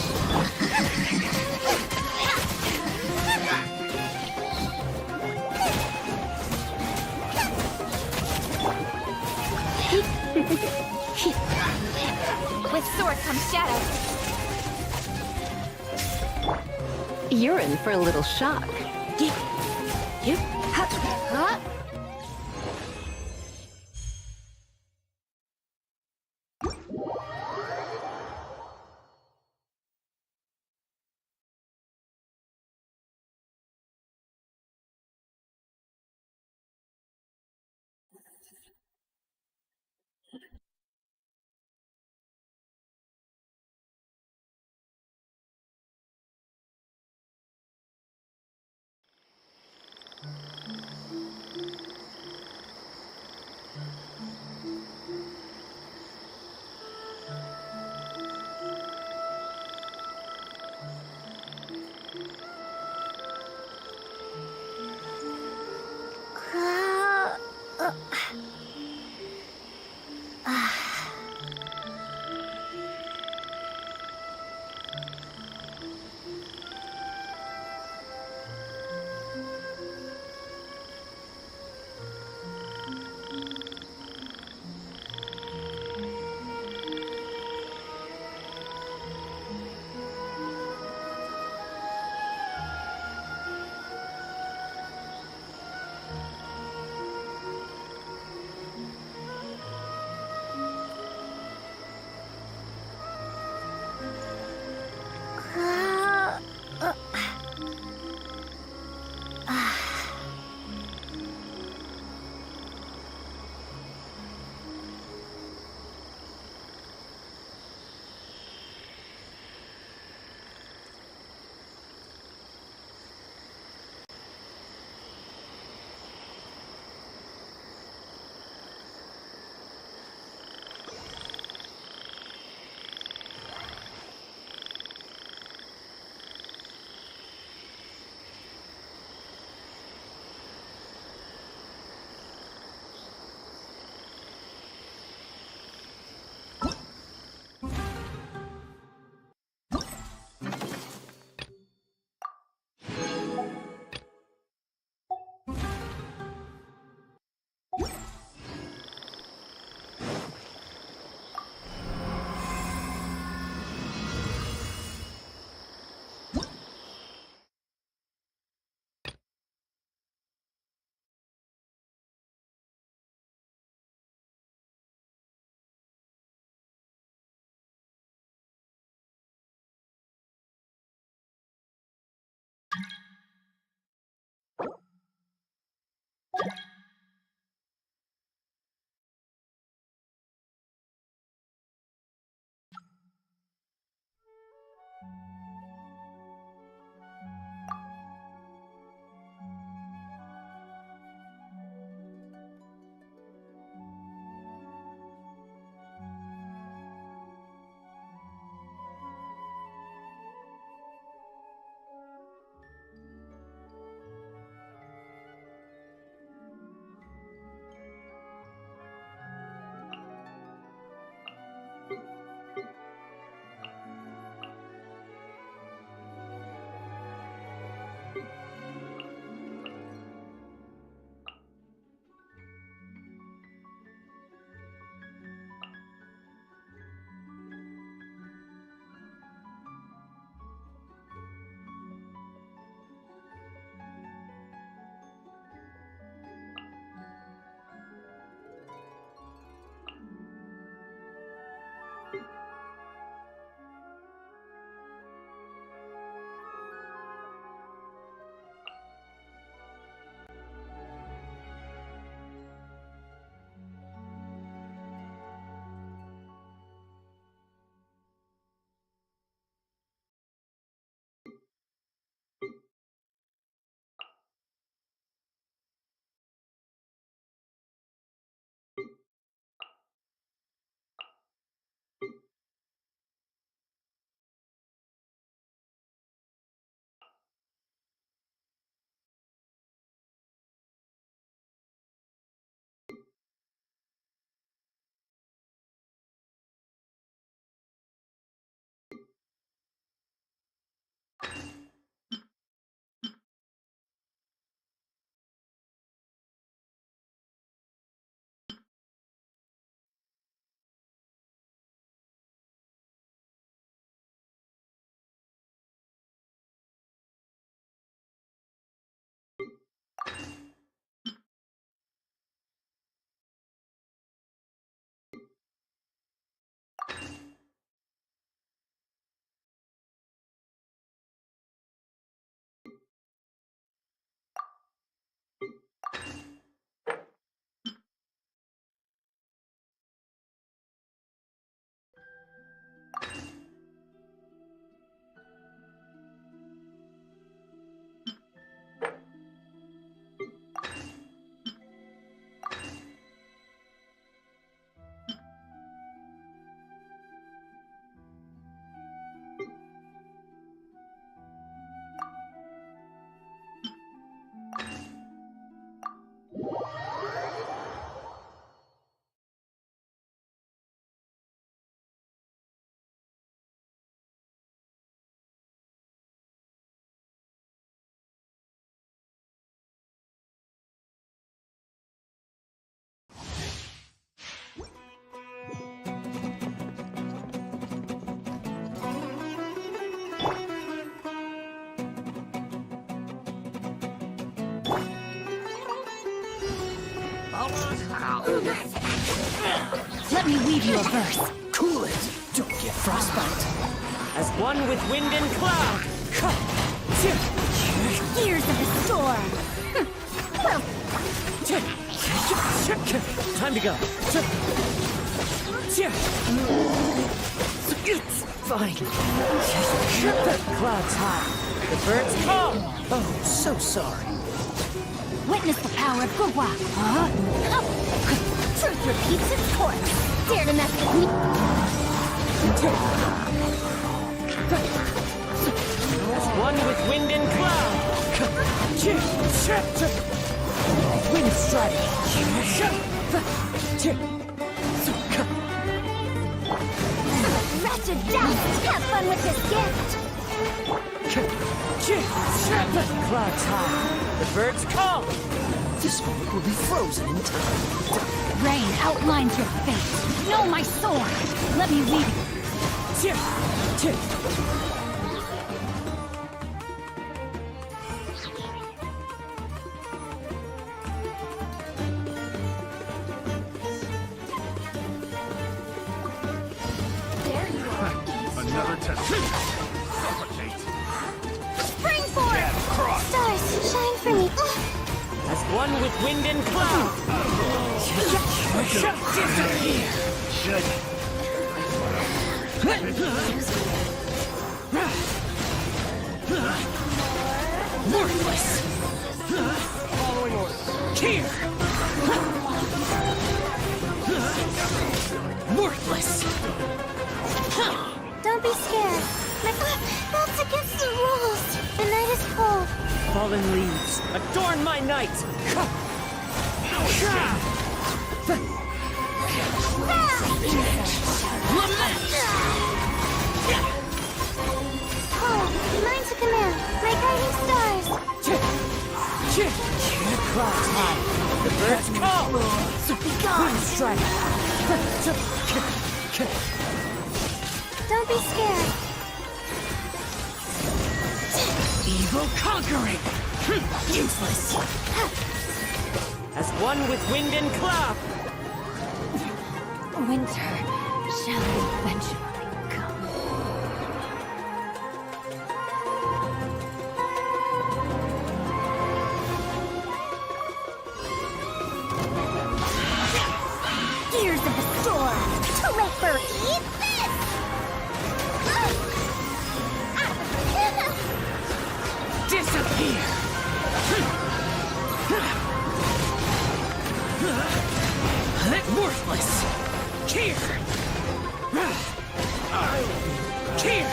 With sword comes shadow. You're in for a little shock. Huh? Let me weave you a verse. Cool it. Don't get frostbite. As one with wind and cloud. Gears of the storm. Well, Time to go. it's fine. Clouds high. The birds call. Oh, so sorry. Witness the power of Gurwa. Huh? Truth repeats its course. Dare to mess with me? As one with wind and cloud. Wind strike. Wretched dust! Have fun with this gift! Clouds high. The birds call. This moment will be frozen in time. Rain outlines your fate. Know my sword. Let me lead you. Another test. Suffocate. Spring forth! Stars, shine for me. As one with wind and cloud. Disappear. Worthless! Following orders. Here. Worthless! Don't be scared. That's against the rules. The night is cold. Fallen leaves. Adorn my night. Oh, mine's a command. My guiding stars. Clouds high. The birds call. Wind strike. Don't be scared. Evil conquering! Useless! As one with wind and cloud. Winter shall eventually come. Gears of the storm! Too late for eat this! Disappear. Worthless! Here. Here.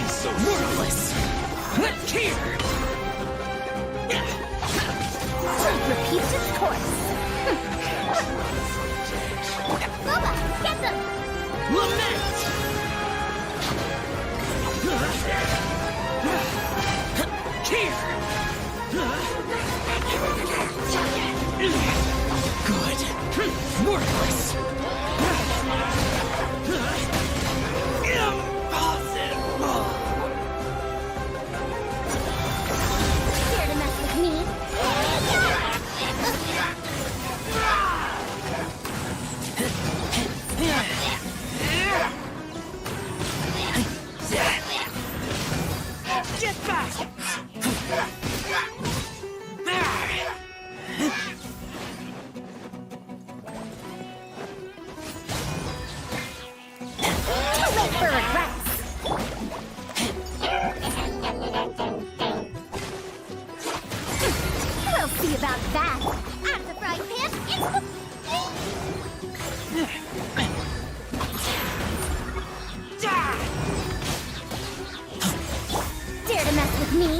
So worthless! Here. Truth repeats its course. Bubba, get them! Lament! Here. Good. Worthless. Impossible. Dare to mess with me? Get back. Too late for regrets! We'll see about that! Out of the frying pan, into the... Dare to mess with me?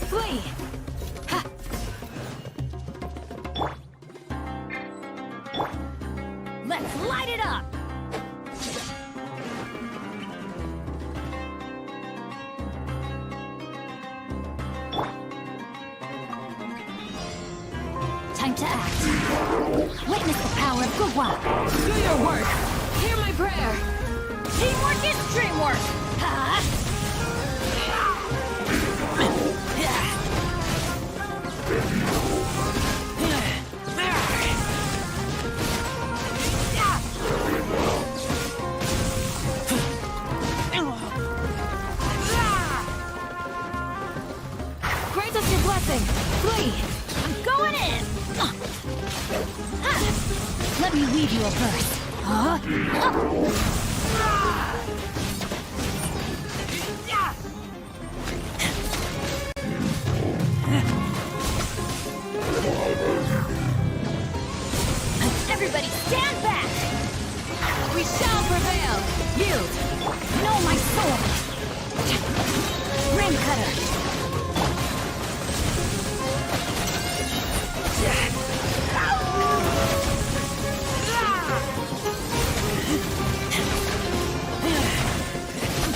Flee! Ha! Let's light it up! Time to act. Witness the power of Gugwa. Do your work. Hear my prayer. Teamwork is dreamwork. Ha! Grant us your blessing. Flee. I'm going in. Let me weave you a verse. Everybody stand back! We shall prevail! Yield! Know my sword! Ring cutter!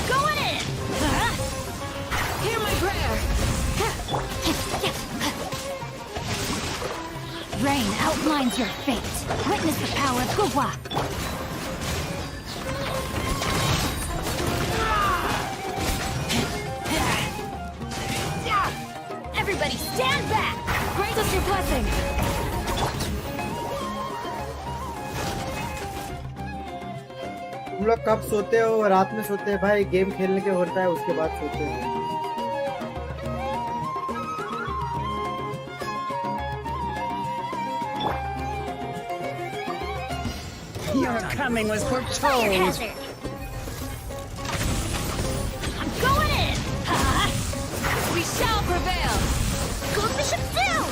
Going in! Hear my prayer! Rain outlines your fate. Witness the power of Gugwa. Everybody stand back! Grant us your blessing! तुम लोग कब सोते हो? रात में सोते हैं भाई, गेम खेलने के होता है उसके बाद सोते हैं। Your coming was foretold. Fire hazard. I'm going in. We shall prevail. Gold bishop down.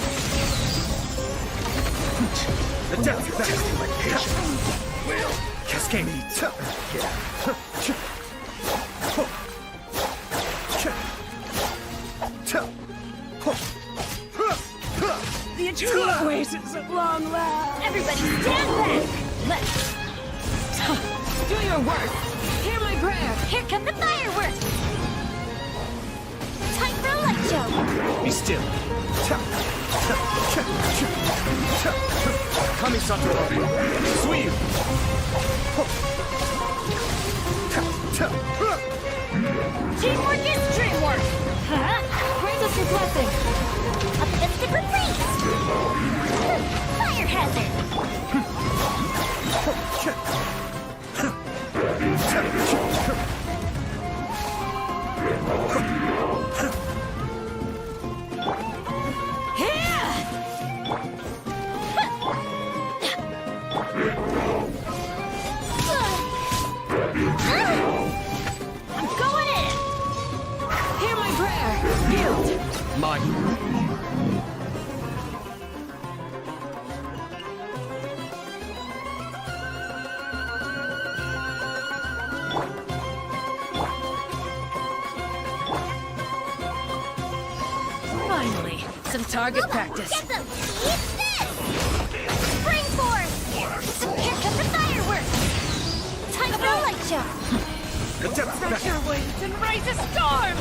The death is testing my patience. Will cascade. The eternal oasis at long last. Everybody stand back. Let's do your work. Hear my prayer. Here come the fireworks. Time for a light show. Be still. Kamisato. Sweep. Teamwork is dreamwork. Grant us your blessing. Optimistic retreat. Fire hazard. I'm going in. Hear my prayer. Yield. Mine. Finally, some target practice. Get them. Eat this. Spring force. Here come the fireworks. Time for a light show. The death Stretch your wings and raise a storm.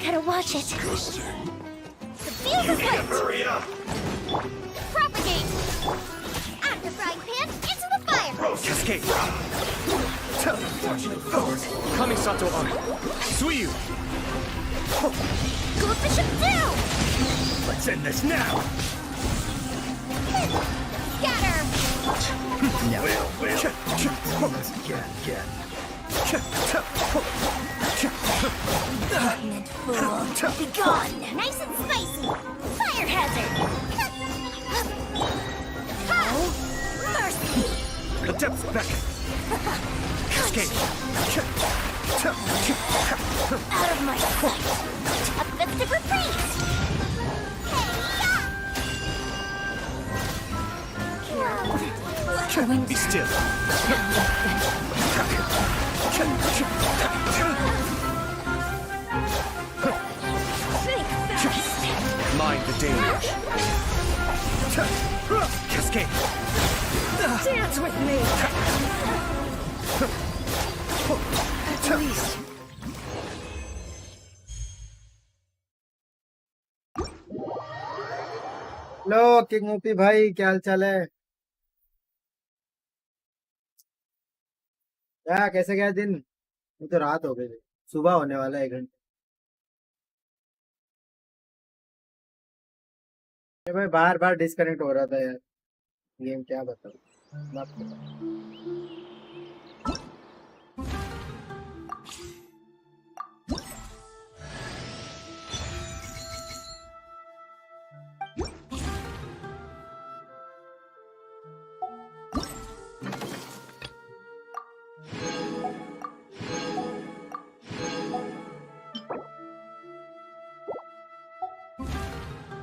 Gotta watch it. Disgusting. The field is lit. Hurry up. Propagate. Out of the frying pan into the fire. Cascade. Kamisato on. Suiyu. Gold bishop down. Let's end this now. Scatter. No. Ignorant fool. Be gone. Nice and spicy. Fire hazard. Oh, mercy. The depths beckon. Cascade. Out of my sight. Optimistic retreat. Be still. Mind the danger. Cascade. Dance with me. At least. Low king OP भाई क्या हाल चाल है? क्या कैसे गया दिन? ये तो रात हो गई, सुबह होने वाला है 1 घंटे। ये भाई बार बार डिस्कनेक्ट हो रहा था यार, गेम क्या बताऊं। बात करो।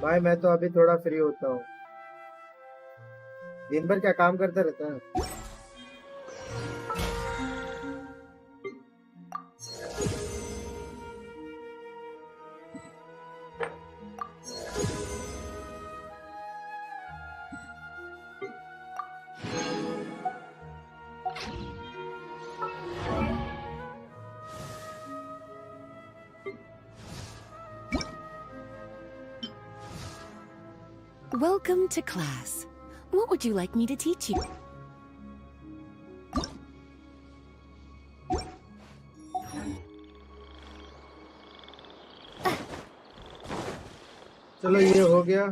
भाई मैं तो अभी थोड़ा फ्री होता हूँ, दिन भर क्या काम करता रहता है। Welcome to class. What would you like me to teach you? चलो ये हो गया।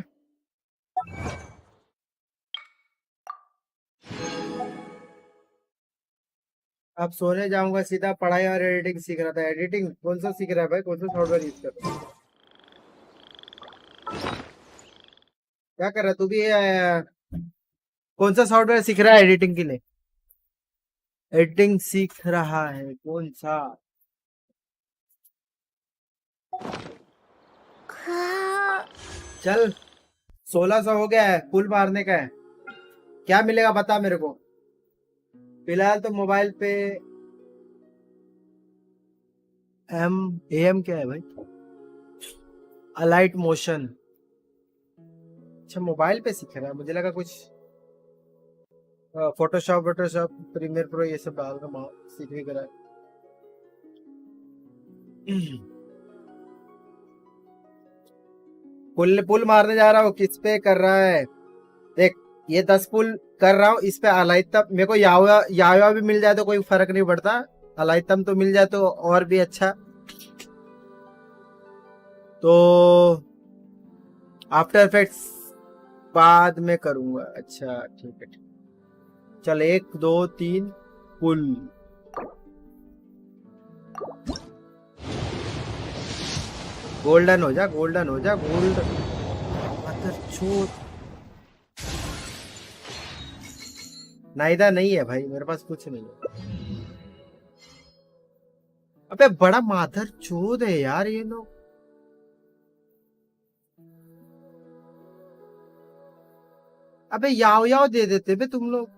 अब सोने जाऊंगा सीधा, पढ़ाई और एडिटिंग सीख रहा था। एडिटिंग कौन सा सीख रहा है भाई? कौन सा सॉफ्टवेयर यूज कर रहा है? क्या कर रहा है तू भी? कौन सा सॉफ्टवेयर सीख रहा है एडिटिंग के लिए? एडिटिंग सीख रहा है कौन सा? चल 1600 हो गया है, फुल मारने का है। क्या मिलेगा बता मेरे को। फिलहाल तो मोबाइल पे एम क्या है भाई? Alight motion. अच्छा मोबाइल पे सीख रहा है, मुझे लगा कुछ फोटोशॉप प्रीमियर प्रो ये सब डाल कर सीखने का। पुल मारने जा रहा हूँ। किस पे कर रहा है देख, ये 10 पुल कर रहा हूँ इस पे। अलाइतम मेरे को यावा भी मिल जाए तो कोई फर्क नहीं पड़ता, अलाइतम तो मिल जाए तो और भी अच्छा। तो आफ्टर इफेक्ट्स बाद में करूंगा। अच्छा ठीक है चल 1 2 3 पुल। गोल्डन हो जा, गोल्डन हो जा, गोल्ड। नाइदा नहीं है भाई मेरे पास, कुछ नहीं है। अबे बड़ा माधर चोद है यार ये लोग। अबे याव दे देते बे तुम लोग।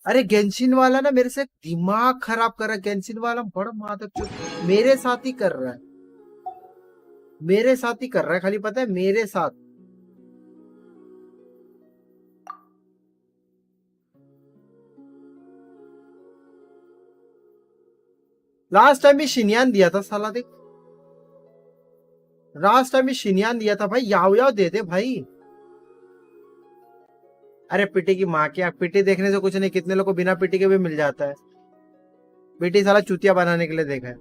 अरे गेंशिन वाला ना मेरे से दिमाग खराब कर रहा है। गेंशिन वाला बड़ा माधर चोद मेरे साथ ही कर रहा है, मेरे साथ ही कर रहा है खाली, पता है मेरे साथ। लास्ट टाइम भी शिनियान दिया था साला, देख लास्ट टाइम भी शिनियान दिया था भाई। याव दे दे भाई। अरे पिटी की माँ क्या, पिटी देखने से कुछ नहीं, कितने लोग को बिना पिटी के भी मिल जाता है। पिटी साला चूतिया बनाने के लिए देखा है।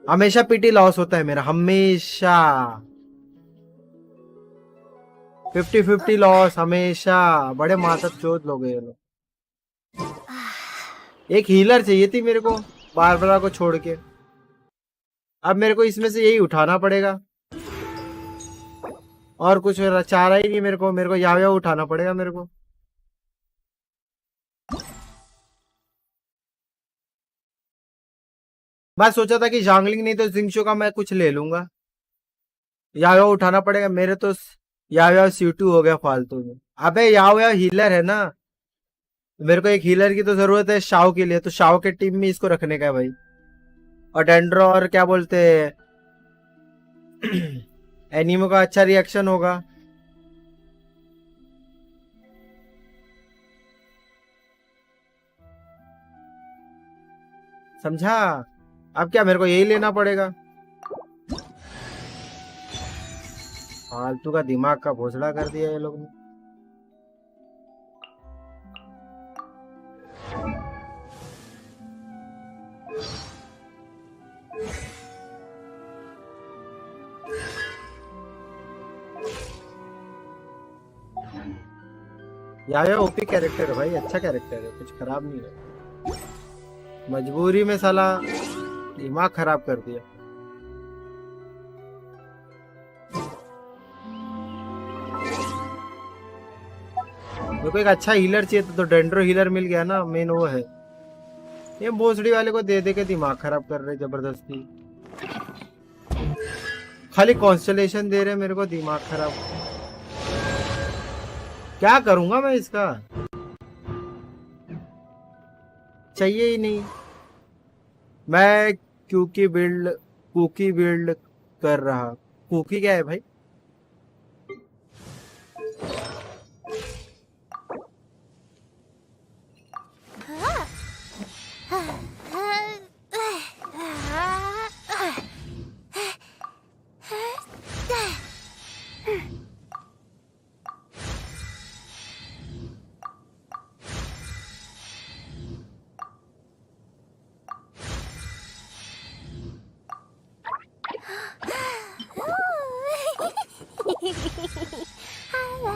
हमेशा पिटी लॉस होता है मेरा, हमेशा 50-50 लॉस हमेशा। बड़े माता चोद लोग ये लोग। एक हीलर चाहिए थी मेरे को बारबरा को छोड़ के। अब मेरे को इसमें से यही उठाना पड़ेगा और कुछ चाह रहा ही नहीं मेरे को याव उठाना पड़ेगा मेरे को। मैं सोचा था कि जांगलिंग नहीं तो जिंगशो का मैं कुछ ले लूंगा। याव उठाना पड़ेगा मेरे तो। याव C2 हो गया फालतू में। अबे याव हीलर है ना, मेरे को एक हीलर की तो जरूरत है शाओ के लिए, तो शाओ के टीम में इसको रखने का है भाई। और डेंड्रो और क्या बोलते एनिमो का अच्छा रिएक्शन होगा। समझा? अब क्या मेरे को यही लेना पड़ेगा? फालतू का दिमाग का भोसड़ा कर दिया ये लोग ने। यार ओपी कैरेक्टर है भाई, अच्छा कैरेक्टर है, कुछ खराब नहीं है। मजबूरी में साला दिमाग खराब कर दिया। मेरे को एक अच्छा हीलर चाहिए तो डेंड्रो हीलर मिल गया ना, मेन वो है। ये भोसड़ी वाले को दे दे के दिमाग खराब कर रहे जबरदस्ती। खाली कॉन्स्टलेशन दे रहे मेरे को, दिमाग खराब। क्या करूंगा मैं इसका? चाहिए ही नहीं। मैं कुकी बिल्ड कर रहा। कुकी क्या है भाई?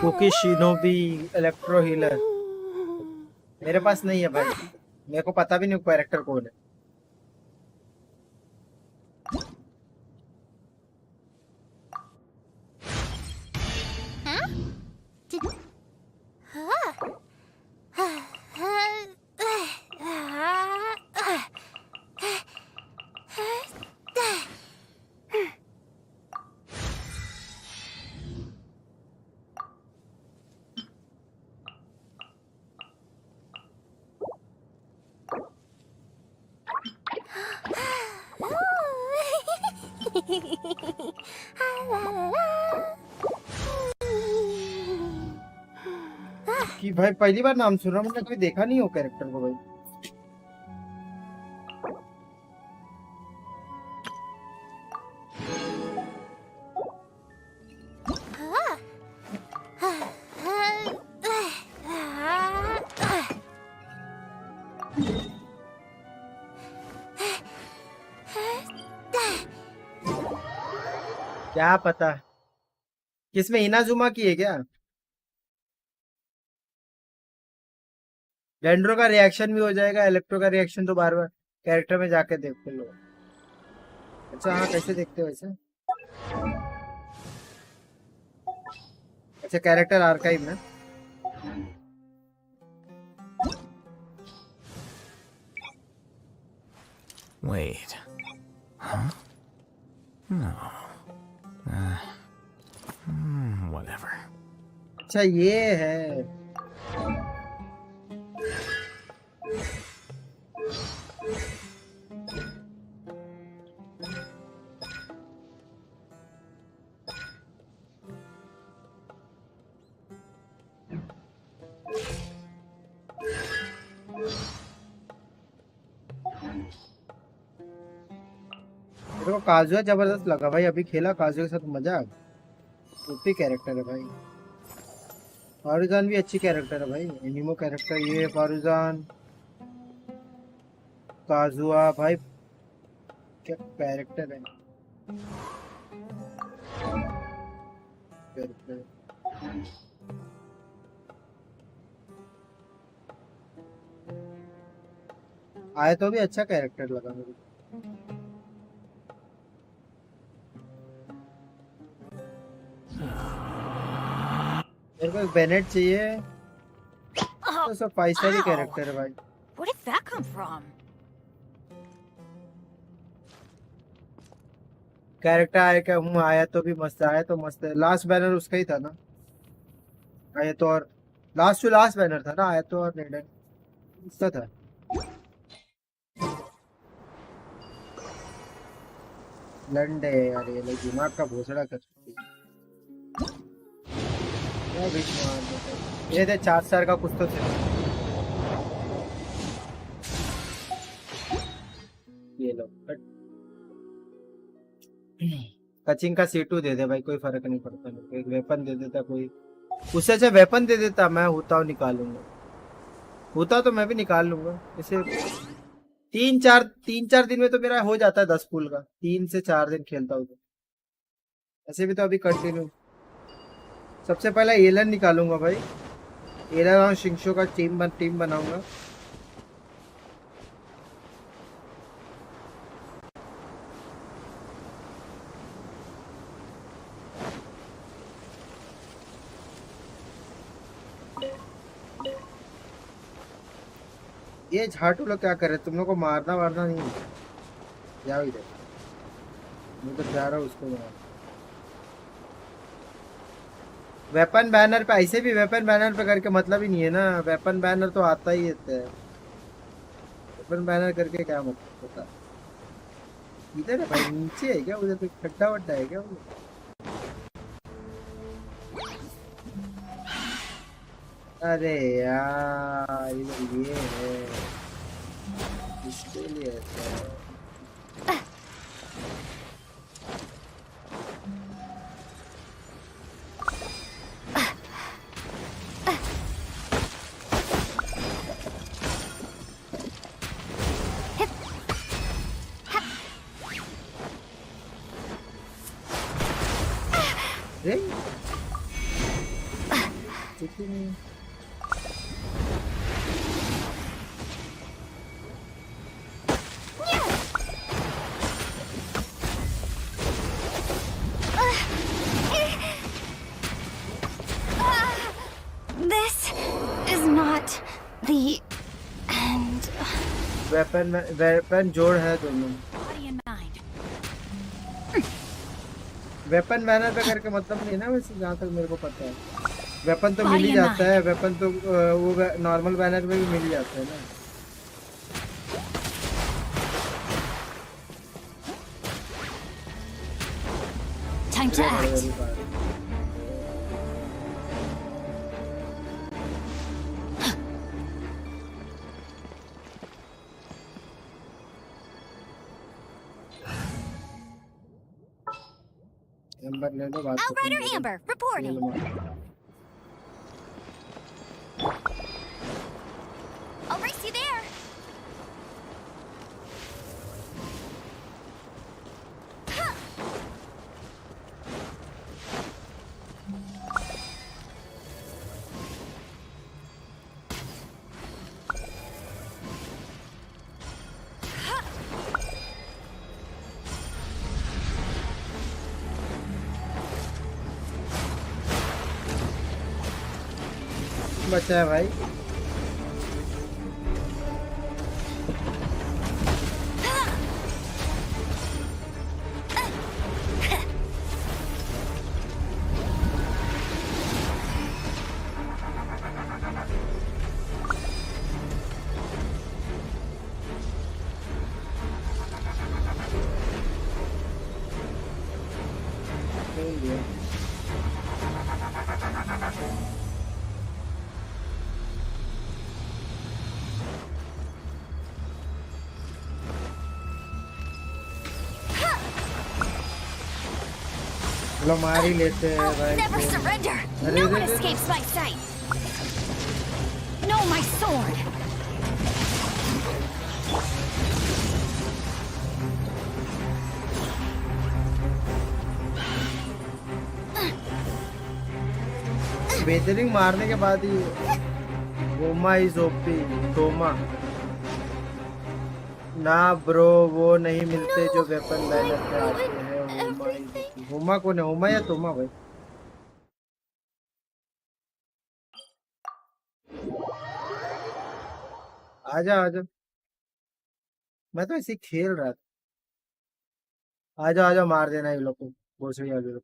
कुकी शिनोबी इलेक्ट्रो हीलर मेरे पास नहीं है भाई, मेरे को पता भी नहीं कैरेक्टर कौन है। कि भाई पहली बार नाम सुन रहा हूं, मैंने कभी देखा नहीं हो कैरेक्टर को भाई। क्या पता किसमें इनाजुमा की है क्या? डेंड्रो का रिएक्शन भी हो जाएगा, इलेक्ट्रो का रिएक्शन तो बार बार कैरेक्टर में जाके देखते लो। अच्छा हाँ, कैसे देखते हो वैसे? अच्छा कैरेक्टर आर्काइव में। Wait. Huh? No. Whatever. अच्छा ये है। मेरे को काजुआ जबरदस्त लगा भाई, अभी खेला काजुआ के साथ, मजा आ गया। ओपी कैरेक्टर है भाई। फारूजान भी अच्छी कैरेक्टर है भाई, एनिमो कैरेक्टर ये फारूजान काजुआ भाई, क्या कैरेक्टर है। आए तो भी अच्छा कैरेक्टर लगा मेरे को। मेरे को एक बेनेट चाहिए, तो सब 5 स्टार ही कैरेक्टर है भाई। Where did that come from? Character आया क्या हूँ, आया तो भी मस्त है, आया तो मस्त है। लास्ट बैनर उसका ही था ना, आया तो, और लास्ट टू लास्ट बैनर था ना, आया तो और रेडर उसका था। लंडे यार, ये लोग दिमाग का भोसड़ा कर सकती है। ये थे 4 स्टार का कुछ तो थे। ये लो कचिंग का C2 दे दे भाई, कोई फर्क नहीं पड़ता। एक वेपन दे देता कोई, उससे अच्छा वेपन दे देता, मैं होता हूँ निकाल लूंगा, होता तो मैं भी निकाल लूंगा। इसे 3-4 दिन में तो मेरा हो जाता है 10 फुल का, 3 से 4 दिन खेलता हूँ तो। ऐसे भी तो अभी कंटिन्यू, सबसे पहले एलन निकालूंगा भाई, एलन और शिंगशो का टीम बनाऊंगा। ये झाटू लोग क्या कर रहे, तुम लोग को मारना वारना नहीं है? जाओ इधर, मैं तो जा रहा हूँ उसको मार। वेपन बैनर पे, ऐसे भी वेपन बैनर पे करके मतलब ही नहीं है ना, वेपन बैनर तो आता ही रहता है, वेपन बैनर करके क्या मतलब होता है? इधर है भाई, नीचे है क्या? उधर पे खड्डा वड्डा है क्या? अरे यार ये है, इसके लिए ऐसा है। Checking This is not the end. Weapon जोड़ है दोनों। वेपन बैनर पे करके मतलब नहीं ना, वैसे जहाँ तक मेरे को पता है वेपन तो मिल ही जाता है, वेपन तो वो नॉर्मल बैनर में भी मिल जाता है ना। Time to act. नंबर ले लो, बात Outrider Amber reporting. I'll race you there. बचा है भाई। चलो मार ही लेते हैं भाई। Never surrender. अरे No one escapes my sight. No, my sword. बेहतरीन मारने के बाद ही गोमा इज ओपी। गोमा ना ब्रो, वो नहीं मिलते जो वेपन बैनर पे आते हैं। होमा कौन है? होमा या तोमा भाई? आजा आजा, मैं तो ऐसे ही खेल रहा था। आजा आजा, मार देना ये लोग को, भोसड़ी वाले लोग।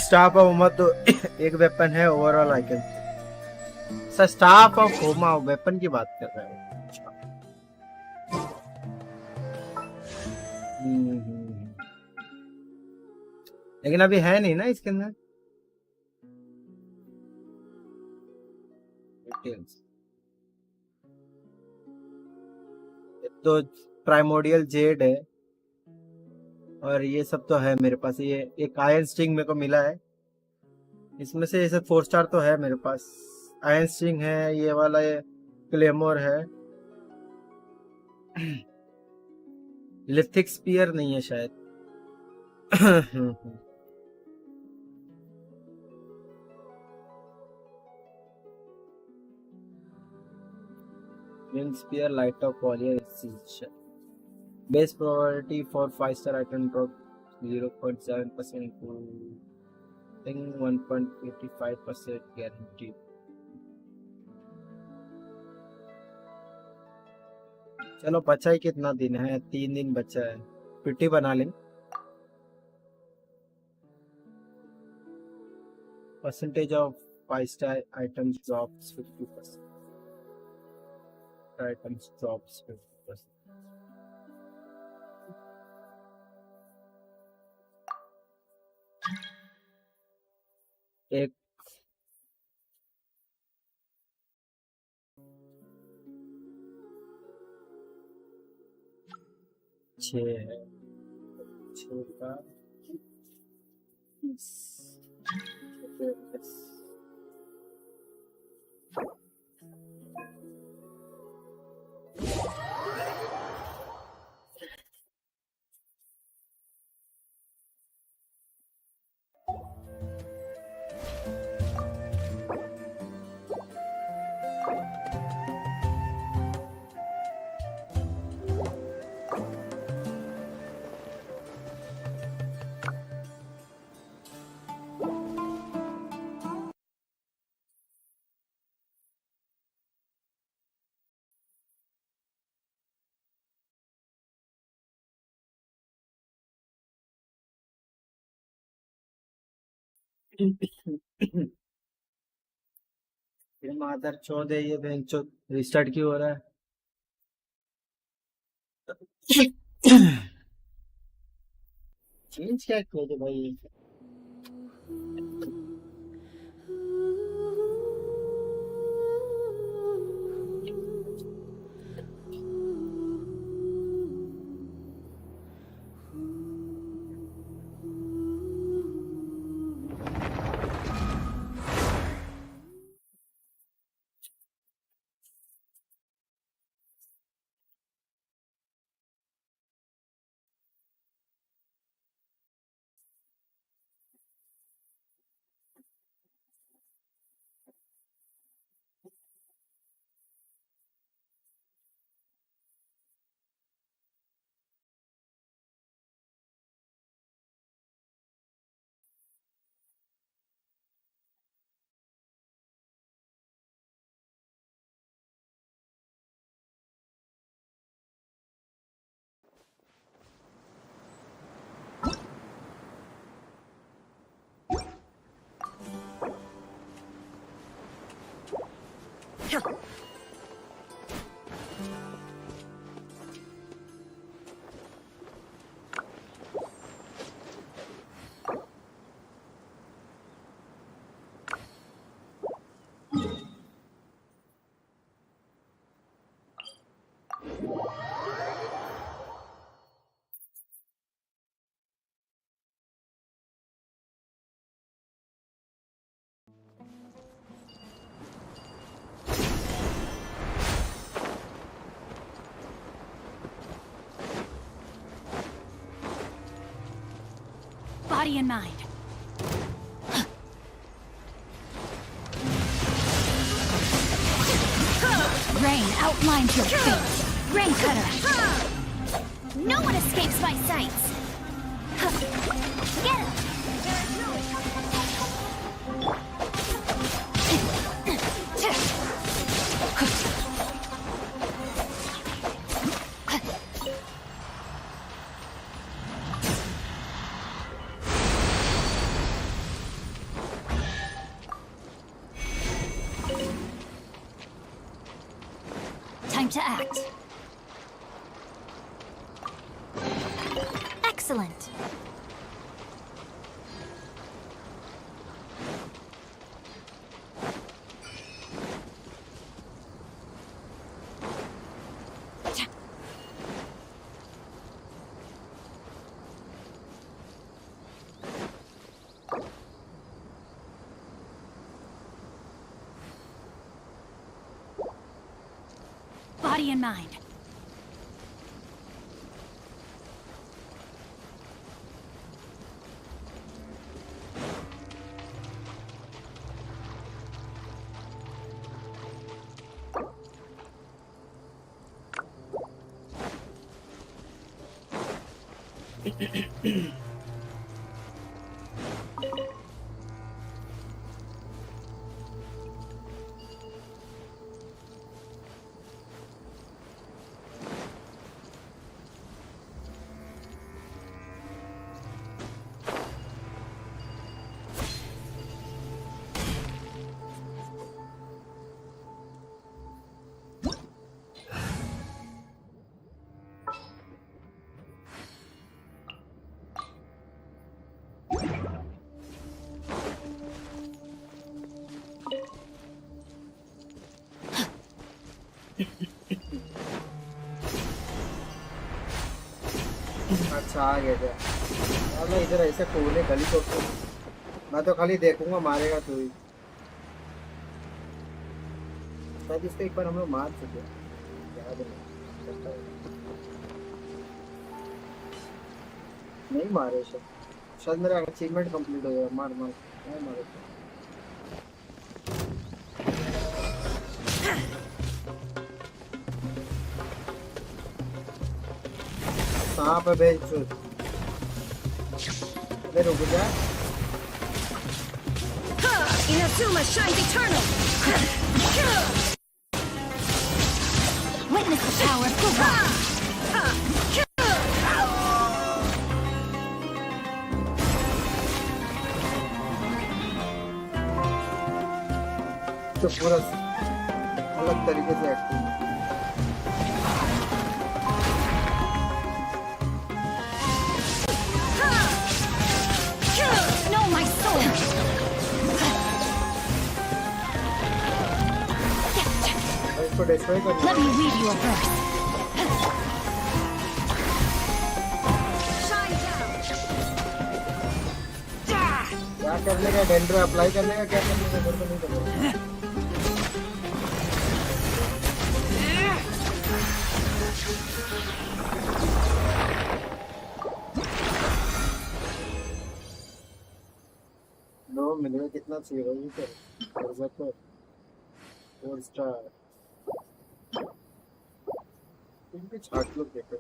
स्टाफ ऑफ होमा तो एक वेपन है overall icon. Sir staff of होमा वेपन की बात कर रहा है। लेकिन अभी है नहीं ना इसके अंदर डिटेल्स। तो प्राइमोडियल जेड है और ये सब तो है मेरे पास। ये एक आयरन स्टिंग मेरे को मिला है, इसमें से ये सब 4 स्टार तो है मेरे पास। आयरन स्टिंग है, ये वाला ये क्लेमोर है। लिथिक स्पीयर नहीं है शायद। Wind spear, light of polymer excision. Base probability for 5-star item drop 0.7% to I think 1.85% guaranteed. चलो बचा ही कितना दिन है, 3 दिन बचा है, पिट्टी बना लें। Percentage of 5-star items drops 50%. Items drops 50%. एक छः है, छः का ये मादर चौथ है, ये बहन चौथ रिस्टार्ट क्यों हो रहा है? चेंज क्या किया थे भाई? Body and mind. Rain outlines your fate. Rain cutter. No one escapes my sights. Get him. Time to act. Excellent. Body and mind. अच्छा आ गया क्या यार, मैं इधर ऐसे कोने गली तो मैं तो खाली देखूंगा मारेगा तू ही। शायद इसको एक बार हम लोग मार चुके हैं, याद नहीं मारे शायद मेरा अचीवमेंट कंप्लीट हो गया। मार मार नहीं मारे सांप है बेंच। अरे रुक जा। Inazuma shines eternal! Witness the power of Kuwa! तो पूरा अलग तरीके से एक्टिंग। Know my soul! इसको डिस्ट्रॉय करना। Let me read you a verse. क्या करने का डेंड्रो अप्लाई करने का क्या करने का मेरे को नहीं पता। 9 मिलेगा कितना चाहिए भाई फिर फॉर्जा को 4 स्टार इनके छाट लोग देखो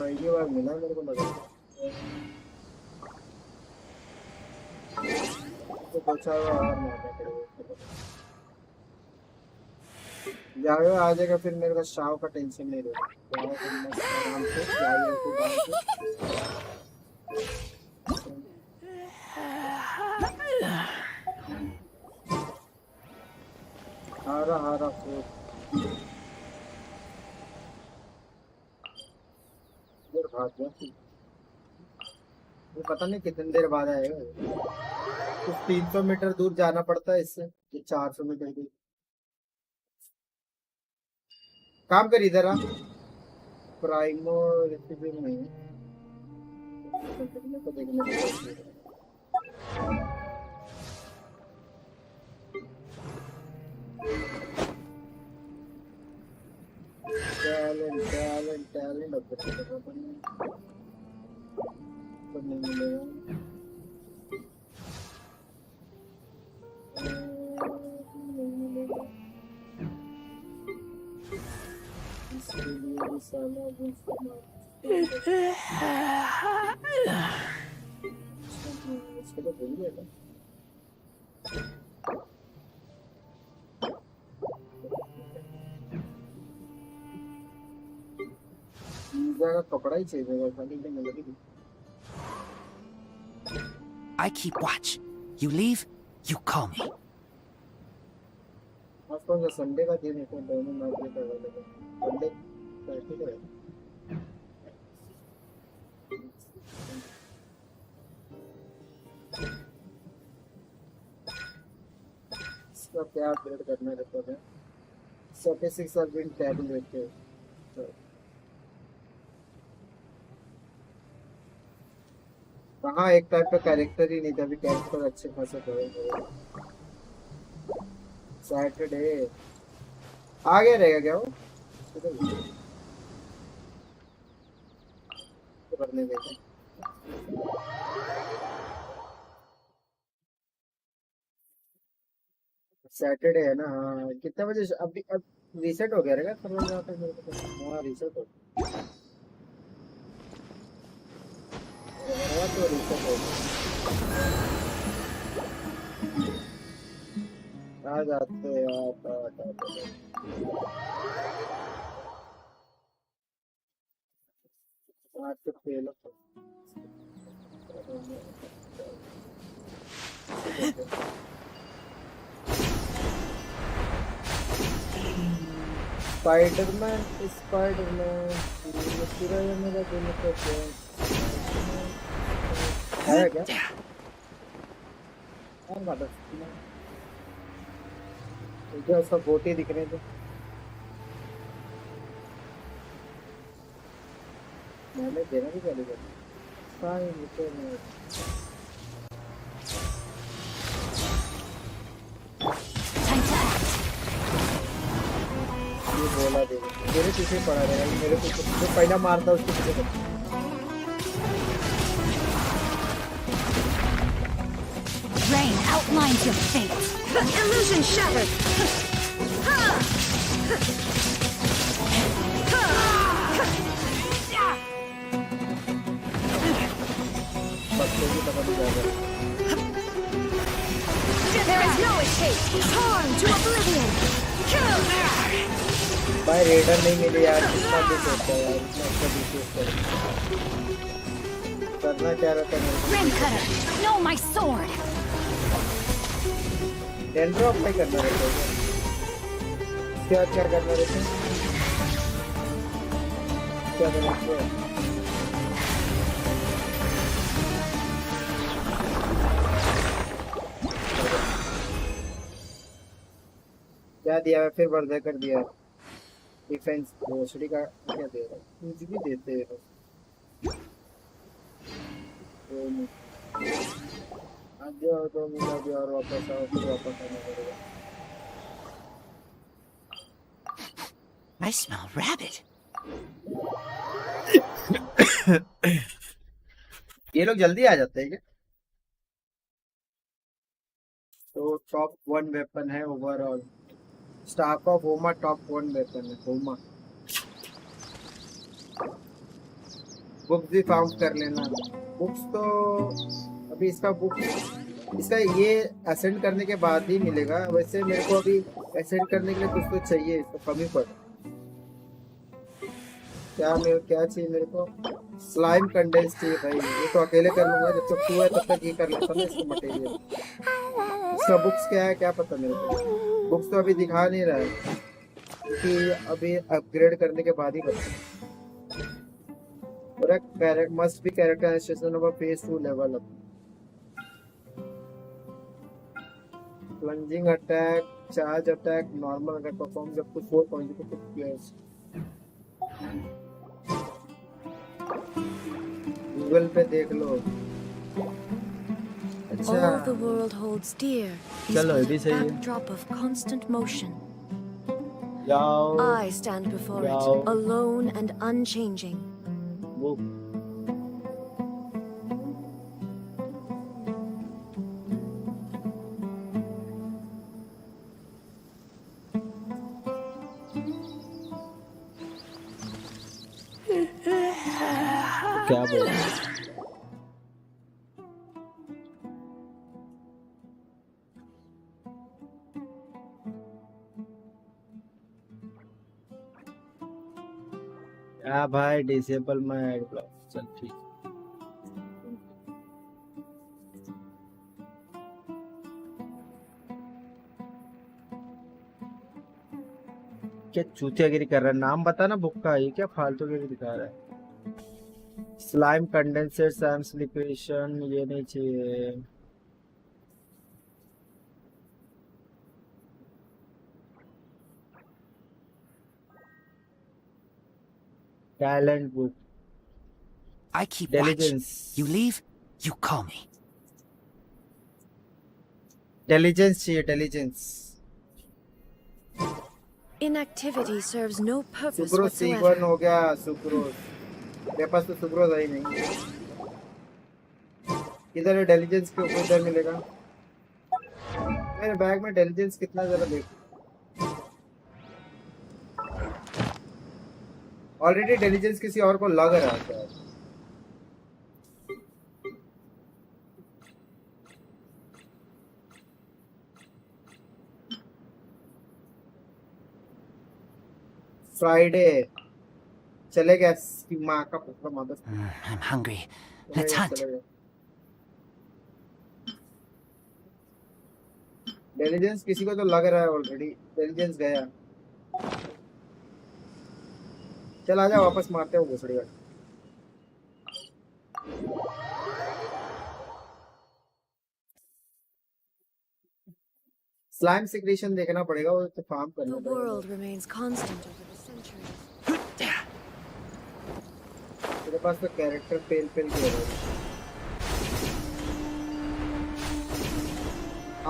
पहली बार मिला मेरे को लगा तो बचा हुआ और मारना पड़ेगा जाओ आ जाएगा फिर मेरे को शाव का टेंशन नहीं रहेगा जाओ फिर मैं आराम से जाइए को डाल के हारा फोर इधर भाग गया ये पता नहीं कितनी देर बाद आएगा कुछ 300 मीटर दूर जाना पड़ता है इससे ये 400 मीटर दूर काम कर इधर आ प्राइमो रेसिपी नहीं टैलेंट अब नहीं मिलेगा इसके लिए भी साला इसको तो भूल गया था का कपड़ा ही चाहिए खाली नहीं मिलेगी I keep watch. You leave, you call me. आज कौन सा संडे का दिन है तो दोनों मैच देखा लगा संडे ठीक है इसका क्या अपडेट करना रहता है SMPS have been tabbing रहते हैं कहाँ एक टाइप का कैरेक्टर ही नहीं था अभी कैरेक्टर अच्छे खासे करेंगे सैटरडे आगे रहेगा क्या वो करने देते सैटरडे है ना हाँ कितने बजे अभी अब रीसेट हो गया रहेगा सर्वर जहाँ पे मेरे को हाँ रीसेट हो तो रीसेट हो आ जाते आज तो फेल स्पाइडरमैन पूरा ये मेरा दिल को है क्या और बात मुझे उसका गोटे दिख रहे थे मैंने देना भी पहले कर फाइन रिटर्न ये बोला दे मेरे पीछे पड़ा रहेगा मेरे पीछे जो पहला मारता उसके पीछे Rain outlines your fate. Illusion shattered. There is no escape. Torn to oblivion. Kill there. भाई रेडर नहीं मिले यार कितना दुख होता है यार इतना अच्छा दुख होता है करना क्या रहता है Rim cutter. No, my sword. Drop पे करना रहता है क्या क्या करना रहता है क्या करना रहता है क्या दिया है फिर वर्धा कर दिया डिफेंस भोसड़ी का क्या दे रहा है कुछ भी देते हैं आज जाओ 2 मिनट भी और वापस आओ फिर वापस आना पड़ेगा I smell rabbit. ये लोग जल्दी आ जाते हैं क्या तो टॉप 1 वेपन है ओवरऑल स्टाफ ऑफ होमा टॉप 1 वेपन है होमा बुक्स भी फाउंड कर लेना बुक्स तो अभी इसका ये असेंड करने के बाद ही मिलेगा वैसे मेरे को अभी असेंड करने के लिए कुछ तो चाहिए इसको कमी पड़ क्या चाहिए मेरे को स्लाइम कंडेंस चाहिए भाई ये तो अकेले कर लूंगा जब तक तू है तब तक ये कर लेता हूँ इसको मटेरियल इसका बुक्स क्या है क्या पता मेरे को बुक्स तो अभी दिखा नहीं रहा है क्योंकि अभी अपग्रेड करने के बाद ही करता must be characterization of a phase 2 level up plunging attack charge attack normal attack perform जब कुछ 4 consecutive प्लेयर्स गूगल पे देख लो अच्छा All the world holds dear is चलो ये but भी a सही है backdrop of constant motion. जाओ I stand before जाओ it, alone and unchanging. वो क्या बोल क्या भाई डिसेबल माय एड ब्लॉक चल ठीक क्या चूतियागिरी कर रहा है नाम बता ना बुक का ये क्या फालतूगिरी दिखा रहा है स्लाइम कंडेंसर सैम्प्लिफिकेशन ये नहीं चाहिए talent book I keep watch. You leave, you call me. Intelligence चाहिए intelligence Inactivity serves no purpose सुक्रोज whatsoever. C1 हो गया सुक्रोज मेरे पास तो सुक्रोज है ही नहीं किधर इंटेलिजेंस के ऊपर इधर मिलेगा मेरे बैग में इंटेलिजेंस कितना जरा देख ऑलरेडी इंटेलिजेंस किसी और को लग रहा है फ्राइडे चलेगा इसकी माँ का पुत्र मदद I'm hungry. Let's hunt. Intelligence किसी को तो लग रहा है ऑलरेडी इंटेलिजेंस गया चल आजा वापस मारते हो घुसड़ी वाली स्लाइम सिक्रेशन देखना पड़ेगा वो तो फार्म करना The world remains constant over the centuries. मेरे पास तो कैरेक्टर पेल पेल के है।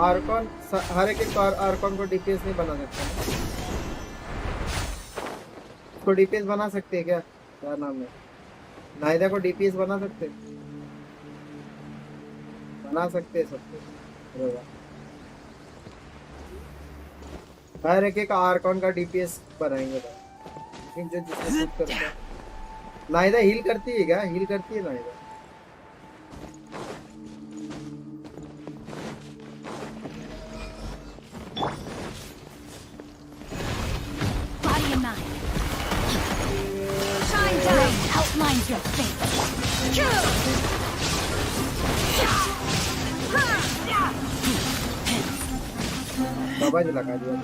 आर्कॉन हर एक आर्कॉन को डीपीएस नहीं बना सकते, को डीपीएस बना सकते हैं क्या? क्या नाम है, नाइदा को डीपीएस बना सकते सबको। हर एक आर्कॉन का डीपीएस बनाएंगे लेकिन जो जिसमें सूट करता है। नाइदा हील करती है क्या? हील करती है नाइदा? Body and mind. Shine down outlines your fate. बाबा जी लगा दिया।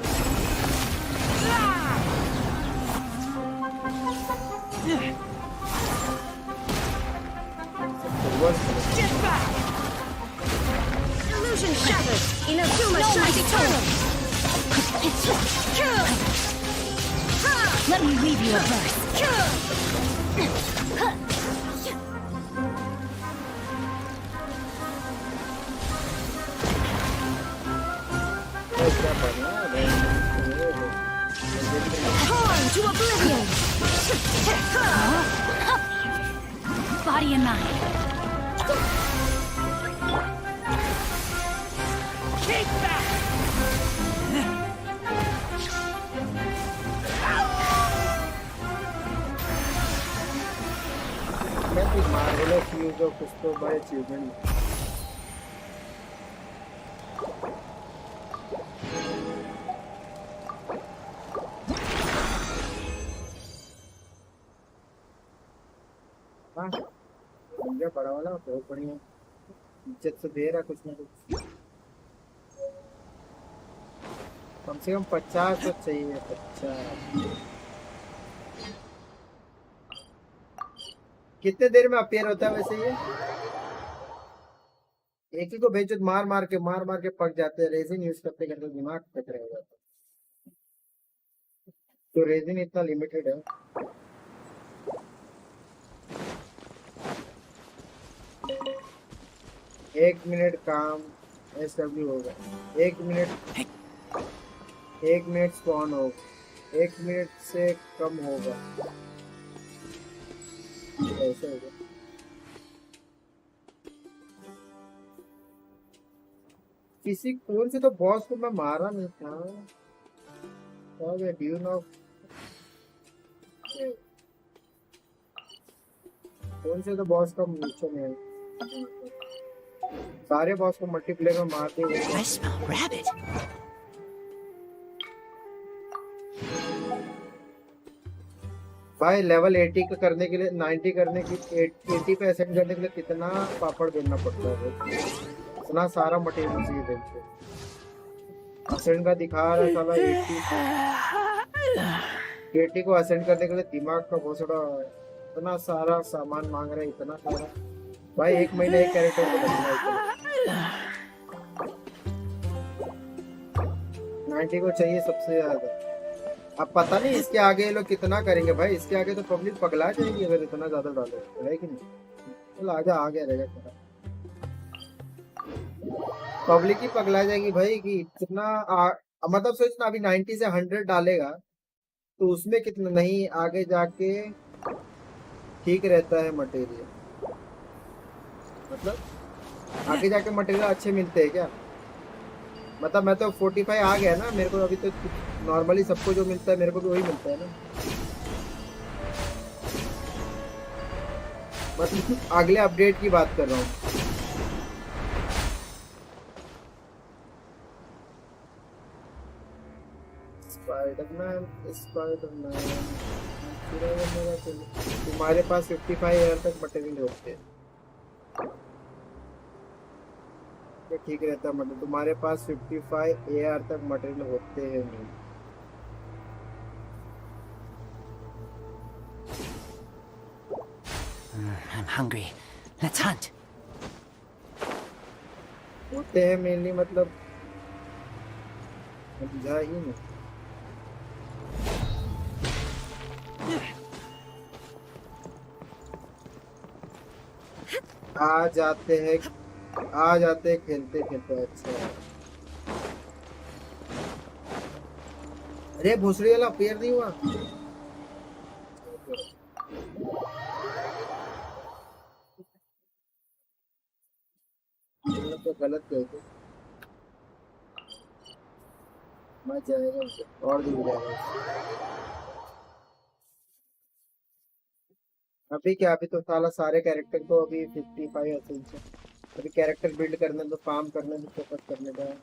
Get back! Illusion shattered. Inazuma shines eternal. Let me leave you a verse. Torn to oblivion. Body and mind. Take back. Marvelous use of pistol by achievement. बड़ा वाला बहुत बढ़िया, इज्जत से दे रहा कुछ ना कुछ। कम से कम 50 तो चाहिए। 50 कितने देर में अपीयर होता है वैसे? ये एक ही को भेजो, मार मार के पक जाते हैं। रेजिन यूज करते करते दिमाग कट रह जाता है, तो रेजिन इतना लिमिटेड है। एक मिनट काम SW होगा, 1 मिनट स्पॉन होगा, 1 मिनट से कम होगा, ऐसे होगा। किसी कौन से तो बॉस को मैं मारा नहीं था, ड्यून ऑफ कौन से तो बॉस का नीचे में है। सारे बॉस को मल्टीप्लेयर में मारते हुए। I smell rabbit. भाई लेवल 80 का करने के लिए 90 करने की 80 पे असेंड करने के लिए कितना पापड़ बेलना पड़ता है, इतना सारा मटेरियल चाहिए बेलते। असेंड का दिखा रहा है साला 80 को असेंड करने के लिए दिमाग का घोसड़ा, इतना सारा सामान मांग रहा है, इतना सारा। भाई 1 महीना एक कैरेक्टर को लगना है, 90 को चाहिए सबसे ज्यादा। अब पता नहीं इसके आगे ये लोग कितना करेंगे भाई, इसके आगे तो पब्लिक पगला जाएगी अगर इतना ज्यादा डालो, है कि नहीं? चल आजा, आ गया रहेगा थोड़ा, पब्लिक ही पगला जाएगी भाई कि इतना मतलब सोचना अभी 90 से 100 डालेगा तो उसमें कितना नहीं आगे जाके ठीक रहता है मटेरियल, मतलब आगे जाके मटेरियल अच्छे मिलते हैं क्या? मतलब मैं तो 45 आ गया ना, मेरे को अभी तो नॉर्मली सबको जो मिलता है मेरे को भी वही मिलता है ना, मतलब अगले अपडेट की बात कर रहा हूँ। तुम्हारे पास 55 तक मटेरियल होते हैं, ठीक रहता है, मतलब तुम्हारे पास 55 AR तक मटेरियल होते हैं नहीं। I'm hungry. Let's hunt. होते हैं मेनली, मतलब जा ही नहीं। आ जाते हैं खेलते खेलते। अच्छा अरे भोसड़ी वाला पेयर नहीं हुआ। तो गलत गए थे। मत जाएगा और दूर जाएगा। अभी क्या, अभी तो साला सारे कैरेक्टर को अभी 55 एसेंस है। अभी कैरेक्टर बिल्ड करने तो फार्म करने में फोकस करने का है।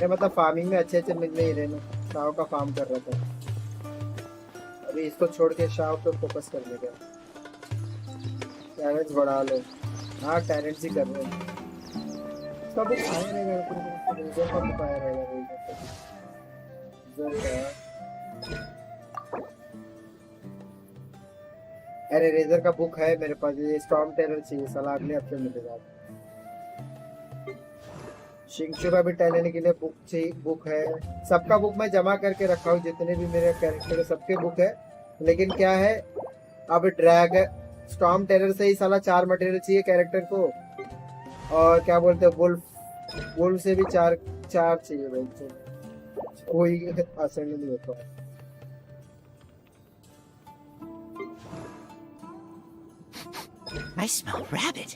मतलब फार्मिंग में अच्छे मिल नहीं रहे ना। शाव का फार्म कर रहा था, अभी इसको छोड़ के शाव पे फोकस करने का। डैमेज बढ़ा लो। हाँ टैलेंट ही कर रहे हैं। सब आया रहेगा, रेजर का बुक आया रहेगा। अरे रेजर का बुक है मेरे पास, ये स्टॉर्म टेरर चाहिए साला, अगले हफ्ते मिलेगा। शिंगशु का भी टैलेंट के लिए बुक चाहिए, बुक है। सबका बुक मैं जमा करके रखा हूँ, जितने भी मेरे कैरेक्टर है सबके बुक है। लेकिन क्या है, अब ड्रैग स्टॉर्म टेरर से ही साला 4 मटेरियल चाहिए कैरेक्टर को, और क्या बोलते हैं वुल्फ से भी 4 चाहिए भाई। कोई आसानी नहीं होता। I smell rabbit.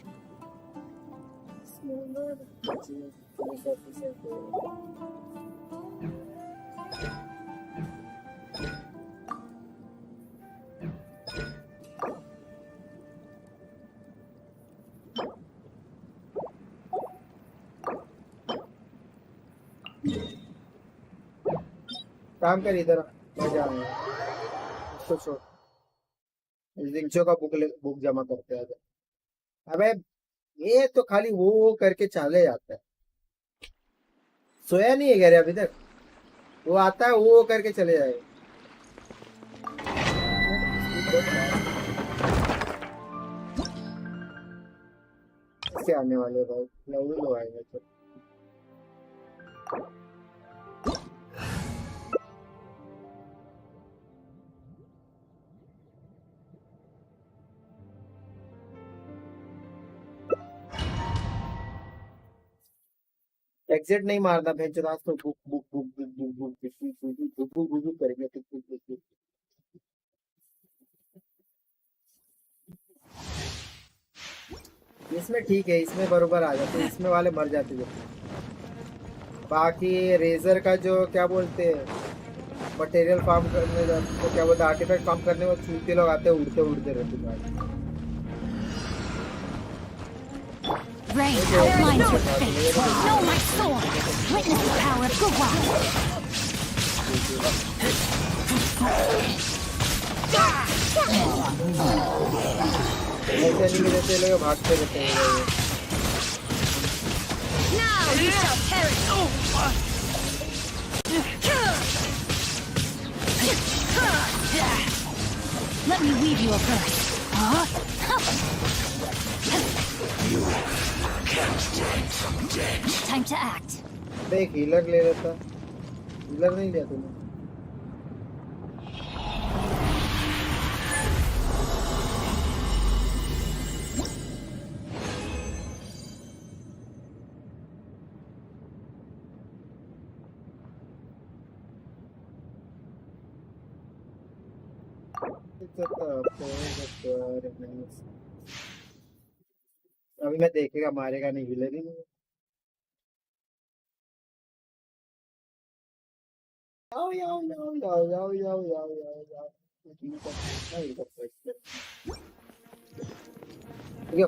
काम कर इधर, मजा आएगा। इसको छोड़, जिंचो का बुक जमा करते हैं। अबे ये तो खाली वो करके चले जाता है। सोया नहीं है क्या रे अभी तक? वो आता है वो करके चले जाएगा। कैसे आने वाले भाई, लोग आएंगे तो। एग्जिट नहीं मारना भेज रात को। Book book book book book book book book book book करेंगे। इसमें ठीक है, इसमें बरोबर आ जाते, इसमें वाले मर जाते हैं। बाकी रेजर का जो क्या बोलते हैं मटेरियल फार्म करने जाते तो क्या बोलते आर्टिफैक्ट फार्म करने में चूते लोग आते उड़ते उड़ते रहते। Rain outlines your fate. Know my sword. Witness the power of Gugwa. ऐसे नहीं रहते लोग, भागते रहते हैं। Now you shall perish. Let me weave you a verse. You can't run from death. Time to act. एक हीलर ले लेता, हीलर नहीं लिया तूने। अभी मैं देखेगा मारेगा नहीं, हीलर ही नहीं।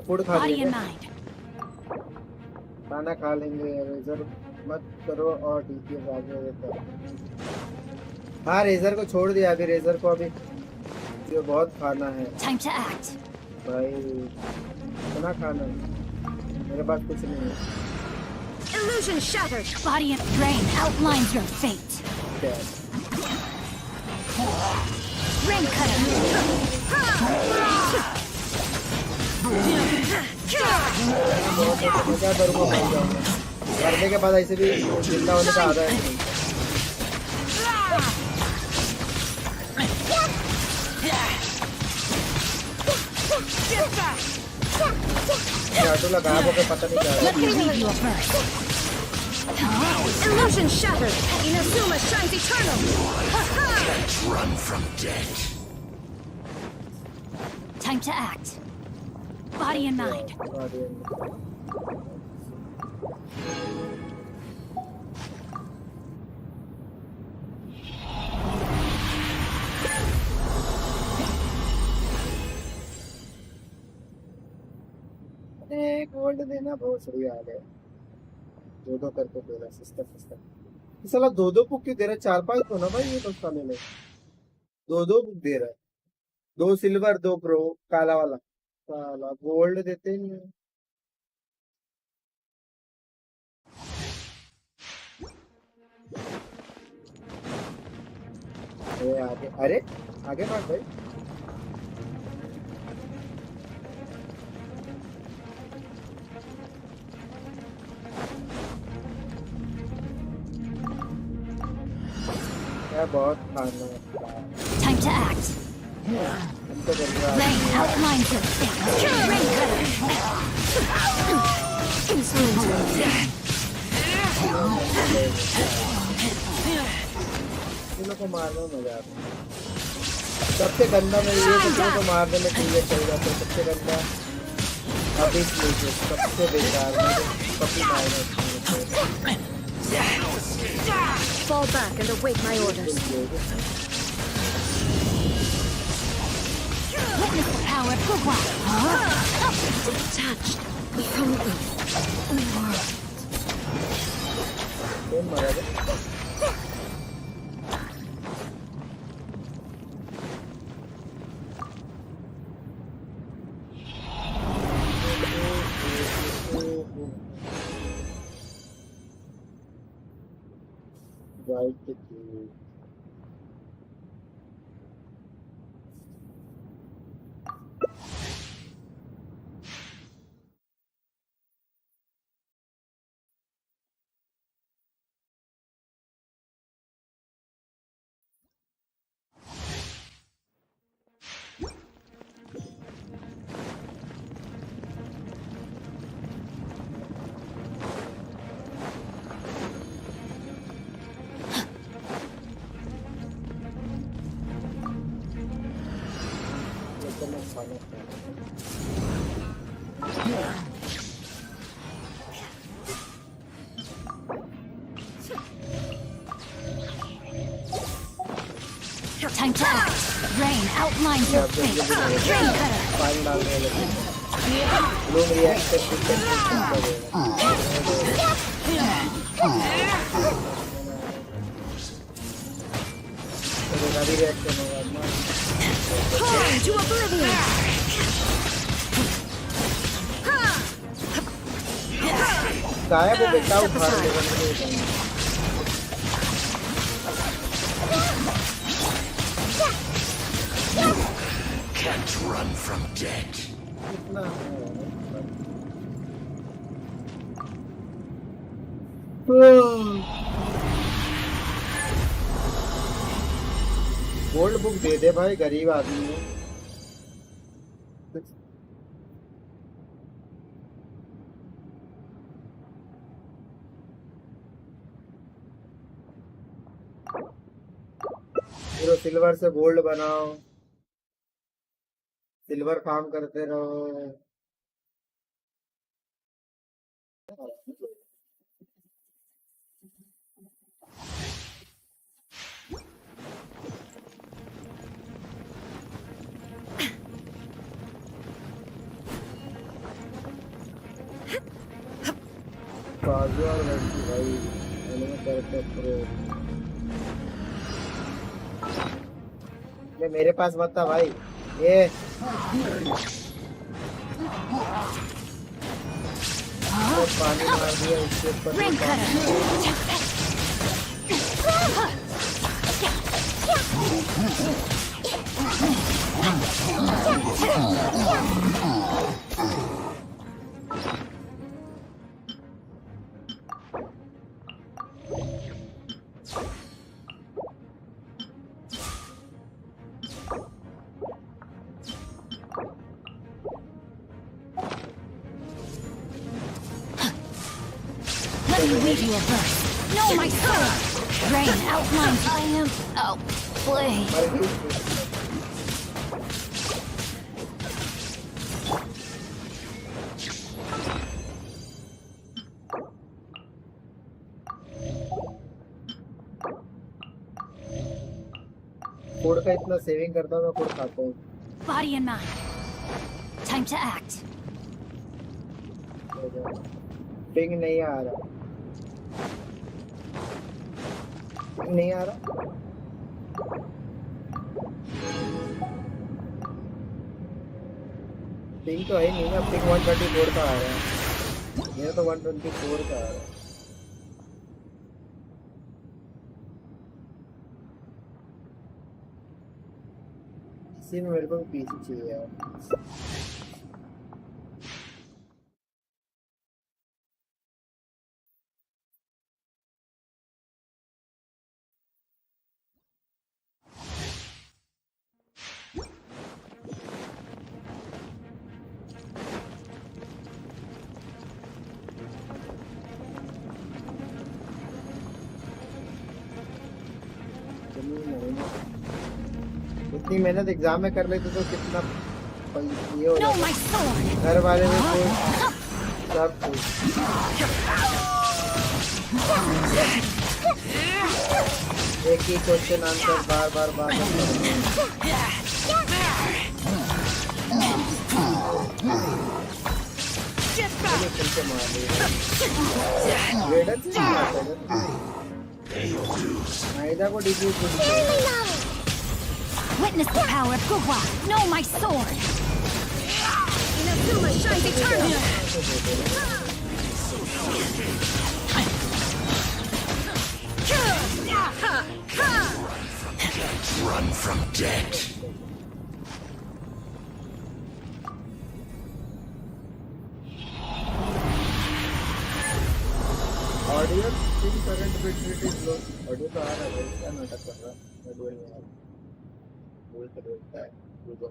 फूड खा लेंगे, खाना खा लेंगे। रेजर मत करो और डीपीएस आगे रहता है। हाँ रेजर को छोड़ दिया अभी, रेजर को अभी जो बहुत खाना है भाई, इतना खाना है। मेरे पास कुछ नहीं है। Illusion shattered. Body of rain outlines your fate. Rain cutter. मरने के बाद ऐसे भी जिंदा होने का आधा है। ऑटो लगा वो के पता नहीं क्या Let me leave you a verse. Illusion shattered. Inazuma shines eternal. Can't run from death. Time to act. Body and mind. Gold देना बहुत सही आ गया दो करके दे रहा सिस्टम ये साला दो बुक क्यों दे रहा 4-5 तो ना भाई ये तो साले में दो बुक दे रहा है 2 सिल्वर 2 प्रो काला वाला साला गोल्ड देते ही नहीं अरे आगे भाग भाई बहुत खाना Time to act. Rain outlines your face. Rain को मारने में मजा आता है सबसे गंदा में ये को मारने में चल जाता है सबसे गंदा अभी सबसे बेकार पपी मारने Fall back and await my orders. Witness the power of Powe. Detached from the world. Right to do. Time to act. Rain outlines your face. Rain cutter. लोग रिएक्ट करते To oblivion. गायब हो गया उठा रहे Can't run from death. Gold book दे दे भाई गरीब आदमी है पूरा सिल्वर से गोल्ड बनाओ सिल्वर फार्म करते रहो बाजू और लड़की भाई मैंने करते प्रो ये मेरे पास मत था भाई ये पानी मार दिया इसके ऊपर weave you a verse. Know my soul! Rain outlines I am outplayed. Code का इतना सेविंग करता हूँ मैं कोड खाता हूँ. Body and mind. Time to act. Ping नहीं आ रहा. नहीं आ रहा. पिंग तो है नहीं ना. पिंग 134 का आ रहा है. मेरा तो 124 का आ रहा है. इसी में मेरे को पीसी चाहिए यार. इतनी मेहनत एग्जाम में कर लेते तो कितना ये हो जाता. घर वाले में कुछ सब कुछ. एक ही क्वेश्चन आंसर बार बार आयदा को diffuse Witness the power of Gugwa! Know my sword! Inazuma shines eternal! Run from death. Audio stream current bit rate is low. Audio तो आ रहा है. क्या नाटक कर रहा है. मैं डुएल में बोल कर देता है. रुको.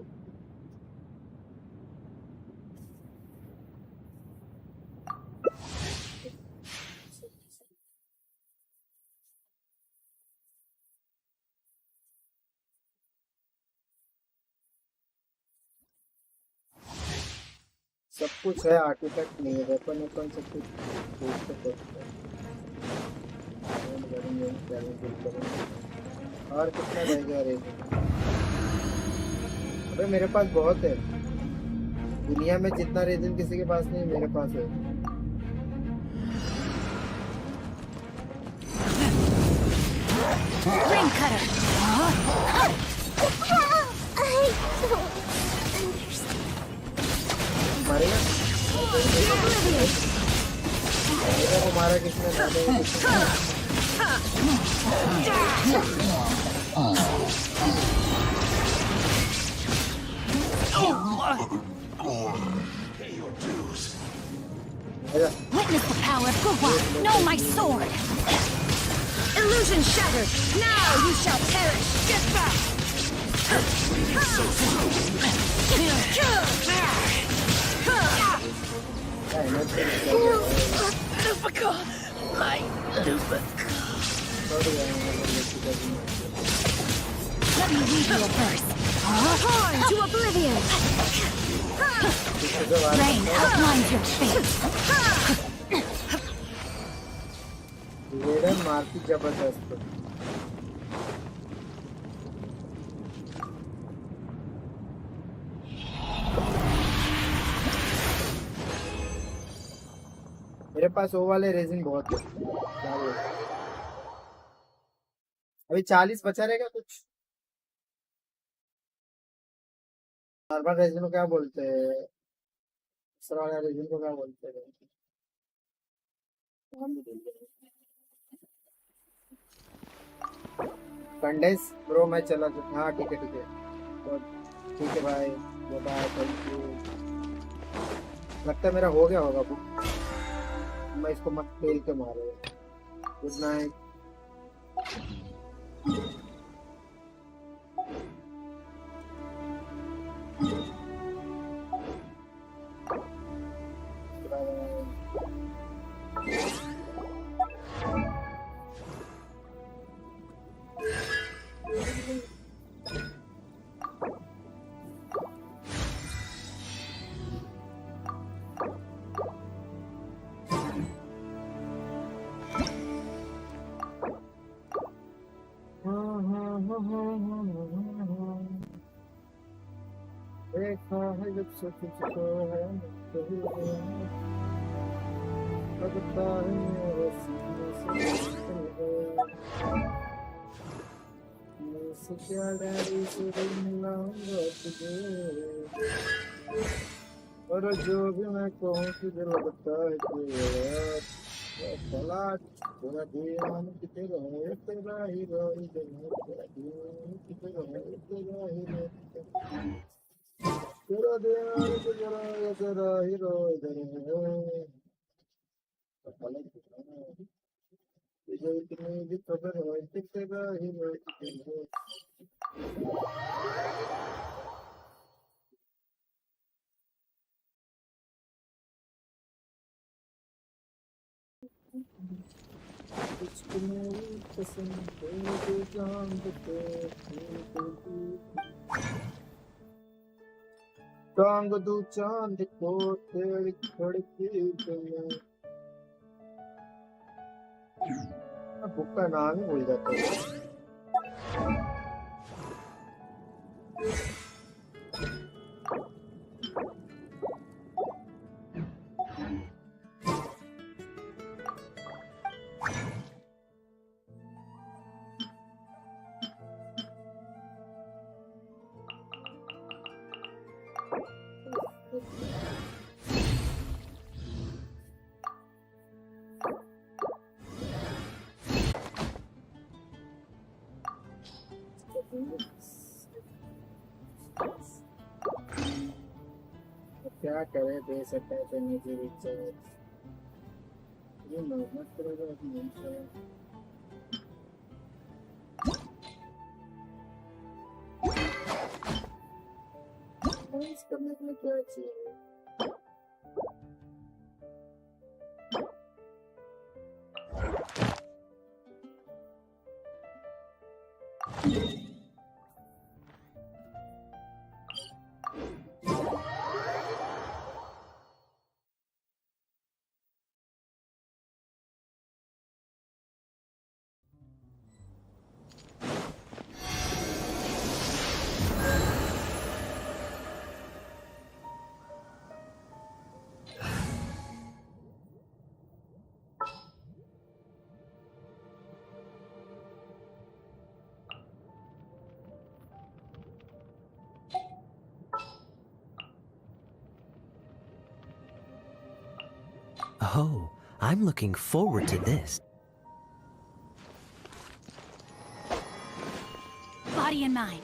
सब कुछ है. आर्टिफैक्ट नहीं है. वेपन वेपन सब कुछ और कितना रह गया रे. अबे मेरे पास बहुत है. दुनिया में जितना रेजन किसी के पास नहीं मेरे पास है. Ring cutter! मारेगा. मेरा को मारा किसने. Witness the power of Gugwa! Know my sword! Illusion shattered! Now you shall perish! Get back! Lupica! My Lupica! Let me read you a verse. Torn to oblivion! Rain outlines your fate. मारती जबरदस्त. मेरे पास वो वाले resin बहुत है. अभी 40 बचा रहेगा कुछ. नॉर्मल रेजिन को क्या बोलते हैं. दूसरा वाला रेजिन को क्या बोलते हैं. कंडेंस ब्रो मैं चला. हाँ ठीक है ठीक है भाई. बाय. Thank you. लगता है मेरा हो गया होगा बुक. मैं इसको मत फेल के मारे. Good night. देखा है जब से तुझको है कभी लगता है मेरे सीने से निकल गया मैं से क्या डैडी से मिलाऊंगा तुझे और जो भी मैं कहूँ तुझे लगता है कि यार भला तेरा ध्यान किते रहे तेरा ही रोई तेरा ध्यान किते रहे तेरा ही रोई तेरा ध्यान किते रहे तेरा ही रोई तुझे इतनी भी खबर है कि तेरा ही रोई तुझको मेरी पसंद है जो जान दे टांग दू चांद को तेरी खड़की में बुक का नाम ही भूल जाता है क्या करे दे सकता है तो निजी रिचार्ज ये नॉर्मल करेगा अभी नहीं इस करने के लिए क्या चाहिए Oh, I'm looking forward to this. Body and mind.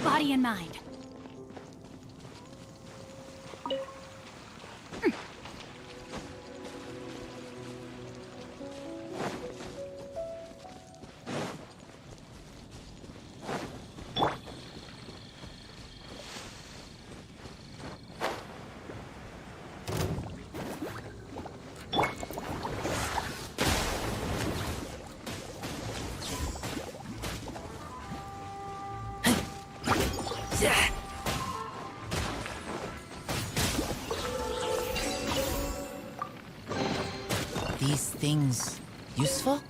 Body and mind. These things useful?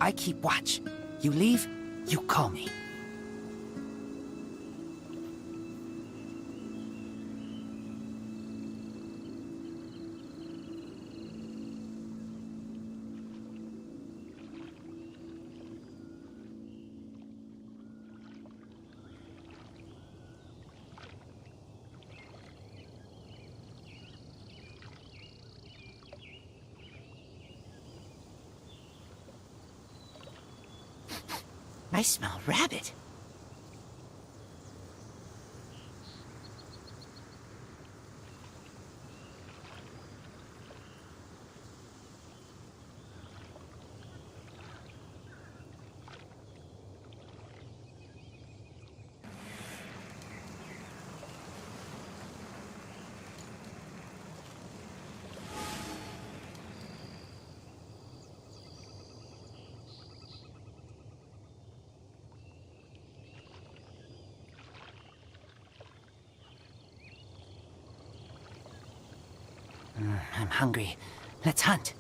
I keep watch. You leave, you call me. I smell rabbit. I'm hungry. Let's hunt.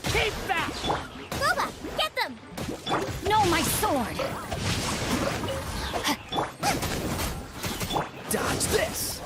Keep that! Boba, get them! No, my sword! Dodge this!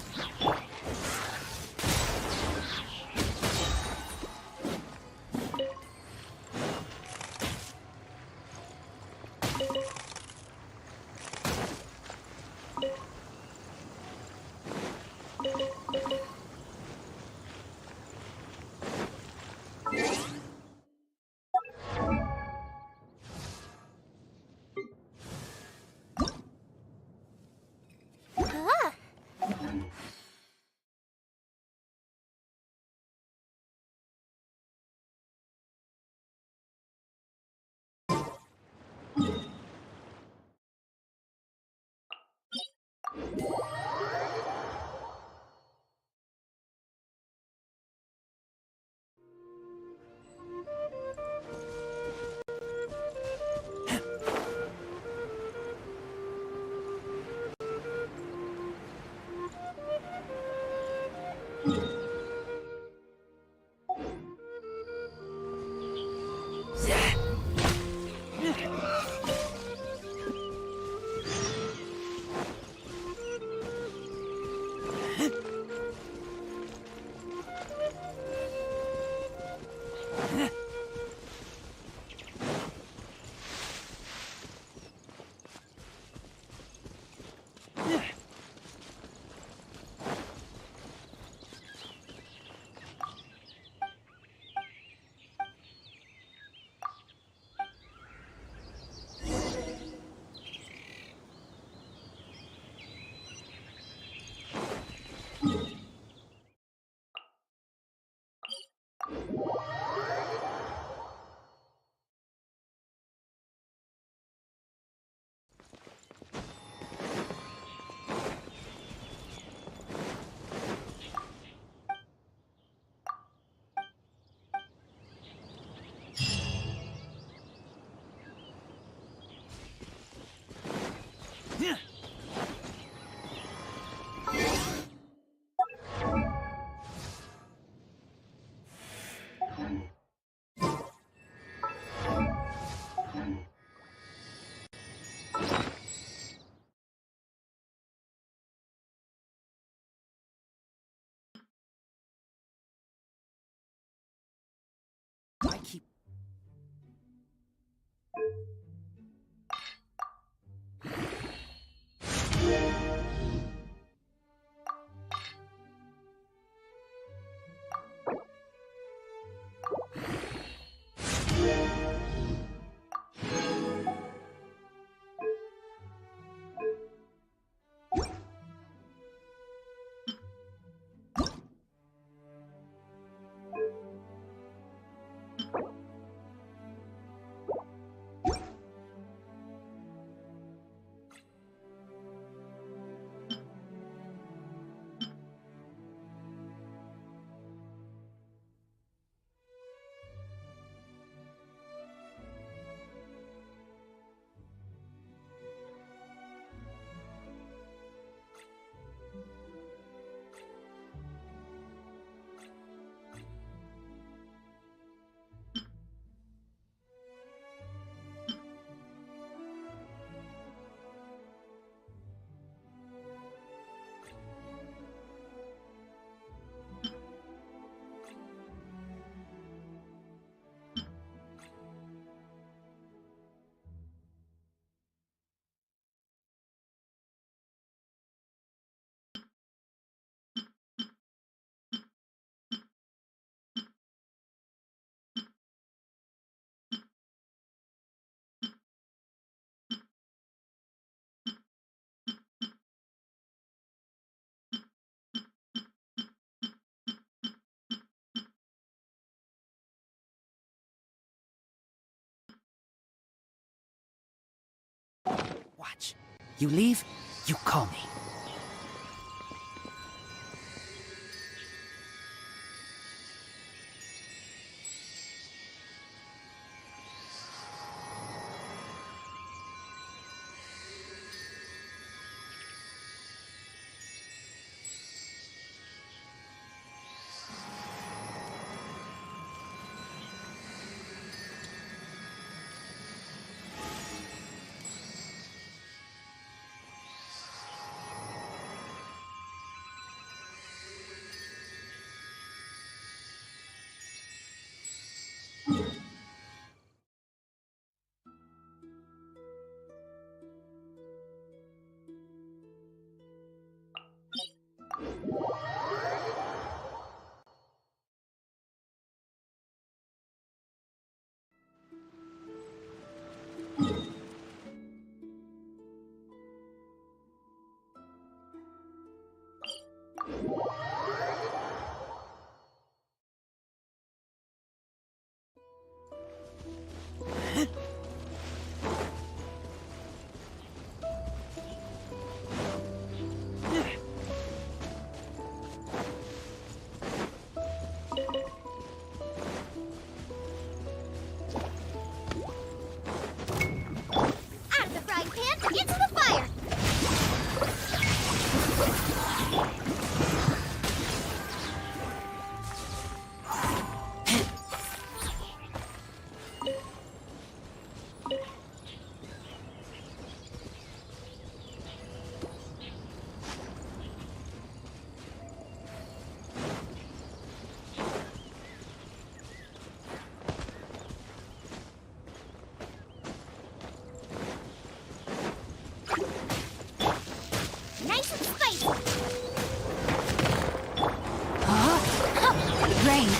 You leave, you call me.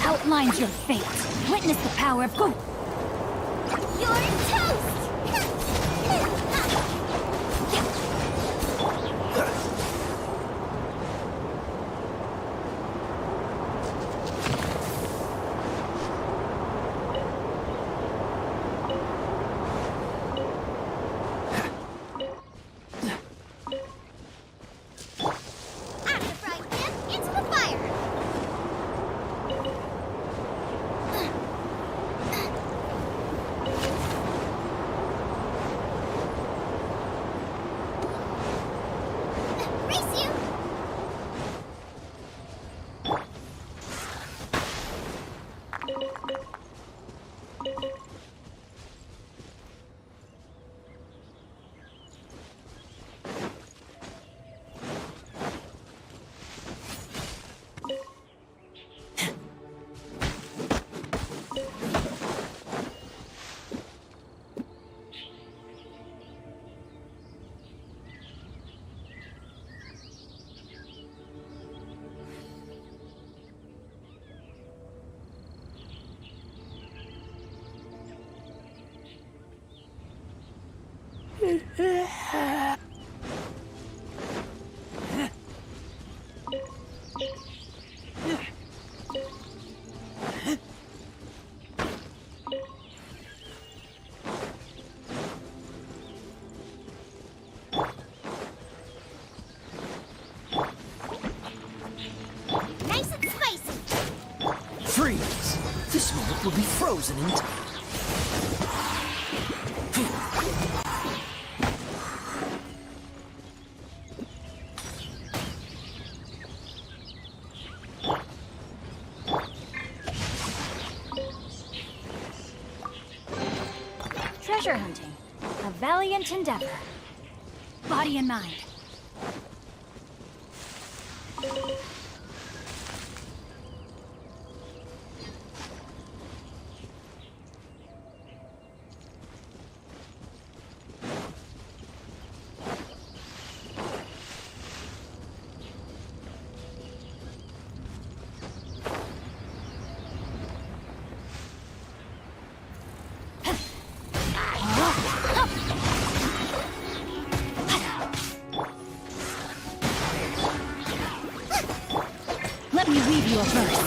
Outlines your fate. Witness the power of Go. You're toast! Freeze! This moment will be frozen in time. Treasure hunting. A valiant endeavor. Body and mind. Let me weave you a verse.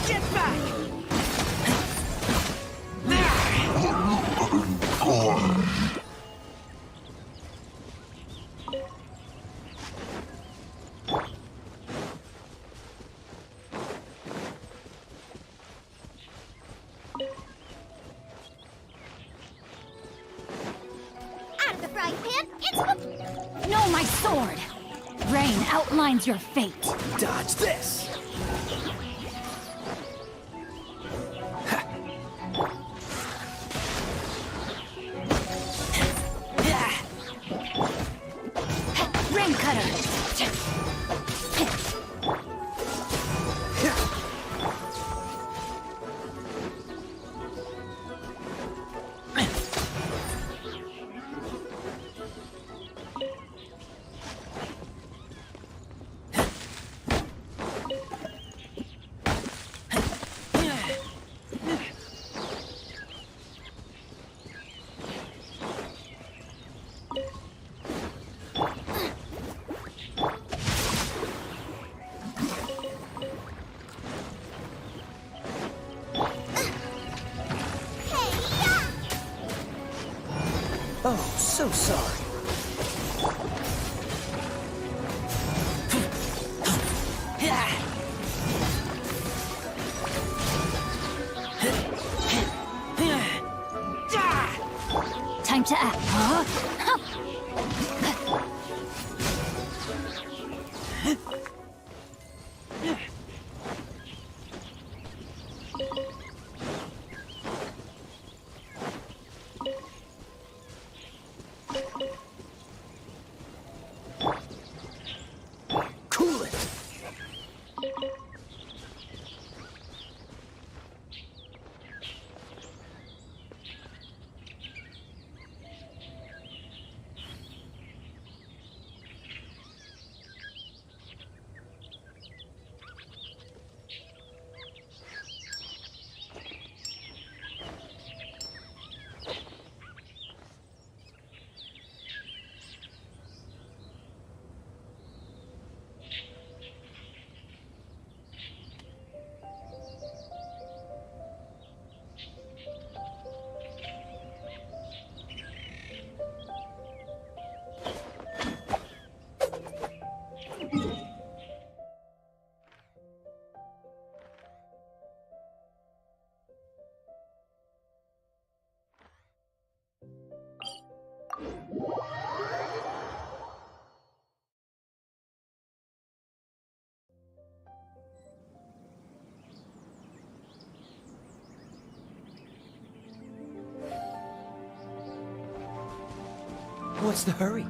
Get back! No, my sword! Rain outlines your fate. Dodge this! Rain cutter! Oh, so sorry. Time to act, huh? Cool it! What's the hurry?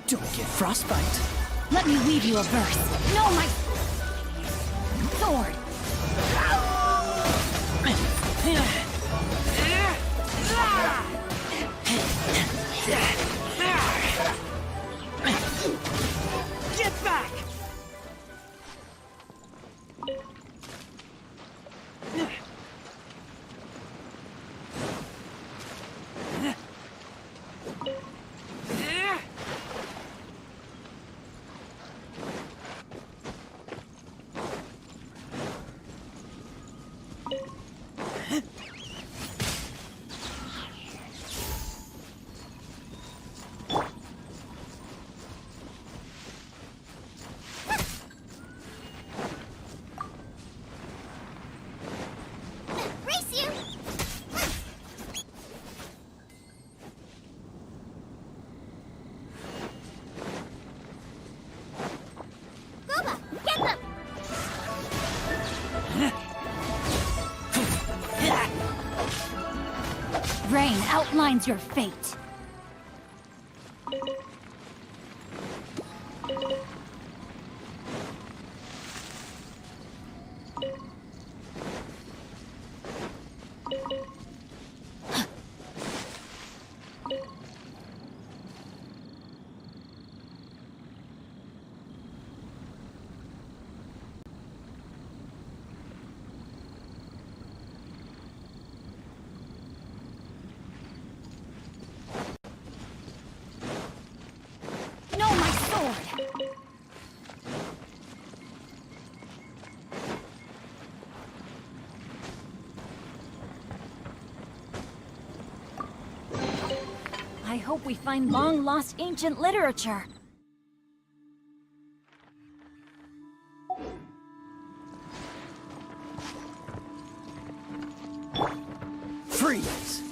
Don't get frostbite. Let me weave you a verse. No, my sword. Get back! Rain outlines your fate. I hope we find long-lost ancient literature. Freeze!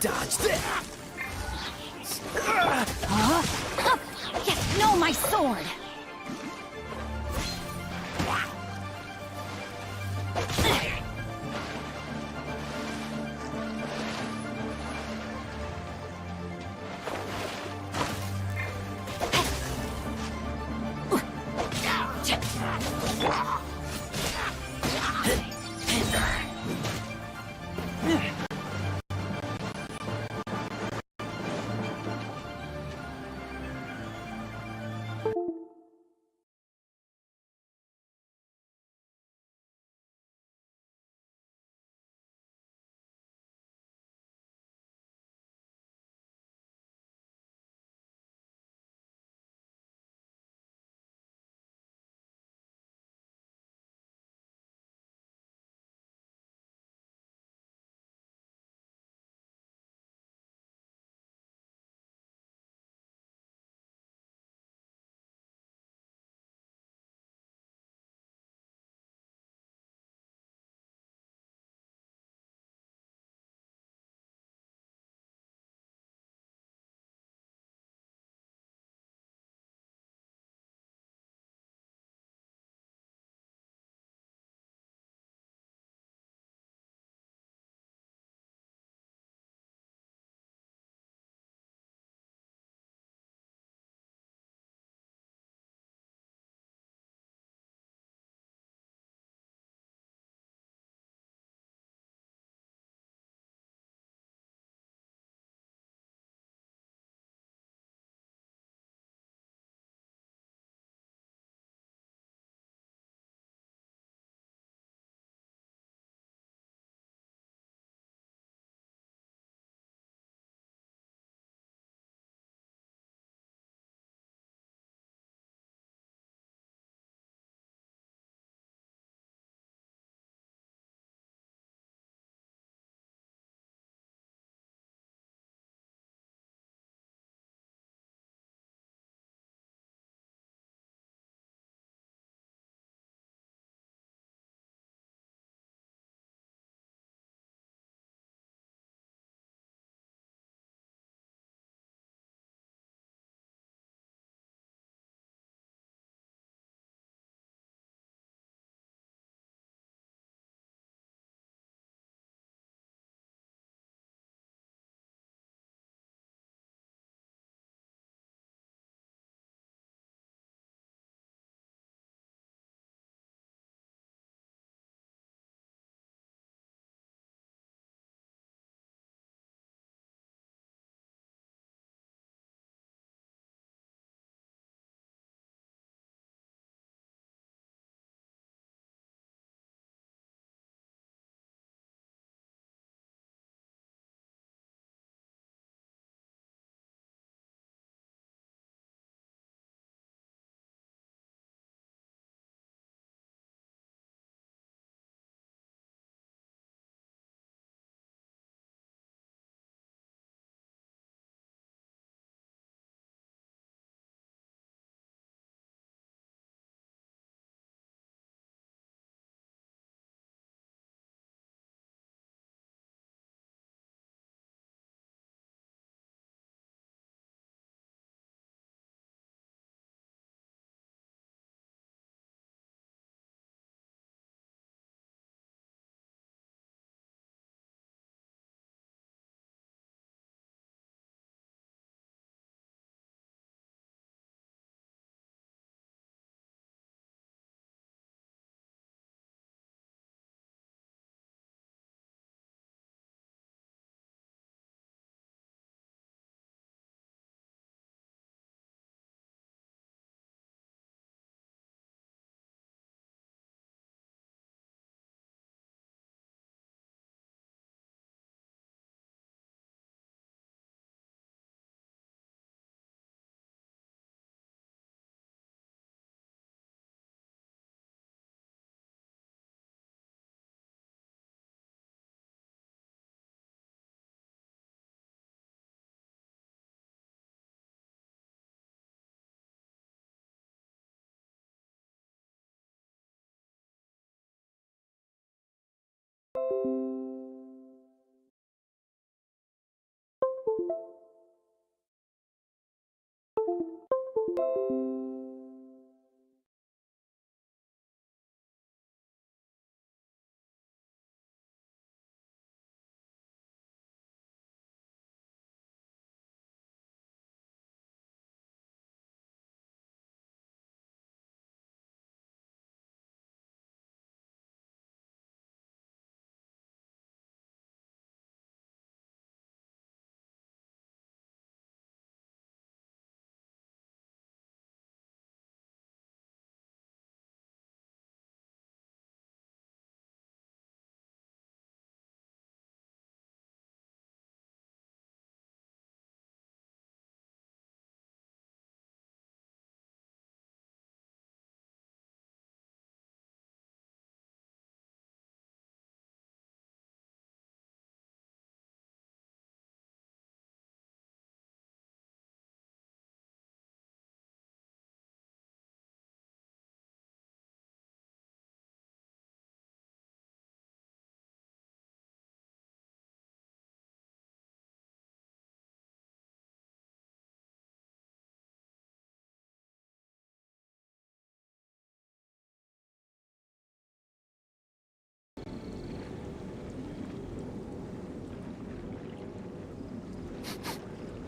Dodge that! Huh? Yes, no, my sword!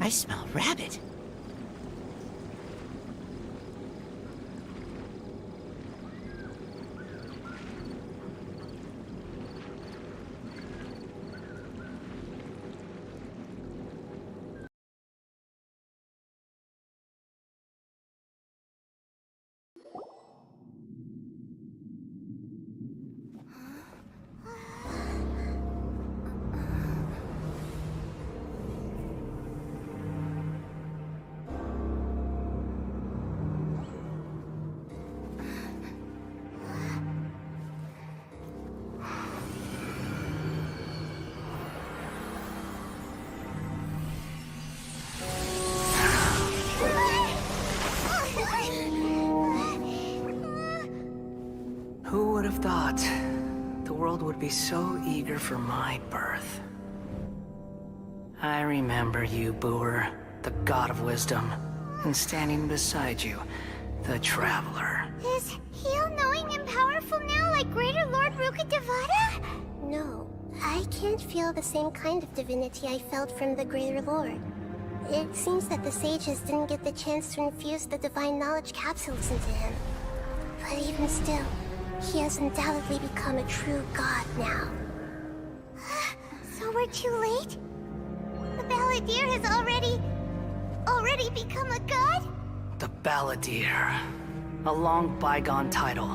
I smell rabbit. Who would have thought the world would be so eager for my birth? I remember you, Boer, the god of wisdom, and standing beside you, the traveler. Is he all-knowing and powerful now like Greater Lord Rukkhadevata? No, I can't feel the same kind of divinity I felt from the Greater Lord. It seems that the sages didn't get the chance to infuse the divine knowledge capsules into him. But even still, he has undoubtedly become a true god now. So we're too late? The Balladeer has already become a god? The Balladeer. A long bygone title.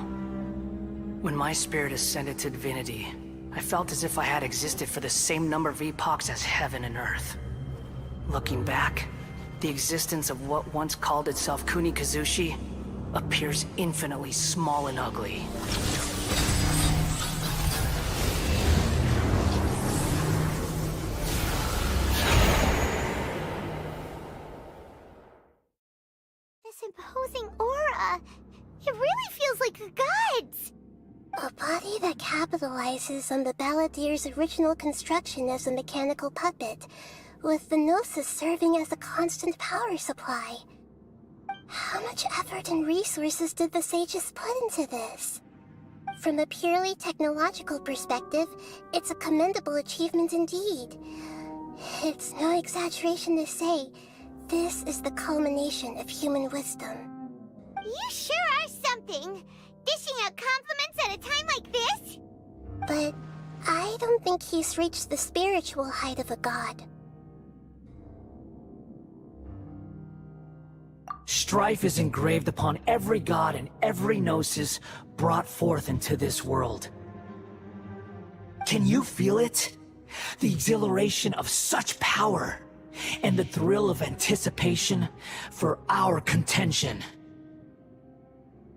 When my spirit ascended to divinity, I felt as if I had existed for the same number of epochs as heaven and earth. Looking back, the existence of what once called itself Kunikazushi appears infinitely small and ugly. This imposing aura, it really feels like the gods! A body that capitalizes on the Balladeer's original construction as a mechanical puppet, with the Gnosis serving as a constant power supply. How much effort and resources did the sages put into this? From a purely technological perspective, it's a commendable achievement indeed. It's no exaggeration to say, this is the culmination of human wisdom. You sure are something! Dishing out compliments at a time like this? But I don't think he's reached the spiritual height of a god. Strife is engraved upon every god and every gnosis brought forth into this world. Can you feel it? The exhilaration of such power, and the thrill of anticipation for our contention.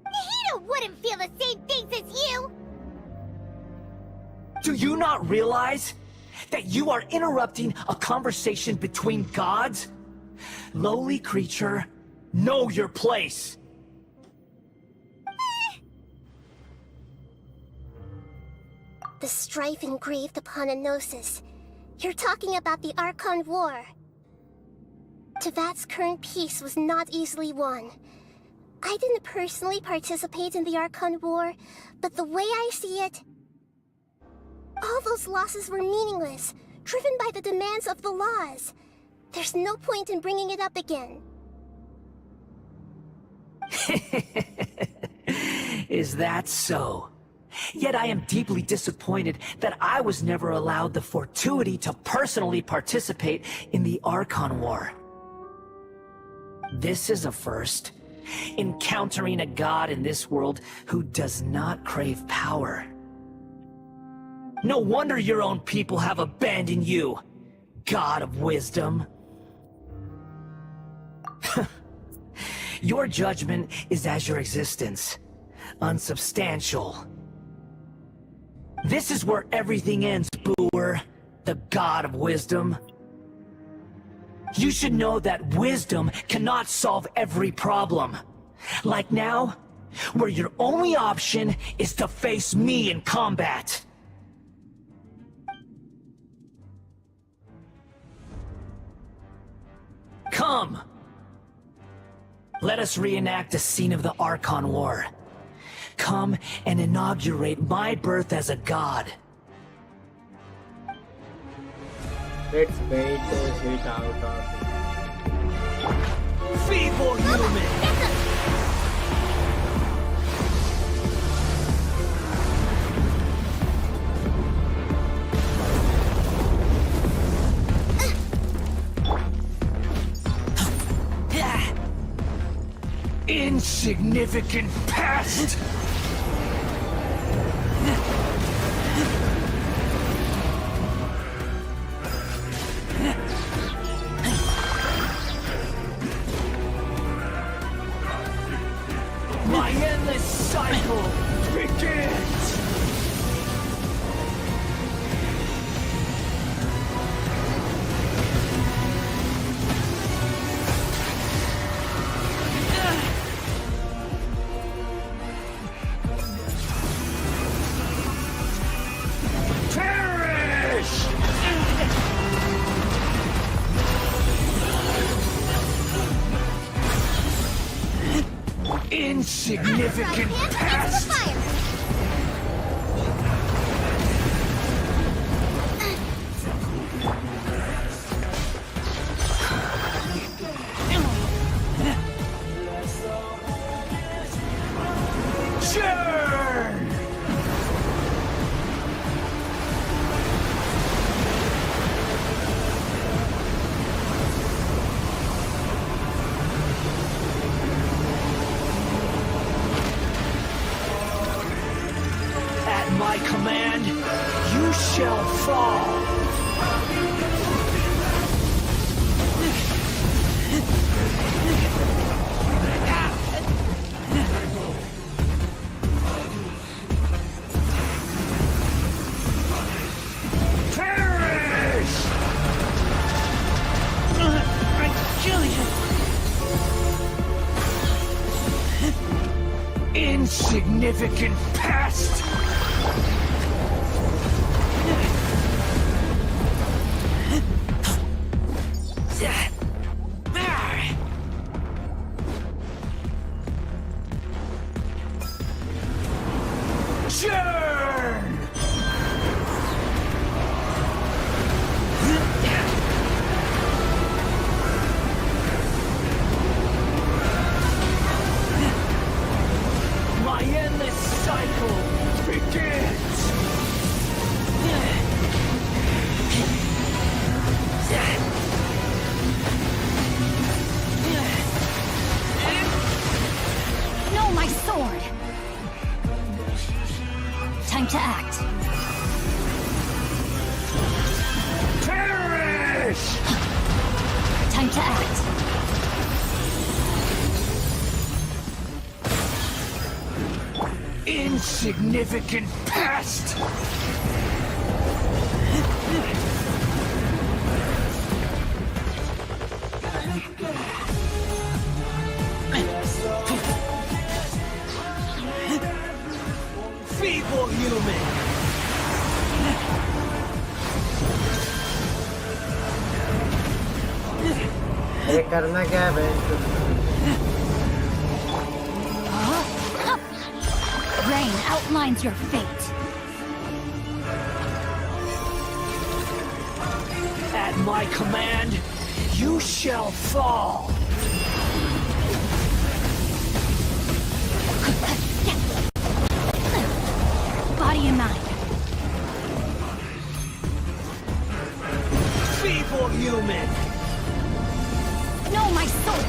Nahida wouldn't feel the same things as you! Do you not realize that you are interrupting a conversation between gods? Lowly creature, know your place! The strife engraved upon a Gnosis. You're talking about the Archon War. Tevat's current peace was not easily won. I didn't personally participate in the Archon War, but the way I see it, all those losses were meaningless, driven by the demands of the laws. There's no point in bringing it up again. Is that so? Yet I am deeply disappointed that I was never allowed the fortuity to personally participate in the Archon War. This is a first. Encountering a god in this world who does not crave power. No wonder your own people have abandoned you, god of wisdom. Your judgment is as your existence, unsubstantial. This is where everything ends, Boer, the god of wisdom. You should know that wisdom cannot solve every problem. Like now, where your only option is to face me in combat. Come! Let us reenact a scene of the Archon War. Come and inaugurate my birth as a god. Let's wait out of human! Insignificant pest! My endless cycle begins! Insignificant pest! Churn! At my command, you shall fall. Perish! I kill you. Insignificant pest! Churn! My endless cycle begins! No, my sword! Time to act. Perish! Time to act. Insignificant pest! Feeble human! ये करना क्या है बहन? Rain outlines your fate. At my command, you shall fall. Body and mind. Feeble human! No, my sword!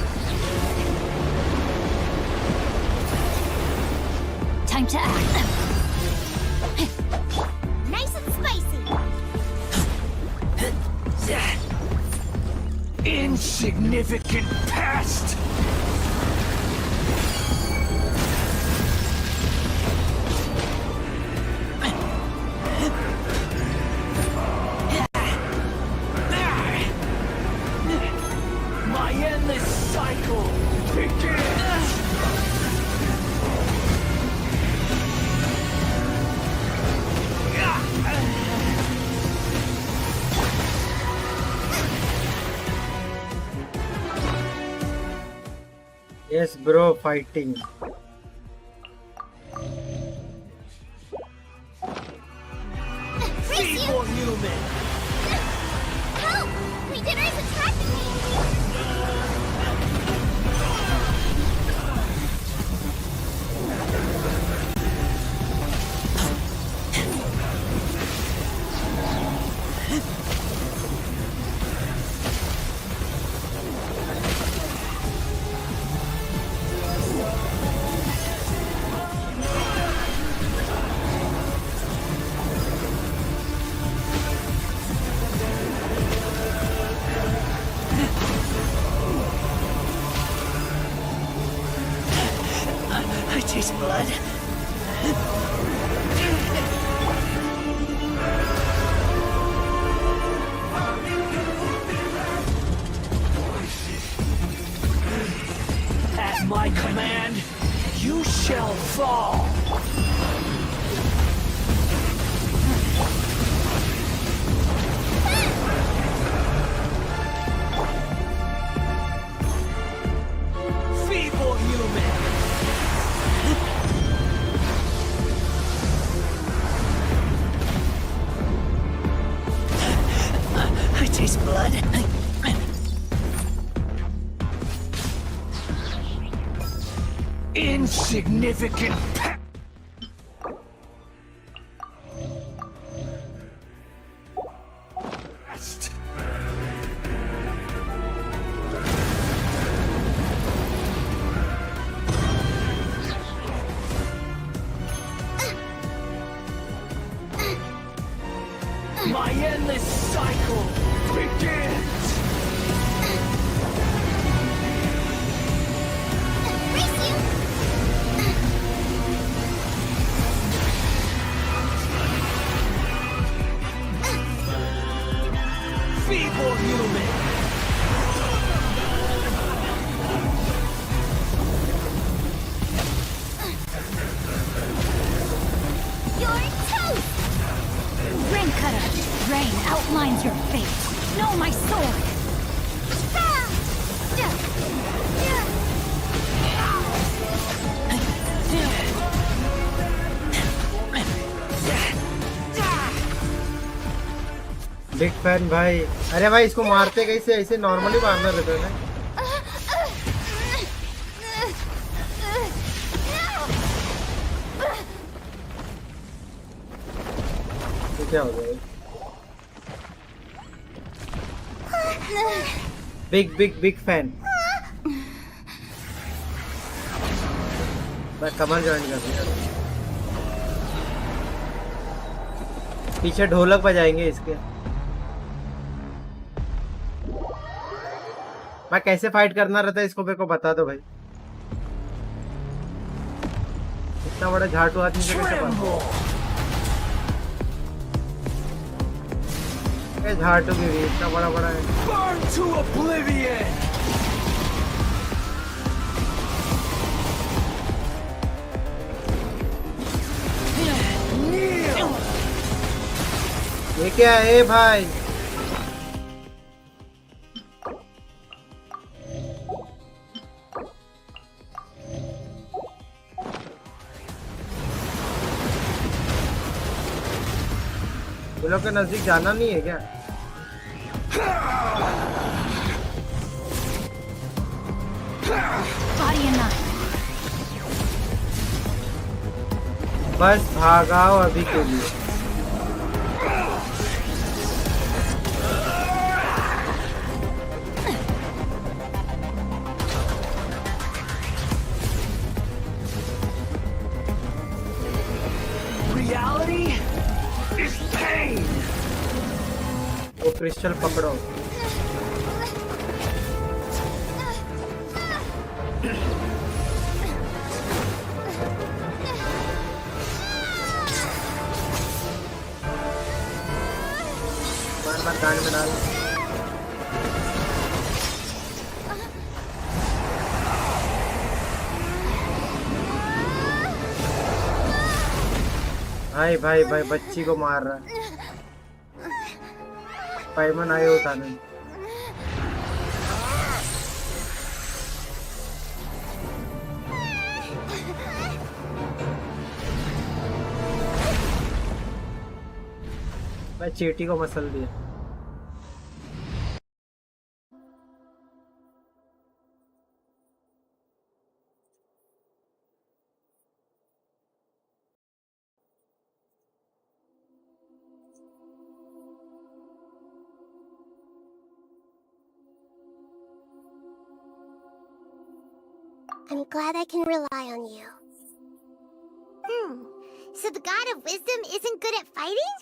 Time to act. Nice and spicy. Insignificant pest! My endless cycle begins! Yes, bro, fighting. Feeble human! Help! Legionnaires attacking me! taste blood. At my command, you shall fall. Feeble human. I taste blood. Insignificant pest. My endless cycle begins. Feeble human. You're toast! Rain cutter, rain outlines your fate. Know my sword. Big fan भाई। अरे भाई इसको मारते कैसे? ऐसे normally मारना रहता है ना। तो क्या हो गया? Big big big fan. मैं कमर ज्वाइन कर दिया। पीछे ढोलक बजाएंगे इसके। मैं कैसे फाइट करना रहता है इसको मेरे को बता दो भाई। इतना बड़ा झाटू आदमी से कैसे पता? ये झाटू भी इतना बड़ा बड़ा है। Burn to oblivion. ये क्या है भाई? ये लोग के नजदीक जाना नहीं है क्या? बस भागाओ अभी के लिए। Reality is pain. वो क्रिस्टल पकड़ो। कान में डाल। भाई भाई भाई बच्ची को मार रहा है। पाइमन आए उठाने। मैं चीटी को मसल दिया। I'm glad I can rely on you. So the God of Wisdom isn't good at fighting?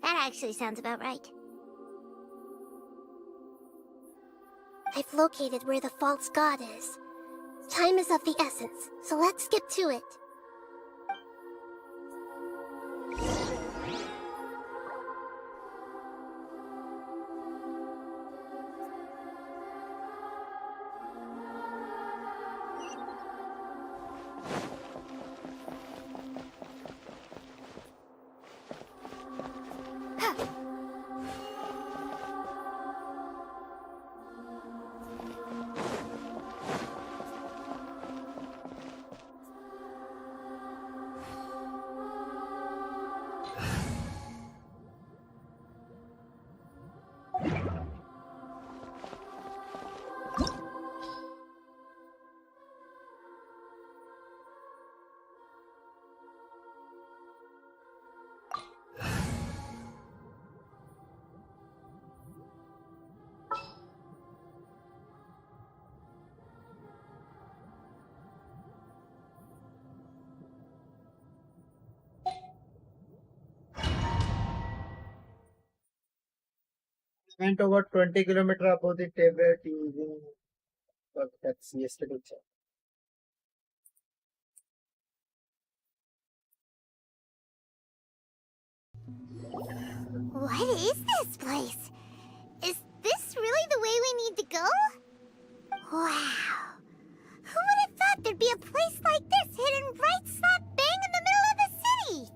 That actually sounds about right. I've located where the false god is. Time is of the essence, so let's get to it. Went over 20 kilometers above the tablet using. That's yesterday. What is this place? Is this really the way we need to go? Wow. Who would have thought there'd be a place like this hidden right slap bang in the middle of the city?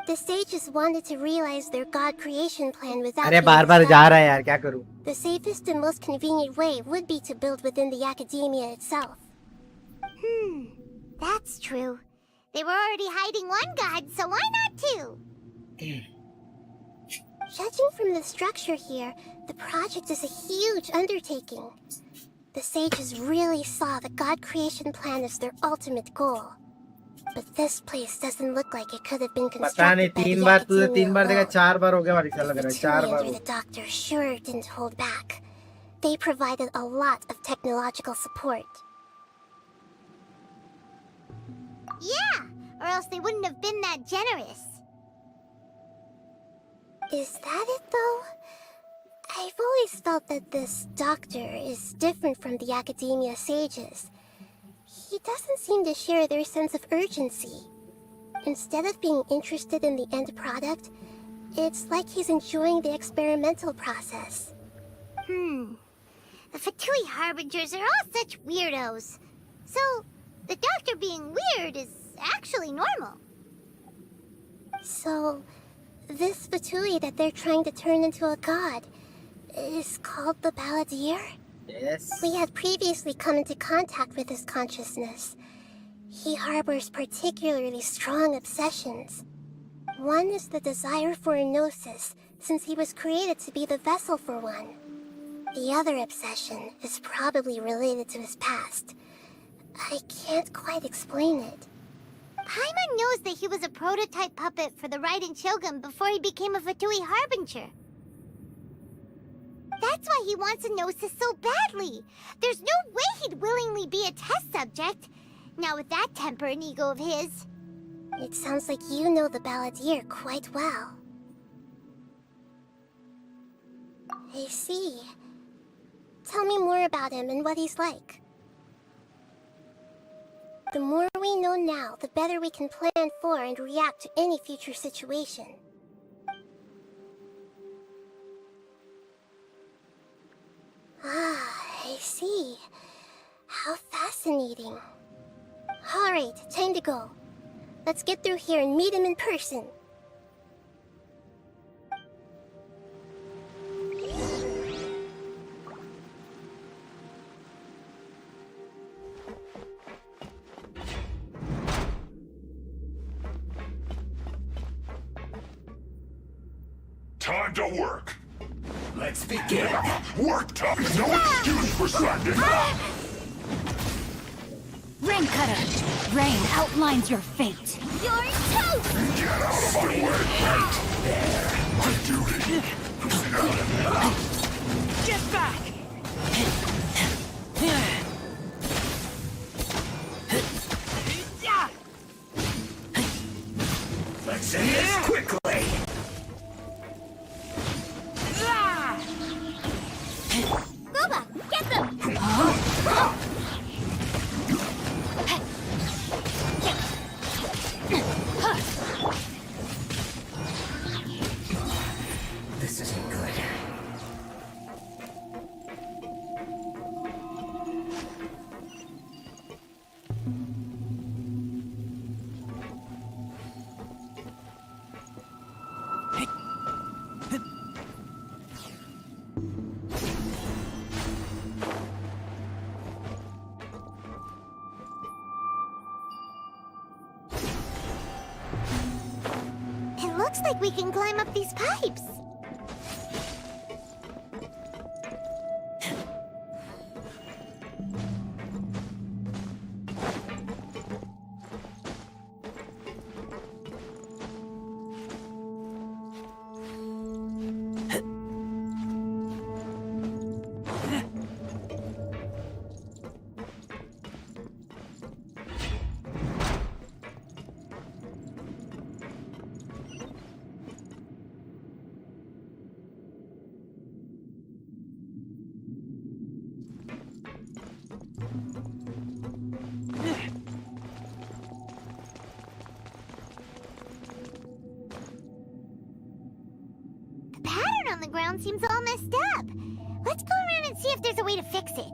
The sages wanted to realize their god creation plan without अरे being बार-बार जा रहा है यार, क्या distracted. करूं? The safest and most convenient way would be to build within the academia itself. That's true. They were already hiding one god, so why not two? Judging from the structure here, the project is a huge undertaking. The sages really saw the god creation plan as their ultimate goal. But this place doesn't look like it could have been पता नहीं constructed by तीन the बार तुझे academia 3 बार देखा alone. 4 बार हो गया हमारी साल लग रहा है 4 Victoria bar under the doctor sure didn't hold back. They provided a lot of technological support. Yeah, or else they wouldn't have been that generous. Is that it though? I've always felt that this doctor is different from the academia sages. He doesn't seem to share their sense of urgency. Instead of being interested in the end product, it's like he's enjoying the experimental process. The Fatui Harbingers are all such weirdos. So, the doctor being weird is actually normal. So, this Fatui that they're trying to turn into a god is called the Balladeer? Yes. We had previously come into contact with his consciousness. He harbors particularly strong obsessions. One is the desire for a gnosis, since he was created to be the vessel for one. The other obsession is probably related to his past. I can't quite explain it. Paimon knows that he was a prototype puppet for the Raiden Shogun before he became a Fatui Harbinger. That's why he wants a gnosis so badly. There's no way he'd willingly be a test subject. Now with that temper and ego of his. It sounds like you know the Balladeer quite well. I see. Tell me more about him and what he's like. The more we know now, the better we can plan for and react to any future situation. Ah, I see. How fascinating. Alright, time to go. Let's get through here and meet him in person. Time to work. Let's begin. Work time. No excuse for slacking. Rain Cutter! Rain outlines your fate. You're toast! Get out of my way. Right there. My duty. Get back! Let's end this quickly. Boba, get them! This isn't good. It looks like we can climb up these pipes. the ground seems all messed up. Let's go around and see if there's a way to fix it.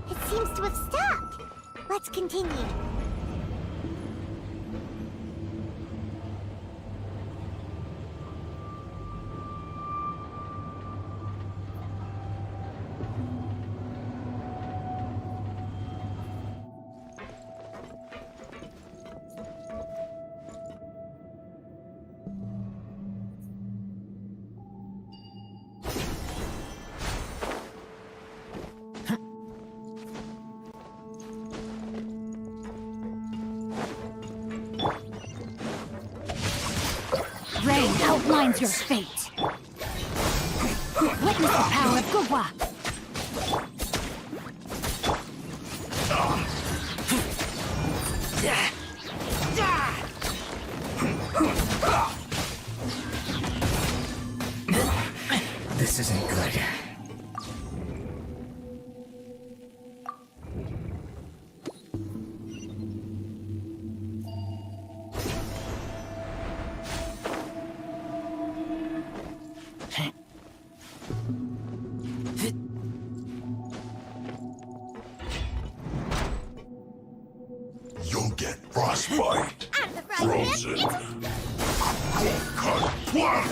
It seems to have stopped. Let's continue. Rain outlines your fate. Witness the power of Gugwa. This isn't good. You'll get frostbite. Frozen. Cut platter.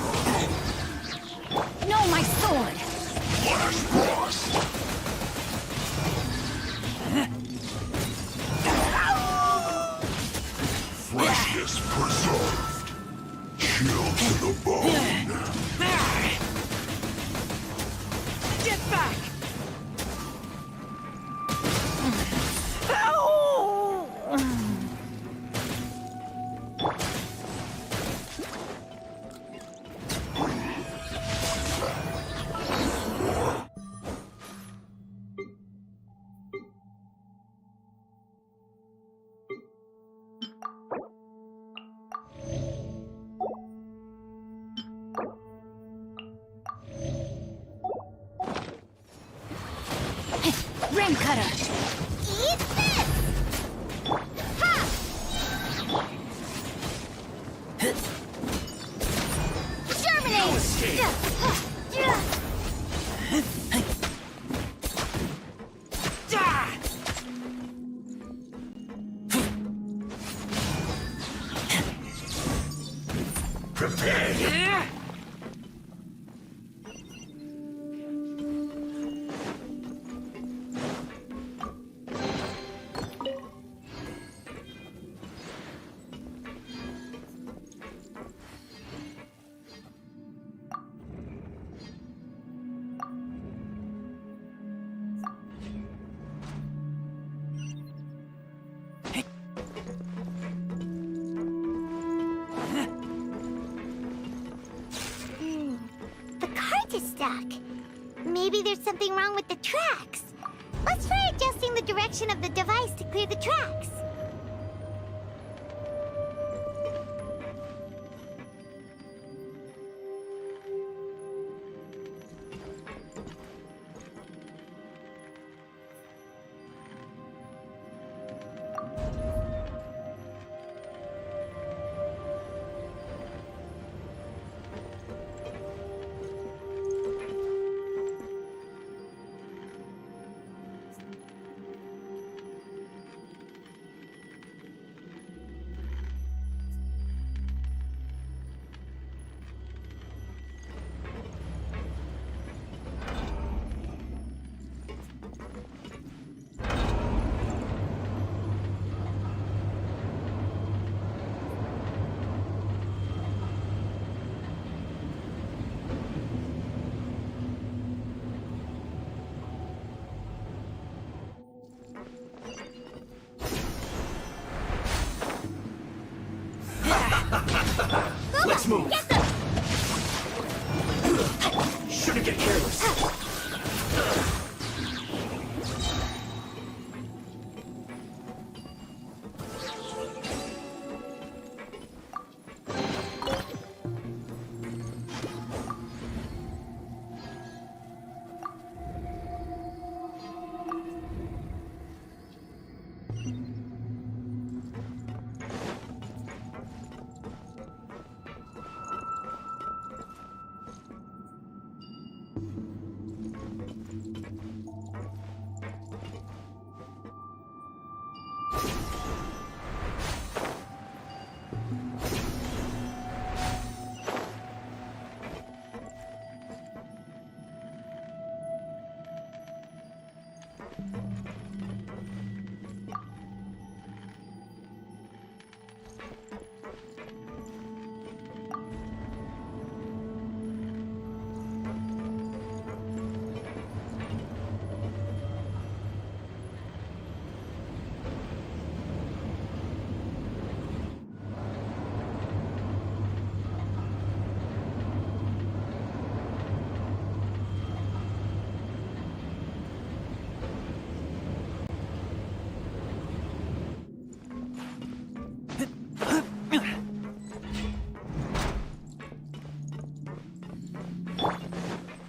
No, my sword! Flash frost. Freshness preserved. Chill to the bone. Get back! Ring cutter! Eat this! Ha! Prepared. The cart is stuck. Maybe there's something wrong with the tracks. Let's try adjusting the direction of the device to clear the tracks. Let's move. Shouldn't get careless.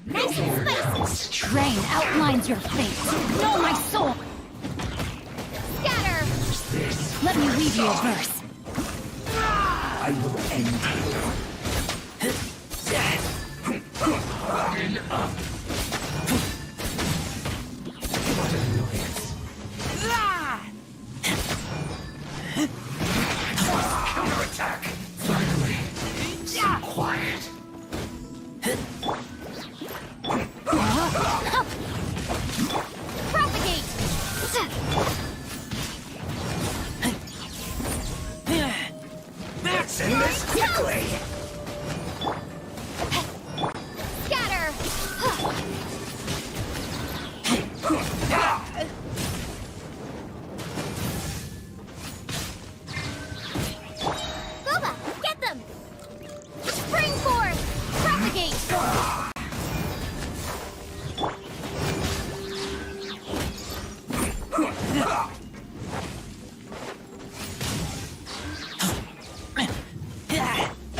Nice and spicy! Train outlines your fate. Know my soul! Scatter! Let me weave you a verse. I will end you. Line up. What an annoyance. Counterattack! Finally. Some quiet. Propagate! That's in this quickly! Scatter! Boba, get them! Spring forth! Propagate!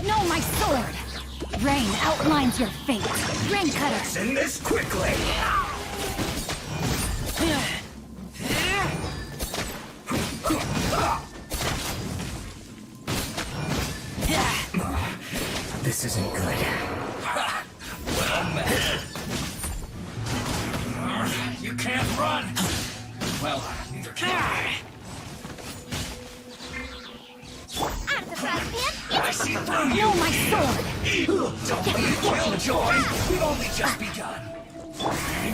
Know my sword! Rain outlines your fate. Rain cutter! Let's end this quickly! This isn't good. Well met. You can't run! Well, neither can I. Out of the frying pan! I see through you! Know my sword! Don't be a killjoy! We've only just begun.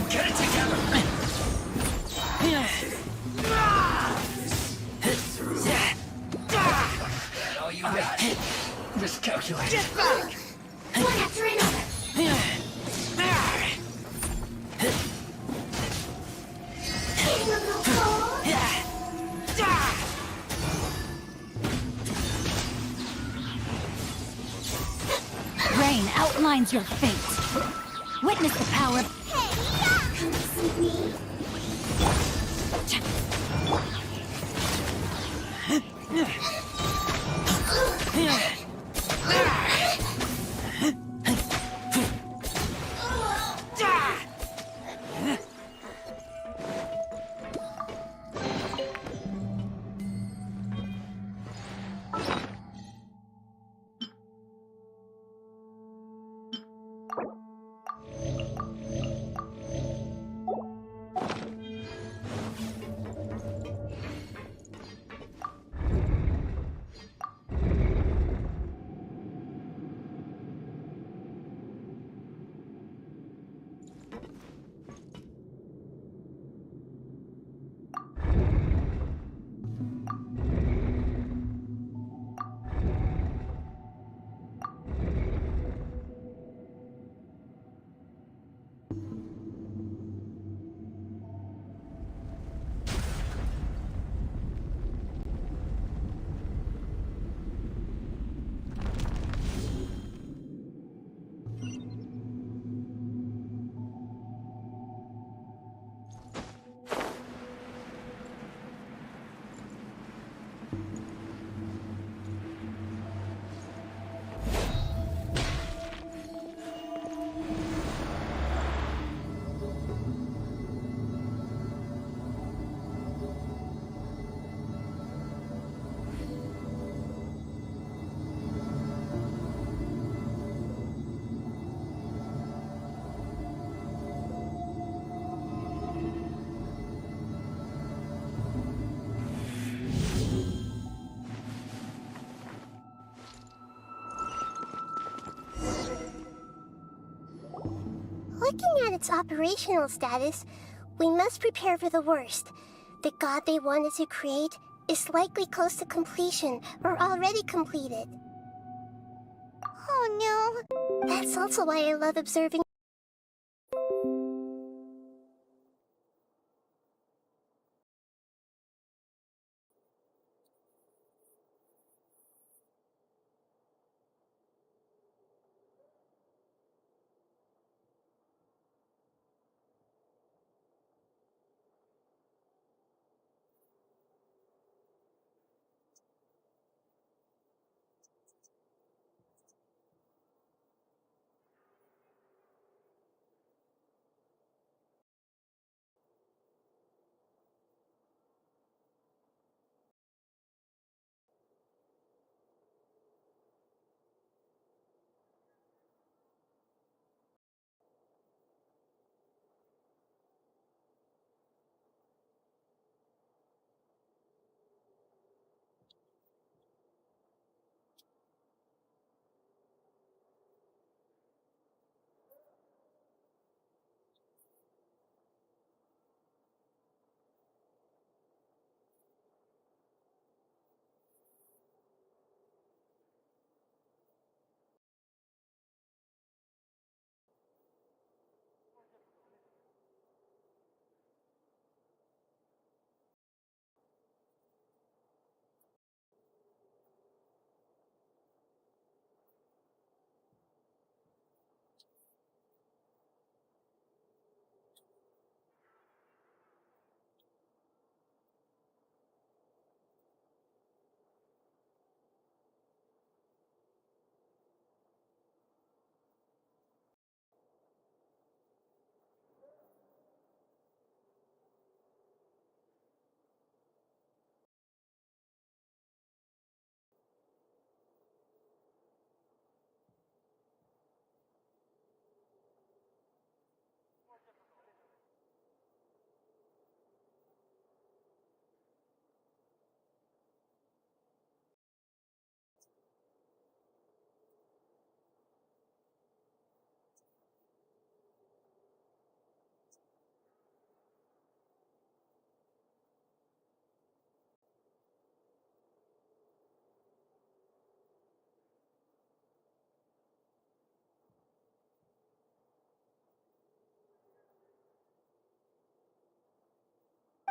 Get it together! All you got. Miscalculated. Get back! One after another! Rain outlines your fate. Witness the power of... its operational status, we must prepare for the worst. The god they wanted to create is likely close to completion or already completed. Oh no. That's also why I love observing.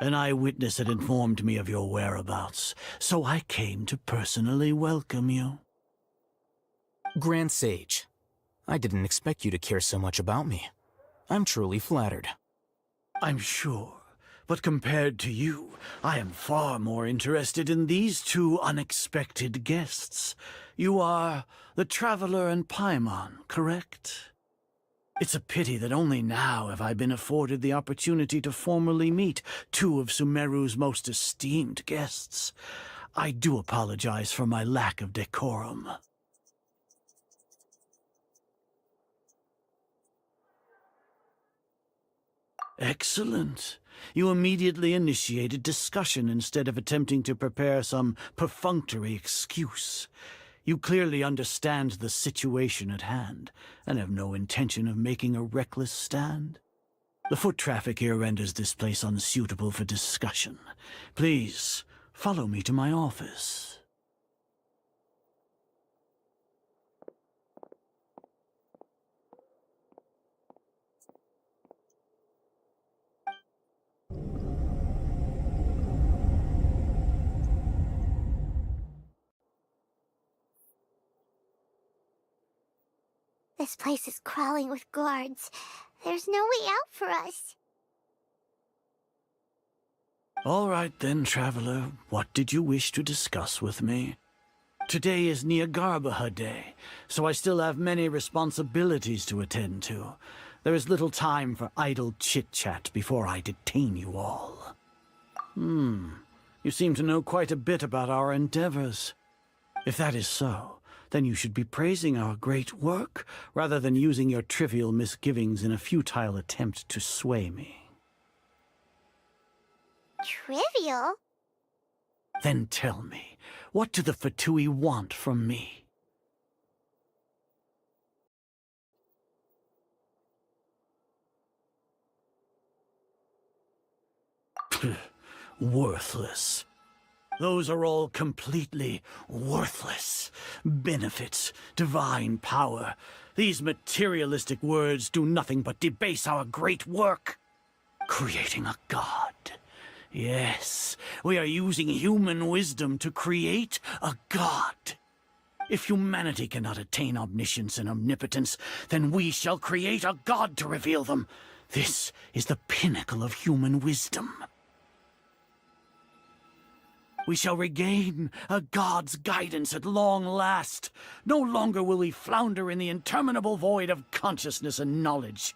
An eyewitness had informed me of your whereabouts, so I came to personally welcome you. Grand Sage, I didn't expect you to care so much about me. I'm truly flattered. I'm sure, but compared to you, I am far more interested in these two unexpected guests. You are the Traveler and Paimon, correct? It's a pity that only now have I been afforded the opportunity to formally meet two of Sumeru's most esteemed guests. I do apologize for my lack of decorum. Excellent. You immediately initiated discussion instead of attempting to prepare some perfunctory excuse. You clearly understand the situation at hand, and have no intention of making a reckless stand. The foot traffic here renders this place unsuitable for discussion. Please, follow me to my office. This place is crawling with guards. There's no way out for us. All right then, Traveler. What did you wish to discuss with me? Today is Niagarbaha Day, so I still have many responsibilities to attend to. There is little time for idle chit-chat before I detain you all. You seem to know quite a bit about our endeavors. If that is so, then you should be praising our great work, rather than using your trivial misgivings in a futile attempt to sway me. Trivial? Then tell me, what do the Fatui want from me? Worthless. Those are all completely worthless. Benefits, divine power. These materialistic words do nothing but debase our great work. Creating a god. Yes, we are using human wisdom to create a god. If humanity cannot attain omniscience and omnipotence, then we shall create a god to reveal them. This is the pinnacle of human wisdom. We shall regain a god's guidance at long last. No longer will we flounder in the interminable void of consciousness and knowledge.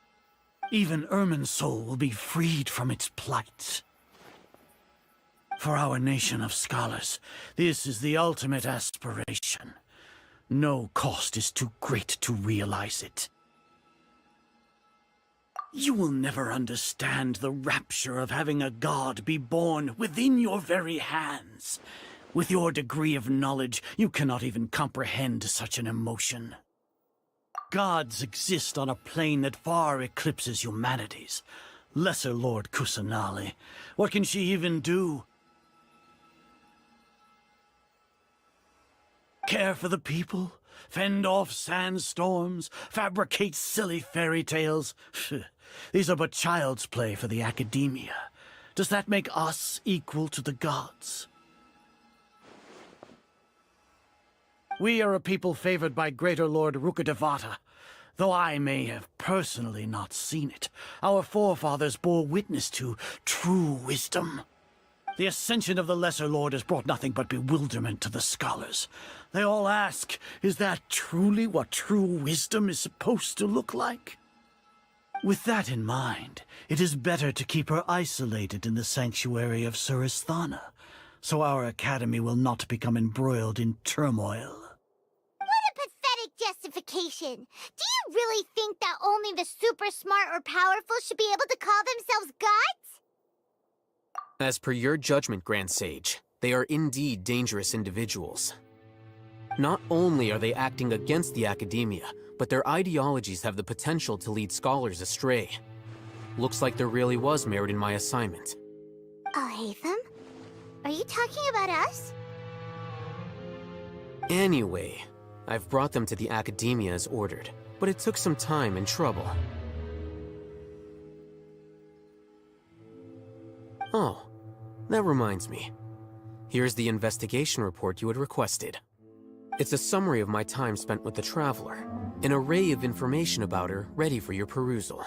Even Ermin's soul will be freed from its plight. For our nation of scholars, this is the ultimate aspiration. No cost is too great to realize it. You will never understand the rapture of having a god be born within your very hands. With your degree of knowledge, you cannot even comprehend such an emotion. Gods exist on a plane that far eclipses humanity's. Lesser Lord Kusanali, what can she even do? Care for the people? Fend off sandstorms? Fabricate silly fairy tales? These are but child's play for the academia. Does that make us equal to the gods? We are a people favored by Greater Lord Rukkhadevata. Though I may have personally not seen it, our forefathers bore witness to true wisdom. The ascension of the Lesser Lord has brought nothing but bewilderment to the scholars. They all ask, is that truly what true wisdom is supposed to look like? With that in mind, it is better to keep her isolated in the sanctuary of Surasthana, so our academy will not become embroiled in turmoil. What a pathetic justification! Do you really think that only the super smart or powerful should be able to call themselves gods? As per your judgment, Grand Sage, they are indeed dangerous individuals. Not only are they acting against the academia, but their ideologies have the potential to lead scholars astray. Looks like there really was merit in my assignment. Oh, Hatham? Are you talking about us? Anyway, I've brought them to the academia as ordered, but it took some time and trouble. Oh, that reminds me. Here's the investigation report you had requested. It's a summary of my time spent with the Traveler, an array of information about her ready for your perusal.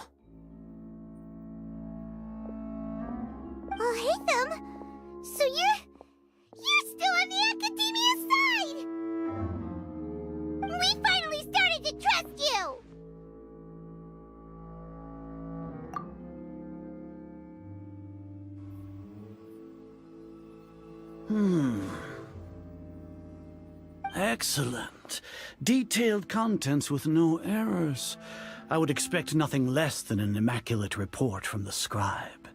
Oh, Hatham! So you're still on the academia side! We finally started to trust you! Excellent. Detailed contents with no errors. I would expect nothing less than an immaculate report from the scribe.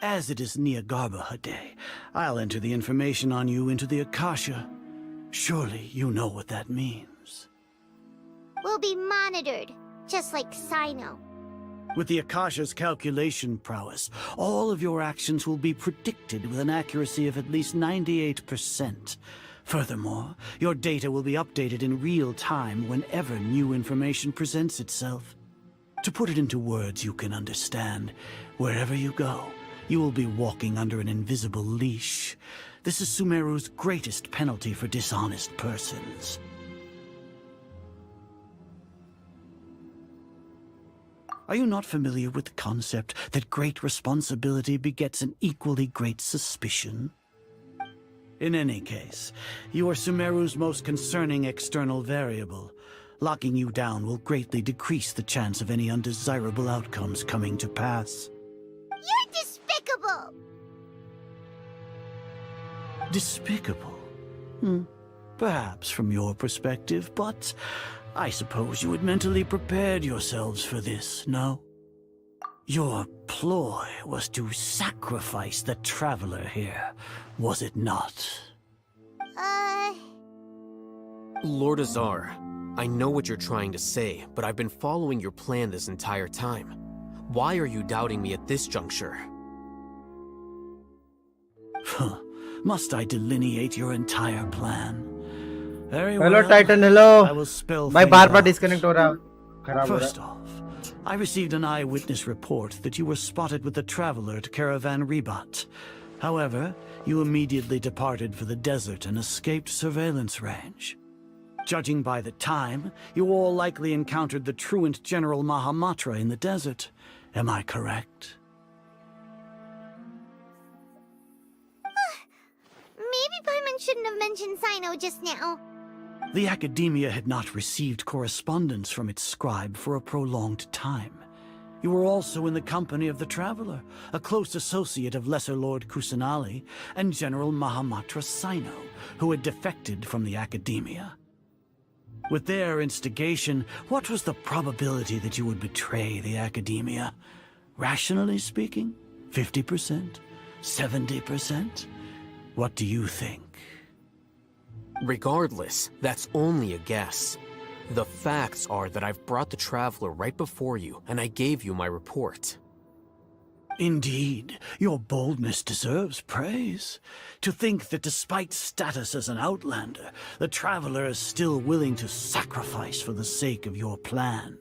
As it is Niagarbha Day, I'll enter the information on you into the Akasha. Surely you know what that means. We'll be monitored, just like Sino. With the Akasha's calculation prowess, all of your actions will be predicted with an accuracy of at least 98%. Furthermore, your data will be updated in real time whenever new information presents itself. To put it into words you can understand, wherever you go, you will be walking under an invisible leash. This is Sumeru's greatest penalty for dishonest persons. Are you not familiar with the concept that great responsibility begets an equally great suspicion? In any case, you are Sumeru's most concerning external variable. Locking you down will greatly decrease the chance of any undesirable outcomes coming to pass. You're despicable! Despicable? Perhaps from your perspective, but I suppose you had mentally prepared yourselves for this, no? Your ploy was to sacrifice the Traveler here, was it not? Lord Azar, I know what you're trying to say, but I've been following your plan this entire time. Why are you doubting me at this juncture? Must I delineate your entire plan? Very Hello well. Titan, hello. I will spell भाई things बार बार out. Disconnect हो रहा खराब हो First रहा off, I received an eyewitness report that you were spotted with a traveler at Caravan Rebat. However, you immediately departed for the desert and escaped surveillance range. Judging by the time, you all likely encountered the truant General Mahamatra in the desert. Am I correct? Maybe Paimon shouldn't have mentioned Sino just now. The Academia had not received correspondence from its scribe for a prolonged time. You were also in the company of the Traveler, a close associate of Lesser Lord Kusanali and General Mahamatra Sino, who had defected from the Academia. With their instigation, what was the probability that you would betray the Academia? Rationally speaking, 50%? 70%? What do you think? Regardless, that's only a guess. The facts are that I've brought the Traveler right before you, and I gave you my report. Indeed, your boldness deserves praise. To think that despite status as an outlander, the Traveler is still willing to sacrifice for the sake of your plan.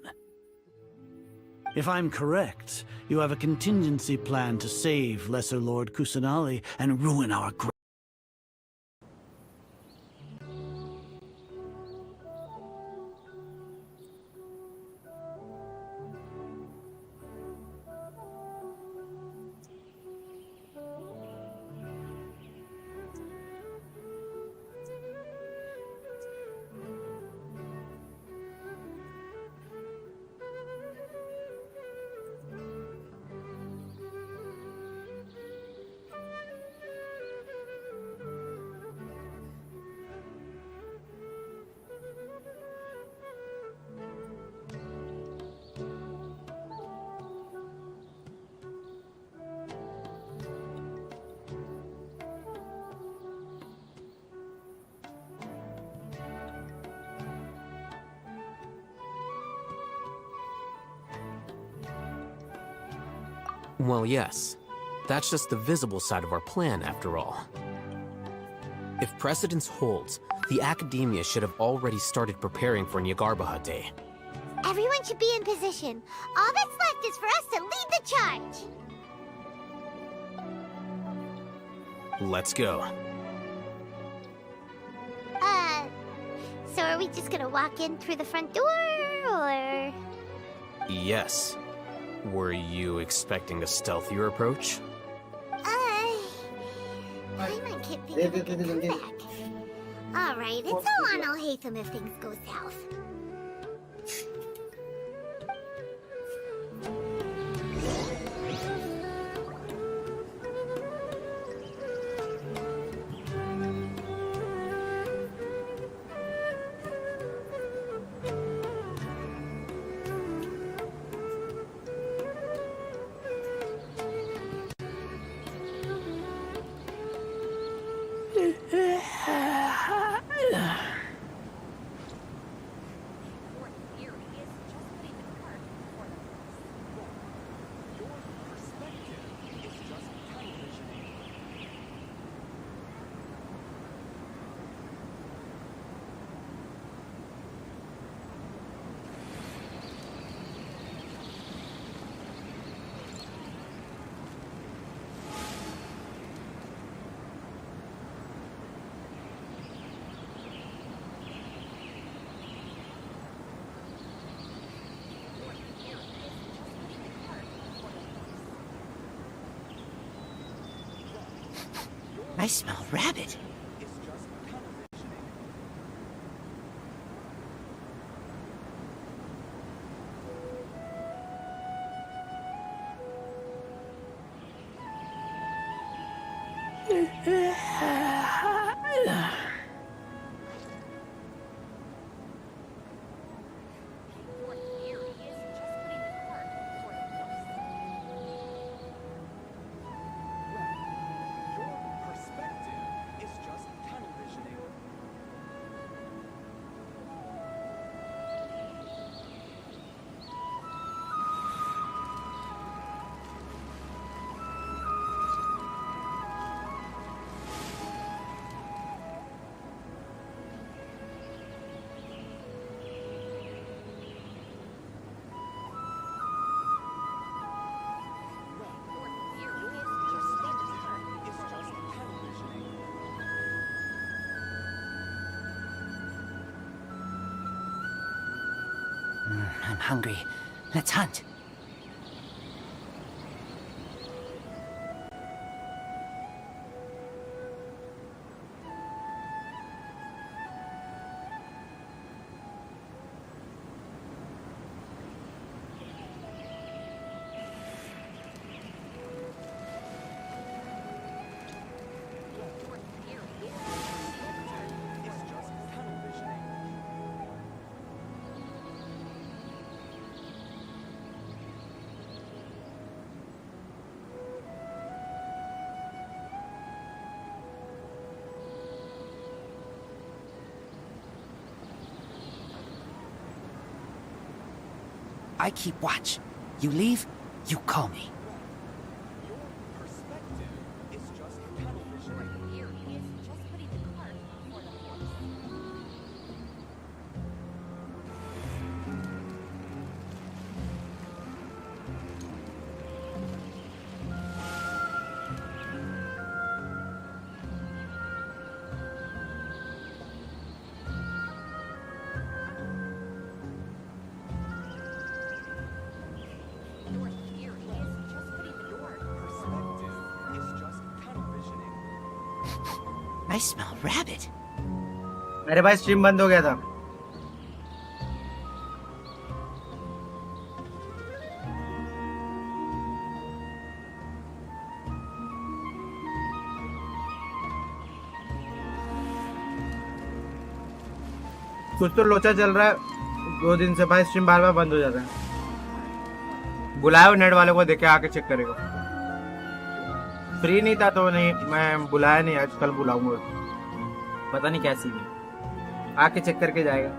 If I'm correct, you have a contingency plan to save Lesser Lord Kusanali and ruin our Well, yes. That's just the visible side of our plan, after all. If precedence holds, the Academia should have already started preparing for Nyagarbha Day. Everyone should be in position. All that's left is for us to lead the charge. Let's go. So are we just gonna walk in through the front door, or...? Yes. Were you expecting a stealthier approach? Paimon can't think of a good comeback. Alright, it's all on Alhaitham if things go south. I smell rabbit. hungry. Let's hunt. I keep watch. You leave, you call me. I smell rabbit. मेरे भाई stream बंद हो गया था. कुछ तो लोचा चल रहा है 2 दिन से भाई. स्ट्रीम बार बार बंद हो जाता है. बुलाओ नेट वाले को, देखे आके चेक करेगा. फ्री नहीं था तो नहीं, मैं बुलाया नहीं. आज कल बुलाऊंगा. पता नहीं कैसी है, आके चेक करके जाएगा.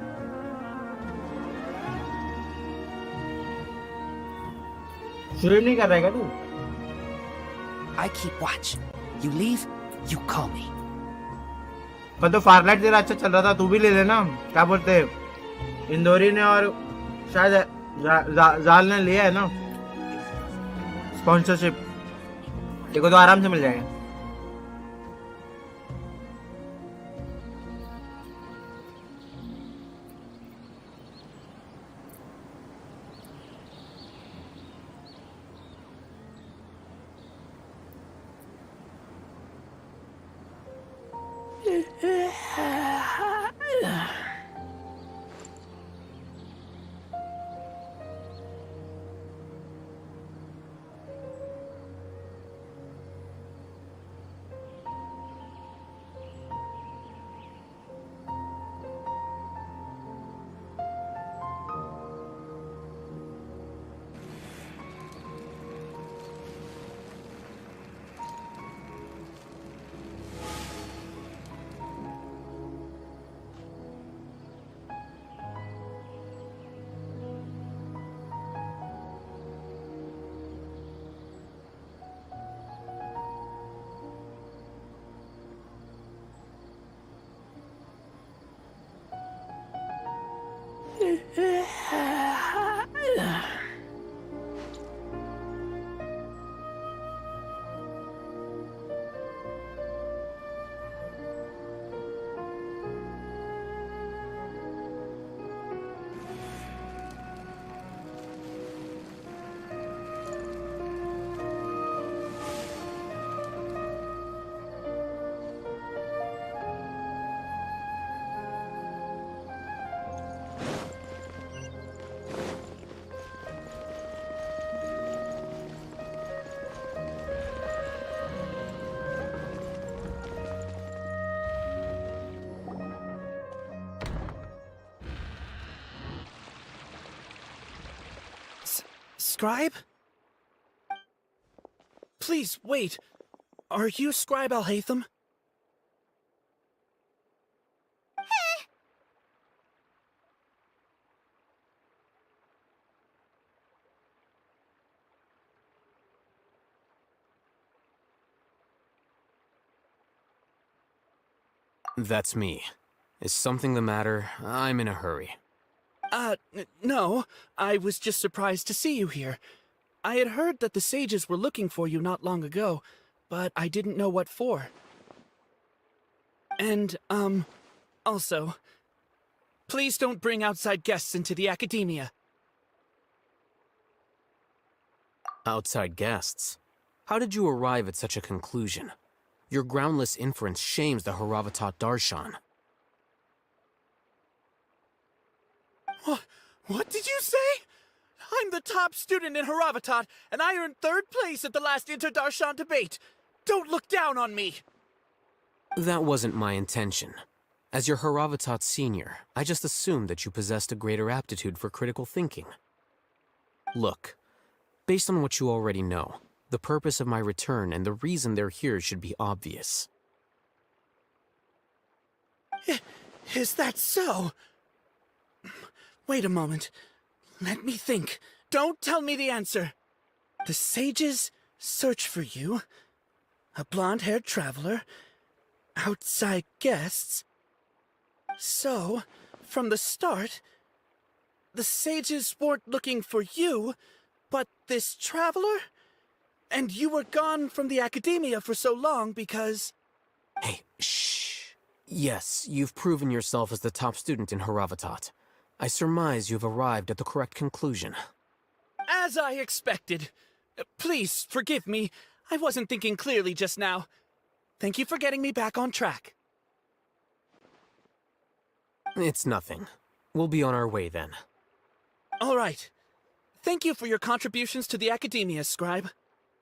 शुरू नहीं कर रहेगा तू. I keep watch. You leave, you call me. पर तो फारलाइट तेरा अच्छा चल रहा था, तू भी ले लेना. क्या बोलते हैं, इंदौरी ने और शायद जाल ने लिया है ना स्पॉन्सरशिप. देखो तो आराम से मिल जाएगा. Scribe? Please, wait. Are you Scribe Al-Haytham? That's me. Is something the matter? I'm in a hurry. No. I was just surprised to see you here. I had heard that the sages were looking for you not long ago, but I didn't know what for. And, also, please don't bring outside guests into the academia. Outside guests? How did you arrive at such a conclusion? Your groundless inference shames the Haravatat Darshan. What did you say? I'm the top student in Haravatat, and I earned 3rd place at the last Inter-Darshan debate. Don't look down on me! That wasn't my intention. As your Haravatat senior, I just assumed that you possessed a greater aptitude for critical thinking. Look, based on what you already know, the purpose of my return and the reason they're here should be obvious. Is that so? Wait a moment. Let me think. Don't tell me the answer. The sages search for you. A blonde-haired traveler. Outside guests. So, from the start, the sages weren't looking for you, but this traveler? And you were gone from the academia for so long because... Hey, shh. Yes, you've proven yourself as the top student in Haravatat. I surmise you've arrived at the correct conclusion. As I expected. Please, forgive me. I wasn't thinking clearly just now. Thank you for getting me back on track. It's nothing. We'll be on our way then. All right. Thank you for your contributions to the academia, Scribe.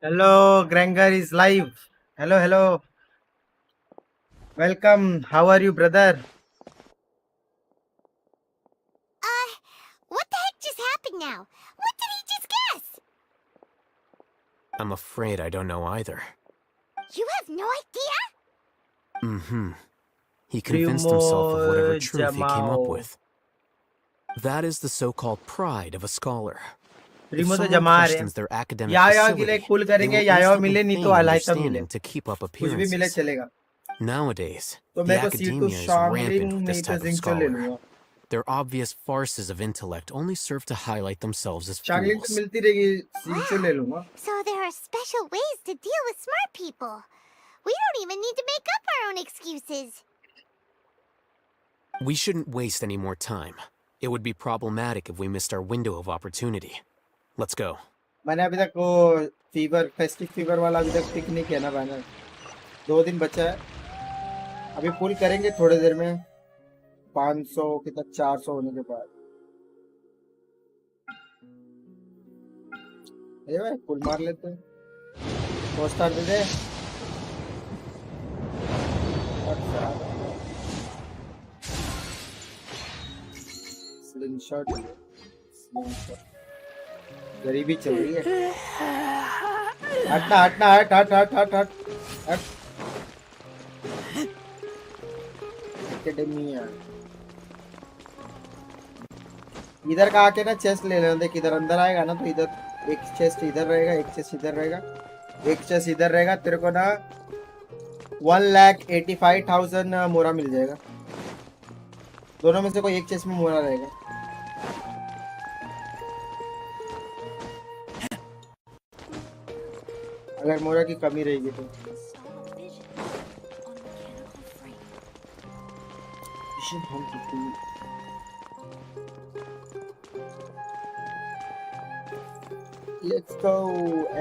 Hello, Granger is live. Hello, hello. Welcome. How are you, brother? What the heck just happened now? What did he just guess? I'm afraid I don't know either. You have no idea? Mm-hmm. He convinced himself of whatever truth he came up with. That is the so-called pride of a scholar. If someone questions their academic facility, they will instantly feign understanding to keep up appearances. Nowadays, the academia is rampant with this type of scholar. Their obvious farces of intellect only serve to highlight themselves as fools. So there are special ways to deal with smart people. We don't even need to make up our own excuses. We shouldn't waste any more time. It would be problematic if we missed our window of opportunity. Let's go. मैंने अभी तक वो fever festive fever वाला अभी तक pick नहीं किया ना बैनर 2 दिन बचा है अभी पुल करेंगे थोड़ी देर में 500 के तक 400 होने के बाद ये भाई पुल मार लेते हैं पोस्टर दे दे स्लिंगशॉट गरीबी चल रही है हटना हटना हट हट हट हट हट हट एकेडमिया इधर का आके ना चेस्ट ले लेना देख इधर अंदर आएगा ना तो इधर एक चेस्ट इधर रहेगा एक चेस्ट इधर रहेगा एक चेस्ट इधर रहेगा तेरे को ना 1,85,000 मोरा मिल जाएगा दोनों में से कोई एक चेस्ट में मोरा रहेगा अगर मोरा की कमी रहेगी तो Let's go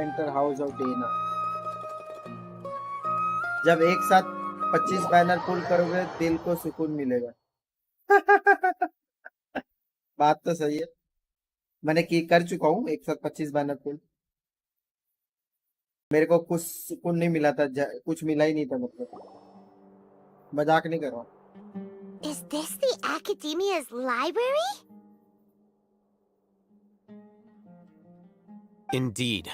enter house of Dana. जब एक साथ 25 बैनर पुल करोगे दिल को सुकून मिलेगा बात तो सही है मैंने कर चुका हूँ एक साथ 25 बैनर पुल मेरे को कुछ सुकून नहीं मिला था कुछ मिला ही नहीं था मतलब मजाक नहीं कर रहा Is this the academia's library? Indeed.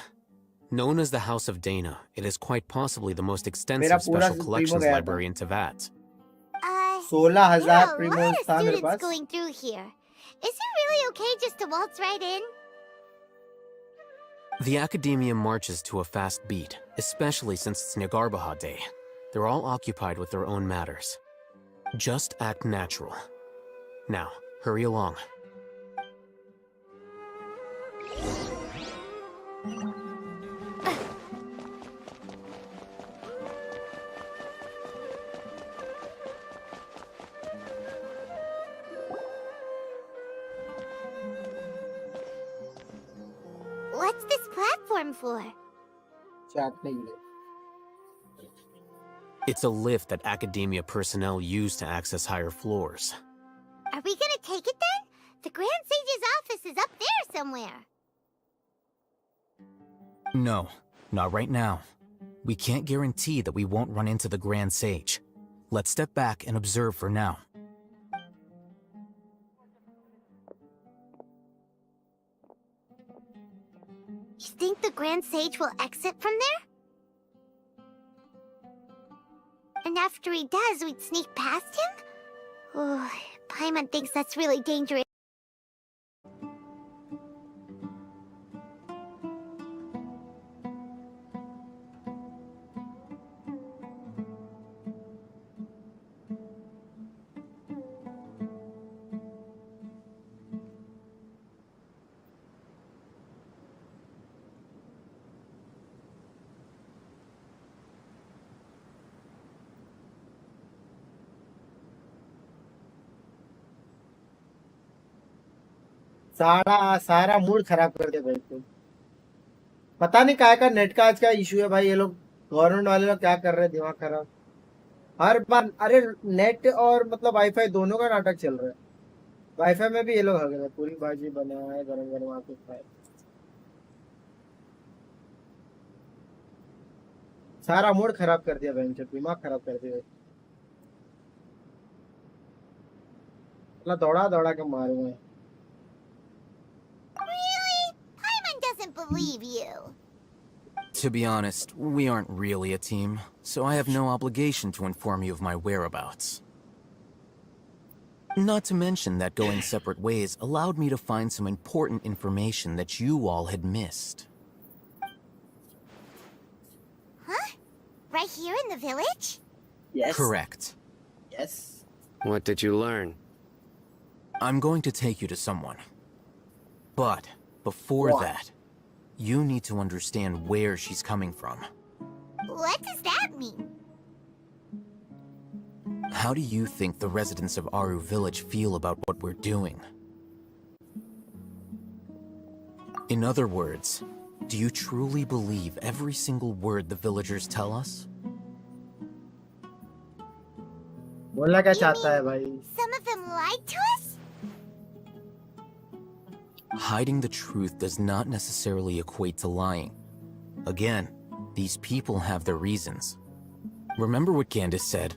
Known as the House of Dana, it is quite possibly the most extensive special collections library in Teyvat. 16,000 primos था मेरे पास. Going through here. Is it really okay just to waltz right in? The academia marches to a fast beat, especially since it's Nagarbaha Day. They're all occupied with their own matters. Just act natural. Now, hurry along. What's this platform? platform for? It's a lift that academia personnel use to access higher floors. Are we gonna take it then? The Grand Sage's office is up there somewhere. No, not right now. We can't guarantee that we won't run into the Grand Sage. Let's step back and observe for now. You think the Grand Sage will exit from there? And after he does, we'd sneak past him? Oh, Paimon thinks that's really dangerous. सारा mood खराब कर दिया भाई को। पता नहीं काय का नेट का आज का इशू है भाई। ये लोग गवर्नमेंट वाले लोग क्या कर रहे हैं, दिमाग खराब हर बार। अरे नेट और मतलब वाईफाई दोनों का नाटक चल रहा है। वाईफाई में भी ये लोग हग रहे, पूरी भाजी बना है गरम गरम आके खाए। सारा मूड खराब कर दिया भाई, दिमाग खराब कर दिया। दौड़ा दौड़ा के मारूंगा। Really? Paimon doesn't believe you. To be honest, we aren't really a team, so I have no obligation to inform you of my whereabouts. Not to mention that going separate ways allowed me to find some important information that you all had missed. Huh? Right here in the village? Yes. Correct. Yes. What did you learn? I'm going to take you to someone. But before that, you need to understand where she's coming from. What does that mean? How do you think the residents of Aru Village feel about what we're doing? In other words, do you truly believe every single word the villagers tell us? बोलना क्या चाहता है भाई? Some of them lied to us? Hiding the truth does not necessarily equate to lying. Again, these people have their reasons. Remember what Candace said?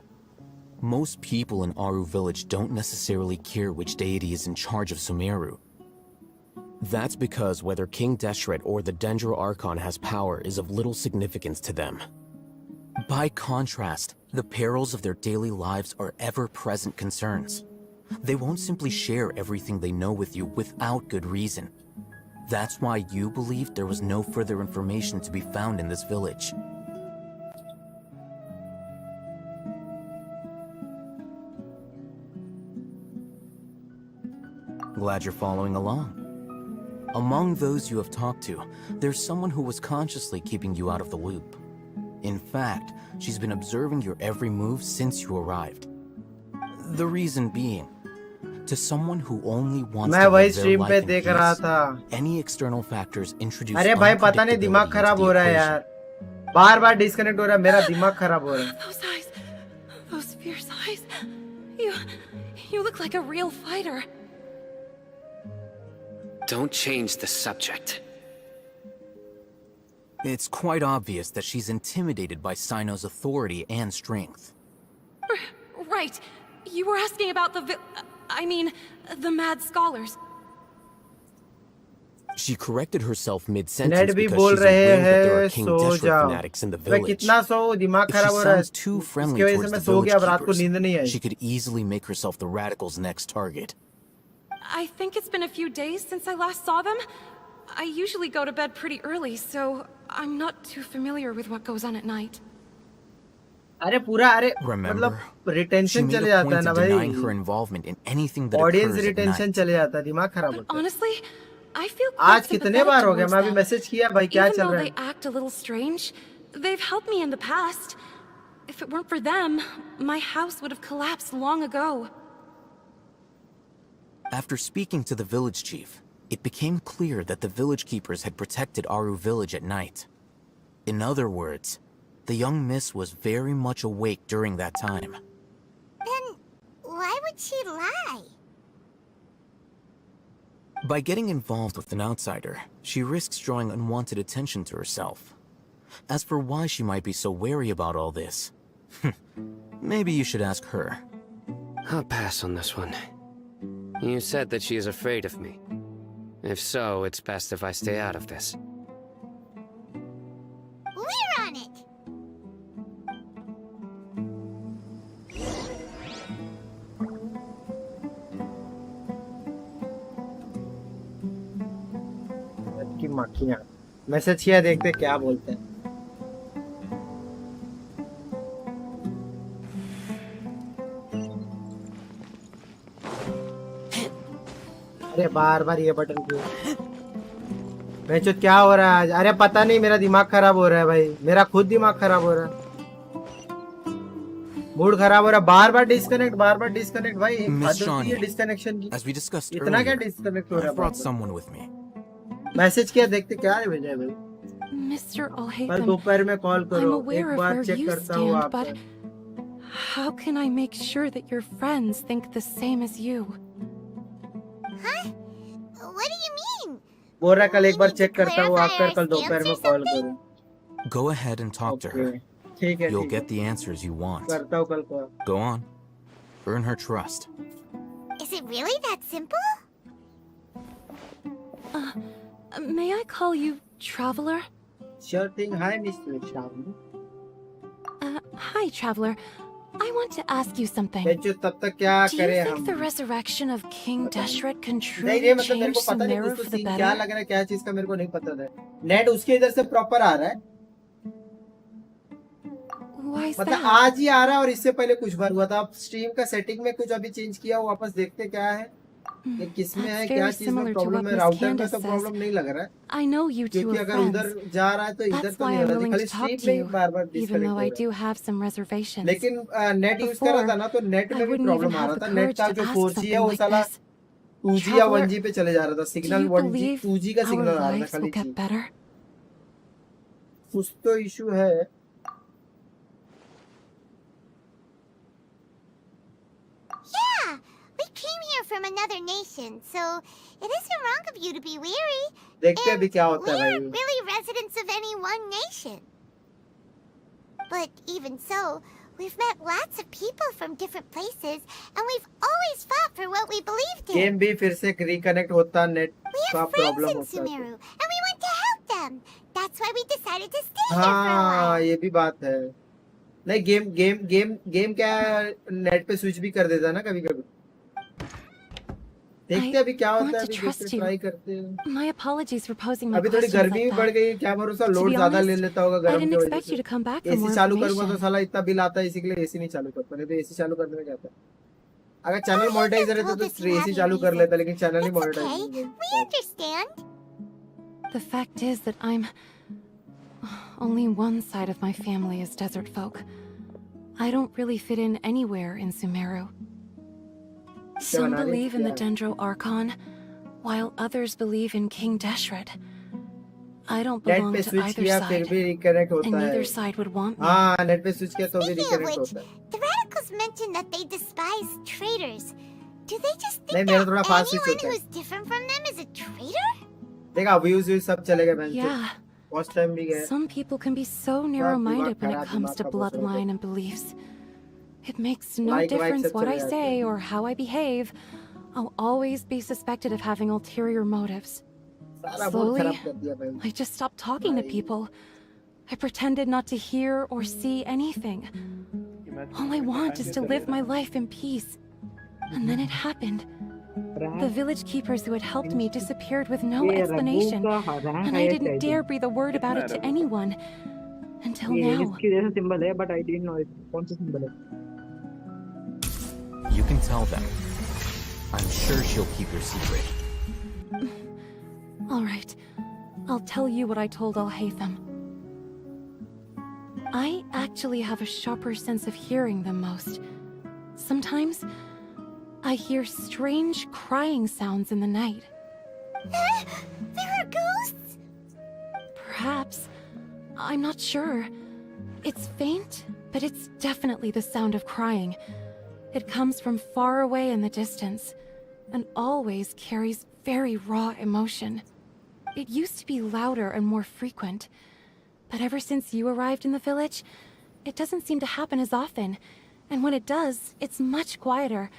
Most people in Aru Village don't necessarily care which deity is in charge of Sumeru. That's because whether King Deshret or the Dendro Archon has power is of little significance to them. By contrast, the perils of their daily lives are ever-present concerns. They won't simply share everything they know with you without good reason. That's why you believed there was no further information to be found in this village. Glad you're following along. Among those you have talked to, there's someone who was consciously keeping you out of the loop. In fact, she's been observing your every move since you arrived. The reason being, to someone who only wants to live their life in peace, any external factors introduce अरे भाई पता नहीं दिमाग खराब हो रहा है यार, बार बार डिस्कनेक्ट हो रहा है, मेरा दिमाग खराब हो रहा है। Those eyes, those fierce eyes. You look like a real fighter. Don't change the subject. It's quite obvious that she's intimidated by Sino's authority and strength. Right. You were asking about the mad scholars. She corrected herself mid-sentence net भी because बोल she's रहे aware that there हैं are King so Deshret जाओ। fanatics in the मैं village. कितना सो, दिमाग If she खराब हो रहा है। sounds too friendly इसकी वजह से towards मैं the सो village गया, अब रात को keepers, नींद नहीं आई। she could easily make herself the radicals' next target. I think it's been a few days since I last saw them. I usually go to bed pretty early, so I'm not too familiar with what goes on at night. अरे पूरा अरे Remember, मतलब retention she चले made a जाता है point ना of denying भाई, her involvement in anything that audience occurs at retention night. चले जाता है, दिमाग खराब होता है। Honestly, I feel आज quite कितने sympathetic बार हो गया, towards मैं अभी them. मैसेज किया भाई क्या Even चल though रहा they है। act a little strange, they've helped me in the past. If it weren't for them, my house would have collapsed long ago. After speaking to the village chief, it became clear that the village keepers had protected Aru village at night. In other words, the young miss was very much awake during that time. Then why would she lie? By getting involved with an outsider, she risks drawing unwanted attention to herself. As for why she might be so wary about all this, maybe you should ask her. I'll pass on this one. You said that she is afraid of me. If so, it's best if I stay out of this. We're on it! की मक्खियां message किया, देखते क्या बोलते हैं। अरे बार बार ये button क्यों? बेचो क्या हो रहा है आज? अरे पता नहीं, मेरा दिमाग खराब हो रहा है भाई, मेरा खुद दिमाग खराब हो रहा है, मूड खराब हो रहा है, बार बार डिस्कनेक्ट भाई। डिस्कनेक्शन की as we discussed इतना क्या earlier, डिस्कनेक्ट हो रहा I brought है? someone with me. मैसेज किया, देखते क्या है भेजा है भाई। Mr. कल Alhaitham, दोपहर में कॉल I'm करो, aware एक of बार where चेक you करता हूँ stand, आपका। but how can I make sure that your friends think the same as you? Huh? What do you mean? बोल रहा कल एक बार चेक करता हूँ आपका, कल दोपहर में कॉल करूँ। Go ahead and talk to her. ठीक है, You'll ठीक है। get the answers you want. करता हूँ कल call. Go on. Earn her trust. Is it really that simple? May I call you Traveler? Sure thing. Hi, Mr. Shyam. Hi, Traveler. I want to ask you something. बेचो तब तक क्या Do you करें think हम? the resurrection of King Deshret can नहीं truly रे, मतलब मेरे change को पता नहीं, Sumeru कुछ तो for the सीन क्या better? लग रहा है, क्या चीज का मेरे को नहीं पता था। नेट उसके इधर से प्रॉपर आ रहा है, Why is मतलब that? आज ही आ रहा है, और इससे पहले कुछ बार हुआ था। अब स्ट्रीम का सेटिंग में कुछ अभी चेंज किया, वापस देखते क्या है, ये किस में है, That's क्या very चीज में similar to प्रॉब्लम what है। Miss राउटर में Candace तो says. प्रॉब्लम नहीं लग रहा है, I know you two क्योंकि are अगर उधर friends. जा रहा है तो इधर That's तो why नहीं हो I'm रहा, willing खाली to talk स्ट्रीम to में ही you, bar bar even disconnect though हो I रहा do है। have some reservations. लेकिन नेट यूज कर रहा था ना, तो नेट I में भी wouldn't प्रॉब्लम even आ have रहा the था। नेट courage का to जो ask 4G है something वो like साला this. 2G या Traveler, 1G पे चले जा रहा था, Do signal you 1G believe 2G का our सिग्नल आ रहा था lives will खाली get जी। better? कुछ तो इशू है। Yeah, we came here from another nation, so it isn't wrong of you to be weary. देखते हैं अभी क्या We होता है aren't भाई। really residents of any one nation. But even so, we've met lots of people from different places, and we've always fought for what we believed in. Game भी फिर से रिकनेक्ट होता, नेट We का have friends problem in होता है। Sumeru, and we want to help them. That's why we decided to stay here for a हाँ, while. ये भी बात है। नहीं, गेम क्या नेट पे स्विच भी कर देता है ना कभी कभी। देखते हैं अभी क्या I होता want है, to अभी trust देखते you. ट्राई करते हैं। My apologies for posing my अभी थोड़ी questions गर्मी like भी बढ़ that. गई है, क्या भरोसा To लोड be ज्यादा ले honest, लेता होगा I गर्म didn't की वजह expect you से। to come back for AC more चालू करूंगा तो information. साला इतना बिल आता है, इसीलिए एसी नहीं चालू करता। नहीं तो एसी चालू करने में क्या था, अगर चैनल मोनेटाइज रहता तो एसी चालू कर लेता, लेकिन चैनल ही मोनेटाइज नहीं है। We understand. The fact is that only one side of my family is desert folk. I don't really fit in anywhere in Sumeru. Some believe in the Dendro Archon, while others believe in King Deshret. I don't net belong पे to switch either किया फिर side, भी reconnect and होता है। neither side would want me. हाँ, net पे switch किया तो भी Speaking of रिकनेक्ट which, होता है। the radicals mentioned that they despise traitors. Do they just नहीं, think मेरा that थोड़ा फास्ट स्विच anyone होता है। who's different from them is a traitor? देखा व्यूज सब चले गए बहन से। Yeah. फर्स्ट टाइम भी गए। Some people can be so narrow-minded when it comes to bloodline and beliefs. It makes no Like difference what I सब चले say or how I behave. I'll always be suspected of having ulterior motives. सारा बहुत Slowly, खराब कर दिया भाई। I just stopped talking to people. I pretended not to hear or see anything. All I want is to live my life in peace. And then it happened. The village keepers who had helped me disappeared with no explanation, and I didn't dare breathe a word about it to anyone. Until now. Symbol है, but I didn't know it. कौन सा symbol है? You can tell them. I'm sure she'll keep your secret. All right. I'll tell you what I told Alhaitham. I actually have a sharper sense of hearing than most. Sometimes, I hear strange crying sounds in the night. There are ghosts? Perhaps. I'm not sure. It's faint, but it's definitely the sound of crying. It comes from far away in the distance, and always carries very raw emotion. It used to be louder and more frequent, but ever since you arrived in the village, it doesn't seem to happen as often, and when it does, it's much quieter.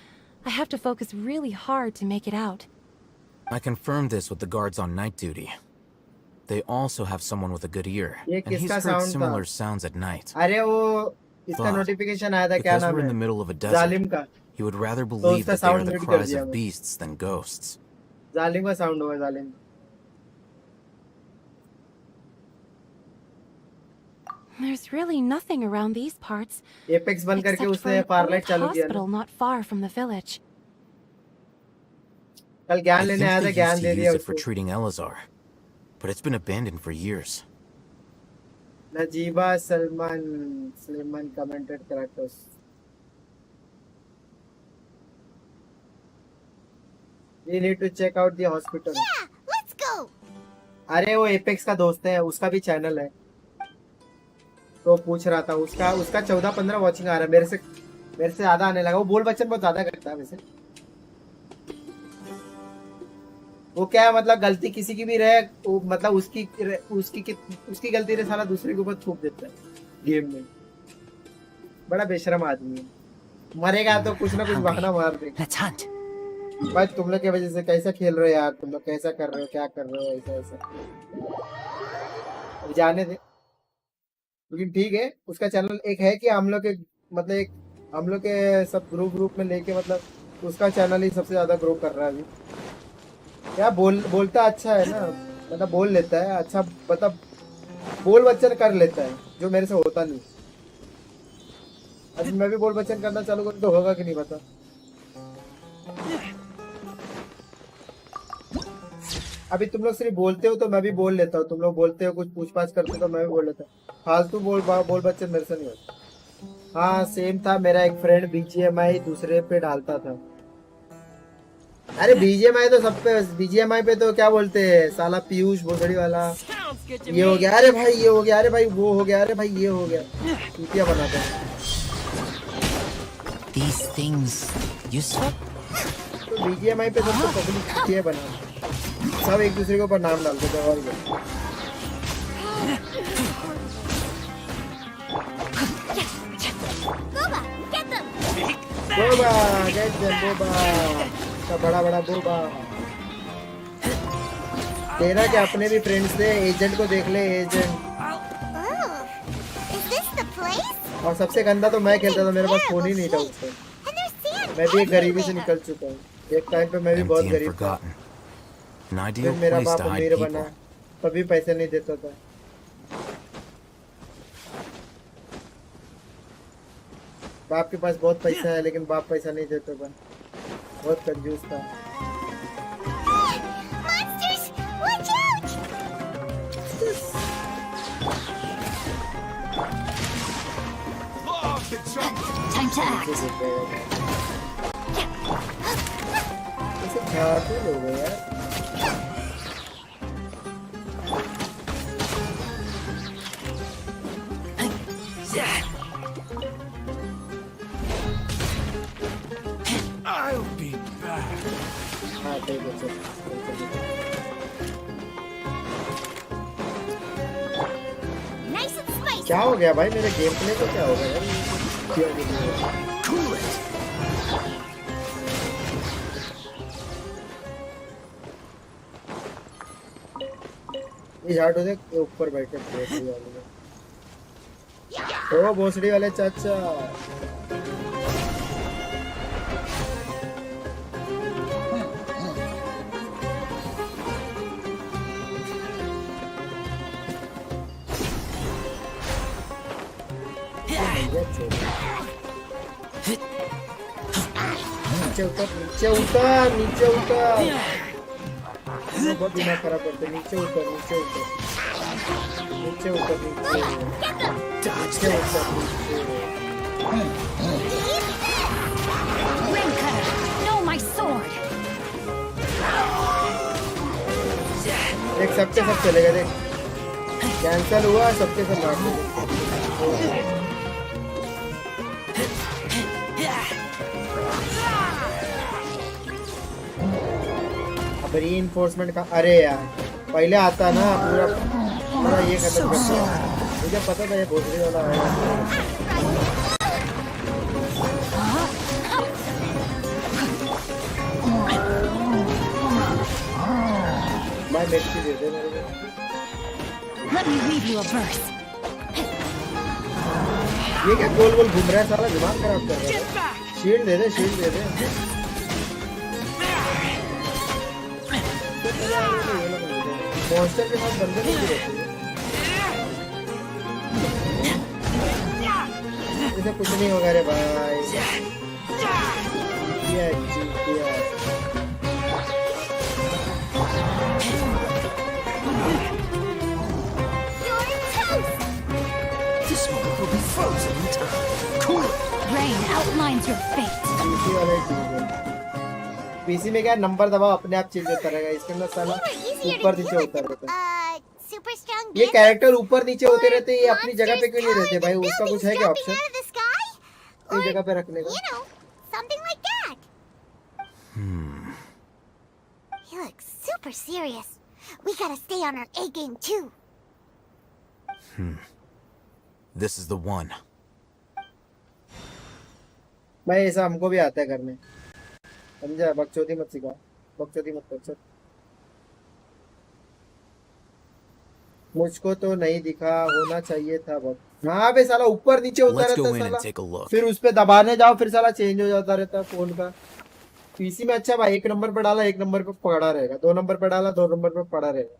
I have to focus really hard to make it out. I confirmed this with the guards on night duty. They also have someone with a good ear, and he's heard similar sounds at night. अरे वो इसका notification आया था क्या Because नाम we're in है? the middle of a जालिम desert, का. he would rather believe that they are the mute कर cries दिया of मैं. beasts than ghosts. जालिम का sound होगा जालिम. There's really nothing around these parts, Apex बंद करके except for उसने an Farlight old चालू किया hospital ना. not far from the village. कल ज्ञान I लेने think आया they था ज्ञान used to दे दिया use it for उसको. treating Elazar, but it's been abandoned for years. Najiba Suleiman commented characters. We need to check out the hospital. Yeah, let's go. अरे वो एपेक्स का दोस्त है, उसका भी चैनल है, तो पूछ रहा था उसका 14-15 वॉचिंग आ रहा है, मेरे से ज्यादा आने लगा. वो बोल बच्चन बहुत ज्यादा करता है वैसे. वो क्या है मतलब गलती किसी की भी रहे, मतलब उसकी गलती रहे साला दूसरे के ऊपर थूप देता है गेम में. बड़ा बेशरम आदमी है. मरेगा तो कुछ ना कुछ बहाना मार देगा. भाई तुम लोग की वजह से कैसा खेल रहे हो यार, तुम लोग कैसा कर रहे हो, क्या कर रहे हो, ऐसा जाने दे. लेकिन ठीक है, उसका चैनल एक है कि हम लोग के मतलब हम लोग के सब ग्रुप में लेके मतलब उसका चैनल ही सबसे ज्यादा ग्रो कर रहा है अभी. क्या बोलता अच्छा है ना, मतलब बोल लेता है अच्छा, मतलब बोल बच्चन कर लेता है जो मेरे से होता नहीं. अभी मैं भी बोल बच्चन करना चालू करूँ तो होगा कि नहीं पता. अभी तुम लोग सिर्फ बोलते हो तो मैं भी बोल लेता हूँ, तुम लोग बोलते हो कुछ पूछ पाछ करते हो तो मैं भी बोल लेता हूँ. फालतू बोल बच्चन मेरे से नहीं होता. हाँ सेम था, मेरा एक फ्रेंड बीजीएमआई दूसरे पे डालता था. अरे बीजीएमआई तो सब पे, बीजीएमआई पे तो क्या बोलते हैं साला पीयूष भोसड़ी वाला, ये हो गया अरे भाई, ये हो गया अरे भाई, वो हो गया अरे भाई, ये हो गया. क्या बनाता है These things useful? तो बीजीएमआई पे सबको पब्लिक किए बना, सब एक दूसरे के ऊपर नाम डालते थे. और बोबा गेट देम बोबा का बड़ा बोबा. तेरा क्या अपने भी फ्रेंड्स थे, एजेंट को देख ले एजेंट. और सबसे गंदा तो मैं खेलता था, मेरे पास फोन ही नहीं था उससे. मैं भी एक गरीबी से निकल चुका हूँ. एक टाइम पे मैं भी बहुत गरीब था, फिर मेरा बाप अमीर बना, तभी पैसे नहीं देता था. बाप के पास बहुत पैसा है लेकिन बाप पैसा नहीं देता था, बहुत कंजूस था. Time to act. ऐसे खाते लोग हैं यार. I'll be back. हाँ ठीक है चल. Nice and spicy. क्या हो गया भाई मेरे गेम प्ले को, क्या हो गया यार. ये झाड़ू देख ऊपर बैठे भोसड़ी वाले. ओ भोसड़ी वाले चाचा. नीचे उतर. बहुत दिमाग खराब करते. नीचे उतर. Ring cutter, no, my sword. सबके सब चले गए देख, कैंसिल हुआ, सबके सब लौट गए। अब रीइंफोर्समेंट का, अरे यार पहले आता ना पूरा पूरा ये खत्म करता, मुझे पता था ये भोसड़ी वाला आएगा। मैं मेरी दे दे मेरे को। Let me read you a verse. ये क्या गोल गोल घूम रहा है साला, दिमाग खराब कर रहा है। शील्ड दे दे, शील्ड दे दे। मॉन्स्टर के साथ बंदे नहीं रहते, इसे कुछ नहीं होगा रे भाई। ये This moment will be frozen in time. Cool. Rain outlines your fate. PC में क्या नंबर दबाओ अपने आप चेंज होता रहेगा, इसके अंदर साला ऊपर नीचे होता रहता है। ये कैरेक्टर ऊपर नीचे होते रहते हैं, ये अपनी जगह पे क्यों नहीं रहते भाई? उसका कुछ है क्या ऑप्शन अपनी जगह पे रखने का? You look super serious. We gotta stay on our A game too. This is the one. भाई ऐसा हमको भी आता है करने, समझा? बकचोदी मत सिखा, बकचोदी मत कर। मुझको तो नहीं दिखा, होना चाहिए था बहुत। हाँ बे साला ऊपर नीचे होता रहता है साला, फिर उस पे दबाने जाओ फिर साला चेंज हो जाता रहता है फोन का। पीसी में अच्छा भाई, 1 नंबर पे डाला 1 नंबर पे पड़ा रहेगा, 2 नंबर पे डाला 2 नंबर पे पड़ा रहेगा।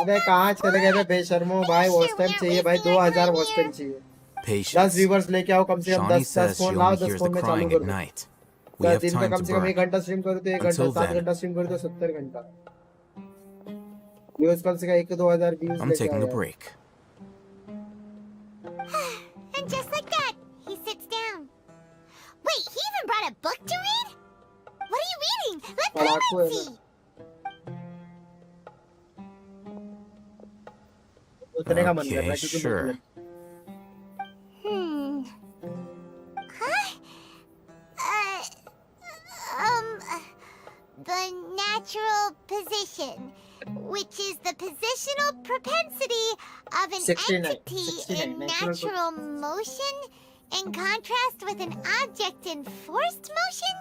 अबे कहाँ चले गए थे बेशर्मो भाई? वॉच टाइम चाहिए भाई, 2000 वॉच टाइम चाहिए। 10 व्यूवर्स लेके आओ, कम से कम 10 फोन लाओ, 10 फोन में चालू करो। दिन में कम से कम 1 घंटा स्ट्रीम करो तो 1 घंटा, 7 घंटा स्ट्रीम करो तो 70 घंटा व्यूज, कम से कम 1-2 हजार व्यूज लेके आओ। And just like that, he sits down. Wait, he even brought a book to read? What are you reading? Let Paimon see. उतने का मन कर रहा है क्योंकि sure. Huh? The natural position, which is the positional propensity of an 69, entity 69, in natural natural motion in contrast with an object in forced motion?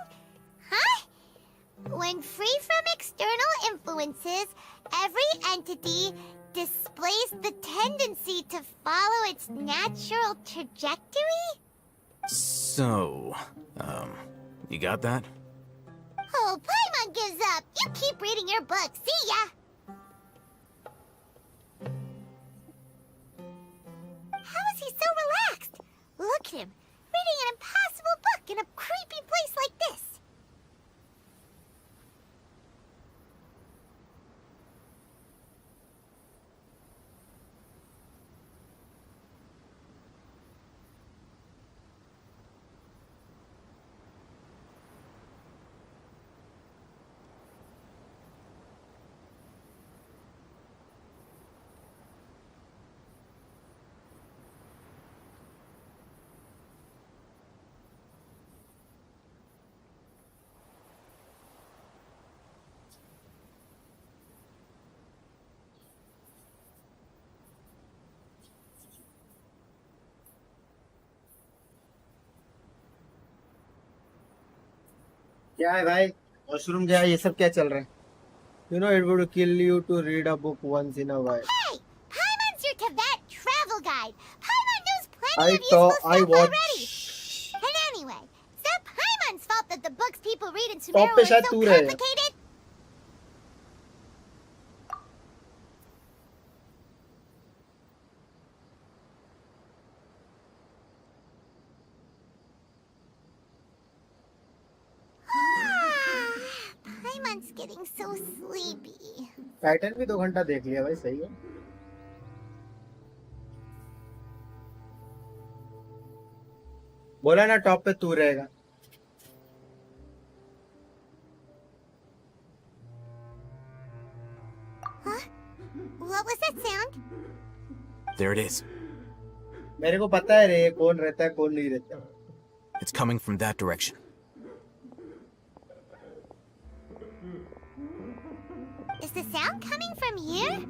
Huh? When free from external influences, every entity displays the tendency to follow its natural trajectory? So, you got that? Oh, Paimon gives up. You keep reading your book. See ya! How is he so relaxed? Look at him, reading an impossible book in a creepy place like this. क्या है भाई? Washroom गया, ये सब क्या चल रहा है? You know it would kill you to read a book once in a while. Hey, Paimon's your Tibet travel guide. Paimon knows plenty I of useful thought I stuff watched. already. And anyway, it's not Paimon's fault that the books people read in Top Sumeru पे are शायद so तू रहे। complicated. Paimon's getting so sleepy. Titan भी 2 घंटा देख लिया भाई, सही है। बोला ना टॉप पे तू रहेगा। What was that sound? There it is. मेरे को पता है रे कौन रहता है कौन नहीं रहता. It's coming from that direction. Is the sound coming from here?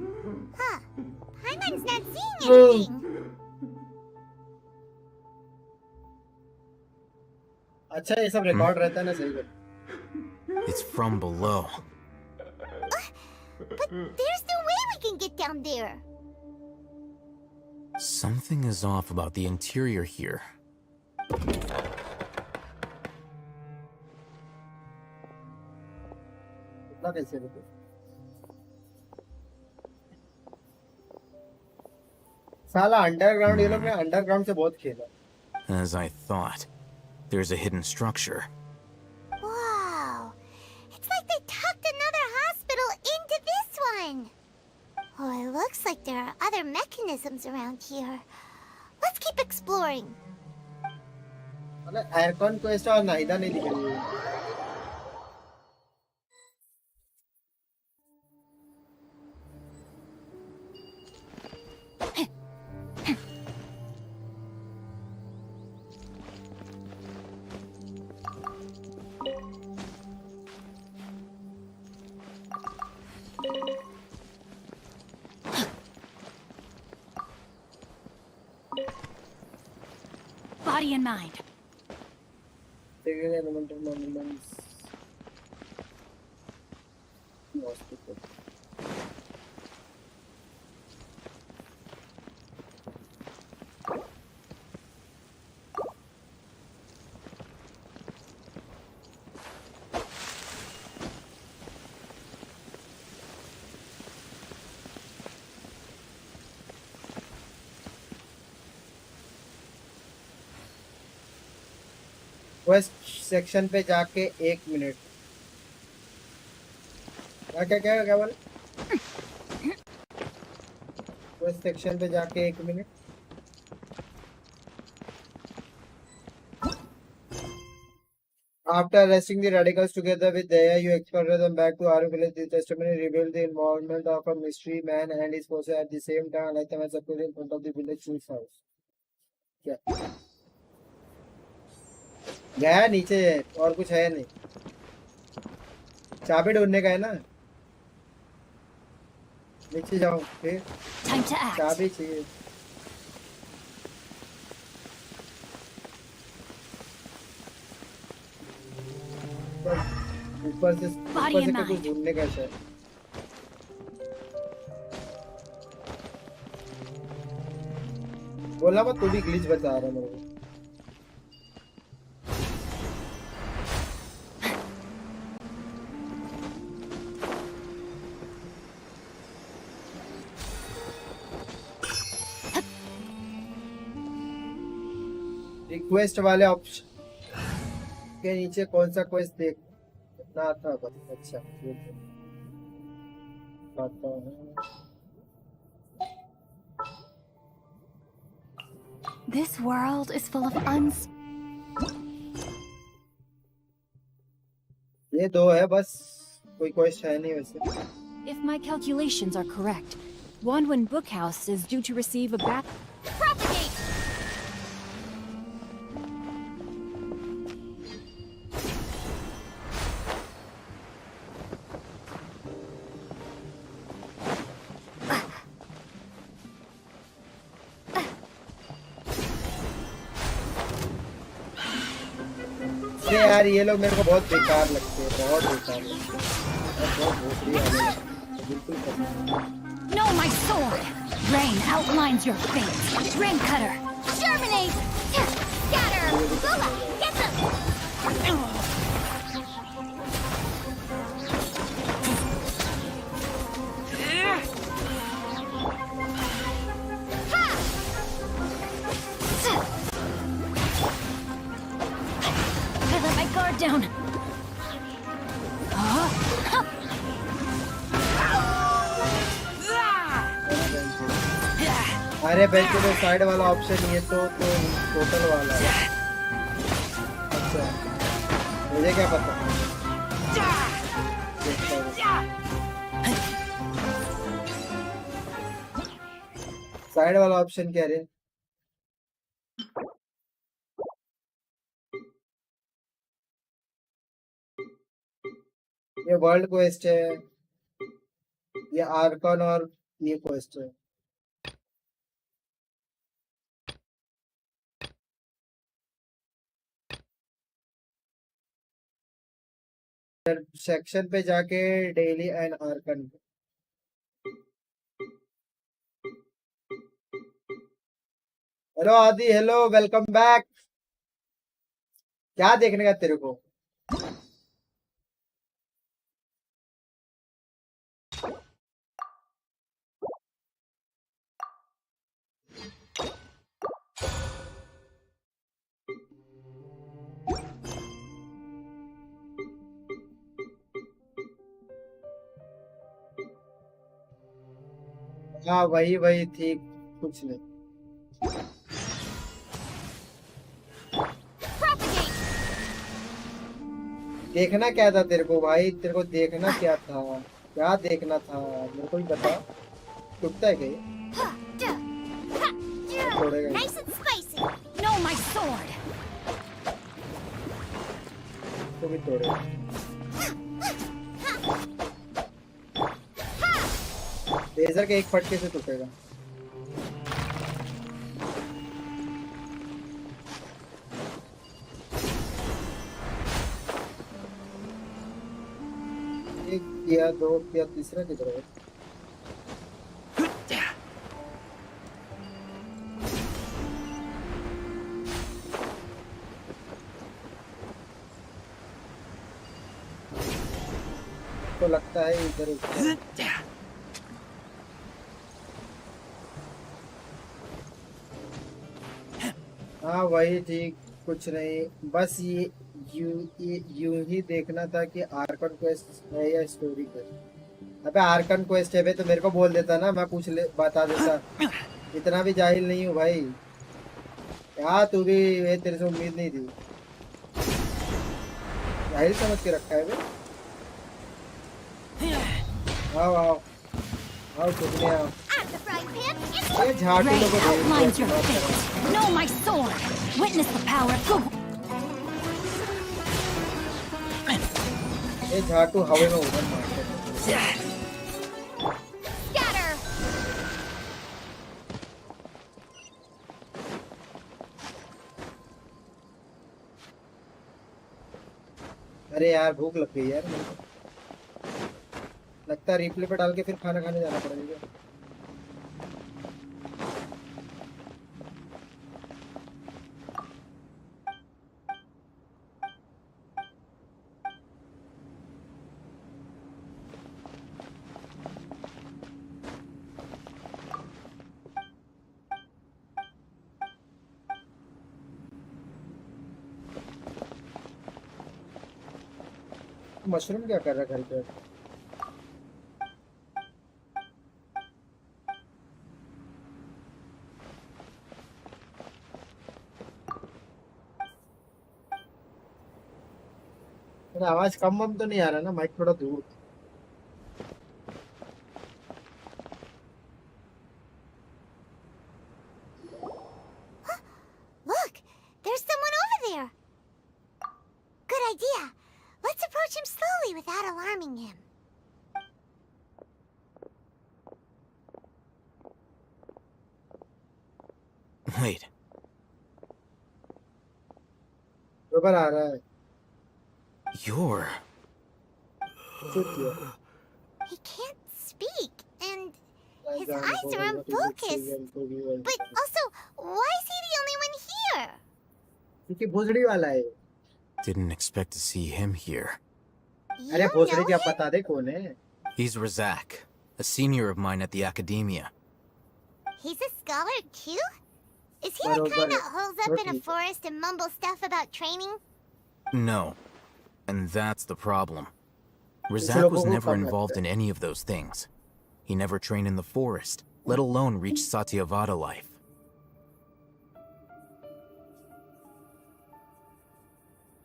Huh. Paimon's not seeing anything. अच्छा ये सब रिकॉर्ड रहता है ना सही है. It's from below. But there's no way we can get down there. Something is off about the interior here. साला underground ये लोग ने अंडरग्राउंड से बहुत खेला. As I thought, there's a hidden structure. Wow. It's like they tucked another hospital into this one. Oh, it looks like there are other mechanisms around here. Let's keep exploring. मतलब aircon quest और नाइदा नहीं दिख रही है. Body in mind. Taking elemental monuments. Hospital. Quest section पे जाके 1 minute. क्या क्या क्या बोले? क्वेस्ट सेक्शन पे जाके 1 minute. After arresting the radicals together with Daya, you escorted them back to our village. The testimony revealed the involvement of a mystery man and his forces at the same time. Like them as appeared in front of the village chief's house. क्या? गया नीचे और कुछ है नहीं. चाबी ढूंढने का है ना. नीचे जाओ फिर. Time to act. चाबी चाहिए. ऊपर से कुछ ढूंढने का है. बोला मैं तू भी ग्लिच बता रहा है मेरे को. रिक्वेस्ट वाले ऑप्शन के नीचे कौन सा क्वेस्ट देखना था बस. अच्छा आता है. This world is full of ये 2 है बस. कोई क्वेस्ट है नहीं वैसे. If my calculations are correct, Wanwan Bookhouse is due to receive a back. propagate. यार ये लोग मेरे को बहुत बेकार लगते हैं. बहुत बेकार लगते हैं. बहुत भोसड़ी वाले लगते हैं. बिल्कुल पसंद. Know my sword. Rain outlines your fate. Rain cutter. Germinate. Scatter. Bula, get them. Guard down. अरे बेंच में साइड वाला ऑप्शन ये तो टोटल वाला है. अच्छा मुझे क्या पता. साइड वाला ऑप्शन क्या है? ये वर्ल्ड क्वेस्ट है, ये आर्कन और ये क्वेस्ट है। सेक्शन पे जाके डेली एंड आर्कन। हेलो आदि, हेलो, वेलकम बैक। क्या देखने का तेरे को? हाँ वही वही थी, कुछ नहीं। देखना क्या था तेरे को भाई? तेरे को देखना क्या था? क्या देखना था मेरे को भी बता। टूटता है क्या? तोड़ेगा। Nice and spicy. No, my sword. तो भी तोड़ेगा। लेजर के एक फटके से टूटेगा। एक किया, दो किया, तीसरा किधर है? तो लगता है इधर हाँ वही ठीक, कुछ नहीं, बस ये यूं ही देखना था कि आर्कन क्वेस्ट है या स्टोरी क्वेस्ट। अबे आर्कन क्वेस्ट है बे तो मेरे को बोल देता ना, मैं बता देता। इतना भी जाहिल नहीं हूँ भाई। क्या तू भी, ये तेरे से उम्मीद नहीं थी। जाहिल समझ के रखा है बे। आओ आओ आओ, टुकड़े आओ। ये झाटू लोगों को Outlines your fate. Know my sword. Witness the power of good. ये झाटू हवा में उड़न मारते हैं। Scatter. अरे यार भूख लग गई यार मेरे को। लगता है रिप्ले पे डाल के फिर खाना खाने जाना पड़ेगा। मशरूम क्या कर रहा है घर पे? मेरा आवाज कम बम तो नहीं आ रहा ना? माइक थोड़ा दूर। Look, there's someone over there. Good idea. Let's approach him slowly without alarming him. Wait. ऊपर आ रहा है। You're... He can't speak, and his eyes are unfocused. But also, why is he the only one here? क्योंकि भोसड़ी वाला है। Didn't expect to see him here. अरे भोसड़ी क्या पता दे कौन है? He's Razak, a senior of mine at the academia. He's a scholar too? Is he the kind that holes up in a forest and mumbles stuff about training? No. And that's the problem. Razak was never involved in any of those things. He never trained in the forest, let alone reach Satyavada life.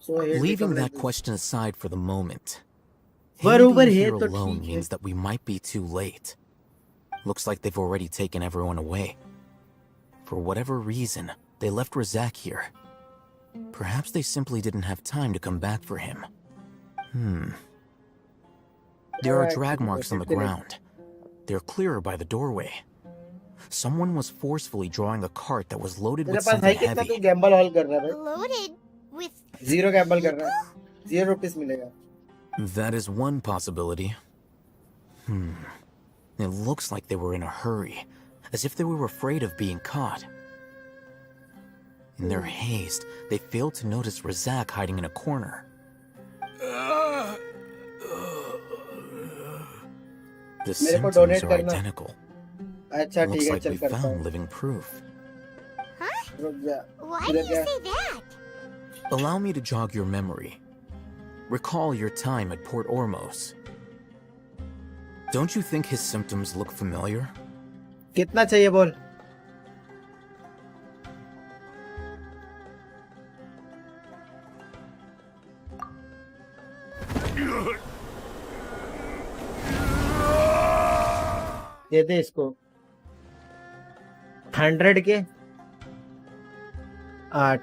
Leaving that question aside for the moment, him being here alone means that we might be too late. Looks like they've already taken everyone away. For whatever reason, they left Razak here. Perhaps they simply didn't have time to come back for him. There are drag marks on the ground. They're clearer by the doorway. Someone was forcefully drawing a cart that was loaded with something heavy. Loaded with... Zero gamble कर रहा है. 0 rupees मिलेगा. That is one possibility. It looks like they were in a hurry, as if they were afraid of being caught. In their haste, they failed to notice Razak hiding in a corner. The symptoms are identical. Looks like we found living proof. Huh? Why do you say that? Allow me to jog your memory. Recall your time at Port Ormos. Don't you think his symptoms look familiar? कितना चाहिए बोल? दे दे इसको 100 के.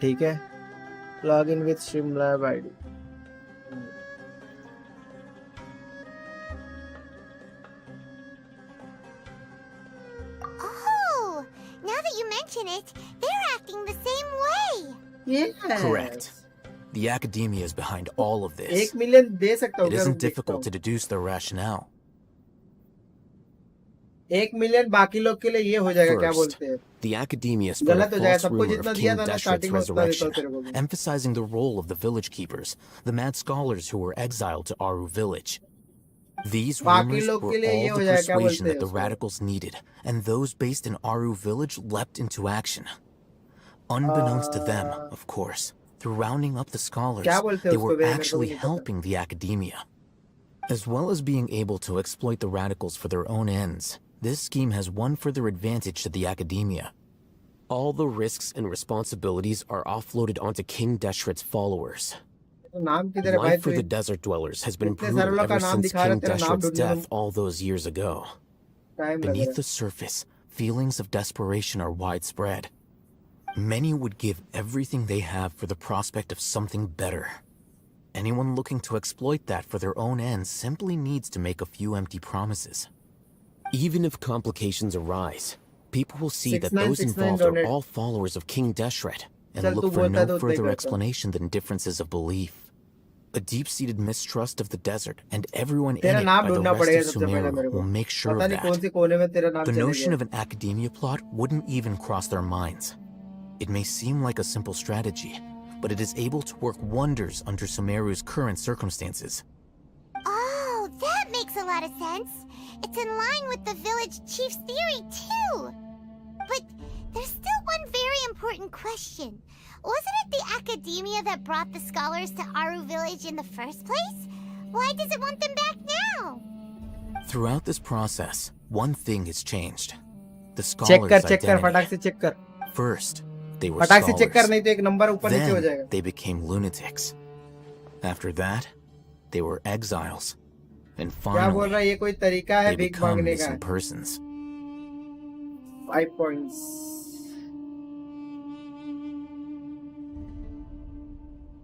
ठीक है. Log in with Streamlab ID. Oh, now that you mention it, they're acting the same way. Yeah. Correct. The academia is behind all of this. 1 million दे सकता हूँ. It isn't difficult to deduce their rationale. 1 million बाकी लोग के लिए ये हो जाएगा. क्या बोलते हैं? The academia spread a गलत हो जाएगा. false सबको rumor जितना of दिया King था ना Deshret's स्टार्टिंग में उतना देता resurrection, हूँ तेरे को भी. emphasizing the role of the village keepers, the mad scholars who were exiled to Aru village. These rumors were all the persuasion that the radicals needed, and those based in Aru village leapt into action. Unbeknownst to them, of course, through rounding up the scholars, they were actually helping the academia. As well as being able to exploit the radicals for their own ends, this scheme has one further advantage to the academia. All the risks and responsibilities are offloaded onto King Deshret's followers. Life for the desert dwellers has been brutal ever since King Deshret's death all those years ago. Beneath the surface, feelings of desperation are widespread. Many would give everything they have for the prospect of something better. Anyone looking to exploit that for their own ends simply needs to make a few empty promises. Even if complications arise, people will see that those involved are all followers of King Deshret and look for no further explanation than differences of belief. A deep-seated mistrust of the desert and everyone in it by the rest of Sumeru will make sure of that. The notion of an academia plot wouldn't even cross their minds. It may seem like a simple strategy, but it is able to work wonders under Sumeru's current circumstances. Oh, that makes a lot of sense. It's in line with the village chief's theory, too. But there's still one very important question. Wasn't it the academia that brought the scholars to Aru village in the first place? Why does it want them back now? Throughout this process, one thing has changed. The scholars' identity. First, they were scholars. Then, they became lunatics. After that, they were exiles. And finally, they become missing persons. 5 points.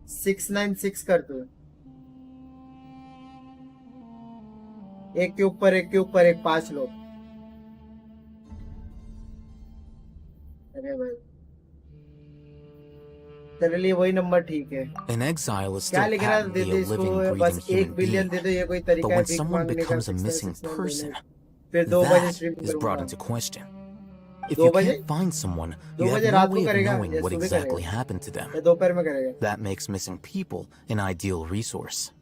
$696 कर दो. एक के ऊपर एक 5 लोग. अरे भाई तेरे लिए वही नंबर ठीक है. An exile is still patently a living, breathing human being. But when someone becomes a missing person, that is brought into question. If you can't find someone, you have no way of knowing what exactly happened to them. That makes missing people an ideal resource.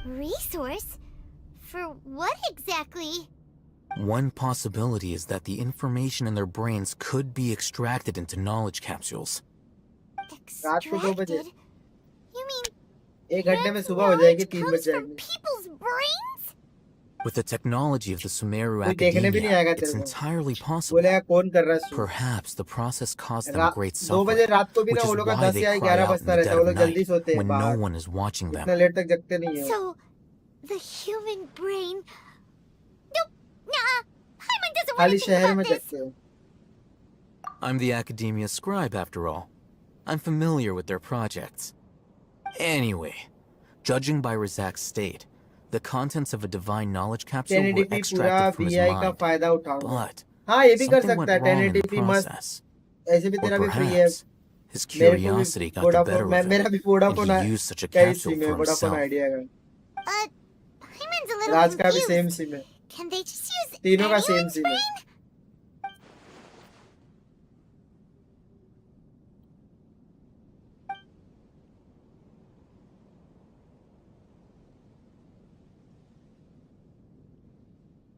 Resource? For what exactly? One possibility is that the information in their brains could be extracted into knowledge capsules. Extracted? You mean 1 घंटे में सुबह हो जाएगी 3 बज जाएगी. People's brains? With the technology of the Sumeru academia, it's entirely possible. Perhaps the process caused them great suffering, which is why they cry out in the dead of night when no one is watching them. So, the human brain... Nope, nah, Paimon doesn't want to think about this. I'm the academia scribe after all. I'm familiar with their projects. Anyway, judging by Razak's state, the contents of a divine knowledge capsule were 1080p पूरा extracted from his VI का mind. फायदा उठाऊंगा. But हाँ ये भी कर something सकता went है. wrong in the 1080p मस्त. process. ऐसे भी Or तेरा भी फ्री है. perhaps his curiosity got the better of मेरा भी him, वोडाफोन and है. he used such a क्या ही capsule सिम है for वोडाफोन himself. आइडिया का. Hyman's a little राज का भी confused. सेम सिम है. Can they just use तीनों का any सेम one's सिम है. brain?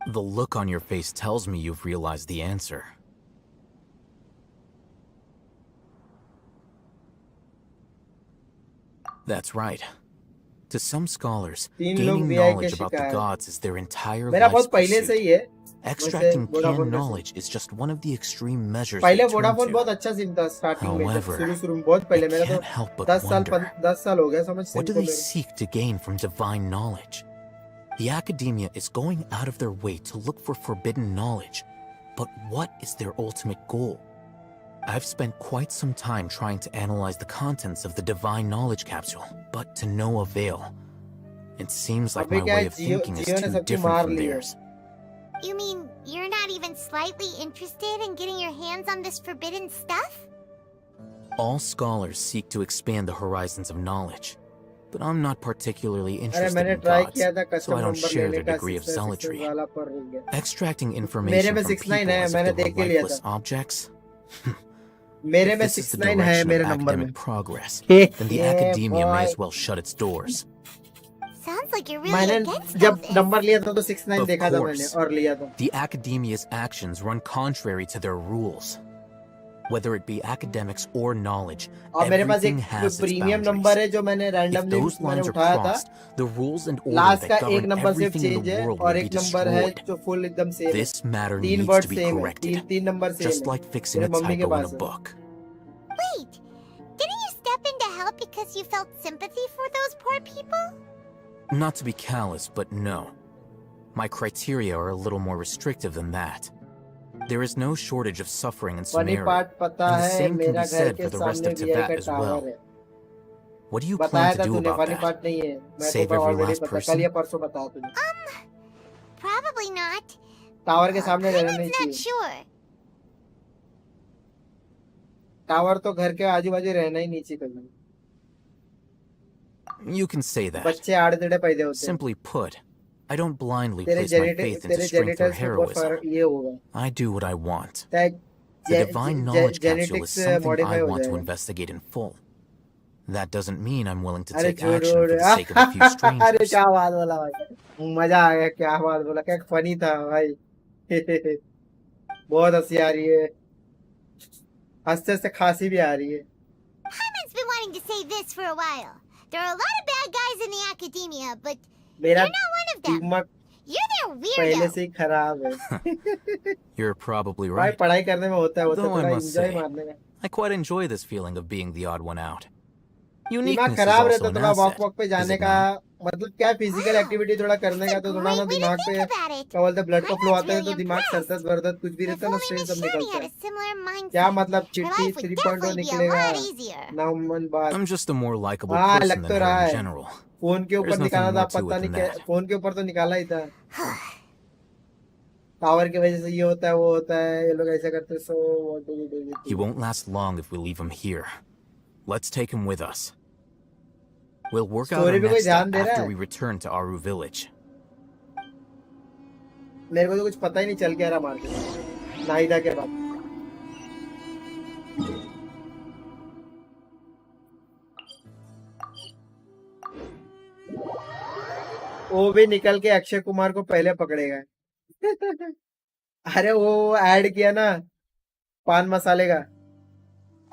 The look on your face tells me you've realized the answer. That's right. To some scholars, तीन लोग gaining VI के knowledge about the शिकार. gods is their entire मेरा life's बहुत पहले से pursuit. ही है. Extracting वैसे Vodafone canned का knowledge is just one of the extreme measures पहले they turn वोडाफोन to. बहुत अच्छा सिम था स्टार्टिंग में. However, शुरू में बहुत पहले मेरा can't तो help but 10 साल wonder, 10 साल हो गया समझ सिम what do को they मेरे. seek to gain from divine knowledge? The academia is going out of their way to look for forbidden knowledge, but what is their ultimate goal? I've spent quite some time trying to analyze the contents of the divine knowledge capsule, but to no avail. It seems like my way of thinking is too different from theirs. You mean you're not even slightly interested in getting your hands on this forbidden stuff? All scholars seek to expand the horizons of knowledge, but I'm not particularly अरे interested मैंने in try gods, किया था so custom I don't number share लेने their का degree of 666 zealotry. वाला पर रुक गया. Extracting मेरे information में from 69 people है. as मैंने if they देख were के लिया lifeless था. objects? मेरे If में this is the 69 है direction मेरे of नंबर में. academic progress, Yeah, then the academia may boy. as well shut its doors. Sounds like you're really मैंने against all जब this. नंबर लिया था तो 69 Of देखा था मैंने course, और लिया था. the academia's actions run contrary to their rules. Whether it be academics or knowledge, और मेरे पास everything एक has its premium boundaries. Number है जो मैंने If रैंडमली those मैंने lines are उठाया था. crossed, the rules and order last का that एक govern नंबर सिर्फ everything in चेंज the है world और will be एक नंबर है destroyed. जो फुल एकदम सेम है. This matter तीन needs word to be same है. corrected, तीन नंबर सेम just है. like fixing a मेरे मम्मी के typo in पास a है. book. Wait, didn't you step in to help because you felt sympathy for those poor people? Not to be callous, but no. My criteria are a little more restrictive than that. There is no shortage of suffering in funny Sumeria, part पता and the है same can मेरा be घर said के for the rest सामने of VI Tibet का as tower well. है. What do you plan बताया to था do तूने. about funny that? पार्ट नहीं है. मैं Save तो every ऑलरेडी last पता. कल person? या परसों बताया तुझे. Probably not. टावर के सामने रहना नहीं Hyman's not चाहिए. sure. टावर तो घर के आजू बाजू रहना ही नहीं चाहिए कभी. You can say that. बच्चे आड़े टेढ़े पैदा होते हैं. Simply put, I don't blindly तेरे place my faith into तेरे strength or जेनेटिक्स में बहुत heroism. फर्क ये होगा. I do what I want. Tag The divine knowledge capsule is genetics something modify I हो want to जाएगा. investigate in full. That doesn't mean I'm willing to अरे take छोड़ action for the sake of a few अरे strangers. क्या बात बोला भाई. मजा आ गया. क्या बात बोला. क्या फनी था भाई. बहुत हंसी आ रही है. हंसते हंसते खांसी भी आ रही है. Hyman's been wanting to say this for a while. There are a lot of bad guys in the academia, but मेरा you're not one of them. दिमाग You're their पहले weirdo. से ही खराब है. You're probably भाई right. पढ़ाई करने में होता है. वो तो Though I थोड़ा must एंजॉय say, मारने में. I quite enjoy this feeling of being the odd one out. दिमाग Uniqueness is खराब also रहता an थोड़ा वॉक asset, वॉक पे is जाने it का. not? मतलब क्या फिजिकल एक्टिविटी थोड़ा करने का तो थोड़ा ना दिमाग पे क्या बोलते हैं ब्लड का फ्लो आता है तो दिमाग सरदर्द वर्दर्द कुछ भी रहता है ना स्ट्रेस सब निकलता है. क्या मतलब चिट्टी 3.0 निकलेगा ना मन बात. I'm just a more likable हाँ person लग than तो her रहा in है. general. फोन के ऊपर There's निकाला nothing था more to पता it नहीं than क्या. that. फोन के ऊपर तो निकाला ही था. टावर की वजह से ये होता है वो होता है. ये लोग ऐसा करते. So what do we do with He won't last long if we leave him here. Let's take him with us. We'll work out our story पे कोई next ध्यान step दे रहा after है. we return to Aru village. मेरे को तो कुछ पता ही नहीं चल क्या रहा मार्केट नाहिदा के बाद. वो भी निकल के अक्षय कुमार को पहले पकड़ेगा. अरे वो ऐड किया ना पान मसाले का.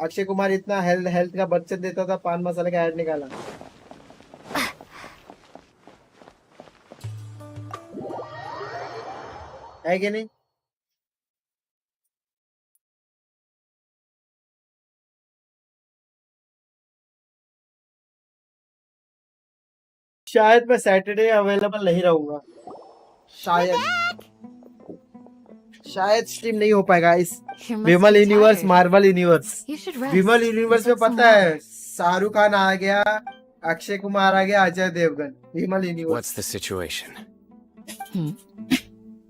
अक्षय कुमार इतना हेल्थ का बचत देता था. पान मसाले का ऐड निकाला. है कि नहीं. शायद मैं सैटरडे अवेलेबल नहीं रहूंगा. शायद शायद स्ट्रीम नहीं हो पाएगा इस विमल यूनिवर्स मार्वल यूनिवर्स। विमल यूनिवर्स में पता है शाहरुख खान आ गया, अक्षय कुमार आ गया, Ajay Devgan. Vimal universe. What's the situation?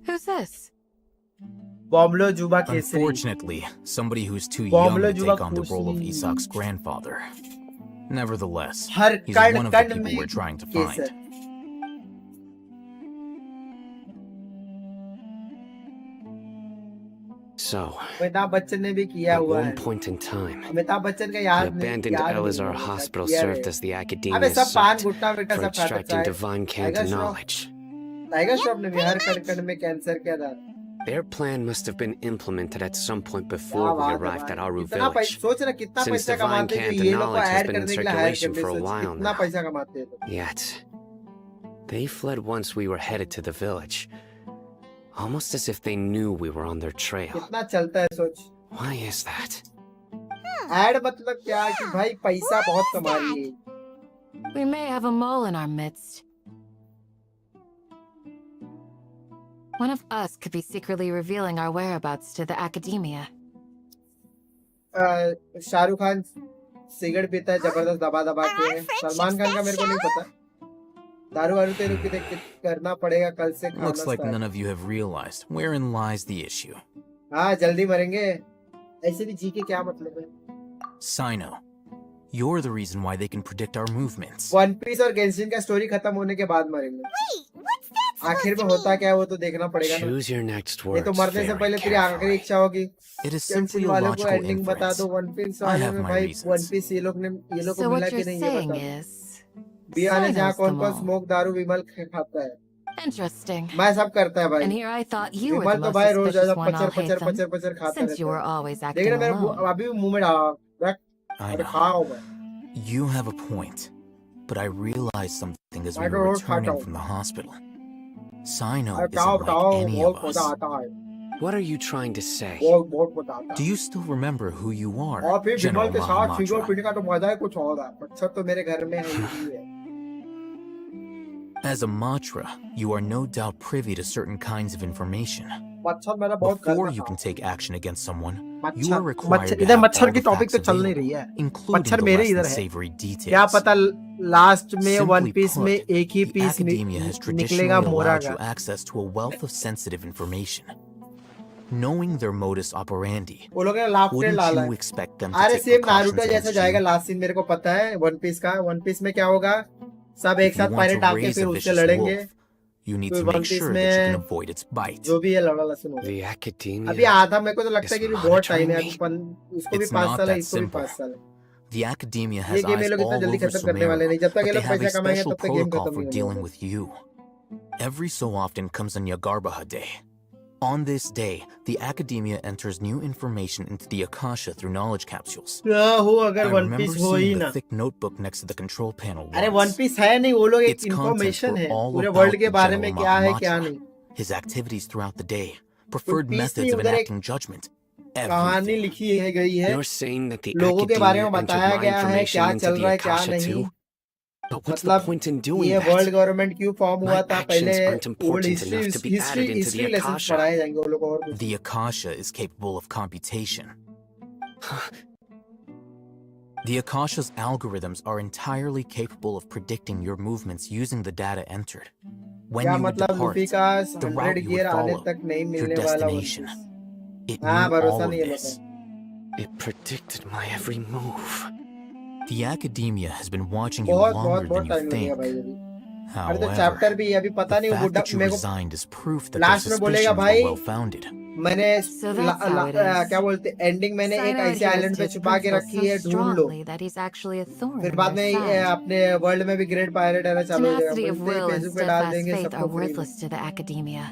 Who's this? बॉम्बलो जुबा Kesari. Unfortunately, somebody who's too young बॉम्बलो to जुबा take on the role of Kesari. Isak's grandfather. Nevertheless, her he's कण one of the कण people में we're trying to Kesar. find. So, Amitabh Bachchan ने भी किया at हुआ one है। point in time, Amitabh Bachchan का the याद abandoned नहीं Elazar होगा, Hospital किया served है। as the अबे academia's सब पान site गुट्टा बेटा for सब खाता extracting है। divine cant tiger Shroff knowledge. Tiger Shroff ने भी हर कण कण में कैंसर किया था। Their plan must have been implemented at some point क्या before we बात है arrived भाई। at Aru इतना village. सोच रहा कितना Since पैसा divine कमाते हैं cant जो ये लोग को knowledge has add been in करने के लिए हायर circulation करने for a सोच while कितना now. पैसा कमाते हैं लोग। Yet, they fled once we were headed to the village. Almost as if they knew we were on their trail. कितना चलता है सोच। Why is that? ऐड मतलब क्या कि भाई पैसा बहुत कमा रही है। We may have a mole in our midst. One of us could be secretly revealing our whereabouts to the academia. Shahrukh Khan cigarette पीता है जबरदस्त दबा दबा के। सलमान खान का मेरे को नहीं पता। दारू वारू तेरे को देख करना पड़ेगा कल से खाना। Looks like none of you have realized wherein lies the issue. हाँ जल्दी मरेंगे। ऐसे भी जी के क्या मतलब है? Sino, you're the reason why they can predict our movements. One Piece और गेंशिन का स्टोरी खत्म होने के बाद मरेंगे। आखिर में होता क्या है वो तो देखना पड़ेगा ना। Choose your next ये तो words मरने से very पहले तेरी आखिरी carefully. इच्छा होगी। It is simply Genshin a वालों को logical एंडिंग बता inference. दो। वन पीस I वाले have में my भाई reasons. वन पीस ये लोग को So मिला what कि you're नहीं ये saying बताओ। is, बियाने जहाँ Sino's the कौन कौन mole. स्मोक दारू विमल खाता है। Interesting. मैं सब करता है भाई। And here I thought you were Vimal the तो most भाई रोज suspicious ऐसा one, पचर पचर Al-Haytham, पचर पचर खाता since you were रहता है। always लेकिन acting मेरे alone. अभी भी मुंह में डाल रख I अरे know. खाओ मैं। You have a point, but I realized something as we मैं तो were रोज खाता returning हूँ। from the hospital. Sino अरे isn't बताओ like बताओ any बहुत of us. मजा आता है। What are you trying to say? बहुत बहुत मजा आता Do है। you still remember who you are, और फिर General विमल के साथ फिगर Mahamatra? पीने का तो मजा ही कुछ और है। मच्छर तो मेरे घर में है ही है। As a Matra, you are no doubt privy to certain kinds of information. मच्छर मेरा बहुत Before गंदा you था। can take action against someone, you मच्छर are required to इधर have मच्छर all की the टॉपिक facts तो चल नहीं available, रही है। including मच्छर the मेरे less इधर than है। savory details. क्या पता लास्ट में वन Simply पीस में put, एक ही the piece academia has traditionally निकलेगा मोरा allowed का। you access to a wealth of sensitive information. Knowing their modus operandi, वो लोग ने लाफ्टर wouldn't डाला you है। expect them to अरे take सेम precautions नारुतो जैसा against जाएगा you? लास्ट सीन मेरे को पता है वन पीस का। वन पीस में क्या होगा सब एक If you साथ want पायरेट to आके raise फिर a उससे vicious लड़ेंगे। wolf, you need तो to One make Piece sure that you can में avoid its bite. जो भी है लड़ा लसन होगा। The academia अभी आधा मेरे को तो लगता है कि भी बहुत टाइम है। monitoring अभी उसको भी It's 5 not साल है that इसको भी simple. 5 साल है। The academia ये has गेम ये eyes लोग इतना all जल्दी over खत्म करने वाले Sumeru, नहीं। जब तक but ये they लोग have a पैसा कमाएंगे special तब तक गेम protocol खत्म for नहीं dealing होगा। with you. Every so often comes a Yagarbaha day. On this day, the academia enters new information into the Akasha through knowledge capsules. क्या हो I अगर वन remember पीस हो ही seeing ना। the thick notebook next to the control panel अरे one once. Piece है नहीं वो लोग एक Its contents इंफॉर्मेशन were है all पूरे about वर्ल्ड के the बारे में General क्या है क्या Mahamatra, नहीं। his activities throughout the day, preferred piece methods नहीं of उधर एक enacting judgment, कहानी everything. लिखी है गई है। You're saying that the लोगों के बारे academia में entered बताया my गया है information क्या into चल the रहा है क्या Akasha नहीं। too? But what's the मतलब point in doing ये that? वर्ल्ड गवर्नमेंट क्यों फॉर्म हुआ My था पहले actions aren't old important history enough to be history added into history the lesson Akasha. पढ़ाए जाएंगे वो लोग और कुछ। The Akasha is capable of computation. The Akasha's algorithms are entirely capable of predicting your movements using the data entered. When क्या you would मतलब depart, Luffy का the 100 route you would gear आने follow, तक नहीं your मिलने वाला one destination. Piece. It हाँ knew भरोसा all of नहीं है this. बताए। It predicted my every move. The academia has been watching you बहुत longer बहुत than टाइम you लगेगा भाई think. अभी। अरे तो However, चैप्टर भी अभी पता the नहीं वो fact बुड्ढा that you मेरे को resigned is proof that their last में बोलेगा suspicions भाई were well founded. मैंने So that's how it is. क्या बोलते एंडिंग मैंने एक Sino ऐसे adheres आइलैंड to पे his छुपा के principles रखी है so ढूंढ लो। strongly that he's actually a thorn फिर in बाद में their side. अपने वर्ल्ड में भी ग्रेट पायरेट आना चालू हो Tenacity जाएगा। of बोलते will and फेसबुक पे डाल steadfast देंगे faith सबको are फ्री में। worthless to the academia.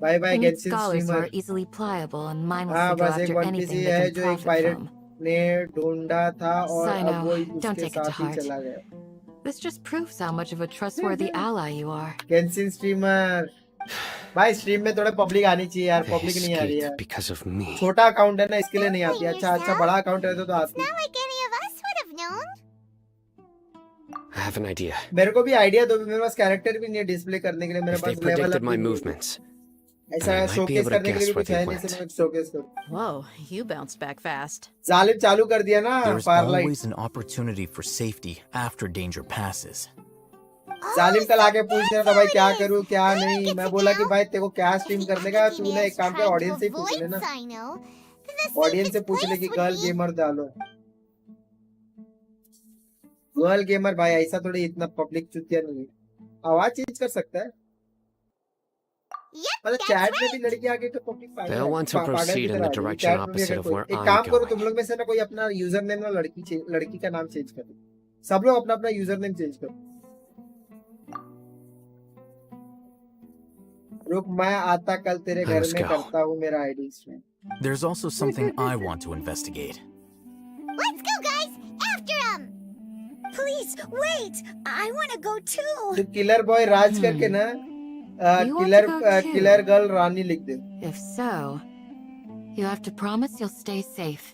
Bye bye They need Genshin scholars who streamer. are easily pliable and हाँ mindlessly go बस एक after वन पीस ही anything they है can जो एक profit पायरेट from. ने ढूंढा था और अब Sino, वो don't उसके take it to साथ ही heart. चला गया। This just proves how much of a trustworthy ally you are. Genshin streamer भाई स्ट्रीम में थोड़ा पब्लिक आनी चाहिए यार। They पब्लिक नहीं आ रही है। escaped because of me. छोटा अकाउंट है ना इसके लिए नहीं आती। अच्छा अच्छा बड़ा अकाउंट रहता तो आती। Not like any of us would have known. I have an idea. मेरे को भी आइडिया दो। मेरे पास कैरेक्टर भी नहीं है डिस्प्ले करने के लिए। मेरे If they pass level predicted up my भी नहीं है। movements, ऐसा I might be showcase able to करने के लिए guess भी where कुछ है they नहीं, went. सिर्फ एक शोकेस करो. Whoa, you bounced back fast. जालिम चालू कर दिया ना There's Farlight. always an opportunity for safety after danger passes. जालिम कल आके पूछ रहा था भाई क्या करूँ क्या नहीं. मैं बोला कि भाई तेरे को क्या स्ट्रीम करने का, तू ना एक काम कर ऑडियंस से ही पूछ लेना. ऑडियंस से पूछ ले कि गर्ल गेमर डालो. गर्ल गेमर भाई ऐसा थोड़ी इतना पब्लिक चुतिया नहीं है. आवाज चेंज कर सकता है. मतलब चैट में भी लड़की आगे तो पब्लिक पागल They'll want to पागल की proceed in तरह the आ जाएगी. direction चैट में भी opposite अगर of कोई where एक I'm काम करो, going. तुम लोग में से ना कोई अपना यूजर नेम ना लड़की का नाम चेंज करो. सब लोग अपना अपना यूजर नेम चेंज करो. रुक मैं आता कल तेरे घर Let's में go. करता हूँ मेरा ID stream. There's also something I want to investigate. Let's go, guys! After him! Please, wait! I want to go too! तो किलर बॉय राज करके ना You want to go too? Killer girl Rani लिख दे. If so, you have to promise you'll stay safe.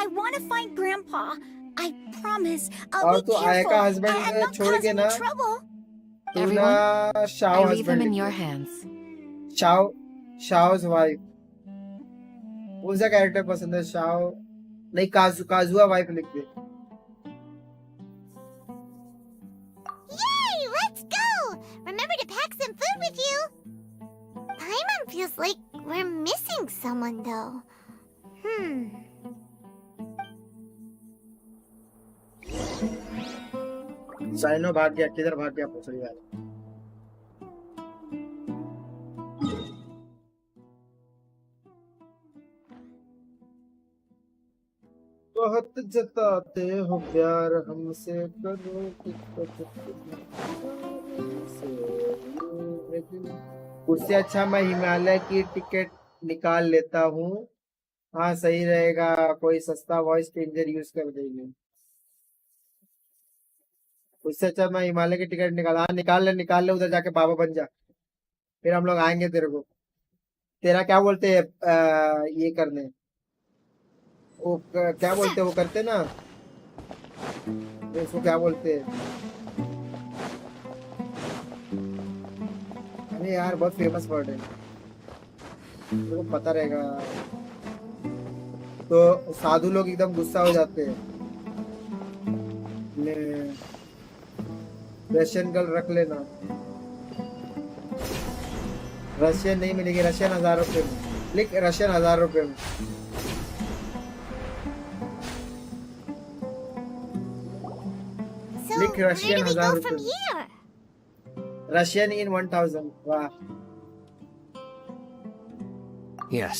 I want to find Grandpa. I promise. और I'll तू be आया का careful. Husband I'm not छोड़ के causing ना any trouble. तू ना Everyone, शाव I leave him husband in your hands. शाव's वाइफ. कौन सा कैरेक्टर पसंद है? शाव नहीं, काजुआ वाइफ लिख दे. Yay! Let's go! Remember to pack some food with you. Paimon feels like we're missing someone, though. Cyno भाग गया. किधर भाग गया पूछ रही यार. बहुत जताते हो प्यार हमसे करो उससे अच्छा मैं हिमालय की टिकट निकाल लेता हूँ. हाँ सही रहेगा. कोई सस्ता वॉइस चेंजर यूज कर देंगे. उससे अच्छा मैं हिमालय की टिकट निकाल ले. उधर जाके बाबा बन जा. फिर हम लोग आएंगे तेरे को. तेरा क्या बोलते हैं ये करने, वो क्या बोलते हैं वो करते ना, उसको क्या बोलते हैं. अरे यार बहुत फेमस वर्ड है, मेरे को पता रहेगा. तो साधु लोग एकदम गुस्सा हो जाते हैं. रशियन गर्ल रख लेना. रशियन नहीं मिलेगी. रशियन 1000 रुपए में लिख. रशियन 1000 रुपए में. So, लिख where Russian do we 1000 go from रुपए. here? रशियन इन 1000. वाह. Yes.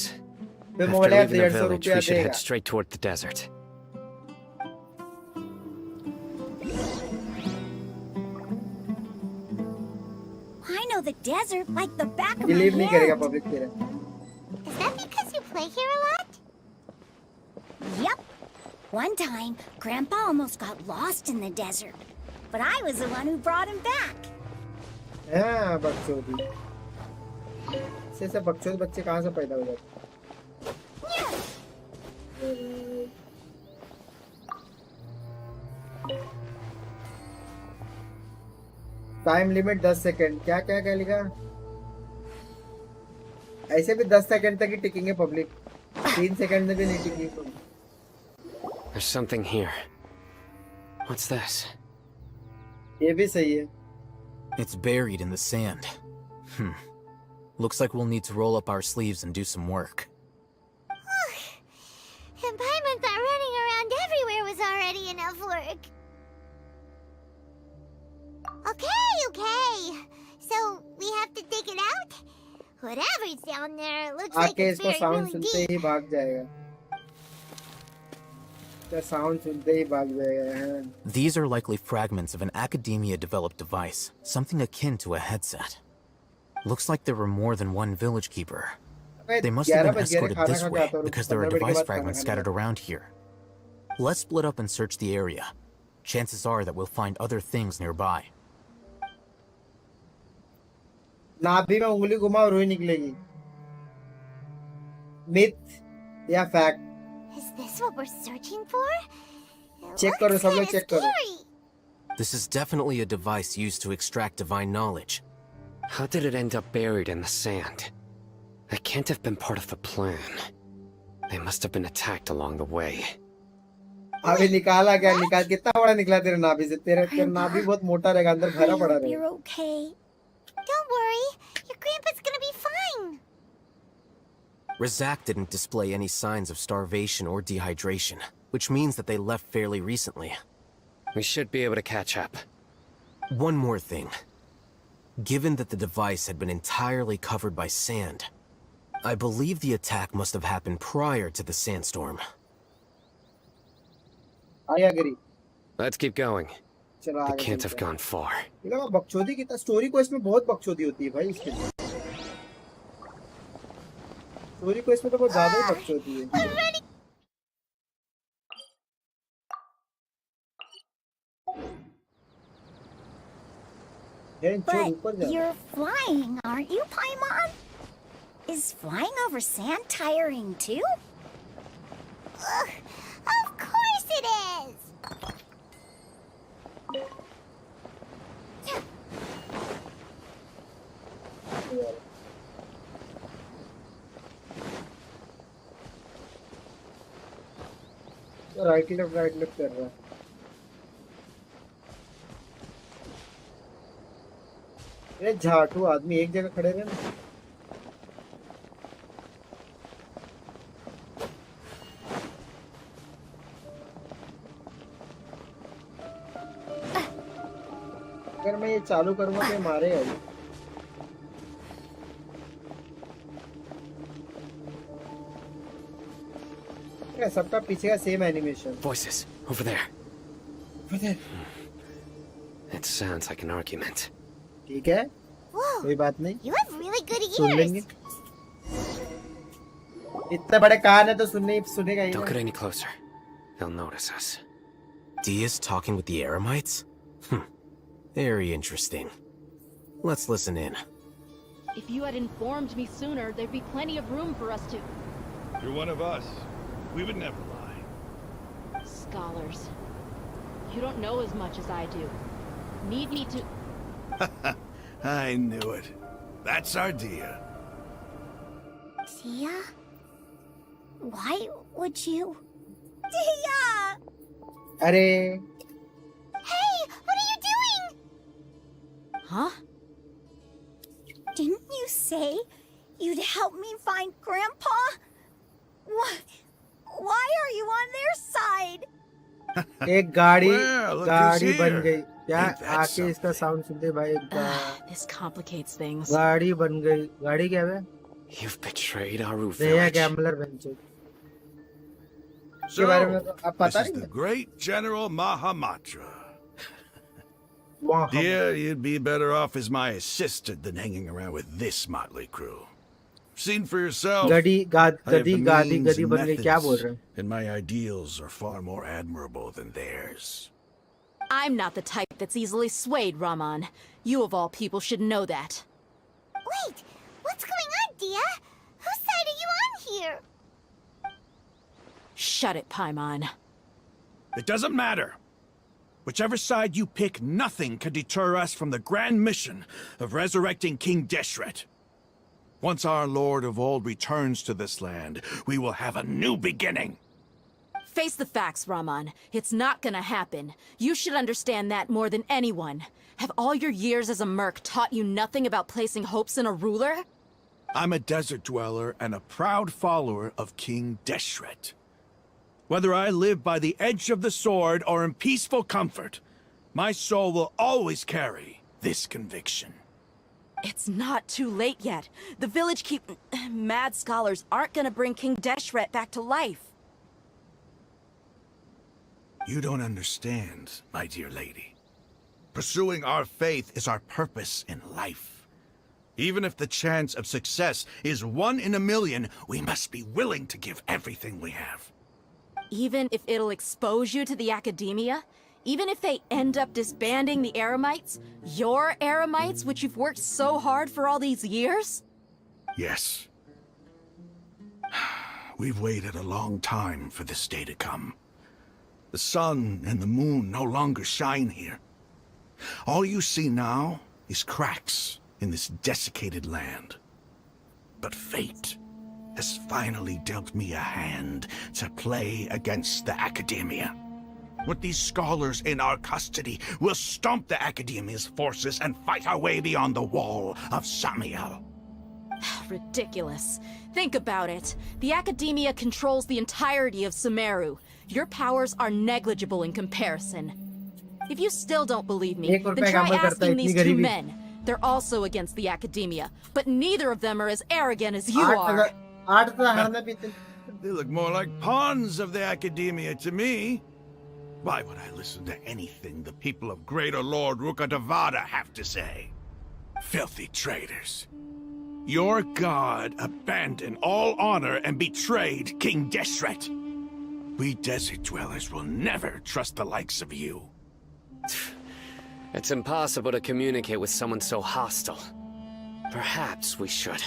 फिर After mobile leaving the 150 village, रुपया we should देगा. head straight toward the desert. I know the desert like the back of my believe नहीं करेगा hand. Public तेरा. Is that because you play here a lot? Yep. One time, Grandpa almost got lost in the desert, but I was the one who brought him back. हाँ बकचोदी. से बकचोद बच्चे कहाँ से पैदा हो जाते. Time limit 10 second. क्या क्या क्या लिखा. ऐसे भी 10 सेकंड तक ही टिकेंगे पब्लिक. 3 सेकंड में भी नहीं टिकेंगे. There's something here. What's this? ये भी सही है. It's buried in the sand. Looks like we'll need to roll up our sleeves and do some work. And Paimon thought running around everywhere was already enough work. Okay. So, we have to dig it out? Whatever's down there looks like आके it's इसको buried sound really सुनते deep. ही भाग जाएगा. क्या sound सुनते ही भाग जाएगा. These are likely fragments of an academia-developed device, something akin to a headset. Looks like there were more than one village keeper. They must have been escorted this way because there are device fragments scattered around here. Let's split up and search the area. Chances are that we'll find other things nearby. नाभि में उंगली घुमाओ रुई निकलेगी. Myth या fact. Is this what we're searching for? Check करो सब लोग चेक करो. This is definitely a device used to extract divine knowledge. How did it end up buried in the sand? That can't have been part of the plan. They must have been attacked along the way. अबे निकाला क्या निकाल कितना बड़ा निकला तेरे नाभि से तेरा नाभि बहुत मोटा रहेगा अंदर भरा पड़ा रहेगा. You're okay. Don't worry. Your grandpa's gonna be fine. Razak didn't display any signs of starvation or dehydration, which means that they left fairly recently. We should be able to catch up. One more thing. Given that the device had been entirely covered by sand, I believe the attack must have happened prior to the sandstorm. I agree. Let's keep going. They can't have gone far. बकचोदी की story को इसमें बहुत बकचोदी होती है भाई इसके लिए. स्टोरी को इसमें तो बहुत ज्यादा ही बकचोदी है. But you're flying, aren't you, Paimon? Is flying over sand tiring too? Ugh, of course it is! Right left कर रहा है. ये झाटू आदमी एक जगह खड़े रहे ना. अगर मैं ये चालू करूंगा तो ये मारेगा. सबका पीछे का same animation. Voices over there. Over there. It sounds like an argument. ठीक है. कोई बात नहीं. You have really good सुन लेंगे. ears. इतने बड़े कान है तो सुनेगा ही. Don't get any closer. They'll notice us. Dia's talking with the Eremites? Very interesting. Let's listen in. If you had informed me sooner, there'd be plenty of room for us to... You're one of us. We would never lie. Scholars. You don't know as much as I do. Need me to... I knew it. That's our Dia. Dia? Why would you... Dia! अरे Hey, what are you doing? Huh? Didn't you say you'd help me find Grandpa? Why are you on their side? एक गाड़ी Well, look गाड़ी who's बन here. गई. क्या Ain't that आके इसका sound सुनते भाई. This complicates things. गाड़ी बन गई. गाड़ी क्या है? You've betrayed our नया village. गैम्बलर बन चुका. So, बारे में तो आप this पता is the नहीं. great General Mahamatra. Wow. Dia, you'd be better off as my assistant than hanging around with this motley crew. Seen for yourself. गदी I have the गादी means गदी and बन गई. क्या बोल रहे methods, हैं? and my ideals are far more admirable than theirs. I'm not the type that's easily swayed, Raman. You of all people should know that. Wait, what's going on, Dia? Whose side are you on here? Shut it, Paimon. It doesn't matter. Whichever side you pick, nothing can deter us from the grand mission of resurrecting King Deshret. Once our Lord of Old returns to this land, we will have a new beginning. Face the facts, Raman. It's not gonna happen. You should understand that more than anyone. Have all your years as a merc taught you nothing about placing hopes in a ruler? I'm a desert dweller and a proud follower of King Deshret. Whether I live by the edge of the sword or in peaceful comfort, my soul will always carry this conviction. It's not too late yet. The village mad scholars aren't gonna bring King Deshret back to life. You don't understand, my dear lady. Pursuing our faith is our purpose in life. Even if the chance of success is 1 in a million, we must be willing to give everything we have. Even if it'll expose you to the academia? Even if they end up disbanding the Eremites? Your Eremites, which you've worked so hard for all these years? Yes. We've waited a long time for this day to come. The sun and the moon no longer shine here. All you see now is cracks in this desiccated land. But fate has finally dealt me a hand to play against the Academia. With these scholars in our custody, we'll stomp the Academia's forces and fight our way beyond the wall of Samiel. Ridiculous. Think about it. The Academia controls the entirety of Sumeru. Your powers are negligible in comparison. If you still don't believe me, then try asking these two men. They're also against the Academia, but neither of them are as arrogant as you are. They look more like pawns of the Academia to me. Why would I listen to anything the people of Greater Lord Rukkhadevata have to say? Filthy traitors. Your god abandoned all honor and betrayed King Deshret. We desert dwellers will never trust the likes of you. It's impossible to communicate with someone so hostile. Perhaps we should.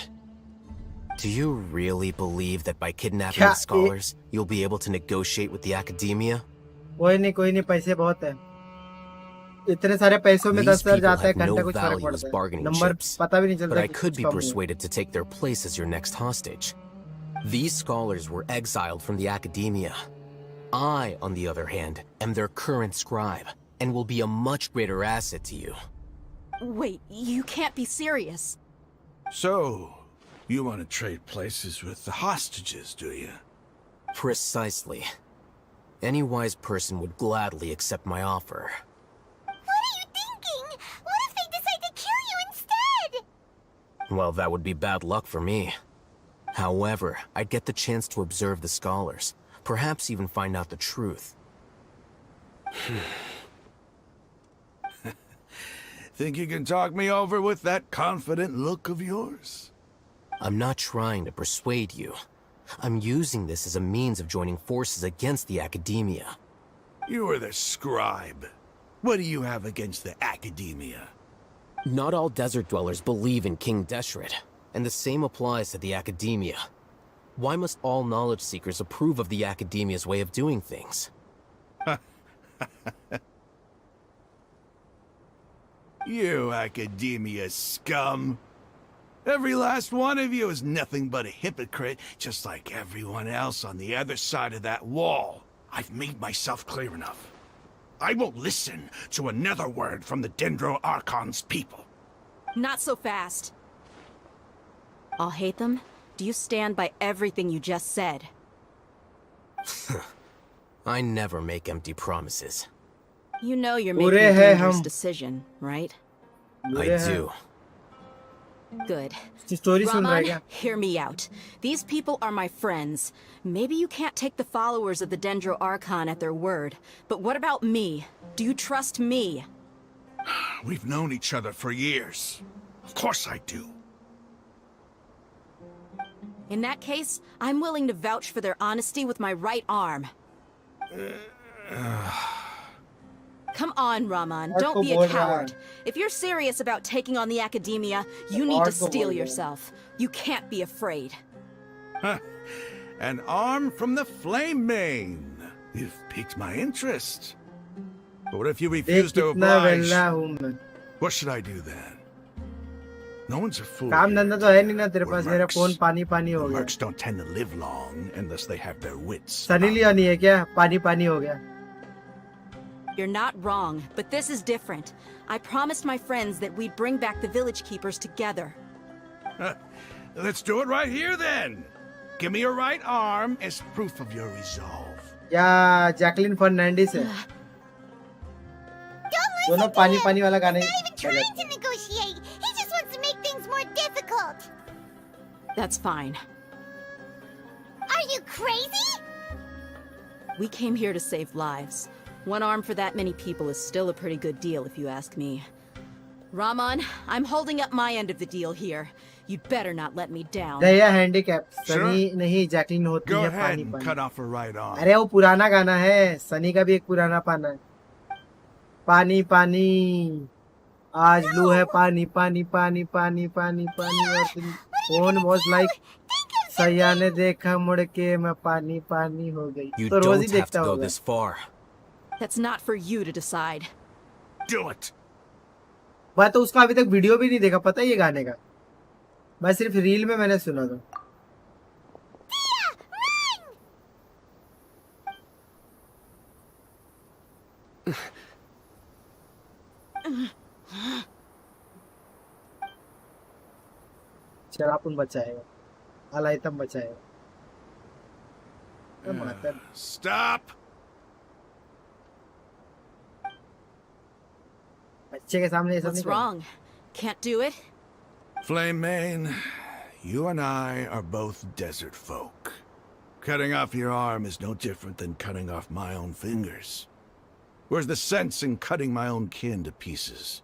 Do you really believe that by kidnapping the scholars, you'll be able to negotiate with the Academia? कोई नहीं पैसे बहुत हैं इतने सारे पैसों में 10,000 जाता है घंटे कुछ फर्क पड़ता है नंबर पता भी नहीं चलता but I could be persuaded to take their place as your next hostage. These scholars were exiled from the Academia. I, on the other hand, am their current scribe and will be a much greater asset to you. Wait, you can't be serious. So, you want to trade places with the hostages, do you? Precisely. Any wise person would gladly accept my offer. What are you thinking? What if they decide to kill you instead? Well, that would be bad luck for me. However, I'd get the chance to observe the scholars, perhaps even find out the truth. Think you can talk me over with that confident look of yours? I'm not trying to persuade you. I'm using this as a means of joining forces against the Academia. You are the scribe. What do you have against the Academia? Not all desert dwellers believe in King Deshret, and the same applies to the Academia. Why must all knowledge seekers approve of the Academia's way of doing things? You Academia scum. Every last one of you is nothing but a hypocrite, just like everyone else on the other side of that wall. I've made myself clear enough. I won't listen to another word from the Dendro Archon's people. Not so fast. I'll hate them. Do you stand by everything you just said? I never make empty promises. You know you're making a dangerous decision, right? I do. Good. Story Raman, hear me out. These people are my friends. Maybe you can't take the followers of the Dendro Archon at their word, but what about me? Do you trust me? We've known each other for years. Of course I do. In that case, I'm willing to vouch for their honesty with my right arm. Come on, Raman, don't be a coward. If you're serious about taking on the Academia, you need to steel yourself. You can't be afraid. An arm from the Flame Mane. You've piqued my interest. But what if you refuse to oblige? What should I do then? No one's a fool. काम धंधा तो है नहीं ना तेरे पास मेरा phone पानी पानी हो गया. Mercs don't tend to live long unless they have their wits. Sunny लिया नहीं है क्या? पानी पानी हो गया. You're not wrong, but this is different. I promised my friends that we'd bring back the village keepers together. Let's do it right here then. Give me your right arm as proof of your resolve. या Jacqueline Fernandes है. दोनों पानी पानी वाला गाने. He's not even trying to negotiate. He just wants to make things more difficult. That's fine. Are you crazy? We came here to save lives. One arm for that many people is still a pretty good deal, if you ask me. Raman, I'm holding up my end of the deal here. You'd better not let me down. Daya handicap. Sunny नहीं Jacqueline होती है पानी पानी. Cut off her right arm. अरे वो पुराना गाना है. सनी का भी एक पुराना पाना है. पानी पानी. आज लू है पानी पानी पानी पानी पानी पानी और फोन was like सैया ने देखा मुड़ के मैं पानी पानी हो गई. You तो रोज ही don't have देखता to go होगा. this far. That's not for you to decide. Do it. मैं तो उसका अभी तक वीडियो भी नहीं देखा, पता है ये गाने का, मैं सिर्फ रील में मैंने सुना था। शरापुन बचाएगा, अलाइतम बचाएगा। Stop! बच्चे के सामने ऐसा What's नहीं करना। wrong? Can't do it? Flame Mane, you and I are both desert folk. Cutting off your arm is no different than cutting off my own fingers. Where's the sense in cutting my own kin to pieces?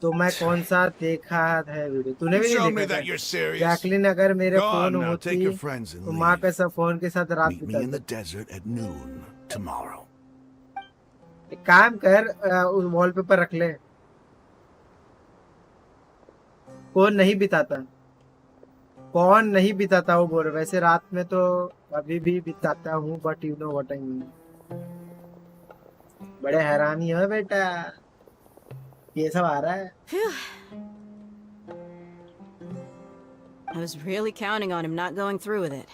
तो मैं कौन सा देखा है video, तूने भी Show नहीं me देखा that था? you're serious. जैकलिन अगर मेरे Go फोन on now, होती take your friends and तो माँ leave. का सब फोन के साथ रात Meet me in the बिताती। desert at noon tomorrow. एक काम कर, उस वॉलपेपर रख ले। कौन नहीं बिताता, कौन नहीं बिताता वो बोल रहे। वैसे रात में तो अभी भी बिताता हूँ, but you know what I mean. बड़े हैरानी हो बेटा, ये सब आ रहा है। I was really counting on him not going through with it.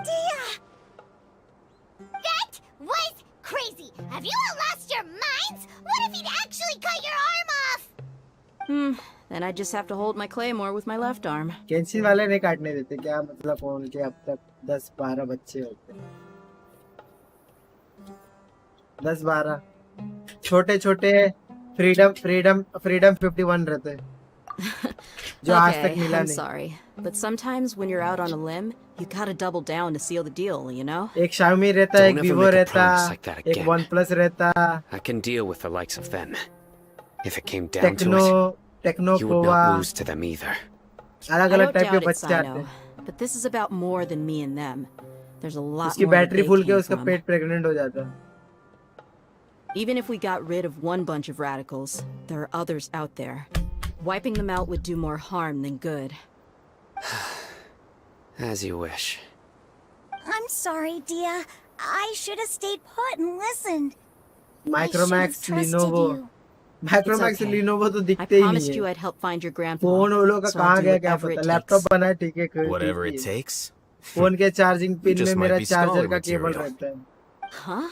Dia! That was crazy! Have you all lost your minds? What if he'd actually cut your arm off? Then I just have to hold my claymore with my left arm. Genshin वाले नहीं काटने देते क्या, मतलब phone के अब तक 10-12 बच्चे होते हैं, 10-12 छोटे छोटे फ्रीडम 51 रहते हैं जो आज तक Okay, मिला I'm नहीं। sorry. But sometimes when you're out on a limb, you gotta double down to seal the deal, you know? एक Xiaomi रहता, एक Don't ever Vivo make a रहता, promise like that एक again. OnePlus रहता, I can deal with the likes of them. If it came down to Tecno it, you would Pova, not lose to them either. अलग I अलग don't type के doubt it, बच्चे आते Sino. हैं। But this is about more than me and them. There's a lot उसकी more that battery they फूल के came उसका from. Pet pregnant हो जाता है। Even if we got rid of one bunch of radicals, there are others out there. Wiping them out would do more harm than good. As you wish. I'm sorry, Dia. I should have stayed put and listened. Micromax trusted Lenovo, you. Micromax okay. Lenovo तो I दिखते ही promised नहीं you है। I'd help find your grandpa. Phone वो लोग का so I'll कहाँ do गया क्या whatever पता, it लैपटॉप takes. बना है ठीक है, Whatever ठीक it है। takes. फोन के चार्जिंग You पिन में just might मेरा be चार्जर scholar का केबल material. रहता है, Huh?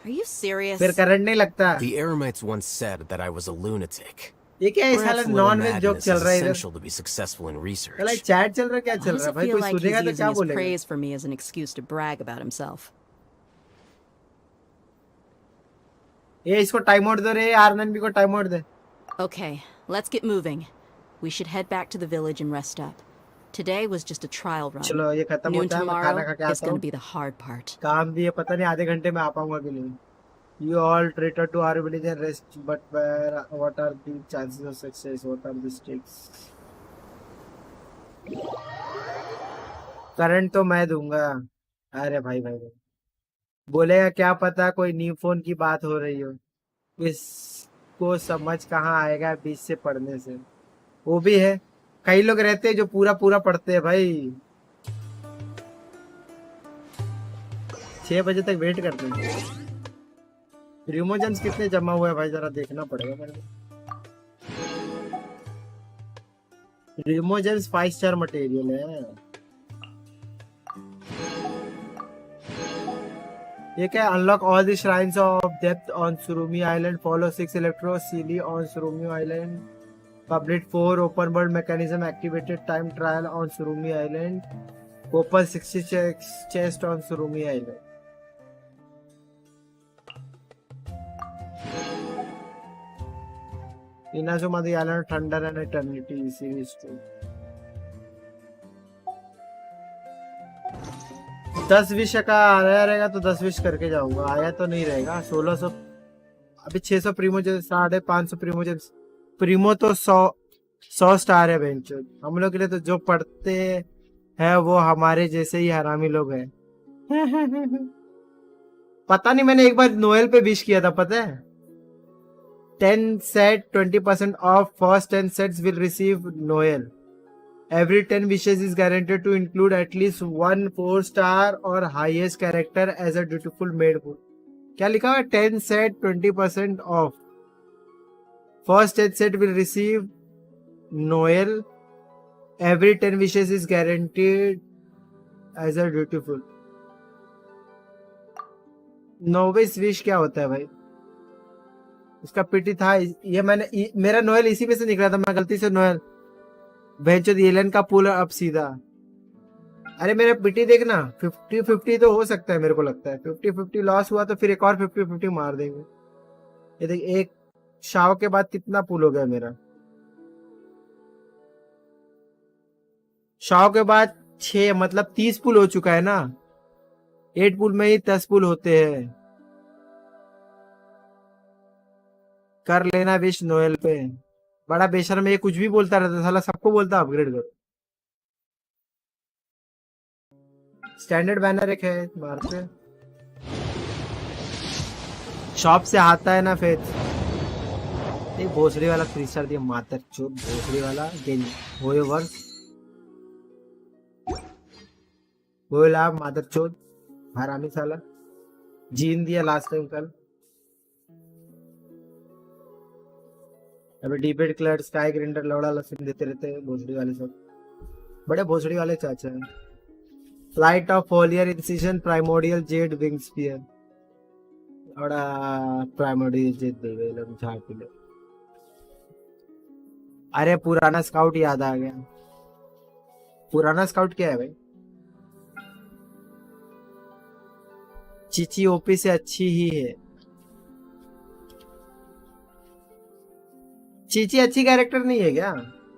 Are you serious? फिर करंट नहीं लगता। The Eremites once said that I was a lunatic. ये क्या है, साला Perhaps a little non-veg joke madness चल is रहा है इधर। essential to be successful in research. साला चैट चल रहा है, क्या Why चल does रहा है it भाई, feel कोई like सुनेगा he's तो using क्या his बोलेगा। praise for me as an excuse to brag about himself? ये इसको टाइम आउट दे रे, आरएनबी को time out they. Okay, let's get moving. We should head back to the village and rest up. Today was just a trial run. चलो ये खत्म Noon होता है, मैं खाना खा tomorrow के is आता going हूँ। to be the hard part. काम भी है, पता नहीं आधे घंटे में आ पाऊंगा कि नहीं। You all treated to our village and rest, but what are the chances of success? What are the stakes? Current तो मैं दूंगा। अरे भाई भाई भाई, बोलेगा क्या पता कोई न्यू फोन की बात हो रही हो, इसको समझ कहाँ आएगा बीच से पढ़ने से। वो भी है, कई लोग रहते हैं जो पूरा पूरा पढ़ते हैं भाई, 6 बजे तक वेट करते हैं। रिमोजन्स कितने जमा हुए हैं भाई, जरा देखना पड़ेगा मेरे को। रिमोजन्स 5 स्टार मटेरियल है। ये क्या, unlock all the shrines of depth on Tsurumi island, follow 6 electro seelie on Tsurumi island, complete 4 open world mechanism, activated time trial on Tsurumi island, open 60 chest on Tsurumi island. Inazuma the Island, Thunder and Eternity Series 2। 10 wish का आया रहेगा तो 10 wish करके जाऊंगा, आया तो नहीं रहेगा। 1600 अभी 600 प्रीमो, 550 प्रीमो, प्रीमो तो 100 स्टार है बेंचो। हम लोग के लिए तो जो पढ़ते हैं वो हमारे जैसे ही हरामी लोग हैं। पता नहीं, मैंने एक बार नोएल पे विश किया था, पता है। 10 set 20% off, first 10 sets will receive Noel. Every 10 wishes is guaranteed to include at least 1 4-star or highest character as a dutiful maid. क्या लिखा हुआ है? 10 set 20% off, First age set will receive Noel. Every 10 wishes is guaranteed as a dutiful. Novice wish क्या होता है भाई? इसका PT था ये मेरा नोएल इसी में से निकला था, मैं गलती से नोएल भेजो एलन का पुल अब सीधा। अरे मेरा पीटी देखना 50-50 तो हो सकता है, मेरे को लगता है 50-50 लॉस हुआ तो फिर एक और 50-50 मार देंगे। ये देख एक शाव के बाद कितना पुल हो गया मेरा। शाव के बाद 6 मतलब 30 पुल हो चुका है ना। 8 पुल में ही 10 पुल होते हैं। कर लेना विश नोएल पे। बड़ा बेशर्म ये कुछ भी बोलता रहता, साला सबको बोलता अपग्रेड करो। स्टैंडर्ड बैनर एक है मारते। शॉप से आता है ना फिर ये भोसड़ी वाला 3 स्टार दिया मातर चोट। भोसड़ी वाला होए वर्ष वो लाभ मादर चोद हरामी साला। जीन दिया लास्ट टाइम कल। अभी डीपेड क्लर्ड स्काई ग्राइंडर लौड़ा लसन देते रहते हैं भोसड़ी वाले सब, बड़े भोसड़ी वाले चाचा हैं। Flight of foliar incision primordial jade wing spear और प्राइमोडियल जेड दे गए लोग झाड़ के लिए। अरे पुराना स्काउट याद आ गया। पुराना स्काउट क्या है भाई? चीची ओपी से अच्छी ही है। चीची अच्छी कैरेक्टर नहीं है क्या?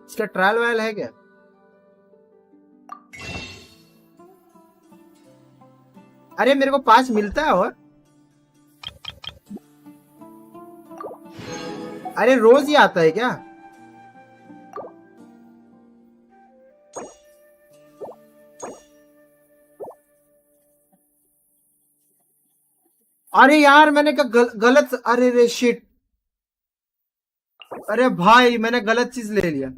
इसका ट्रायल वायल है क्या? अरे मेरे को 5 मिलता है और अरे रोज ही आता है क्या? अरे यार मैंने गलत अरे रे शिट। अरे भाई मैंने गलत चीज ले लिया।